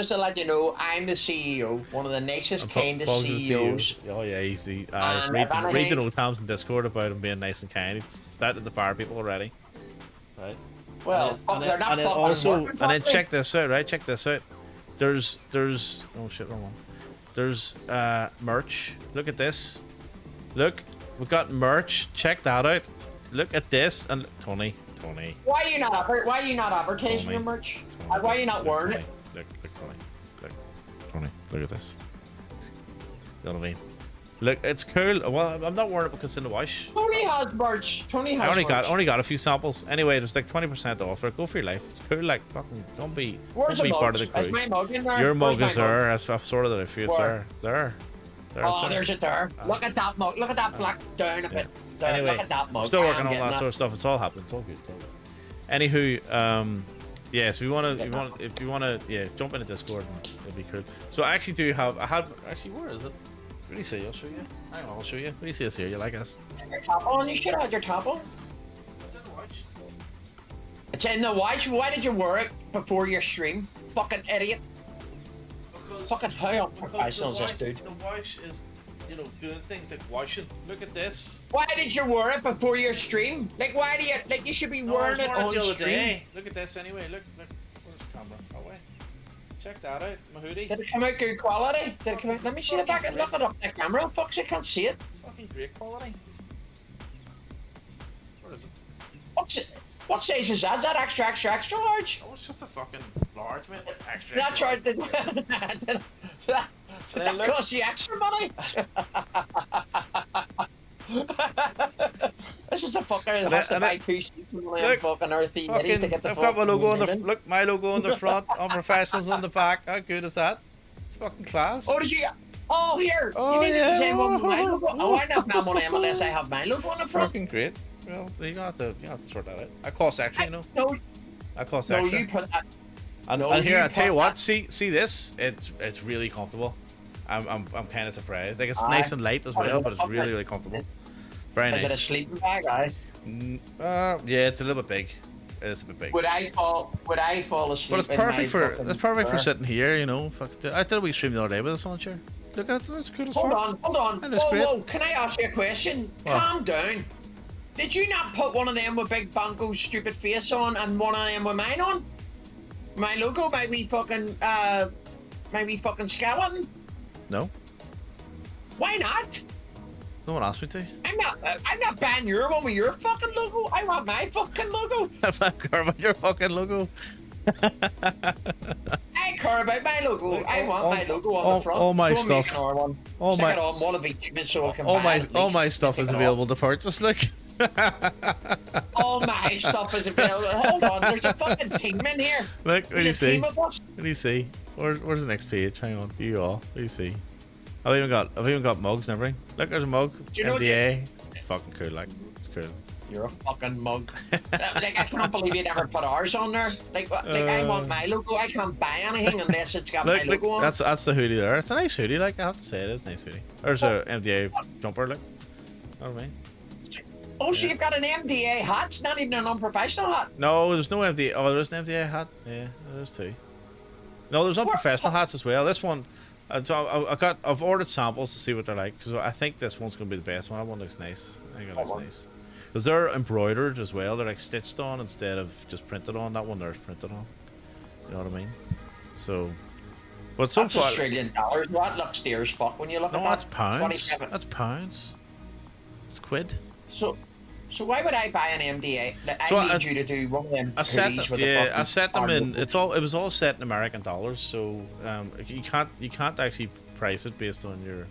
to let you know, I'm the CEO, one of the nicest, kindest Pogs is the CEO. CEOs. Oh yeah, easy. And Read if the anything- old times in Discord about him being nice and kind. He started to fire people already, right? Well, they're not fucking also, working and then properly. check this out, right? Check this out. There's oh shit, wrong one. There's merch. Look at this. Look, we got merch. Check that out. Look at this. And Tony. Why are you not advertising Tony. your merch? Why are you not wearing it? Look, Tony. Look at this. You know what I mean? Look, it's cool. Well, I'm not wearing it because it's in the wash. Tony has merch. Tony has I merch. only got a few samples. Anyway, there's like 20% off there. Go for your life. It's cool. Like fucking come be Where's the part of the mug? crew. Is my mug in there? Your Where's mug my is there. I've sorted it out for you. It's Where? there. Oh, there's it there. Look at that mug. Look at that black down a bit. Down. Anyway, Look at that mug. I'm still I working am on getting that sort of stuff. It's all happening. It's all good. Anywho, yes, if you wanna, jump into Discord and it'll be cool. So I actually where is it? What do you say? I'll show you. Hang on, I'll show you. What do you see us here? You like us? Your top on. You should have had your top on. It's in the watch. It's in the watch. Why did you wear it before your stream? Fucking idiot. Fucking how unprofessional is this dude? The watch is, doing things like washing. Look at this. Why did you wear it before your stream? Like, why do you, you should be wearing it on the other stream. day. Look at this anyway. Look. Where's the camera? Oh, wait. Check that out. My hoodie. Did it come out good quality? Did it come out? Let me see the back and look it up the camera. Fuck, I can't see it. It's fucking great quality. Where is it? What size is that? Is that extra large? Oh, it's just a fucking large, man. Extra. That charge did that look. cost you extra money? This is a fucker that has to buy 2 seats from them fucking earthy idiots to get the I've got my logo on the fucking look. My logo on the front. Unprofessionals on the back. How good is that? It's fucking class. Oh, did you? Oh, here. Oh, you need yeah. the same one with my logo. Oh, I don't have one unless I have my logo on the front. Fucking great. Well, you have to sort that out. I cost extra, No, I cost no, extra. you put that. And, no, and here, you I tell you put what. that- See this? It's really comfortable. I'm kind of surprised. Like it's Aye. nice and light as Oh, well, but it's okay. really comfortable. Very Is it a nice. sleeping bag? Aye. Yeah, it's a little bit big. It's a bit big. Would I fall asleep? But it's in my perfect for fucking sitting here, Fuck it. I did a wee stream the other day with this on, sure. Look at it, it's good as Hold fuck. on. And it's great. Whoa, can I ask you a question? What? Calm down. Did you not put one of them with Big Banco's stupid face on and one of them with mine on? My logo, my wee fucking skeleton? No, Why not? no one asked me to. I'm not buying your one with your fucking logo. I want my fucking logo. I don't care about your fucking logo. I care about my logo. I want my logo on the front. all my Go and make stuff- another one. all Stick my- it on one of each so I can All buy my it at all least. my stuff Stick is it on. available to purchase. Look. All my stuff is available. Hold on, there's a fucking team in here. Look, what do you There's a see? team of us. What do you see? Where's the next page? Hang on, view all. What do you see? I've even got mugs and everything. Look, there's a mug. Do you know MDA. It's fucking cool. Like, it's cool. You're a fucking mug. Like, I can't believe you never put ours on there. Like I want my logo. I can't buy anything unless it's got my Look, logo on. that's the hoodie there. It's a nice hoodie. Like I have to say, it is a nice hoodie. There's a MDA jumper. Look. Know what I mean? Oh, so you've got an MDA hat. It's not even an unprofessional hat. No, there's no MDA. Oh, there's an MDA hat. Yeah, there's two. No, there's unprofessional hats as well. This one, so I've ordered samples to see what they're like because I think this one's gonna be the best one. That one looks nice. I think it looks nice. Because they're embroidered as well. They're like stitched on instead of just printed on. That one there's printed on. You know what I mean? So, but so That's far, Australian dollars. What looks dear as fuck when you look no, at that. that's pounds. 27. That's pounds. It's quid. So why would I buy an MDA? So I need you to do one of them I set hoodies them, with a yeah, fucking I set them in. arm. It was all set in American dollars, so you can't actually price it based on your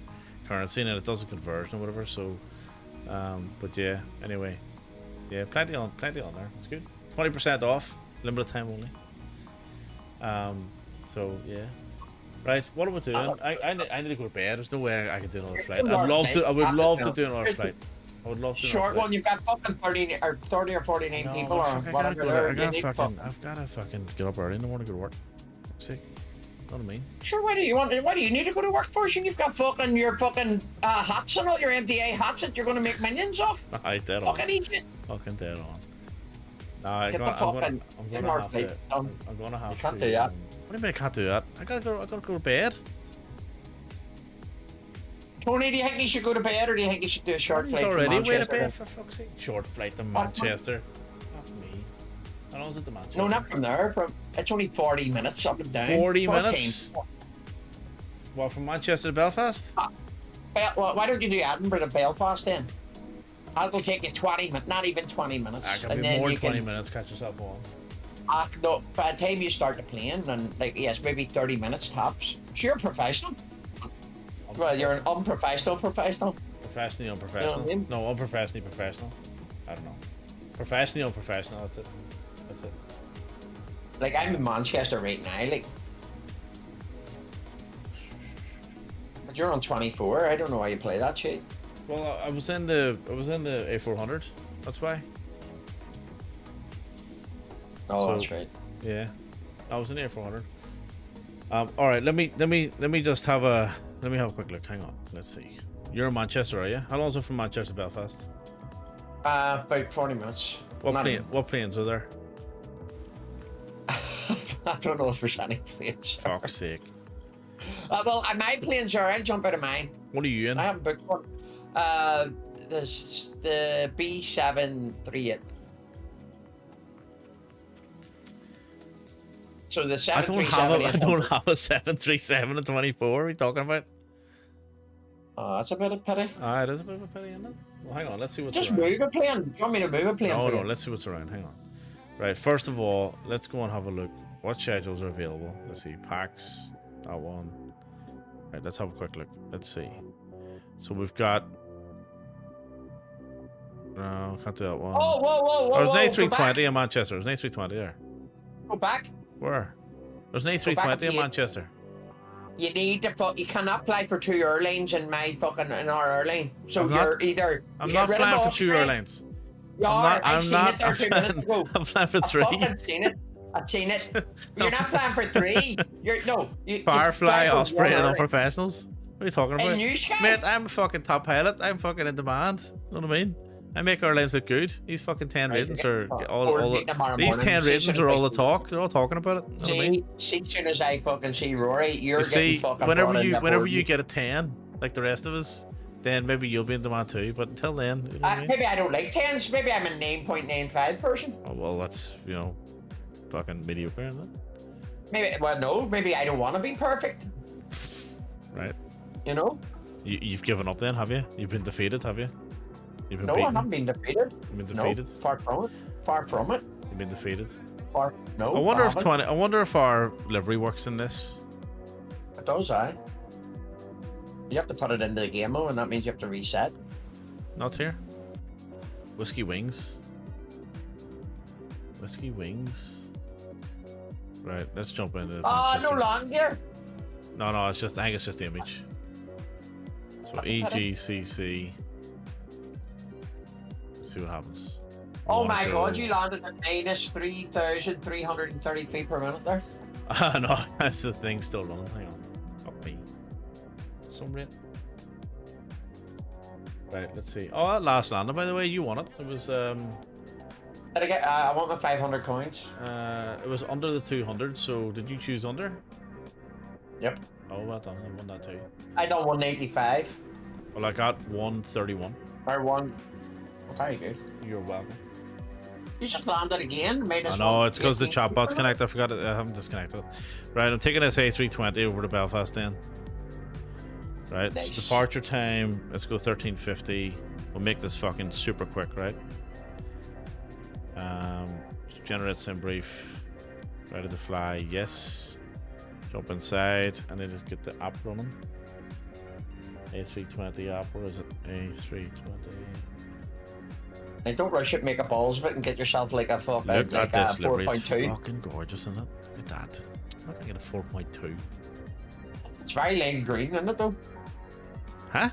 currency, and it does a conversion or whatever. So, but yeah. Anyway, yeah, plenty on there. It's good. 20% off, limited time only. So yeah. Right, what am I doing? I need to go to bed. There's no way I can do another flight. I would love to do another flight. I would love to. Short one. You've got fucking 30 or 49 No, people or fuck, whatever. I've got to fucking get up early in the morning to go to work. See, know what I mean? Sure. Why do you need to go to work first? And you've got fucking your fucking hats and all your MDA hats that you're going to make millions of. I dead on. Fucking idiot. Fucking dead on. No, I'm gonna have You can't to. do that. What do you mean I can't do that? I gotta go to bed. Tony, do you think you should go to bed or do you think you should do a short He's flight from already way to Manchester? bed for fuck's sake. Short flight to Manchester. Not me. How long is it to Manchester? No, not from there. It's only 40 minutes up and down. 40 14. minutes? What, from Manchester to Belfast? Well, why don't you do Edinburgh to Belfast then? That'll take you 20 minutes, not even 20 minutes. I can be more than 20 minutes, catch yourself on. No, by the time you start the plane, and like, yes, maybe 30 minutes tops. So you're a professional. Well, you're an unprofessional professional. Professionally unprofessional? You know what I mean? No, unprofessionally professional. I don't know. Professionally unprofessional, that's it. That's it. Like, I'm in Manchester right now, like. But you're on 24, I don't know why you play that shit. Well, I was in the A400. That's why. Oh, So, that's right. Yeah, I was in the A400. All right, let me just have a quick look. Hang on, let's see. You're in Manchester, are you? How long is it from Manchester to Belfast? About 40 minutes. What planes are there? I don't know if there's any planes. Fuck's sake. Well, my planes are. I'll jump out of mine. What are you in? I haven't booked one. There's the B738. So the 737. I don't have a 737 at 24. What are we talking about? Oh, that's a bit of pity. It is a bit of a pity, isn't it? Well, hang on. Let's see what's Just around. move a plane. Do you want me to move a plane No, for no. you? Let's see what's around. Hang on. Right. First of all, let's go and have a look. What schedules are available? Let's see. PAX. That one. Right. Let's have a quick look. Let's see. So we've got. No, can't do that one. Oh, whoa. There's an Go back. A320 in Manchester. There's an A320 there. Go back. Where? There's an Go back A320 in here. Manchester. You need to. You cannot fly for two airlines in our airline. So I'm you're not- either. I'm you not get rid of flying for two Austrian- airlines. You are. I'm I've seen it there 2 minutes ago. I'm flying for I've three. fucking seen it. I've seen it. You're not flying for three. You Firefly, fly for Osprey, one and airline. Unprofessionals. What are you talking about? And Newsky? Mate, I'm a fucking top pilot. I'm fucking in demand. You know what I mean? I make airlines look good. These fucking 10 Right, ratings yeah. are Tomorrow these morning, 10 ratings six are all the o'clock. talk. They're all talking about it. You know what I mean? See, as soon as I fucking see Rory, you're You see, getting fucking whenever brought in you the whenever board. you get a 10, like the rest of us, then maybe you'll be in demand too. But until then, you know what I mean? Maybe I don't like tens. Maybe I'm a 9.95 person. Oh, well, that's fucking mediocre, isn't it? Maybe no. Maybe I don't want to be perfect. Right. You know? You've given up then, have you? You've been defeated, have you? You've been No, I beaten. haven't been defeated. You've been No, defeated. far from it. Far from it. You've been defeated. No. I wonder if haven't. I wonder if our livery works in this. It does, aye. You have to put it into the game mode, and that means you have to reset. Not here. Whiskey wings. Whiskey wings. Right, let's jump into. Oh, Manchester. no longer. No, it's just. I think it's just the image. So That's a pity. EGCC. Let's see what happens. Oh Wanna my go- god, you landed at minus 3,333 per minute there. No, that's the thing still running. Hang on. Fuck me. Some rate. Right, let's see. Oh, that last landing, by the way, you won it. It was Did I get? I want my 500 coins. it was under the 200. So did you choose under? Yep. Oh, well done. I won that too. I done 185 Well, I got 131. or one. Very good. You're welcome. You just landed again. Made us I know, one it's because the 18. chatbot's connected. I forgot it. I haven't disconnected it. Right, I'm taking this A320 over to Belfast then. Right, Nice. departure time. Let's go 13:50. We'll make this fucking super quick, right? Generate sim brief. Ready to fly? Yes. Jump inside. I need to get the app running. A320 app. Where is it? A320. And don't rush it. Make a balls of it and get yourself like a fucking Look like at a this livery. It's 4.2. fucking gorgeous, isn't it? Look at that. I'm not gonna get a 4.2. It's very lime green, isn't it though? Huh?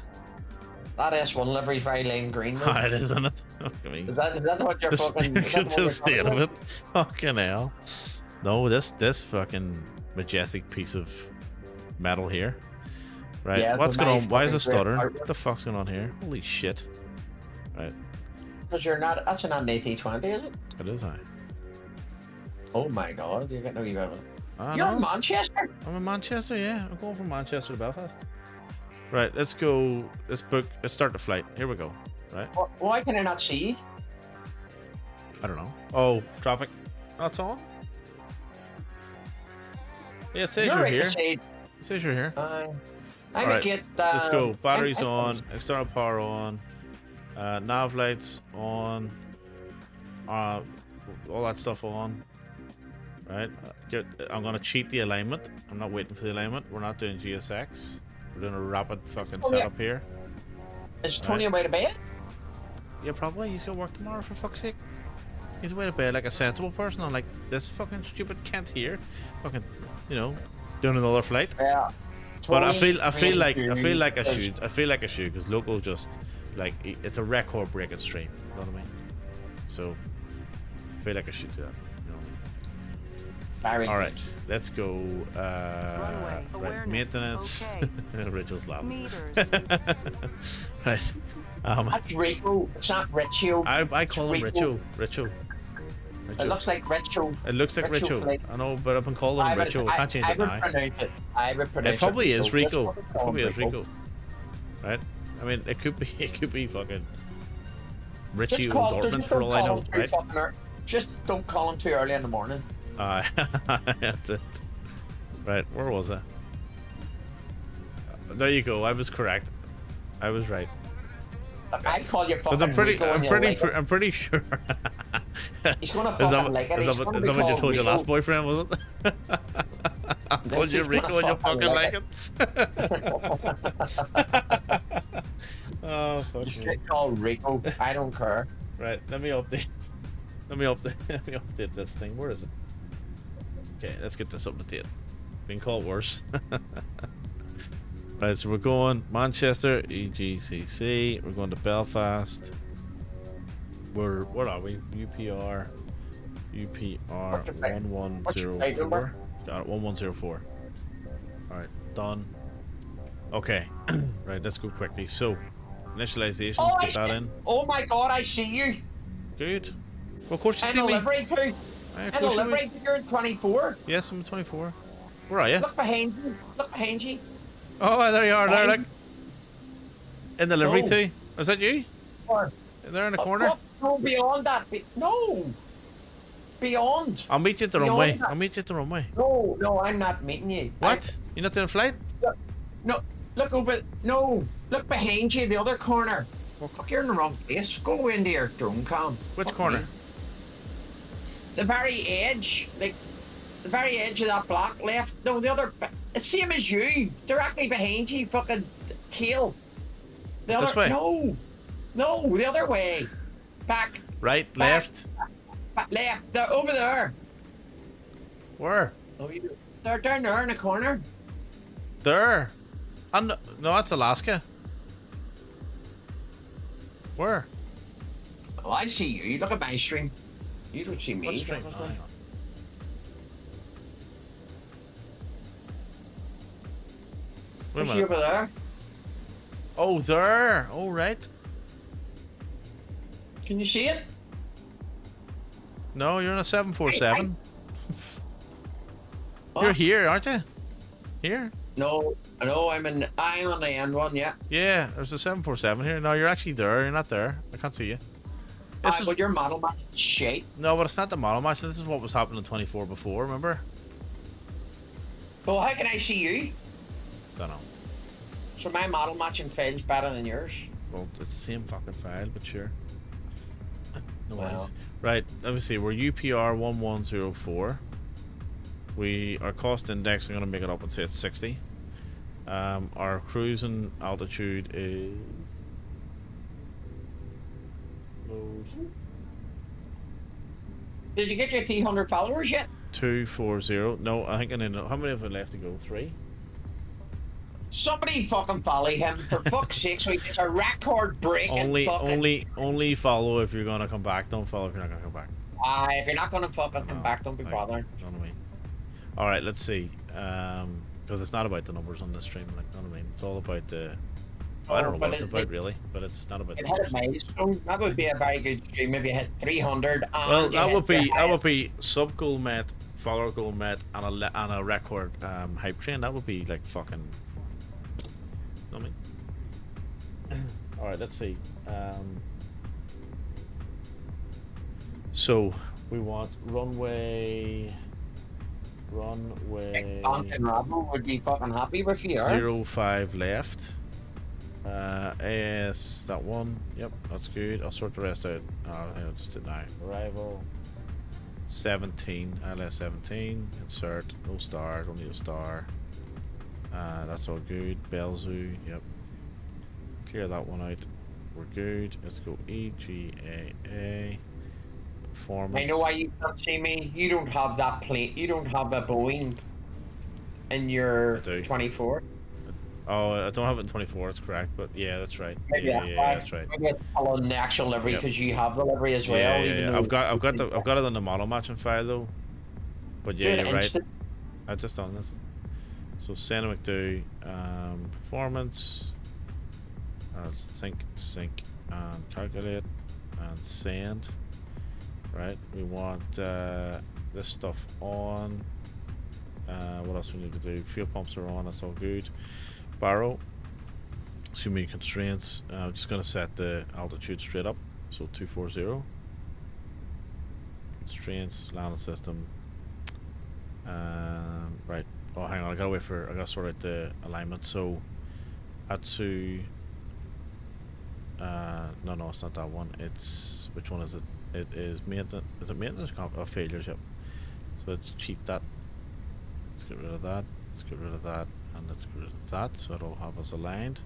That S1 livery is very lime green. Though. Oh, it is, isn't it? Look at me. Is that what you're fucking? Look Is that at the one the you're state talking of about? it. Fucking hell. No, this fucking majestic piece of metal here. Right. Yeah, What's the going on? nice Why is it fucking great stuttering? artwork. What the fuck's going on here? Holy shit. Right. Because you're not. That's not an AT20, is it? It is I. Oh my god! You got no. You got. I You're know. in Manchester. I'm in Manchester, yeah. I'm going from Manchester to Belfast. Right, let's go. Let's book. Let's start the flight. Here we go. Right. Why can I not see you? I don't know. Oh, traffic. That's on. Yeah, it says you're right here. beside- It says you're here. I'm All gonna right, get. let's go. Batteries I'm- on. External power on. Nav lights on. All that stuff on. Right. I'm gonna cheat the alignment. I'm not waiting for the alignment. We're not doing GSX. We're doing a rapid fucking Oh, yeah. setup here. Is Tony away to bed? Yeah, probably. He's got work tomorrow, for fuck's sake. He's away to bed like a sensible person. I'm like this fucking stupid Kent here, fucking, doing another flight. Yeah. But I Tony, feel like I is- should because local just like it's a record breaking stream. You know what I mean? So I feel like I should do that. You know what I mean? Very All right, good. let's go. Runway Right, awareness. maintenance. Okay. Rachel's laughing. Meters. Right. That's Rico. It's not Richo. I call him Rico. Richo. It looks like Richo. It looks like Richo Richo. flight. I know, but I've been calling him Richo. I can't change I it would now. pronounce it. I would pronounce it. It probably is Just Rico. fucking It call probably him is Rico. Right? I mean, it could be. It could be fucking Richie Just or call. Dortmund Just for don't all I call know, him too right? fucking early. Just don't call him too early in the morning. That's it. Right, where was I? There you go. I was correct. I was right. I call you Because fucking Rico and you'll like it. I'm pretty sure. He's gonna Is fucking like it. is He's that gonna what be you called told your Rico. last boyfriend, was it? I told you he's Rico gonna and you fucking fucking like like it. Oh, fuck Just me. get called Rico. I don't care. Right, let me update. Let me update this thing. Where is it? Okay, let's get this up to date. Been called worse. Right, so we're going Manchester, EGCC. We're going to Belfast. What are we? UPR What's your flight number? 1104. Got it, 1104. Alright, done. Okay. Right, let's go quickly. So, initializations, Oh, get that in. Oh my god, I see you. Good. Well, of course you And see a me. livery too. Aye, of And a course you livery. You're in 24. Yes, I'm 24. Where are you? Look behind you. Look behind you. Oh, there you are. There, Behind look. In the livery No. too. Is that you? Or- There in the corner. What? No, beyond that. No. Beyond. I'll meet you at the Beyond runway. that. I'll meet you at the runway. No, I'm not meeting you. What? You're not doing a flight? No, look over. No, look behind you, the other corner. Fuck, you're in the wrong place. Go into your drone cam. Which Fuck corner? me. The very edge, like the very edge of that block left. No, the other. It's same as you. Directly behind you, fucking tail. The This other. way? No, the other way. Back, Right, Back. left. left. They're over there. Where? Oh, they're down there in the corner. There. And no, that's Alaska. Where? Oh, I see you. You look at my stream. You don't see me. What stream? obviously. Oh, hang on. Wait a I see you minute. over there. Oh, there. Oh, right. Can you see it? No, you're on a 747. What? You're here, aren't you? Here? No, I'm on the end one, yeah. Yeah, there's a 747 here. No, you're actually there. You're not there. I can't see you. This is Well, your model match is shit. no, but it's not the model match. This is what was happening in 24 before. Remember? Well, how can I see you? Don't know. So my model matching file's better than yours. Well, it's the same fucking file, but sure. No Wow. worries. Right, let me see. We're UPR 1104. Our cost index, I'm gonna make it up and say it's 60. Our cruising altitude is load Did you get your 300 followers yet? 240. No, I think I need. How many have I left to go? 3. Somebody fucking follow him for fuck's sake, so he gets a record breaking Only follow if you're gonna come back. Don't follow if you're not gonna come back. If you're not gonna fucking come back, don't be bothering. You know what I mean? All right, let's see. Because it's not about the numbers on this stream, like, you know what I mean? It's all about the. I don't know what it's about really, but it's not about. It The hit a numbers. milestone. That would be a very good stream if you hit 300. Well, that would be sub goal met, follower goal met, and a record hype train. That would be like fucking. You know what I mean? All right, let's see. So we want runway. Content Robbo would be fucking happy with you. 05 left. AS that one. Yep, that's good. I'll sort the rest out. I'll just do it now. Arrival 17. LS 17. Insert. No star. Don't need a star. That's all good. Belzoo. Yep. Clear that one out. We're good. Let's go EGAA. Performance. I know why you can't see me. You don't have that plate. You don't have a Boeing in your 24. Oh, I don't have it in 24. That's correct, but yeah, that's right. Maybe Yeah, that's right. Maybe it's on the actual livery because you have the livery as well. Yeah. I've got it on the model matching file though. But yeah, you're right. I just done this. So Santa McDo, performance. Sync, and calculate, and send. Right. We want this stuff on. What else we need to do? Fuel pumps are on. That's all good. Barrow. Assuming constraints. I'm just gonna set the altitude straight up. So 240. Constraints, landing system. Right. Oh, hang on. I gotta sort out the alignment. So, Atsu. No, it's not that one. It's which one is it? It is maintenance. Is it maintenance or failures? Yep. So let's cheat that. Let's get rid of that. Let's get rid of that, and let's get rid of that. So it'll have us aligned.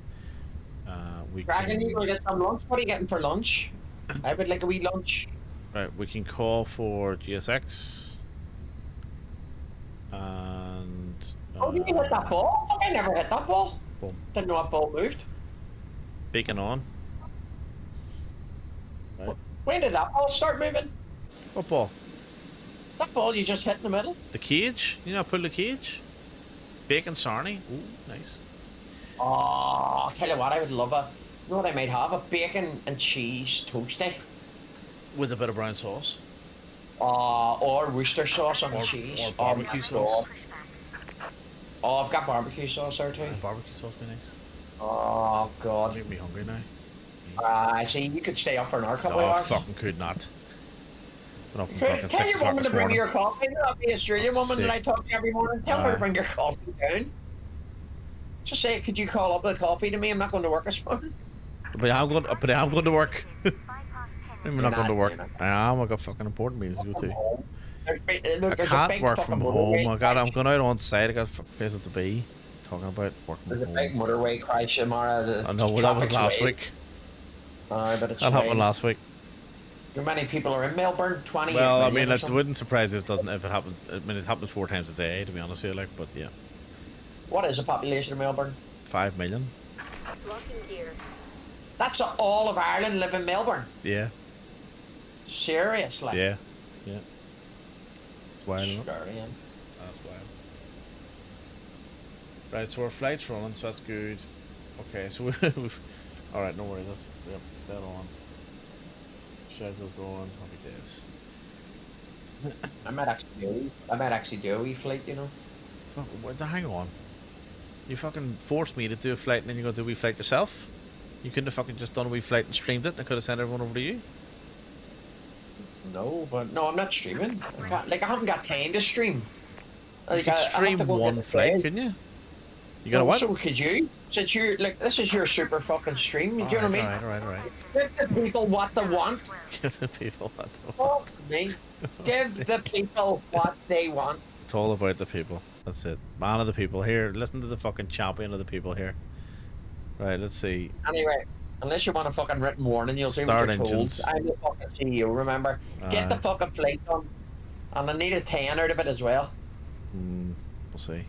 Dragon, you gonna get some lunch? What are you getting for lunch? I would like a wee lunch. Right, we can call for GSX. And. Oh, did you hit that ball? I never hit that ball. Boom. Didn't know that ball moved. Beacon on. Right. When did that ball start moving? What ball? That ball you just hit in the middle. The cage? You know, pull the cage? Bacon sarnie? Ooh, nice. Oh, I'll tell you what, I would love a. You know what I might have? A bacon and cheese toasty. With a bit of brown sauce. Or Worcester sauce on the cheese. Or barbecue sauce. Oh, I've got barbecue sauce there too. Barbecue sauce would be nice. Oh, God. Make me hungry now. I see, you could stay up for another couple No, of I hours. fucking could not. Been up from fucking Tell 6 your o'clock woman this to bring morning. you your coffee. Not the Australian woman that I talk to every morning. Tell her to bring your coffee down. Just say, could you call up with coffee to me? I'm not going to work this morning. But I'm going to work. I'm not going to work. I am. I got fucking important meetings to go to. I can't work from home. I got. I'm going out on site. I got places to be. Talking about working from home. There's a big motorway crash tomorrow. I know. Well, that was last week. But it's That happened last week. How many people are in Melbourne? 28 Well, I million mean, or it something? wouldn't surprise you if it happens. I mean, it happens 4 times a day, to be honest with you. Like, but yeah, What is the population of Melbourne? 5 million. That's all of Ireland live in Melbourne. Yeah. Seriously. Yeah. It's wild, isn't it? Scary, yeah. That's wild. Right, so our flight's running, so that's good. Okay, so we've. All right, no worries. Yep, dead on. Schedule going. Happy days. I might actually do a wee flight, you know. Hang on. You fucking forced me to do a flight, and then you're gonna do a wee flight yourself. You couldn't have fucking just done a wee flight and streamed it, and I could have sent everyone over to you. No, but no, I'm not streaming. I can't, like I haven't got time to stream. You Like could I have stream to go one get the flight, plane. couldn't you? You got a Well, what? so could you? Since you're like, this is your super fucking stream. Do you know what I mean? Right. Give the people what they want. Give the people what they want. Fuck me. Give the people what they want. It's all about the people. That's it. Man of the people here. Listen to the fucking champion of the people here. Right, let's see. Anyway, unless you want a fucking written warning, you'll do Start what you're engines. told. I'm the fucking CEO, remember? Get the fucking flight done. And I need a 10 out of it as well. We'll see.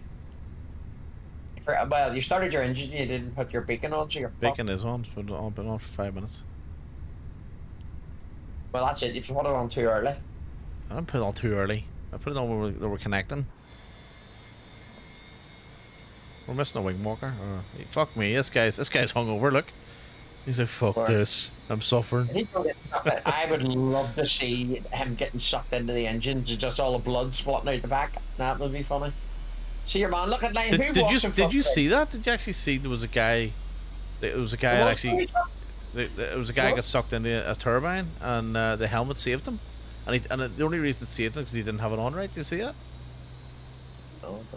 Well, you started your engine, you didn't put your beacon on, so you're Beacon is on. It's been on for 5 minutes. Well, that's it. You put it on too early. I didn't put it on too early. I put it on when we were connecting. We're missing a wing walker. Fuck me. This guy's hungover. Look, he's like, fuck this. I'm suffering. I would love to see him getting sucked into the engine, just all the blood splatting out the back. That would be funny. See your man. Look at like Did you see that? Did you actually see there was a guy? It was a guy that actually. It was a guy got sucked into a turbine, and the helmet saved him. And the only reason it saved him because he didn't have it on right. Do you see that?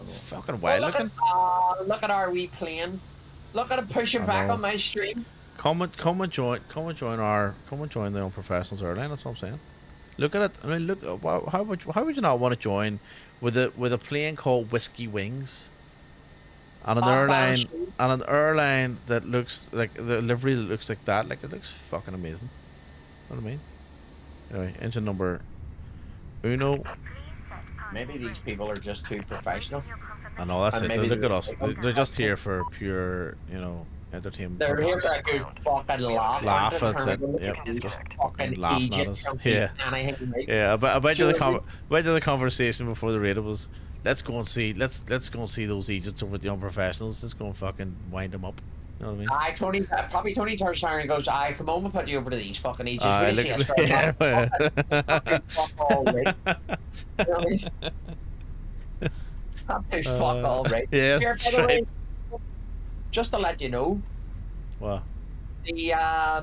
It's fucking wild looking. Look at our wee plane. Look at it pushing back on my stream. Come and join the Unprofessionals airline. That's what I'm saying. Look at it. I mean, look. How would you not want to join with a plane called Whiskey Wings, and an airline that looks like the livery that looks like that? Like, it looks fucking amazing. You know what I mean? Anyway, engine number uno. Maybe these people are just too professional. I know, that's And it. maybe Look at us. they're They're just here for pure, entertainment. They're here purposes. for a good fucking laugh. Laugh, that's it. Yep. Yep, just Fucking laughing at Egypt us. from Yeah. anything, right? Yeah, I bet you Sure. the conversation before the raid was, let's go and see those Egypts over at the Unprofessionals. Let's go and fucking wind them up. You know what I mean? Probably Tony turns around and goes, come on, we'll put you over to these fucking Egypts. Aye, We'll see us for a yeah, fucking fuck all right. You know what I mean? That do fuck all right. Yeah, Here, that's by the way, right. just to let you know, What? I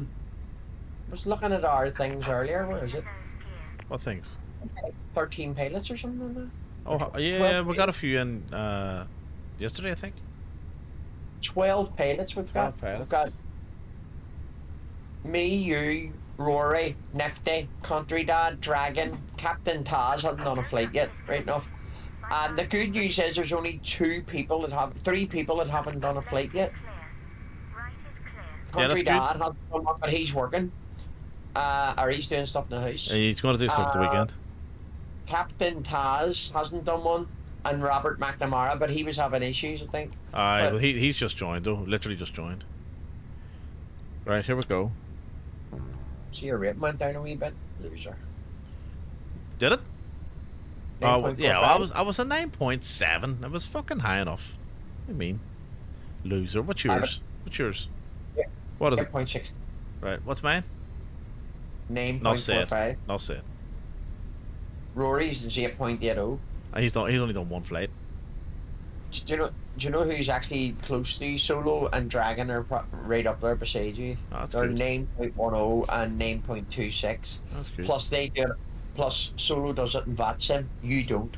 was looking at our things earlier. Where is it? What things? 13 pilots or something like that. Oh, yeah, 12 we got a few in yesterday, I think. 12 pilots we've got. 12 pilots. We've got me, you, Rory, Nifty, Country Dad, Dragon, Captain Taz hasn't done a flight yet, right enough. And the good news is there's only 3 people that haven't done a flight yet. Country that's Dad hasn't done one, but he's working. Or he's doing stuff in the house. He's going to do stuff the weekend. Captain Taz hasn't done one, and Robert McNamara, but he was having issues, I think. Aye, but- well, he's just joined though. Literally just joined. Right, here we go. So your rate went down a wee bit, loser. Did it? Oh, 9.45. yeah. Well, I was a 9.7. It was fucking high enough. What do you mean, loser? What's yours? What's yours? Yeah. What is it? 8.6. Right. What's mine? 9.45. Not say it. Rory's is 8.80. He's only done one flight. Do you know who's actually close to you? Solo and Dragon are right up there beside you. Oh, that's They're good. 9.10 and 9.26. That's good. Plus they do it. Plus Solo does it in VATSIM. You don't.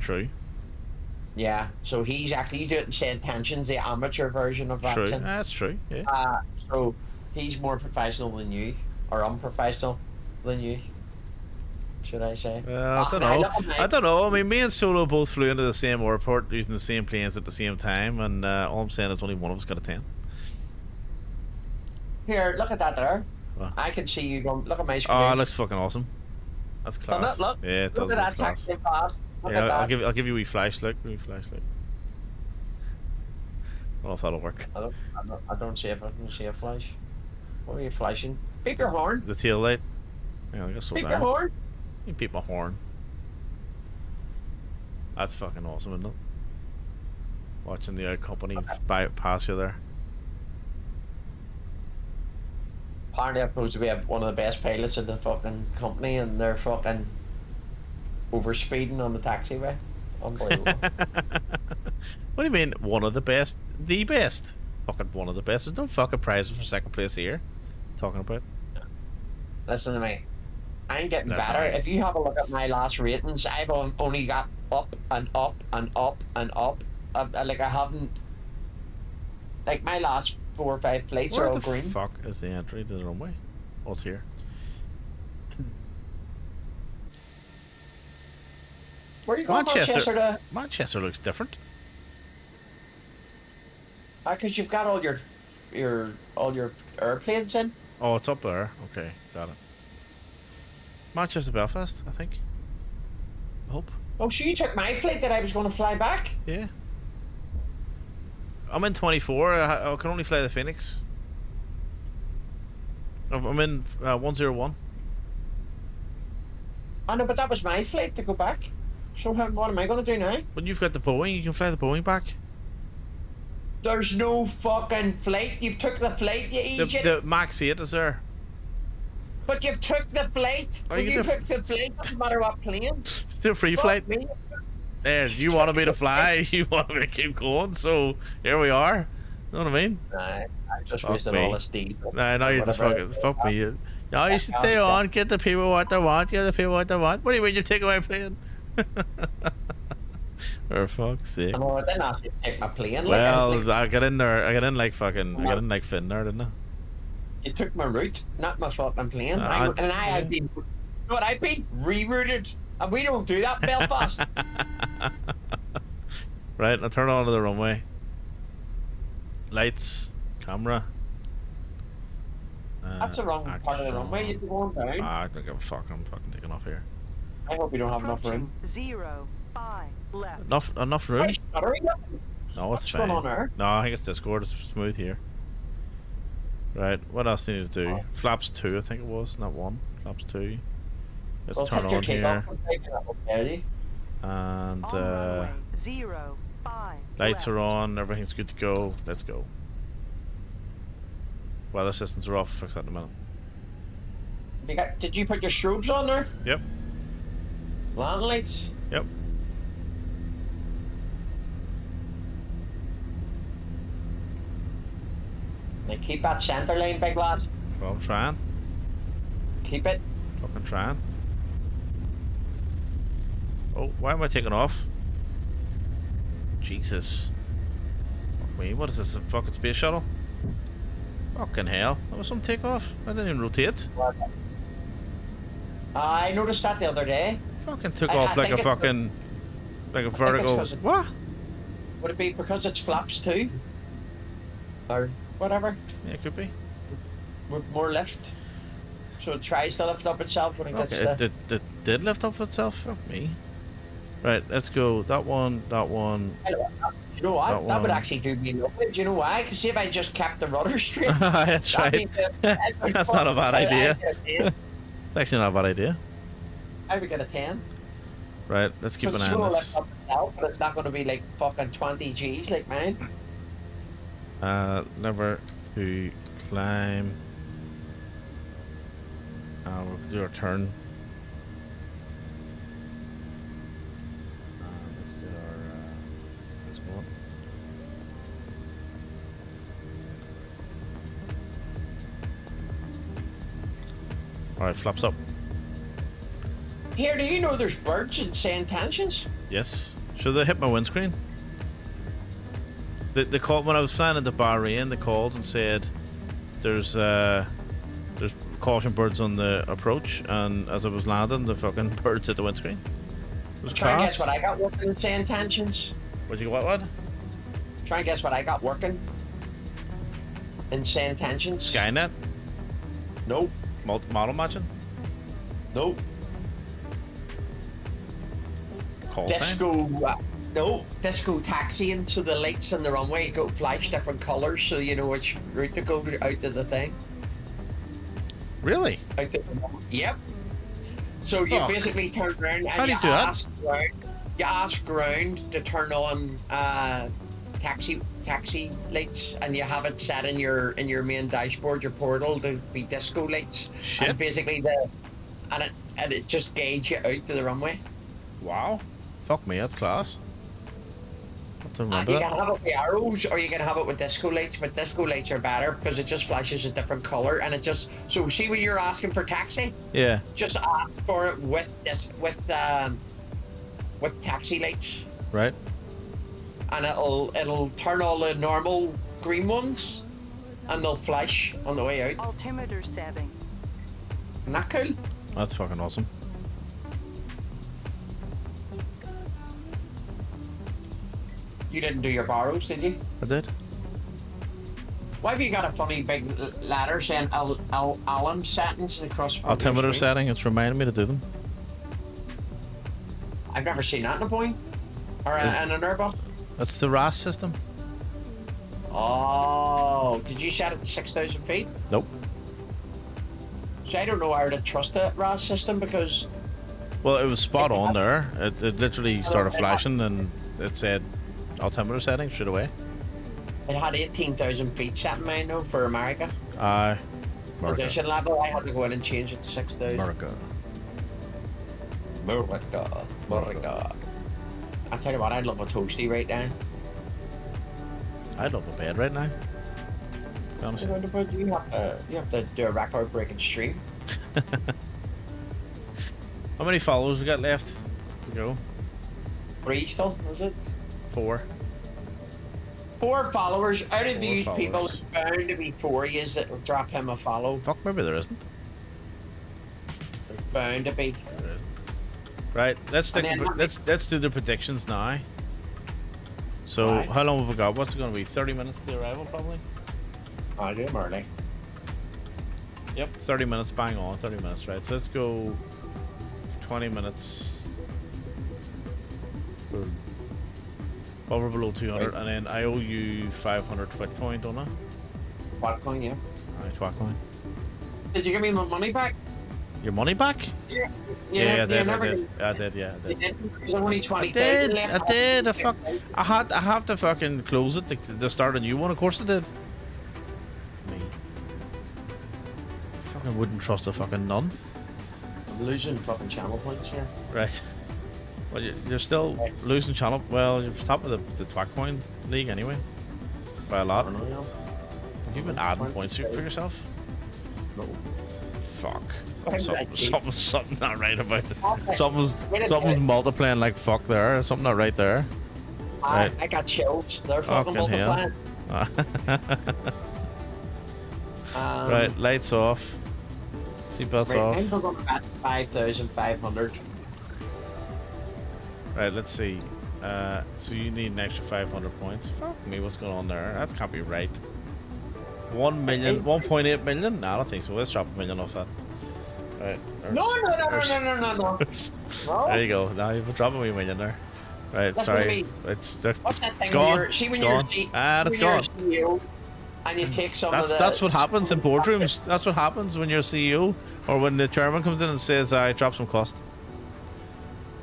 True. Yeah. So he's actually, you do it in St. Tensions, the amateur version of True. VATSIM. That's true. Yeah. So he's more professional than you, or unprofessional than you, should I say? I don't know. I don't know. I mean, me and Solo both flew into the same airport using the same planes at the same time, and all I'm saying is only one of us got a 10. Here, look at that there. What? I can see you going. Look at my screen. Oh, it looks fucking awesome. That's Doesn't class. it? Look. Yeah, it does Look at look that class. taxi pad. Look Yeah, at I'll that. give you a wee flashlight. I don't know if that'll work. I don't see if I can see a flash. What are you flashing? Beep your horn. The tail light. Yeah, I guess so. Beep your horn. You beep my horn. That's fucking awesome, isn't it? Watching the company pass you there. Apparently, I'm supposed to be one of the best pilots in the fucking company, and they're fucking overspeeding on the taxiway. Unbelievable. What do you mean, one of the best? The best? Fucking one of the best. There's no fucking prizes for second place here. Talking about. Listen to me. I'm getting Left better. eye. If you have a look at my last ratings, I've only got up and up and up and up. Like I haven't. Like my last 4 or 5 flights Where are all the green. fuck is the entry to the runway? Oh, it's here. Where are you going, Manchester? To? Manchester looks different. Because you've got all your airplanes in. Oh, it's up there. Okay, got it. Manchester Belfast, I think. I hope. Oh, so you took my flight that I was going to fly back? Yeah. I'm in 24. I can only fly the Phoenix. I'm in 101. I know, but that was my flight to go back. So what am I going to do now? When you've got the Boeing, you can fly the Boeing back. There's no fucking flight. You've took the flight, you idiot. The Max 8 is there. But you've took the flight. Oh, When you you took- took the flight, doesn't matter what plane. Still free Fuck flight. me. There, you wanted me to fly. You wanted me to keep going. So here we are. You know what I mean? Nah, I just Fuck wasted me. all this diesel. Nah, now you're just Whatever. fucking fuck me. No, you should stay on. Get the people what they want. Get the people what they want. What do you mean you're taking my plane? For fuck's sake. I know, I didn't ask you to take my plane. Well, like, I got in there. I got in like fucking. I got in like Finn there, didn't I? you took my route, not my fucking plane. I- I have been, you know what, I've been rerouted. And we don't do that in Belfast. Right, now turn on to the runway. Lights, camera. That's the wrong part of the runway. You're going down. I don't give a fuck. I'm fucking taking off here. I hope we don't have enough room. 0-5 left. Enough room? Why stuttering? No, it's What's fine. going on there? No, I think it's Discord. It's smooth here. Right, what else do you need to do? Flaps 2, I think it was, not 1. Flaps 2. Let's Well, turn hit your on here. takeoff and take it up, okay? And On runway 0-5 lights left. are on, everything's good to go. Let's go. Weather systems are off, fix that in a minute. Did you put your strobes on there? Yep, Land lights? yep. Now keep that centre line, big lad. Well, I'm trying. Keep it. Fucking trying. Oh, why am I taking off? Jesus. Fuck me, what is this, a fucking space shuttle? Fucking hell. That was some takeoff. I didn't even rotate. I noticed that the other day. Fucking took I off like a think it's fucking... Like a it's vertical... 'cause it- What? Would it be because it's flaps too? Or whatever? Yeah, it could be. With more lift. So it tries to lift up itself when it gets Okay, to... it did lift up itself? Fuck me. Right, let's go. That one, that one. You know what? That That would one. actually do me lovely. Do you know why? Because if I just kept the rudder straight... That's that'd right. be the- That's not a bad idea. I'd get a 10. It's actually not a bad idea. I would get a 10. Right, let's keep an Because eye it's on going to this. lift up itself, but it's not going to be like fucking 20 G's like mine. Lever to climb. We'll do our turn. Let's get our this one. Alright, flaps up. Here, do you know there's birds in St. Tensions? Yes. Should they hit my windscreen? They called when I was flying into Bahrain. They called and said there's caution birds on the approach, and as I was landing, the fucking birds hit the windscreen. It was Try and class. guess what I got working in St. Tensions. What'd you what? Try and guess what I got working in St. Tensions. Skynet? Nope. Model matching? Nope. Call sign? Disco. No, disco taxiing, so the lights on the runway go flash different colours, so you know which route to go out to the thing. Really? Out to the, yep. So you Fuck. basically turn around How and do you you do that? ask ground. You ask ground to turn on taxi lights, and you have it set in your main dashboard, your portal, to be disco lights. Shit. And basically and it just guides you out to the runway. Wow. Fuck me, that's class. To remember You that. can have it with arrows, or you can have it with disco lights. But disco lights are better because it just flashes a different color, and it just. So see when you're asking for taxi, Yeah. just ask for it with taxi lights, Right. and it'll turn all the normal green ones, and they'll flash on the way out. Altimeter setting. Isn't that cool? That's fucking awesome. You didn't do your borrows, did you? I did. Why have you got a funny big ladder saying Alan settings across the front of your Altimeter screen? setting. It's reminding me to do them. I've never seen that in a Boeing or in an Airbus. That's the RAS system. Oh, did you set it to 6,000 feet? Nope. So I don't know how to trust the RAS system because Well, it was spot on there. It literally started flashing and it said altimeter setting straight away. it had 18,000 feet set in mine though for America. America. Condition level, I had to go in and change it to 6,000. America. America. I tell you what, I'd love a toasty right now. I'd love a bed right now. Honestly. You have to do a record-breaking stream. How many followers we got left to go? 3 still, is it? 4. 4 followers. Out of 4 these people, followers. there's bound to be 4 years that will drop him a follow. Fuck, maybe there isn't. There's bound to be. There isn't. Right, let's And then- let's do the predictions now. So Right. how long have we got? What's it going to be? 30 minutes to the arrival, probably. I'll do them early. Yep, 30 minutes, bang on, 30 minutes, right? So let's go 20 minutes. Boom. Well, we're below 200, and then I owe you 500 Twitcoin, don't I? What coin, yeah. Alright, Twitcoin. Did you give me my money back? Your money back? Yeah. Yeah, I you did, never I did. did. I did, yeah, I You did. didn't? There's only I 20,000 did, left. I did. I have to fucking close it to start a new one. Of course I did. Me. Fucking wouldn't trust a fucking nun. I'm losing fucking channel points here. Right. Well, you're still losing channel. Well, you're top of the Twitcoin league anyway. By a lot. I don't know. Have you been adding points for yourself? No. Fuck. Why Something's not right about it. Okay. Something's multiplying like fuck there. Something not right there. Right. I got chills. They're fucking Fucking hell. multiplying. Right, lights off. Seatbelts Right, off. I'm going at 5,500. Right, let's see. So you need an extra 500 points. Fuck me, what's going on there? That can't be right. 1 million, 1.8 million? Nah, I don't think so. Let's drop a million off that. Right. No. There you go. Now you've dropped me a million there. Right, That's sorry. gonna It's What's that thing it's when gone. you're, see when It's you're, gone. C- That's when you're gone. a CEO and you take some of the... That's what happens in boardrooms. That's what happens when you're a CEO or when the chairman comes in and says, "I drop some cost."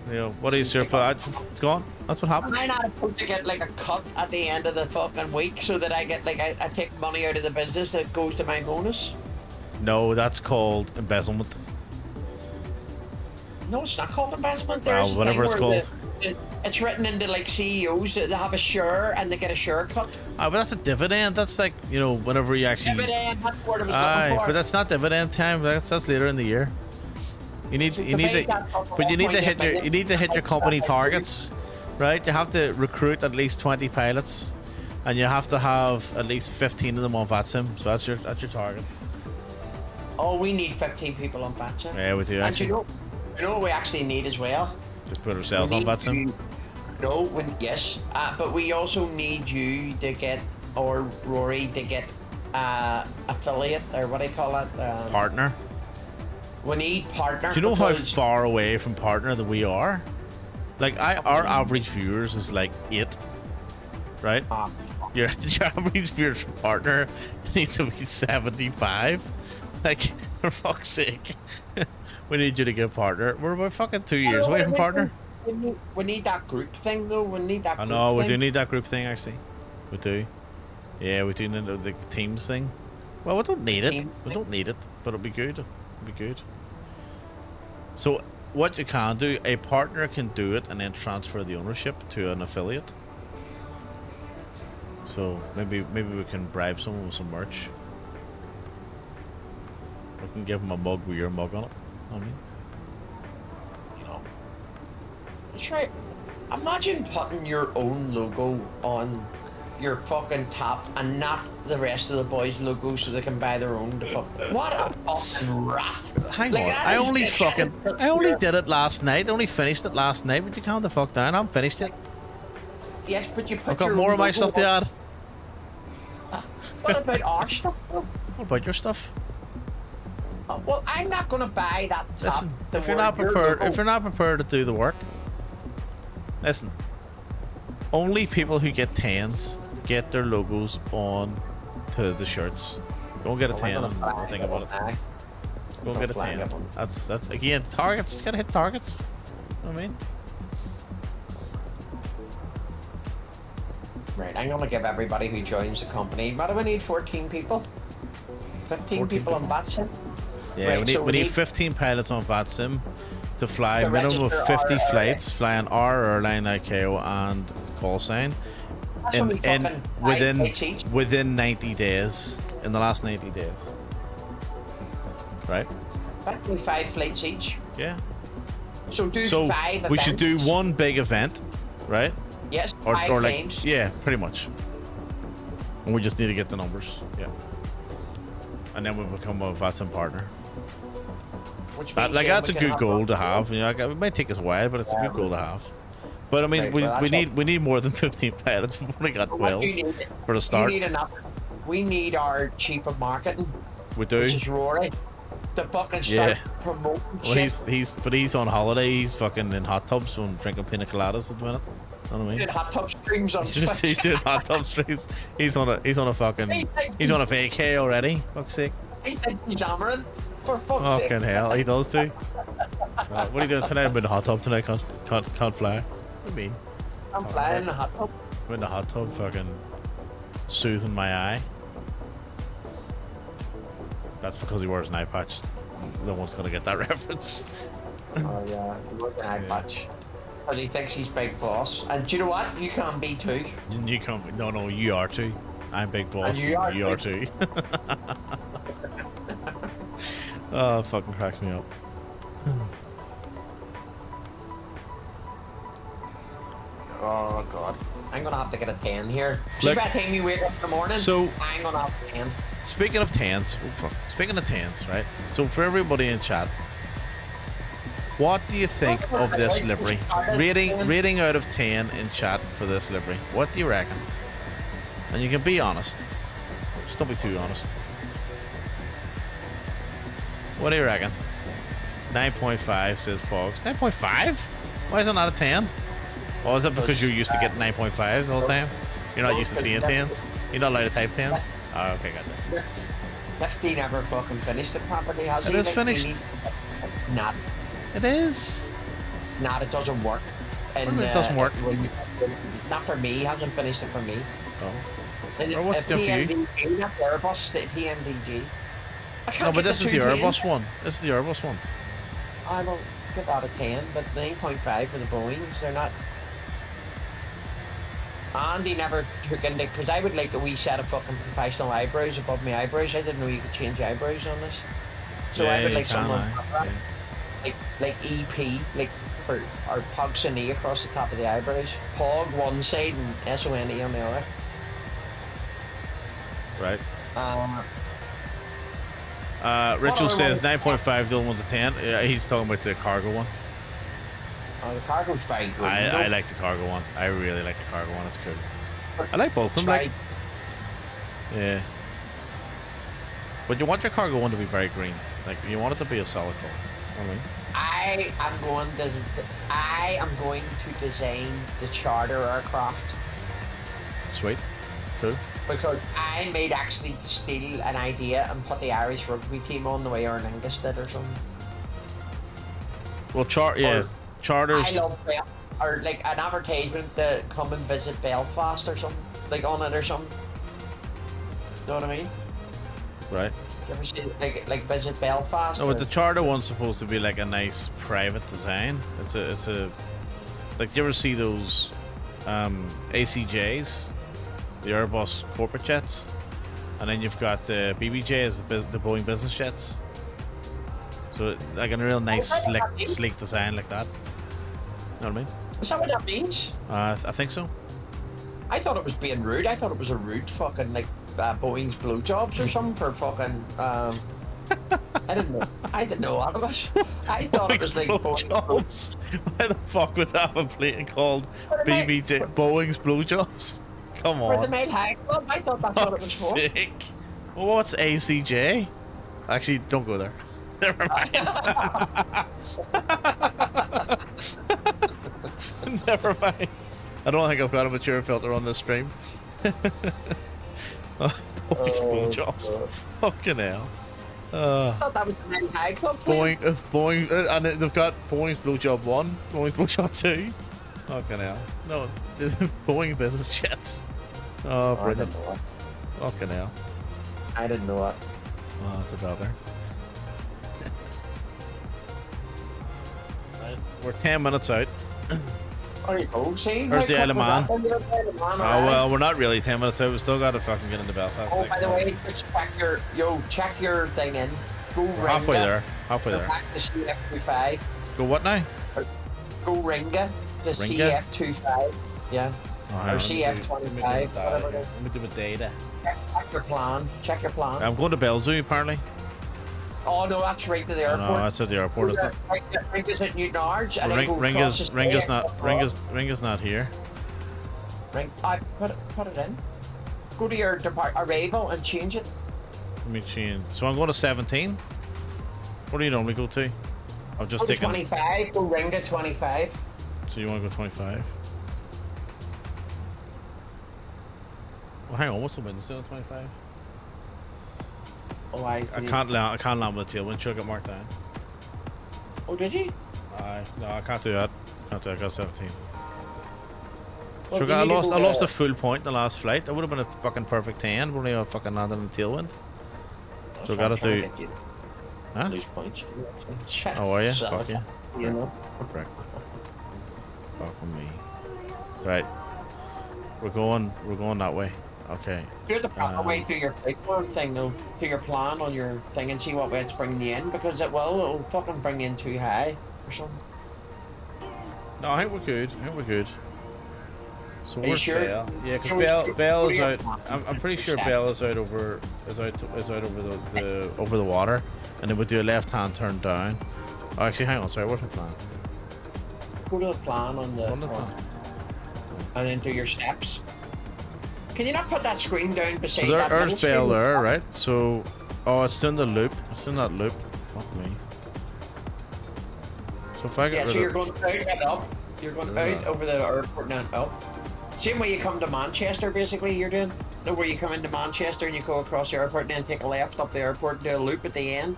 You know, what is your plan? It's gone. That's what happens. Am I not supposed to get like a cut at the end of the fucking week so that I get like I take money out of the business that goes to my bonus? No, that's called embezzlement. No, it's not called investment. Well, There's a whatever thing it's where called. it's written into like CEOs that they have a share and they get a share cut. But that's a dividend. That's like, you know, whenever you actually. Dividend, that's what it was Aye, looking for. but that's not dividend time. That's later in the year. You need to, but you need to hit your company targets, right? You have to recruit at least 20 pilots, and you have to have at least 15 of them on VATSIM. So that's your target. Oh, we need 15 people on VATSIM. Yeah, we do And actually. you know what we actually need as well? To put ourselves We on need VATSIM. Yes, but we also need you to get, or Rory to get affiliate, or what do you call it? Partner. We need partner. Do you know how because- far away from partner that we are? Like, our average viewers is like 8, right? Your average viewers from partner needs to be 75. Like, for fuck's sake, we need you to get partner. We're about fucking 2 years away from partner. We need that group thing though. We need that. I group know we thing. do need that group thing actually. We do. Yeah, we do need the teams thing. Well, we don't need it. We don't need it, but it'll be good. It'll be good. So what you can do, a partner can do it and then transfer the ownership to an affiliate. So maybe we can bribe someone with some merch. We can give them a mug with your mug on it. I mean, You know. Try. Imagine putting your own logo on your fucking top and not the rest of the boys' logo so they can buy their own. What a fucking rat! hang Like, on. that I is only the fucking shit. I only did it last night. I only finished it last night. But you calm the fuck down. I'm finished it. Yes, but you put I've got your more own of my logo stuff to on- add. What about our stuff? Though? What about your stuff? Well, I'm not gonna buy that top. Listen, the if you're word not your prepared, logo. if you're not prepared to do the work, listen. Only people who get 10s get their logos on to the shirts. Go and get a Well, I'm 10 gonna and flag think it about it. aye. Go and get a flag 10. it on. That's again targets. You gotta hit targets. You know what I mean? Right, I'm gonna give everybody who joins the company. What do we need? 14 people? 15 14 people on people. VATSIM? Yeah, Right, we need so we we need need- 15 pilots on VATSIM to fly To minimum of register 50 our flights, flying our airline, ICAO, and call sign. That's only fucking 5 flights each. within 90 days. In the last 90 days. Right? That's only 5 flights each. Yeah. So do So 5 we should do events. one big event, right? Yes, Or 5 like names. yeah, pretty much. And we just need to get the numbers. Yeah. And then we become a VATSIM partner. Which means, Like yeah, that's we a can good have goal to have. You know, like, it might take us a while, but it's a good goal to have. But I mean, Right, we, well, we that's need we need more than 15 pilots. We've only got What 12 you need- for the start. You need enough. We need our chief of marketing, We do. which is Rory, to fucking Yeah. start promoting Well, shit. he's on holiday. He's fucking in hot tubs and drinking pina coladas at the minute. You know what I mean? Doing hot tub streams on He's Twitch. doing hot tub streams. He's on a fucking he's on a vacay already. Fuck's sake. He thinks he's hammering. For fuck's sake. Fucking hell, he does too. What are you doing tonight? I'm in the hot tub tonight. Can't fly. What do you mean? I'm flying in the hot tub. I'm in the hot tub, fucking soothing my eye. That's because he wears an eye patch. No one's gonna get that reference. Oh yeah, he's working eye patch. Because he thinks he's big boss. And do you know what? You can be too. You can't. No, you are too. I'm big boss. And you are You are too. Oh, it fucking cracks me up. Oh god. I'm gonna have to get a 10 here. See, Look, by the time you wake up in the morning, so- I'm gonna have a 10. Speaking of 10s, oh, fuck. Speaking of 10s, right? So for everybody in chat, what do you think of this livery? Rating out of 10 in chat for this livery. What do you reckon? And you can be honest. Just don't be too honest. What do you reckon? 9.5 says Pogs. 9.5? Why is it not a 10? Well, is it because you're used to getting 9.5s all the time? You're not used to seeing 10s? You're not allowed to type 10s? Oh, okay, got that. 15 never fucking finished it properly, has It he? is Like, finished. Not. It is. Not, it doesn't work. And, What do you mean it doesn't work? Not for me, he hasn't finished it for me. Oh. And Or what's it done for you? PMDG, not the Airbus, the PMDG. I can't No, but get this is the two planes. Airbus one. This is the Airbus one. I will give that a 10, but 9.5 for the Boeings, they're not. And he never took into, because I would like a wee set of fucking professional eyebrows above my eyebrows. I didn't know you could change eyebrows on this. So Yeah, I would you like can, someone aye. like EP, like for or Pogs and E across the top of the eyebrows. Pog one side and SONE on the other. Right. What Rachel other says one? 9.5, the other one's a 10. Yeah, he's talking about the cargo one. The cargo's very good. I like the cargo one. I really like the cargo one. It's cool. I like both of them. Like, yeah. But you want your cargo one to be very green. Like, you want it to be a solid color. You know what I mean? I am going to design the charter aircraft Sweet. Cool. because I might actually steal an idea and put the Irish rugby team on the way Erlingus did or something. Well, charters. I love or like an advertisement to come and visit Belfast or something, like on it or something. Know what I mean? Right. You ever see like visit Belfast? No, but or- the charter one's supposed to be like a nice private design. It's a like, you ever see those ACJs? the Airbus corporate jets, and then you've got the BBJs, the Boeing business jets. So like a real nice, sleek design like that. You know what I mean? Is that what that means? I think so. I thought it was being rude. I thought it was a rude fucking like Boeing's blowjobs or something for fucking. I didn't know. I didn't know what it was. I thought it was like blowjobs. Why the fuck would that have a plane called BBJ Boeing's blowjobs? Come on. For the Made High Club. I thought that's what it was for. Sick. Well, what's ACJ? Actually, don't go there. Never mind. Never mind. I don't think I've got a mature filter on this stream. Boeing's blowjobs. Fucking hell. I thought that was the Men's High Club. Boeing, and they've got Boeing's blowjob 1, Boeing's blowjob 2. Fucking hell. No, Boeing business jets. Oh, brilliant. Fucking hell. I didn't know it. Oh, it's about there. Right, we're 10 minutes out. There you go, see? There's the Isle of Man. Oh, well, we're not really 10 minutes out. We still got to fucking get into Belfast. Oh, by the way, just check your thing in. Go Ringa. Halfway there. Halfway there. Back to CF25. Go what now? Go Ringa to CF25. Yeah. Oh, or CF25. Whatever it is. Let me do my data. Check your plan. Check your plan. I'm going to Belzoo, apparently. Oh, no, that's right to the airport. No, that's at the airport, isn't it? Ringa's at Newton Arch. And Ringa's not here. I put it in. Go to your arrival and change it. Let me change. So I'm going to 17. What do you normally go to? I've just taken 25. Go Ringa 25. So you want to go 25? Well, hang on. What's the window still at 25? Oh, I can't land with the tailwind. Sure, got marked down. Oh, did you? No, I can't do that. I got 17. Well, So I lost a full point in the last flight. That would have been a fucking perfect 10, but only I fucking landed in the tailwind. So I gotta do. Huh? Lose points. Oh, are you? So Fuck you. You know. Correct. Fuck me. Right. We're going that way. Okay. Do the proper way through your paperwork thing, though. Through your plan on your thing and see what way it's bringing you in, because it'll fucking bring you in too high or something. No, I think we're good. So are you sure? Bell? Yeah, because Bell is out. I'm pretty sure Bell is out over over the water, and then we do a left-hand turn down. Oh, actually, hang on. Sorry, what's my plan? Go to the plan on the and then do your steps. Can you not put that screen down beside that? So there's Bell there, right? So, it's in the loop. It's in that loop. Fuck me. So if I get you're going out and up. You're going out over the airport and up. Same way you come to Manchester, basically, you're doing. Where you come into Manchester and you go across the airport and then take a left up the airport and do a loop at the end.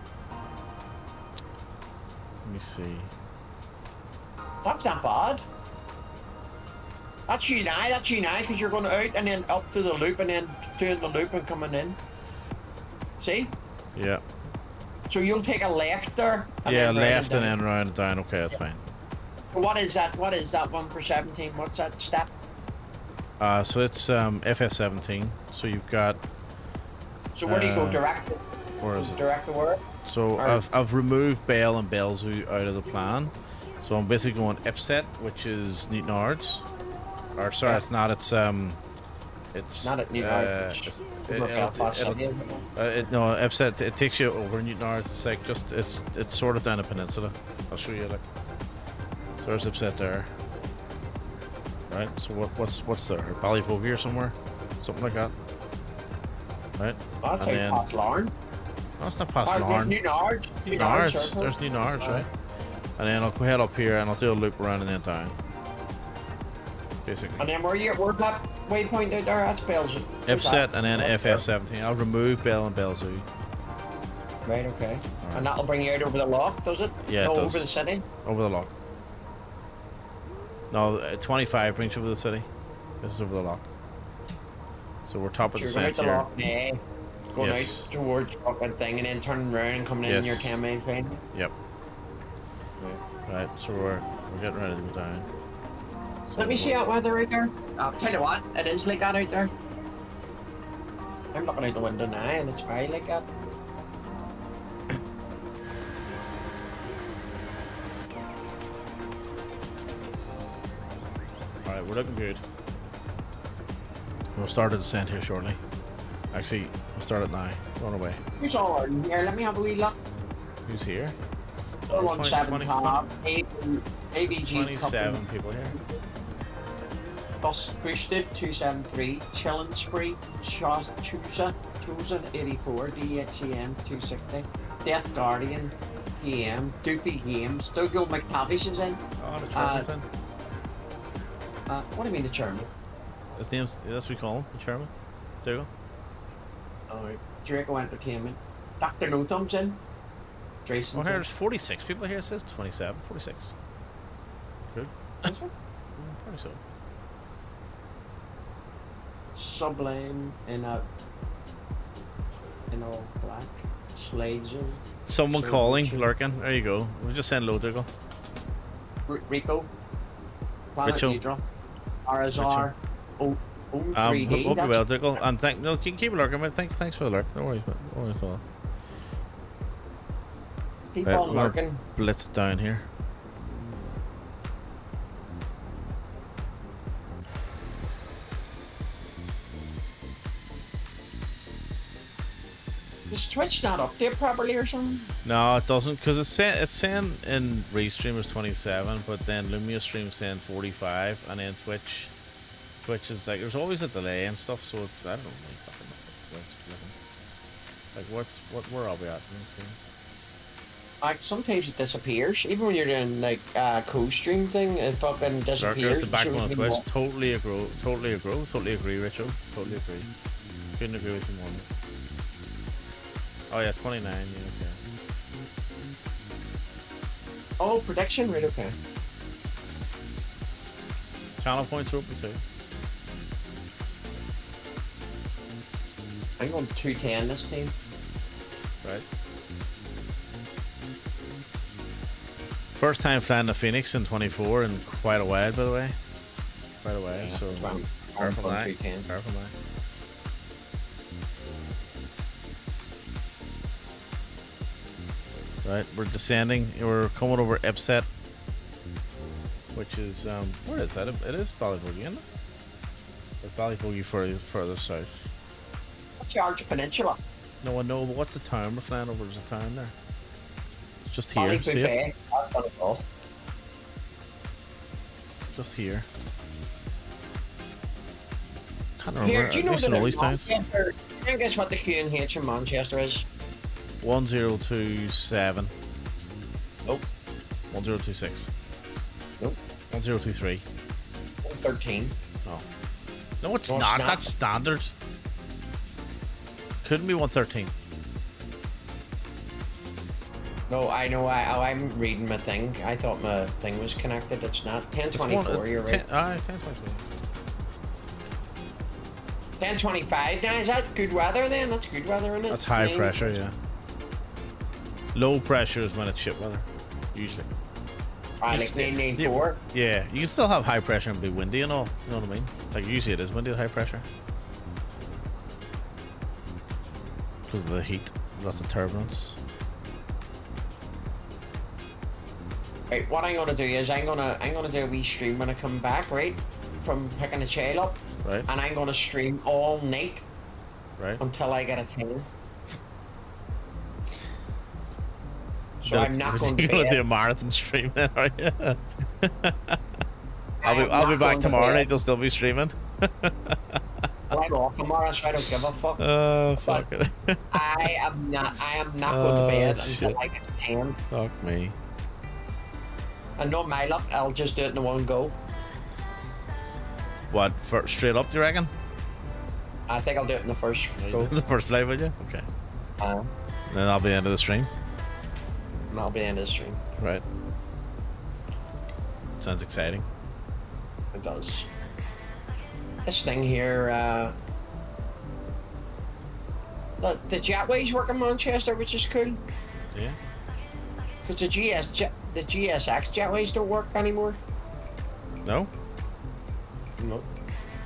Let me see. That's not bad. That's you now, because you're going out and then up to the loop and then doing the loop and coming in. See? Yeah. So you'll take a left there? Yeah, left and then round and down. Okay, that's fine. What is that? What is that one for 17? What's that step? So it's FF17. So you've got. So where do you go? Direct? Where is it? Direct to where? So I've removed Bell and Belzoo out of the plan. So I'm basically going Ipset, which is Newton Ards. Or sorry, it's not. It's not at Newton Ards. No, Ipset. It takes you over Newton Ards. It's like it's sort of down a peninsula. I'll show you. Like, so there's Ipset there. Right. So what's there? Ballyvogie or somewhere, something like that. Right. That's past Larne. No, it's not past Larne. Newton Ards. Newton Ards. There's Newton Ards, right? And then I'll go head up here and I'll do a loop around and then down. Basically. And then where's that waypoint out there? That's Belzoo. Ipset and then FF17. I'll remove Bell and Belzoo. Right, okay. Right. And that'll bring you out over the lock, does it? Yeah, no, it does. Over the city? Over the lock. No, 25 brings you over the city. This is over the lock. So we're top of the center here. Lock, going out towards fucking thing and then turning around and coming in your 10 main thing. Yep. Right, so we're getting ready to go down. So let me see out weather right there. Tell you what, it is like that out there. I'm looking out the window now and it's very like that. Alright, we're looking good. We'll start the descent here shortly. Actually, we'll start it now. Run away. Who's all in here? Let me have a wee look. Who's here? 17 top. ABG 27 people here. Bus boosted 273. Chilling spree. Chusa 84. DHCM 260. Death Guardian PM. Doofy Games. Dougal McTavish is in. Oh, the chairman's in. What do you mean the chairman? His name's, that's what we call him, the chairman. Dougal. Alright. Draco Entertainment. Dr. No Thumbs in. Drayson's Oh, here, in. there's 46 people here. It says 27, 46. Good. Is it? Probably so. Sublime in all black. Slades in. Someone So calling, Richard. lurking. There you go. We'll just send low, Dougal. Rico. Planet Rachel. Hydra. RSR. Hope you 3D. well, Dougal. And keep lurking, mate. Thanks for the lurk. No worries, mate. No worries at all. Keep Right, on we're gonna lurking. blitz it down here. Is Twitch not update properly or something? No, it doesn't, because it's saying in Restream is 27, but then Lumia Stream saying 45, and then Twitch is like, there's always a delay and stuff, so it's, I don't know, like, fucking what's looking. Like, where are we at? Let me see. Like sometimes it disappears. Even when you're doing like co-stream thing, it fucking disappears. It's the backbone of Shows me Twitch. more. Totally agree, Rachel. Totally agree. Couldn't agree with you more. Oh yeah, 29, yeah, okay. Oh, prediction, right? Okay. Channel points are open too. I'm going 210 this time. Right. First time flying the Phoenix in 24 in quite a while, by the way. Quite a while, Yeah, so that's why I'm careful going now. 210. Careful now. Right, we're descending. We're coming over Ipset, which is where is that? It is Ballyfogie, isn't it? It's Ballyfogie further south. What's the Arch Peninsula? No, I know, but what's the town we're flying over? There's a town there. It's just here. Bally See it? Buffet. That's what it's called. Just here. Can't remember. Here, do you know I've seen all that these towns. Manchester? Can you guess what the QNH in Manchester is? 1027. Nope. 1026. Nope. 1023. 113. Oh. No, it's No, it's not. not. That's standard. Couldn't be 113. No, I know. I'm reading my thing. I thought my thing was connected. It's not. 1024. You're right. 1023. 1025 now. Is that good weather then? That's good weather, isn't it? That's high It's pressure, yeah. Low pressure is when it's shit weather, usually. Like 994. Yeah, you can still have high pressure and be windy and all. You know what I mean? Like usually it is windy with high pressure because of the heat, lots of turbulence. Right, what I'm gonna do is I'm gonna do a wee stream when I come back, right? From picking the child up. Right. And I'm gonna stream all night. Right. Until I get a 10. So I'm not going to You're gonna bed. do a marathon stream then, are you? I'm I'll be not back going to tomorrow bed. night. You'll still be streaming. Well, I'm off tomorrow, so I don't give a fuck. Oh fuck it. I am not going to bed shit. until I get 10. Fuck me. And no my luck, I'll just do it in one go. What? Straight up? You reckon? I think I'll do it in the first go. The first flight, would you? Okay. Then that'll be the end of the stream. And that'll be the end of the stream. Right. Sounds exciting. It does. This thing here, the jetways work in Manchester, which is cool. Yeah. Because the GSX jetways don't work anymore. No? No.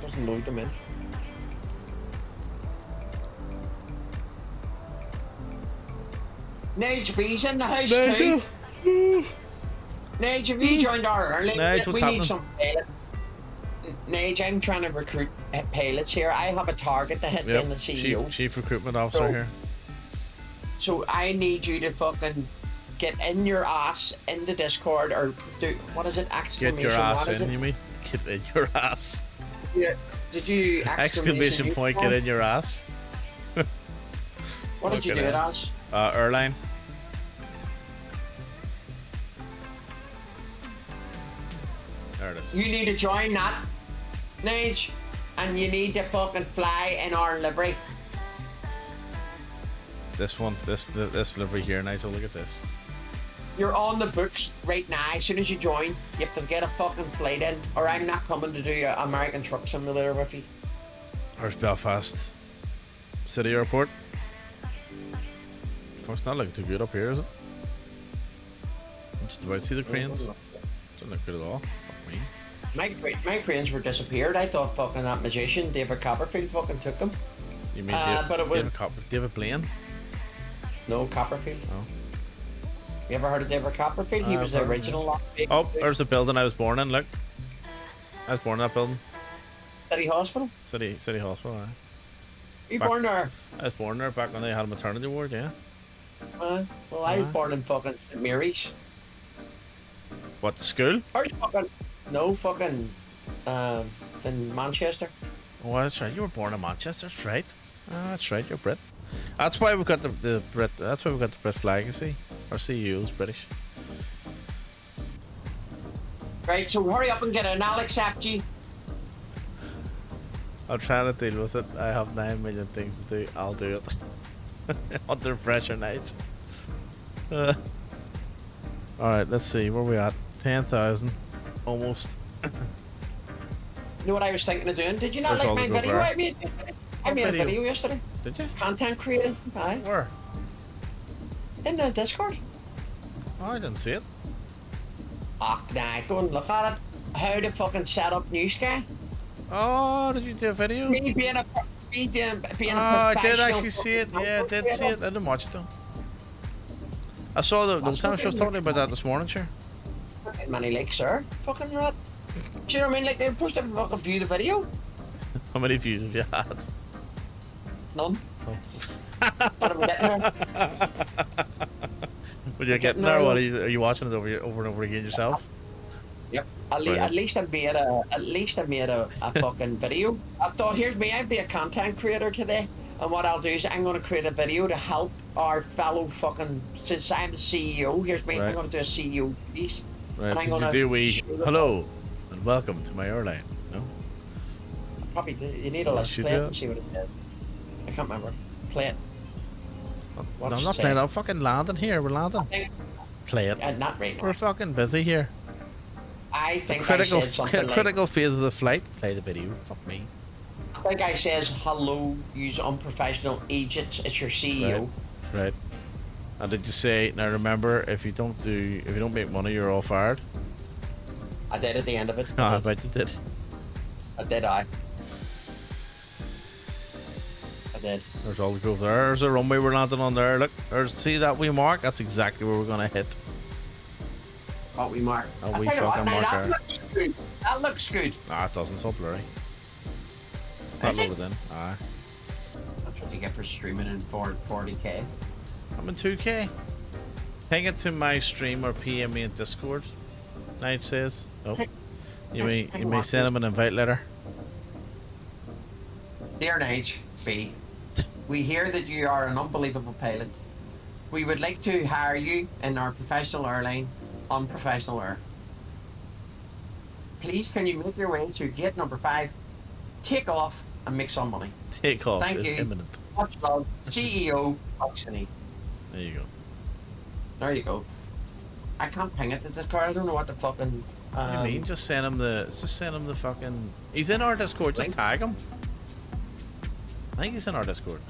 Doesn't load them in. Nage B's in the house too. Nage, have you joined our Airline? Nage, what's we happening? need some pilots. Nage, I'm trying to recruit pilots here. I have a target to hit in the CEO. Chief recruitment officer here. So I need you to fucking get in your ass in the Discord or do what is it? Exclamation. Get your ass what is in, it? you mean? Get in your ass. Yeah. Did you Exclamation point, get in your ass. What did you do it as? Airline. There it is. You need to join that, Nage, and you need to fucking fly in our livery. This one, this livery here, Nigel. Look at this. You're on the books right now. As soon as you join, you have to get a fucking flight in, or I'm not coming to do an American Truck Simulator with you. Where's Belfast City Airport? Fuck's not looking too good up here, is it? I'm just about to see the cranes. Doesn't look good at all. Fuck me. My cranes were disappeared. I thought fucking that magician David Copperfield fucking took them. You mean but it was David Blaine? No, Copperfield. Oh. You ever heard of David Copperfield? He was the original. Oh, there's the building I was born in. Look, I was born in that building. City Hospital. City Hospital. Aye. You born there? I was born there back when they had a maternity ward. Yeah. Well, I was born in fucking St. Mary's. What, the school? No, fucking in Manchester. Oh, that's right. You were born in Manchester. That's right. That's right. You're Brit. That's why we've got the Brit. That's why we've got the Brit flag. You see, our CEO is British. Right. So hurry up and get in. I'll accept you. I'm trying to deal with it. I have 9 million things to do. I'll do it. Under pressure, Nige. Alright, let's see. Where we at? 10,000. Almost. You know what I was thinking of doing? Did you not There's all like the my go video there. I made? I made a video yesterday. Did you? Content creating. Aye. Where? In the Discord. Oh, I didn't see it. Oh, nah, go and look at it. How to fucking set up Newsky. Oh, did you do a video? Me being a professional. I did actually see it. Yeah, I did see it. I didn't watch it though. I saw the time she was talking about that this morning, sure. Many likes, sir. Fucking rat. Do you know what I mean? Like, they're supposed to fucking view the video. How many views have you had? None. Oh. But I'm getting there. When you're getting there, what are you watching it over and over again yourself? Yep. At least I made a fucking video. I thought, here's me. I'd be a content creator today, and what I'll do is I'm going to create a video to help our fellow fucking. Since I'm the CEO, here's me. Right. I'm going to do a CEO piece. Right. And I'm Did gonna you do hello and welcome to my airline? No. Probably do. You need a let's play it and see what it says. I can't remember. Play it. No, I'm not playing. I'm fucking landing here. We're landing. Play it. Not right now. We're fucking busy here. I think critical, I said something critical phase of the flight. Play the video. Fuck me. I think I says hello, use unprofessional agents. It's your CEO. Right. And did you say now? Remember, if you don't make money, you're all fired. I did at the end of it. I bet you did. I did. I did. There's all the growth there. There's a runway we're landing on there. Look, see that wee mark? That's exactly where we're gonna hit. What we mark? A wee fucking mark there. Looks good. That looks good. Nah, it doesn't. It's all blurry. It's not loaded in. Aye. That's what you get for streaming in 40k. I'm in 2K. Ping it to my stream or PM me in Discord. Night says. Oh. You may send him an invite letter. Dear Nige B, we hear that you are an unbelievable pilot. We would like to hire you in our professional airline, Unprofessional Air. Please, can you make your way to gate number 5, take off, and make some money? Take off Thank is you. imminent. Much love, CEO Oxony. There you go. There you go. I can't ping it to this car. I don't know what the fucking. What do you mean? Just send him the fucking. He's in our Discord. Just tag him. I think he's in our Discord.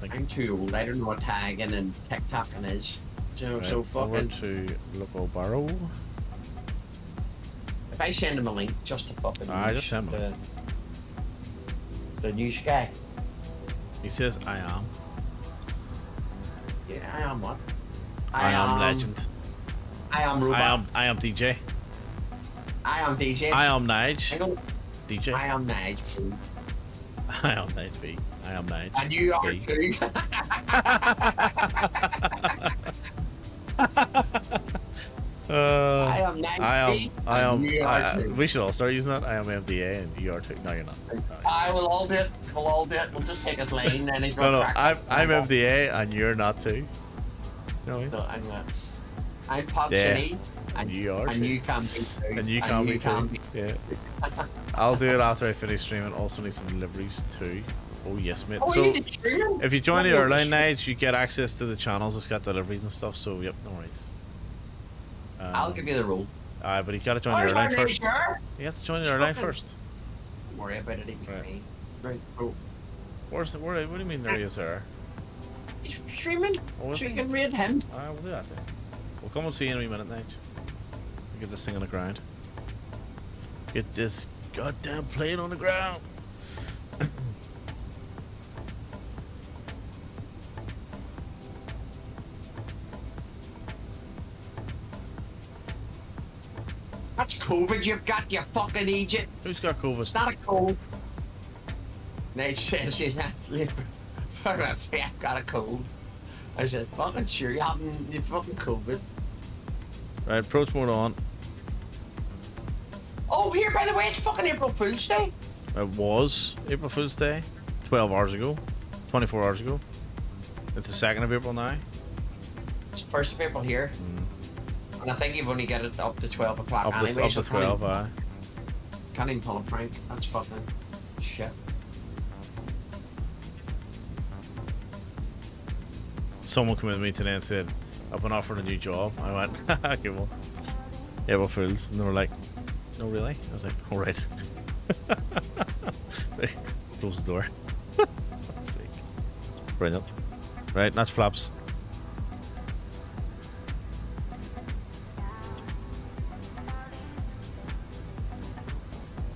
I'm too old. I don't know what tagging and TikToking is. You know, Right, so forward fucking. to local barrow. If I send him a link just to fucking. Just send him. The Newsky. He says I am. Yeah, I am what? I am legend. I am robot. I am DJ. I am DJ. I am Nige. DJ. I am Nige. I am Nige B. I am Nige. And you are B. too. I am Nige. I am. You are too. We should all start using that. I am MDA and you are too. No, you're not. No, I will all do it. We'll all do it. We'll just take his lane and he's no. I'm MDA and you're not too. No, no, I'm Pop yeah. City. And you are. And you can be too. And you can be too. Yeah. I'll do it after I finish streaming. Also need some deliveries too. Oh yes, mate. Oh, so you did stream? if you join the Airline night, you get access to the channels. It's got deliveries and stuff. So yep, no worries. I'll give you the rule. Alright, but he's got to join the Airline first. He has to join the Airline first. Don't worry about it. Right. Right. Oh. Where's the, where? What do you mean there he is there? He's streaming. Oh, is so he? you can raid him. Alright, we'll do that then. We'll come and see you in a wee minute, Nige. Get this thing on the ground. Get this goddamn plane on the ground. That's COVID you've got, you fucking idiot. Who's got COVID? It's not a cold. Nate says she's actually I've got a cold. I said, fucking sure you haven't, you fucking COVID. Right, approach mode on. Oh, here, by the way, it's fucking April Fool's Day. It was April Fool's Day, 12 hours ago, 24 hours ago. It's the 2nd of April now. It's the 1st of April here. And I think you've only got it up to 12 o'clock anyway. Up to 12, aye. Can't even pull a prank. That's fucking shit. Someone came with me today and said, I've been offered a new job. I went, okay, well, April Fools. And they were like, no, really? I was like, all right. They closed the door. Fuck's sake. Brilliant. Right, that's flaps.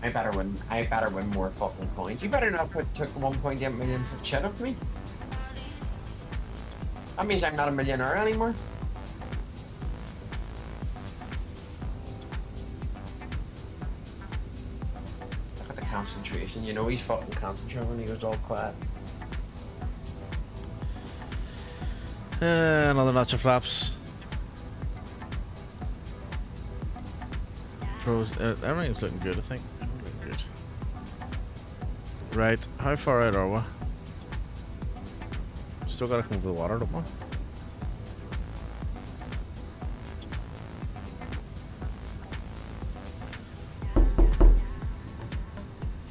I better win more fucking points. You better not took 1.8 million for shit of me. That means I'm not a millionaire anymore. Look at the concentration. You know he's fucking concentrating when he goes all quiet. Another notch of flaps. Pros, everything's looking good, I think. Looking good. Right, how far out are we? Still gotta come over the water, don't we?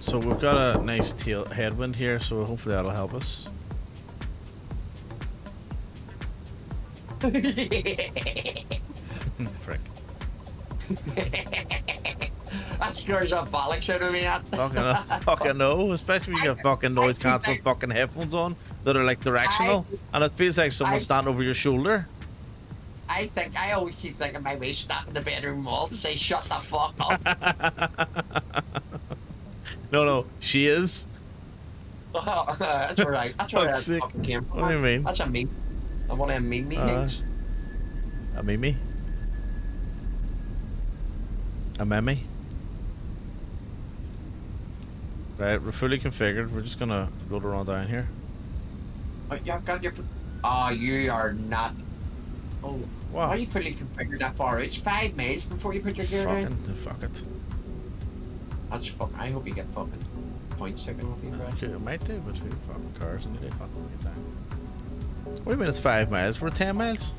So we've got a nice tail headwind here, so hopefully that'll help us. Frick. That scares up bollocks out of me. Fucking no, especially when you got fucking noise cancelling fucking headphones on that are like directional, and it feels like someone's standing over your shoulder. I always keep thinking my way stop in the bedroom wall to say shut the fuck up. No, she is. That's right. That's where that fucking came from. What do you mean? That's a meme. I want to meme things. A meme? A meme? Right, we're fully configured. We're just gonna load around down here. Oh, yeah, I've got your. Oh, you are not. Oh, wow. Why are you fully configured that far? It's 5 miles before you put your gear down. Fuck it. That's fucking. I hope you get fucking points taken off you, right? Okay, it might do, but who fucking cars and they fucking get down. What do you mean it's 5 miles? We're 10 miles?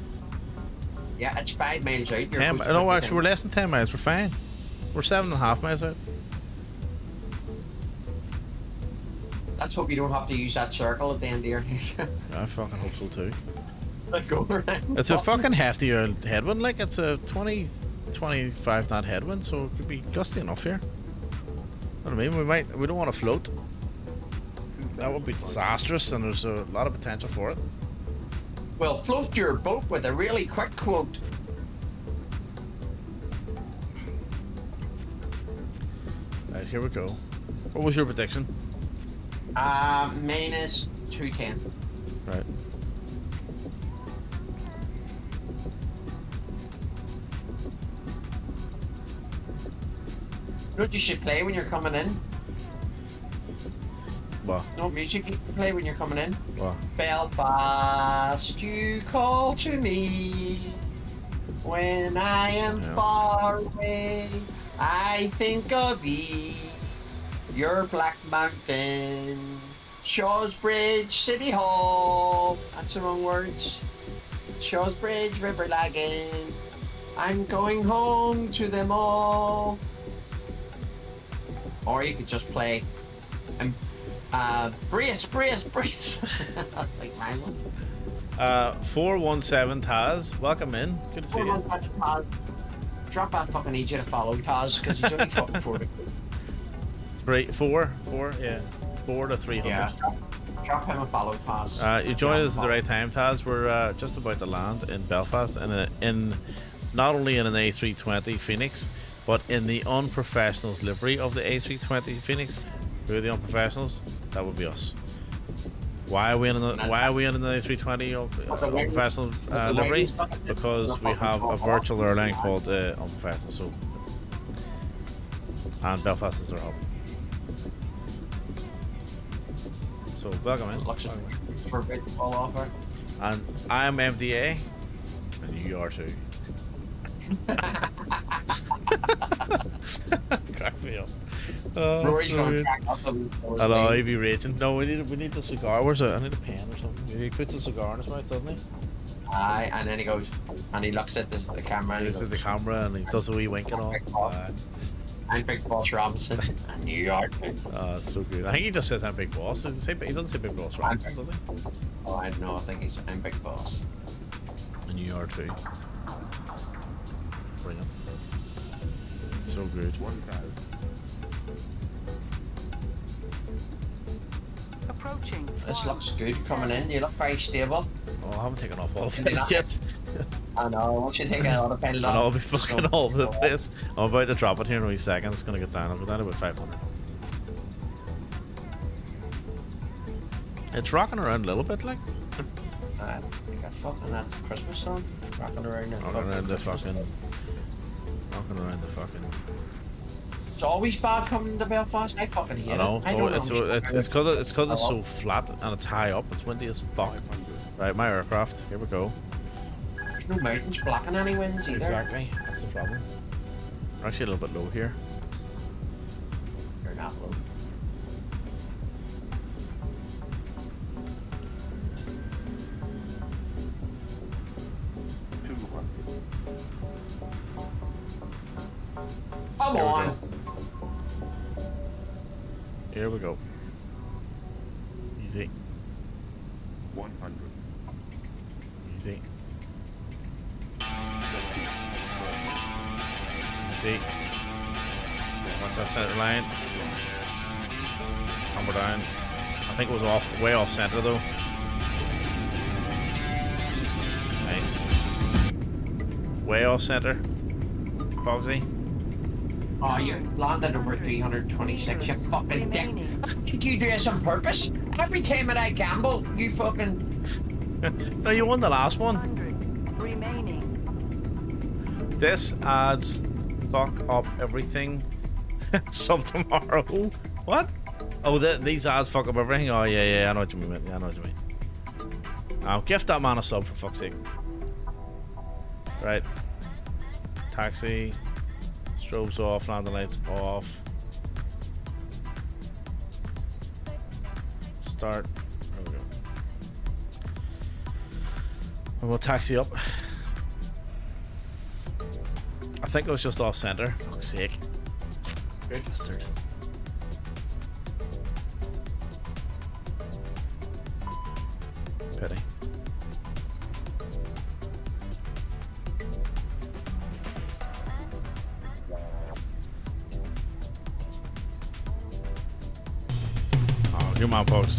Yeah, it's 5 miles out. No, actually, we're less than 10 miles. We're fine. We're 7.5 miles out. Let's hope you don't have to use that circle at the end of your I fucking hope so too. Let's go around. It's a fucking hefty headwind, like it's a 25 knot headwind, so it could be gusty enough here. You know what I mean? We don't want to float. That would be disastrous, and there's a lot of potential for it. Well, float your boat with a really quick quote. Right, here we go. What was your prediction? Minus 210. Right. What you should play when you're coming in? What? No music you can play when you're coming in. What? Belfast, you call to me when I am far away. I think of thee, your Black Mountain, Shawsbridge City Hall. That's the wrong words. Shawsbridge River Lagan. I'm going home to them all. Or you could just play Brace. Like my one. 417 Taz, welcome in. Good to see you. Taz. Drop that fucking need you to follow Taz because he's only fucking 40. 4 yeah. 4 to 300. Yeah. Drop him a follow, Taz. You joined us at the right time, Taz. We're just about to land in Belfast in not only in an A320 Phoenix, but in the Unprofessionals livery of the A320 Phoenix. Who are the Unprofessionals? That would be us. Why are we in an A320 Unprofessional livery? Because we have a virtual airline called Unprofessional. So, and Belfast is our hub. So welcome in. And I am MDA, and you are too. Cracks me up. Rory's gonna crack up the hello, he'd be raging. No, we need the cigar. Where's it? I need a pen or something. He puts a cigar in his mouth, doesn't he? Aye, and then he goes, and he looks at the camera. He looks at the camera and he does a wee wink and all. I'm Big Boss Robinson, and New York. Oh, it's so good. I think he just says I'm Big Boss. He doesn't say Big Boss Robinson, does he? Oh, I know. I think he's I'm Big Boss. And you are too. Brilliant. So good. Approaching. This looks good coming in. You look very stable. Oh, I haven't taken off all of it yet. I know. Once you take out of the pen, I'll be fucking all over the place. I'm about to drop it here in a wee second. It's gonna get down. I'll go down to about 500. It's rocking around a little bit, like. You got fucking that's Christmas song. Rocking around the It's always bad coming to Belfast. I fucking hate I know. it. It's because it's so flat and it's high up. It's windy as fuck. Right, my aircraft. Here we go. There's no mountains blocking any winds either. Exactly. That's the problem. We're actually a little bit low here. You're not low. Come on. Here we go. Easy. 100. Easy. Easy. Watch that center line. And we're down. I think it was way off center though. Nice. Way off center. Bogsy. Oh, you landed over 326, you fucking dick. I think you do this on purpose. Every time that I gamble, you fucking... No, you won the last one. Remaining. This adds fuck up everything. Sub tomorrow. What? Oh, these ads fuck up everything? Oh, yeah, I know what you mean. Yeah, I know what you mean. Gift that man a sub for fuck's sake. Right. Taxi. Strobes off, landing lights off. Start. There we go. And we'll taxi up. I think it was just off center. Fuck's sake. Great bastard. Pity. Come on, folks.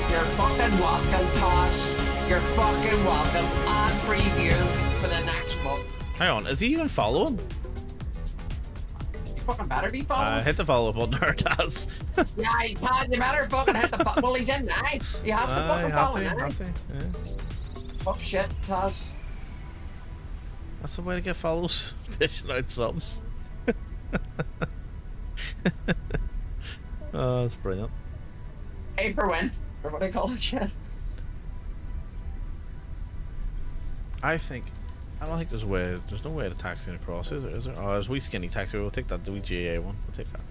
You're fucking welcome, Toss. You're fucking welcome on preview for the next month. Hang on, is he even following? You fucking better be following. Hit the follow button, or Taz. Yeah, you better fucking hit the follow. Well, he's in now. He has to fucking follow now. Yeah. Fuck shit, Taz. That's the way to get follows. Dishing out subs. Oh, that's brilliant. Pay per win, or what I call it, yeah. I don't think there's a way. There's no way to taxiing across, is there? Is there? Oh, there's a wee skinny taxi. We'll take that. The wee GA one. We'll take that.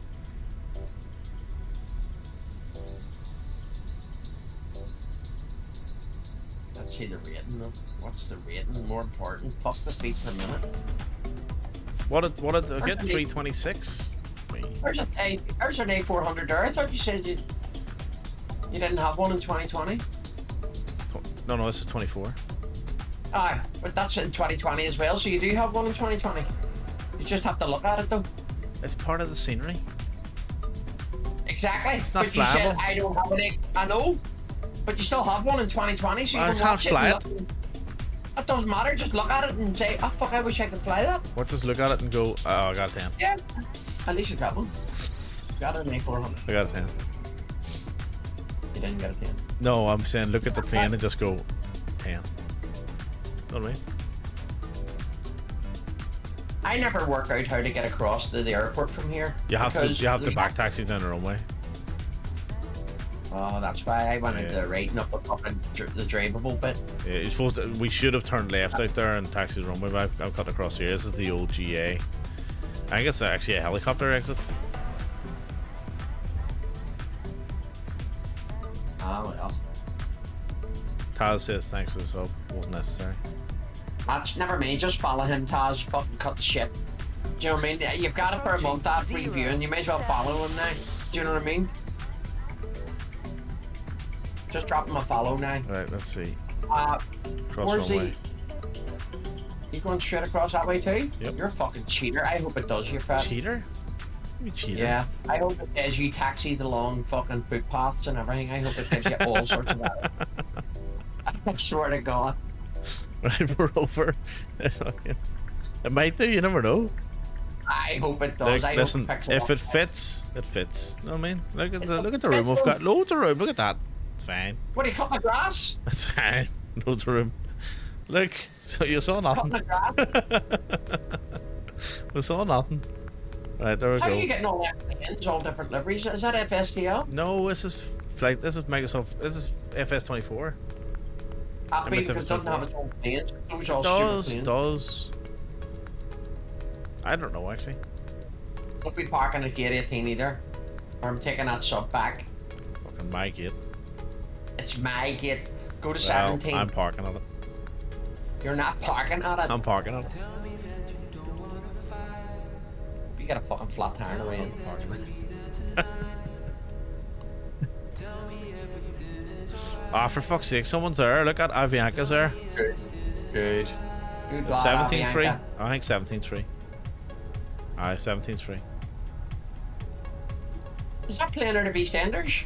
Let's see the rating though. What's the rating? More important. Fuck the feet per minute. What did I get? 326. There's an A400 there. I thought you said you didn't have one in 2020. No, this is 24. Aye, but that's in 2020 as well. So you do have one in 2020. You just have to look at it though. It's part of the scenery. Exactly. It's not but you said flyable. I don't have any. I know, but you still have one in 2020, so you I can can't watch fly it. That doesn't matter. Just look at it and say, "Oh fuck, I wish I could fly that." What? Just look at it and go, "Oh, I got a 10." Yeah. At least you got one. Got an A400. I got a 10. You didn't get a 10. No, I'm saying look at the plane and just go 10. Know what I mean? I never work out how to get across to the airport from here. You have to back taxi down the runway. Oh, that's why I wanted to rating up the fucking the drivable bit. Yeah, you're supposed to. We should have turned left out there and taxied the runway, but I've cut across here. This is the old GA. I think it's actually a helicopter exit. Ah, well. Taz says thanks for the sub. Wasn't necessary. That's never mind. Just follow him, Taz. Fucking cut the shit. Do you know what I mean? You've got it for a month after reviewing. You may as well follow him now. Do you know what I mean? Just drop him a follow now. Right, let's see. Where's runway. You going straight across that way too? Yep. You're a fucking cheater. I hope it does you, fat. Cheater? You cheater? Yeah. I hope it gives you taxis along fucking footpaths and everything. I hope it gives you all sorts of that. I swear to God. Right, we're over. It might do. You never know. I hope it does. Look, listen, if it fits, it fits. You know what I mean? Look at the room we've got. Loads of room. Look at that. It's fine. What, do you cut my grass? It's fine. Loads of room. Look, so you saw nothing. We saw nothing. Right, there we How go. are you getting all that ends, all different liveries? Is that FSTL? No, this is flight. This is Microsoft. This is FS24. I mean, because it doesn't have its own planes. Those are all stupid planes. Does. I don't know actually. Don't be parking at gate 18 either. Or I'm taking that sub back. Fucking my gate. It's my gate. Go to Well, 17. I'm parking at it. You're not parking at it. I'm parking at it. You got a fucking flat tire in the way in. Ah, for fuck's sake, someone's there. Look at Avianca's there. Good. Good lad, 17 free. Avianca. I think 17's free. Aye, 17's free. Is that plane out of EastEnders?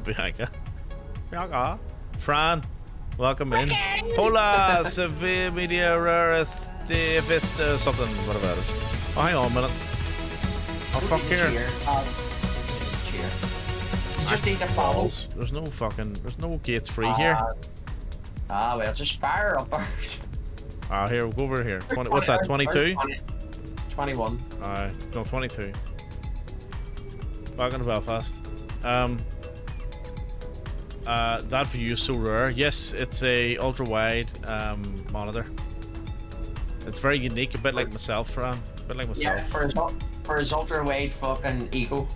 Bianca. Bianca. Fran, welcome in. Hola, severe media raris de vista something, whatever that is. Oh, hang on a minute. Oh, fuck here. Cheer. You just need to follow. There's no gates free here. Well, just fire up ours. Here, we'll go over here. 20, what's that, 22? 21. Aye, no, 22. Welcome to Belfast. That view is so rare. Yes, it's a ultra-wide monitor. It's very unique, a bit like myself, Fran. A bit like myself. Yeah, for his ultra-wide fucking ego.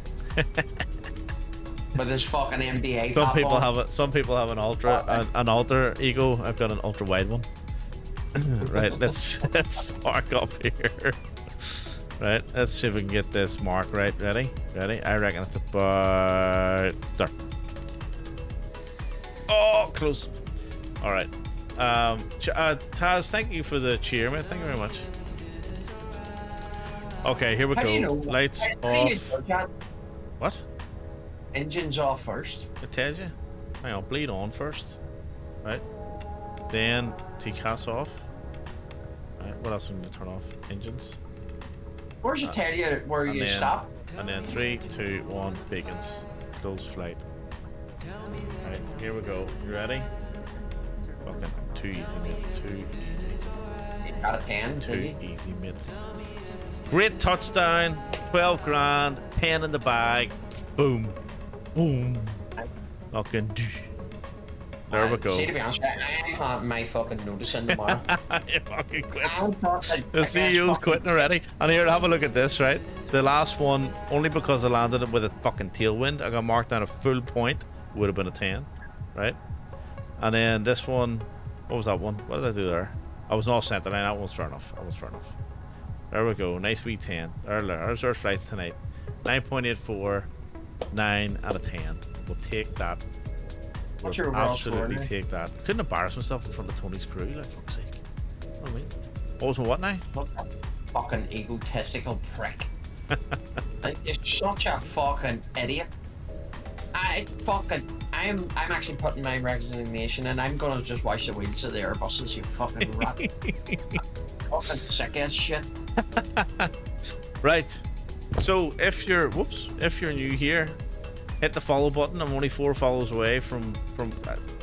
With his fucking MDA. Some people have it. Some people have an alter ego. I've got an ultra-wide one. Right, let's mark up here. Right, let's see if we can get this mark right. Ready? I reckon it's about there. Oh, close. All right. Taz, thank you for the cheer, mate. Thank you very much. Okay, here we How go. do you know? Lights How do you off. know? What? Engines off first. It tells you. Hang on, bleed on first. Right. Then TCAS off. Right, what else we need to turn off? Engines. Where's it tell you where you stop? And then 3, 2, 1, beacons. Close flight. Right, here we go. You ready? Okay, Too easy, mate. Too easy. Got a 10, did Too you? easy, mate. Great touchdown. 12 grand. 10 in the bag. Boom. Boom. Fucking. There we go. See, to be honest, I am my fucking noticing tomorrow. You fucking quit. I'm fucking. The CEO's quitting already. And here, have a look at this, right? The last one, only because I landed it with a fucking tailwind, I got marked down a full point. Would have been a 10, right? And then this one, what was that one? What did I do there? I was not center line. That one's fair enough. That was fair enough. There we go. Nice wee 10. There's our flights tonight. 9.84, 9 out of 10. We'll take that. What's We'll your overall absolutely score, take that. Couldn't embarrass myself in front of Tony's crew, like fuck's sake. You know what I mean? What was my what now? What a fucking egotistical prick. Like, you're such a fucking idiot. I'm actually putting my resignation in. I'm gonna just wash the wheels of the Airbuses, you fucking rat. Fucking sick ass shit. Right. So if you're new here, hit the follow button. I'm only 4 follows away from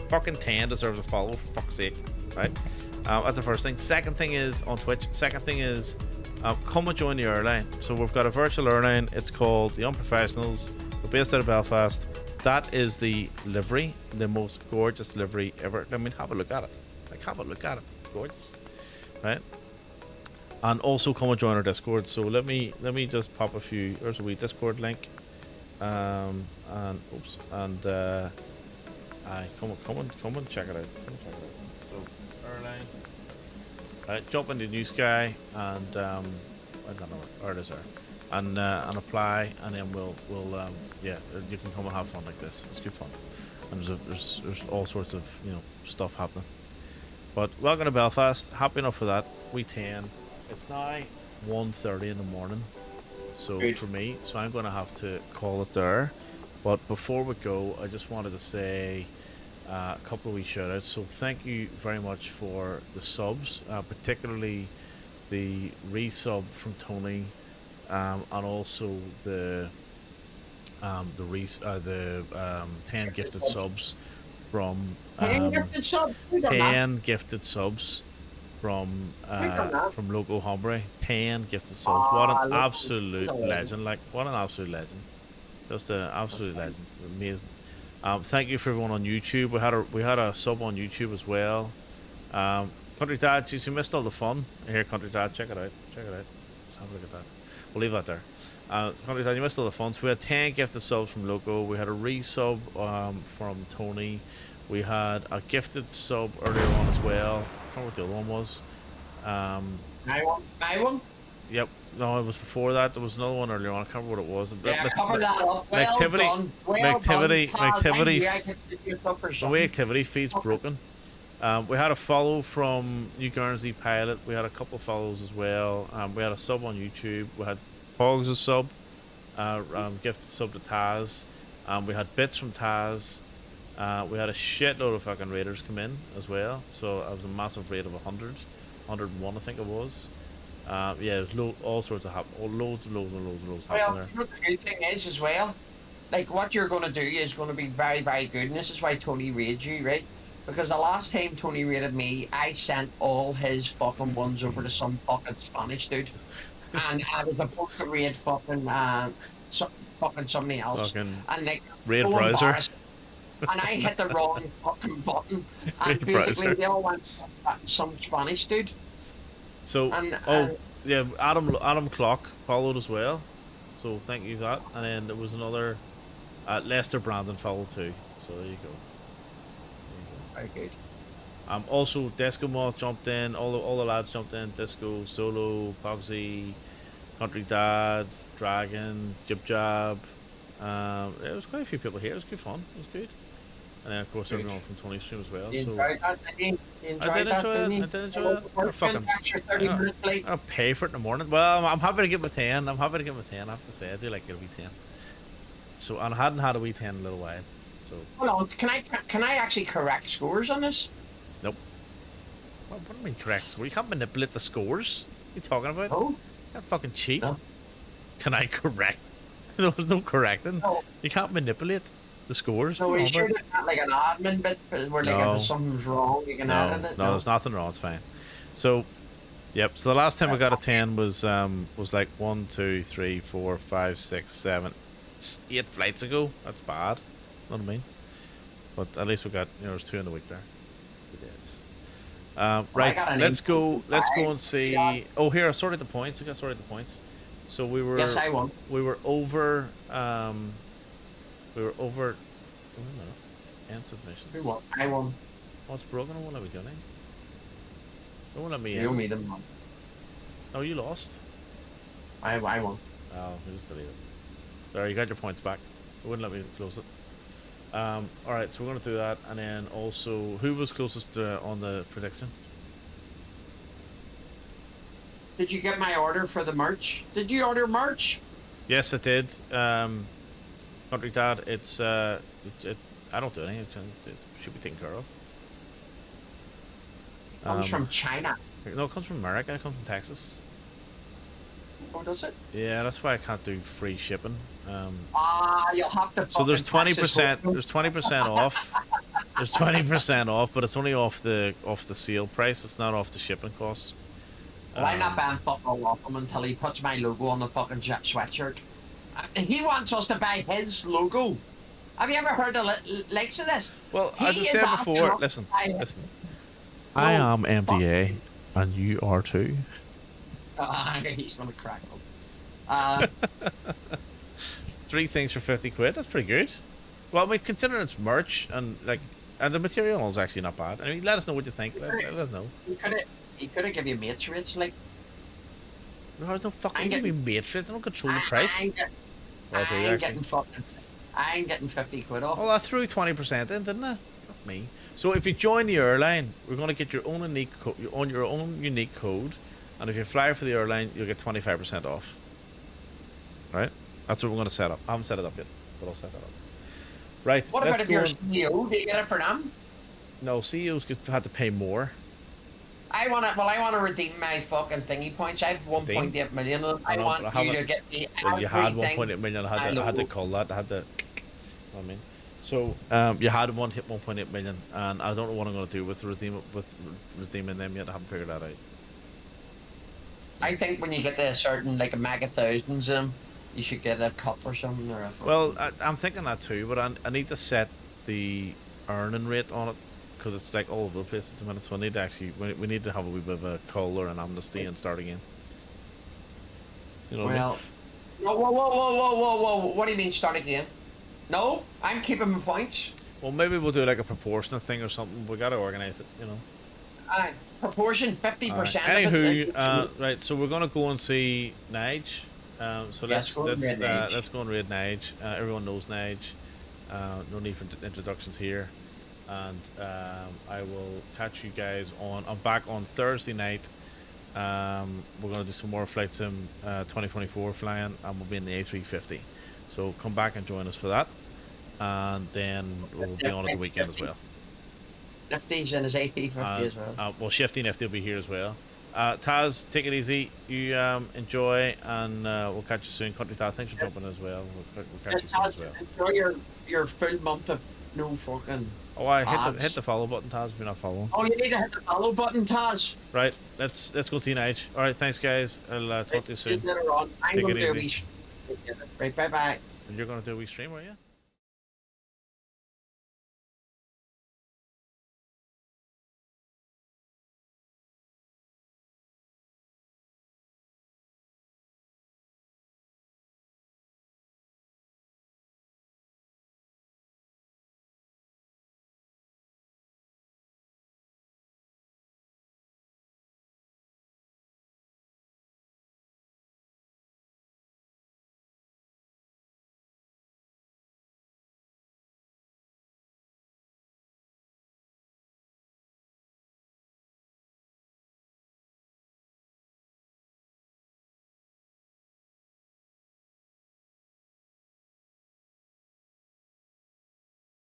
fucking 10 deserves a follow, for fuck's sake. Right? That's the first thing. Second thing is on Twitch. Second thing is come and join the airline. So we've got a virtual airline. It's called the Unprofessionals. We're based out of Belfast. That is the livery, the most gorgeous livery ever. I mean, have a look at it. Like, have a look at it. It's gorgeous, right? And also come and join our Discord. So let me just pop a few. There's a wee Discord link. And oops. And come and check it out. So Airline. Right, jump into Newsky and I don't know where it is there. And apply, and then we'll yeah, you can come and have fun like this. It's good fun, and there's all sorts of stuff happening. But welcome to Belfast. Happy enough for that. We 10. It's now 1:30 in the morning. So for me, so I'm gonna have to call it there. But before we go, I just wanted to say a couple of wee shout outs. So thank you very much for the subs, particularly the resub from Tony. And also the 10 gifted subs from 10 gifted subs. 10 gifted subs from Loco Hombre. 10 gifted subs. What an absolute legend! Like, what an absolute legend! Just an absolute legend. Amazing. Thank you for everyone on YouTube. We had a sub on YouTube as well. Country Dad, geez, you missed all the fun. Here, Country Dad, check it out. Check it out. Let's have a look at that. We'll leave that there. Country Dad, you missed all the fun. So we had 10 gifted subs from Loco. We had a resub from Tony. We had a gifted sub earlier on as well. I can't remember what the other one was. My one? Yep. No, it was before that. There was another one earlier on. I can't remember what it was. Yeah, cover that up. Well done. The way activity feed's broken. We had a follow from New Guernsey Pilot. We had a couple of follows as well. We had a sub on YouTube. We had Pogs' sub, gifted sub to Taz. We had bits from Taz. We had a shitload of fucking raiders come in as well. So it was a massive raid of 101 I think it was. Yeah, there's all sorts of loads happening there. Well, the good thing is as well, like what you're going to do is going to be very, very good. And this is why Tony raided you, right? Because the last time Tony raided me, I sent all his fucking ones over to some fucking Spanish dude. And I was supposed to raid fucking somebody else. Fucking and like, raid so browser. And I hit the wrong fucking button. And basically they all went to some Spanish dude. So, yeah, Adam Clock followed as well. So thank you for that. And then there was another, Lester Brandon followed too. So there you go. Very good. Also Disco Moth jumped in, all the lads jumped in, Disco, Solo, Pogsy, Country Dad, Dragon, Jib Jab. There was quite a few people here. It was good fun. It was good. And then of course everyone from Tony's stream as well. I did enjoy it. I'll pay for it in the morning. Well, I'm happy to get my 10. I have to say, I do like a wee 10. So, and I hadn't had a wee 10 in a little while. So. Hold on, can I actually correct scores on this? Nope. What do you mean correct score? You can't manipulate the scores. What are you talking about? Oh. You can't fucking cheat. No. Can I correct? There's no correcting. No. You can't manipulate. the scores. So we Over. should have got like an admin bit where like if something's wrong, you can edit it. No, there's nothing wrong. It's fine. So, yep. So the last time we got a 10 was like 1, 2, 3, 4, 5, 6, 7, 8 flights ago. That's bad. Know what I mean? But at least we got there's 2 in the week there. It is. Right. Let's go and see. Oh, here I sorted the points. We got sorted the points. So we were. Yes, I won. We were over. We were over. Oh, no. End submissions. Who won? I won. What's broken? It won't let me do anything. It won't let me in. You made them. Oh, you lost. I won. Oh, we just deleted it. There, you got your points back. It wouldn't let me close it. Alright, so we're going to do that. And then also, who was closest on the prediction? Did you get my order for the merch? Did you order merch? Yes, I did. Country Dad, it's I don't do anything. It should be taken care of. It comes from China. No, it comes from America. It comes from Texas. Oh, does it? Yeah, that's why I can't do free shipping. You'll have to. So there's 20%. There's 20% off. There's 20% off, but it's only off the sale price. It's not off the shipping costs. Well, I'm not buying fuck all off him until he puts my logo on the fucking sweatshirt. He wants us to buy his logo. Have you ever heard the likes of this? Well, as I said before, listen. I am MDA, and you are too. He's gonna crack up. 3 things for 50 quid. That's pretty good. Well, I mean, considering it's merch and the material is actually not bad. I mean, let us know what you think. Let us know. He could have given you mates rates like. No, there's no fucking give me mates rates. I don't control the price. I ain't getting 50 quid off. Well, I threw 20% in, didn't I? Not me. So if you join the airline, we're going to get your own unique code, and if you fly for the airline, you'll get 25% off. Right? That's what we're going to set up. I haven't set it up yet, but I'll set that up. Right. What about if you're a CEO? Do you get it for them? No, CEOs had to pay more. I want to redeem my fucking thingy points. I have 1.8 million of them. I want you to get me everything. You had 1.8 million. I had to call that. I had to. You know what I mean? So you had 1.8 million, and I don't know what I'm going to do with redeeming them yet. I haven't figured that out. I think when you get to a certain like a mega thousands of them, you should get a cup or something or a. Well, I'm thinking that too, but I need to set the earning rate on it. Because it's like all over the place at the minute, so I need to we need to have a wee bit of a call or an amnesty and start again. You know what I mean? Whoa! What do you mean start again? No, I'm keeping my points. Well, maybe we'll do like a proportionate thing or something. We got to organise it, you know. Proportion 50%. Anywho, right. So we're gonna go and see Nige. So let's go and raid Nige. Everyone knows Nige. No need for introductions here. And I will catch you guys I'm back on Thursday night. We're going to do some more Flight Sim 2024 flying, and we'll be in the A350. So come back and join us for that. And then we'll be on at the weekend as well. Nifty's in his A350 as well. Well, Shifty Nifty will be here as well. Taz, take it easy. You enjoy, and we'll catch you soon. Country Taz, thanks for jumping as well. We'll catch you soon as well. Enjoy your full month of no fucking. Oh, I hit the follow button, Taz, if you're not following. Oh, you need to hit the follow button, Taz. Right, let's go see Nige. Alright, thanks guys. I'll talk to you soon. I'm going to do a wee stream. Right, bye-bye. And you're going to do a wee stream, are you?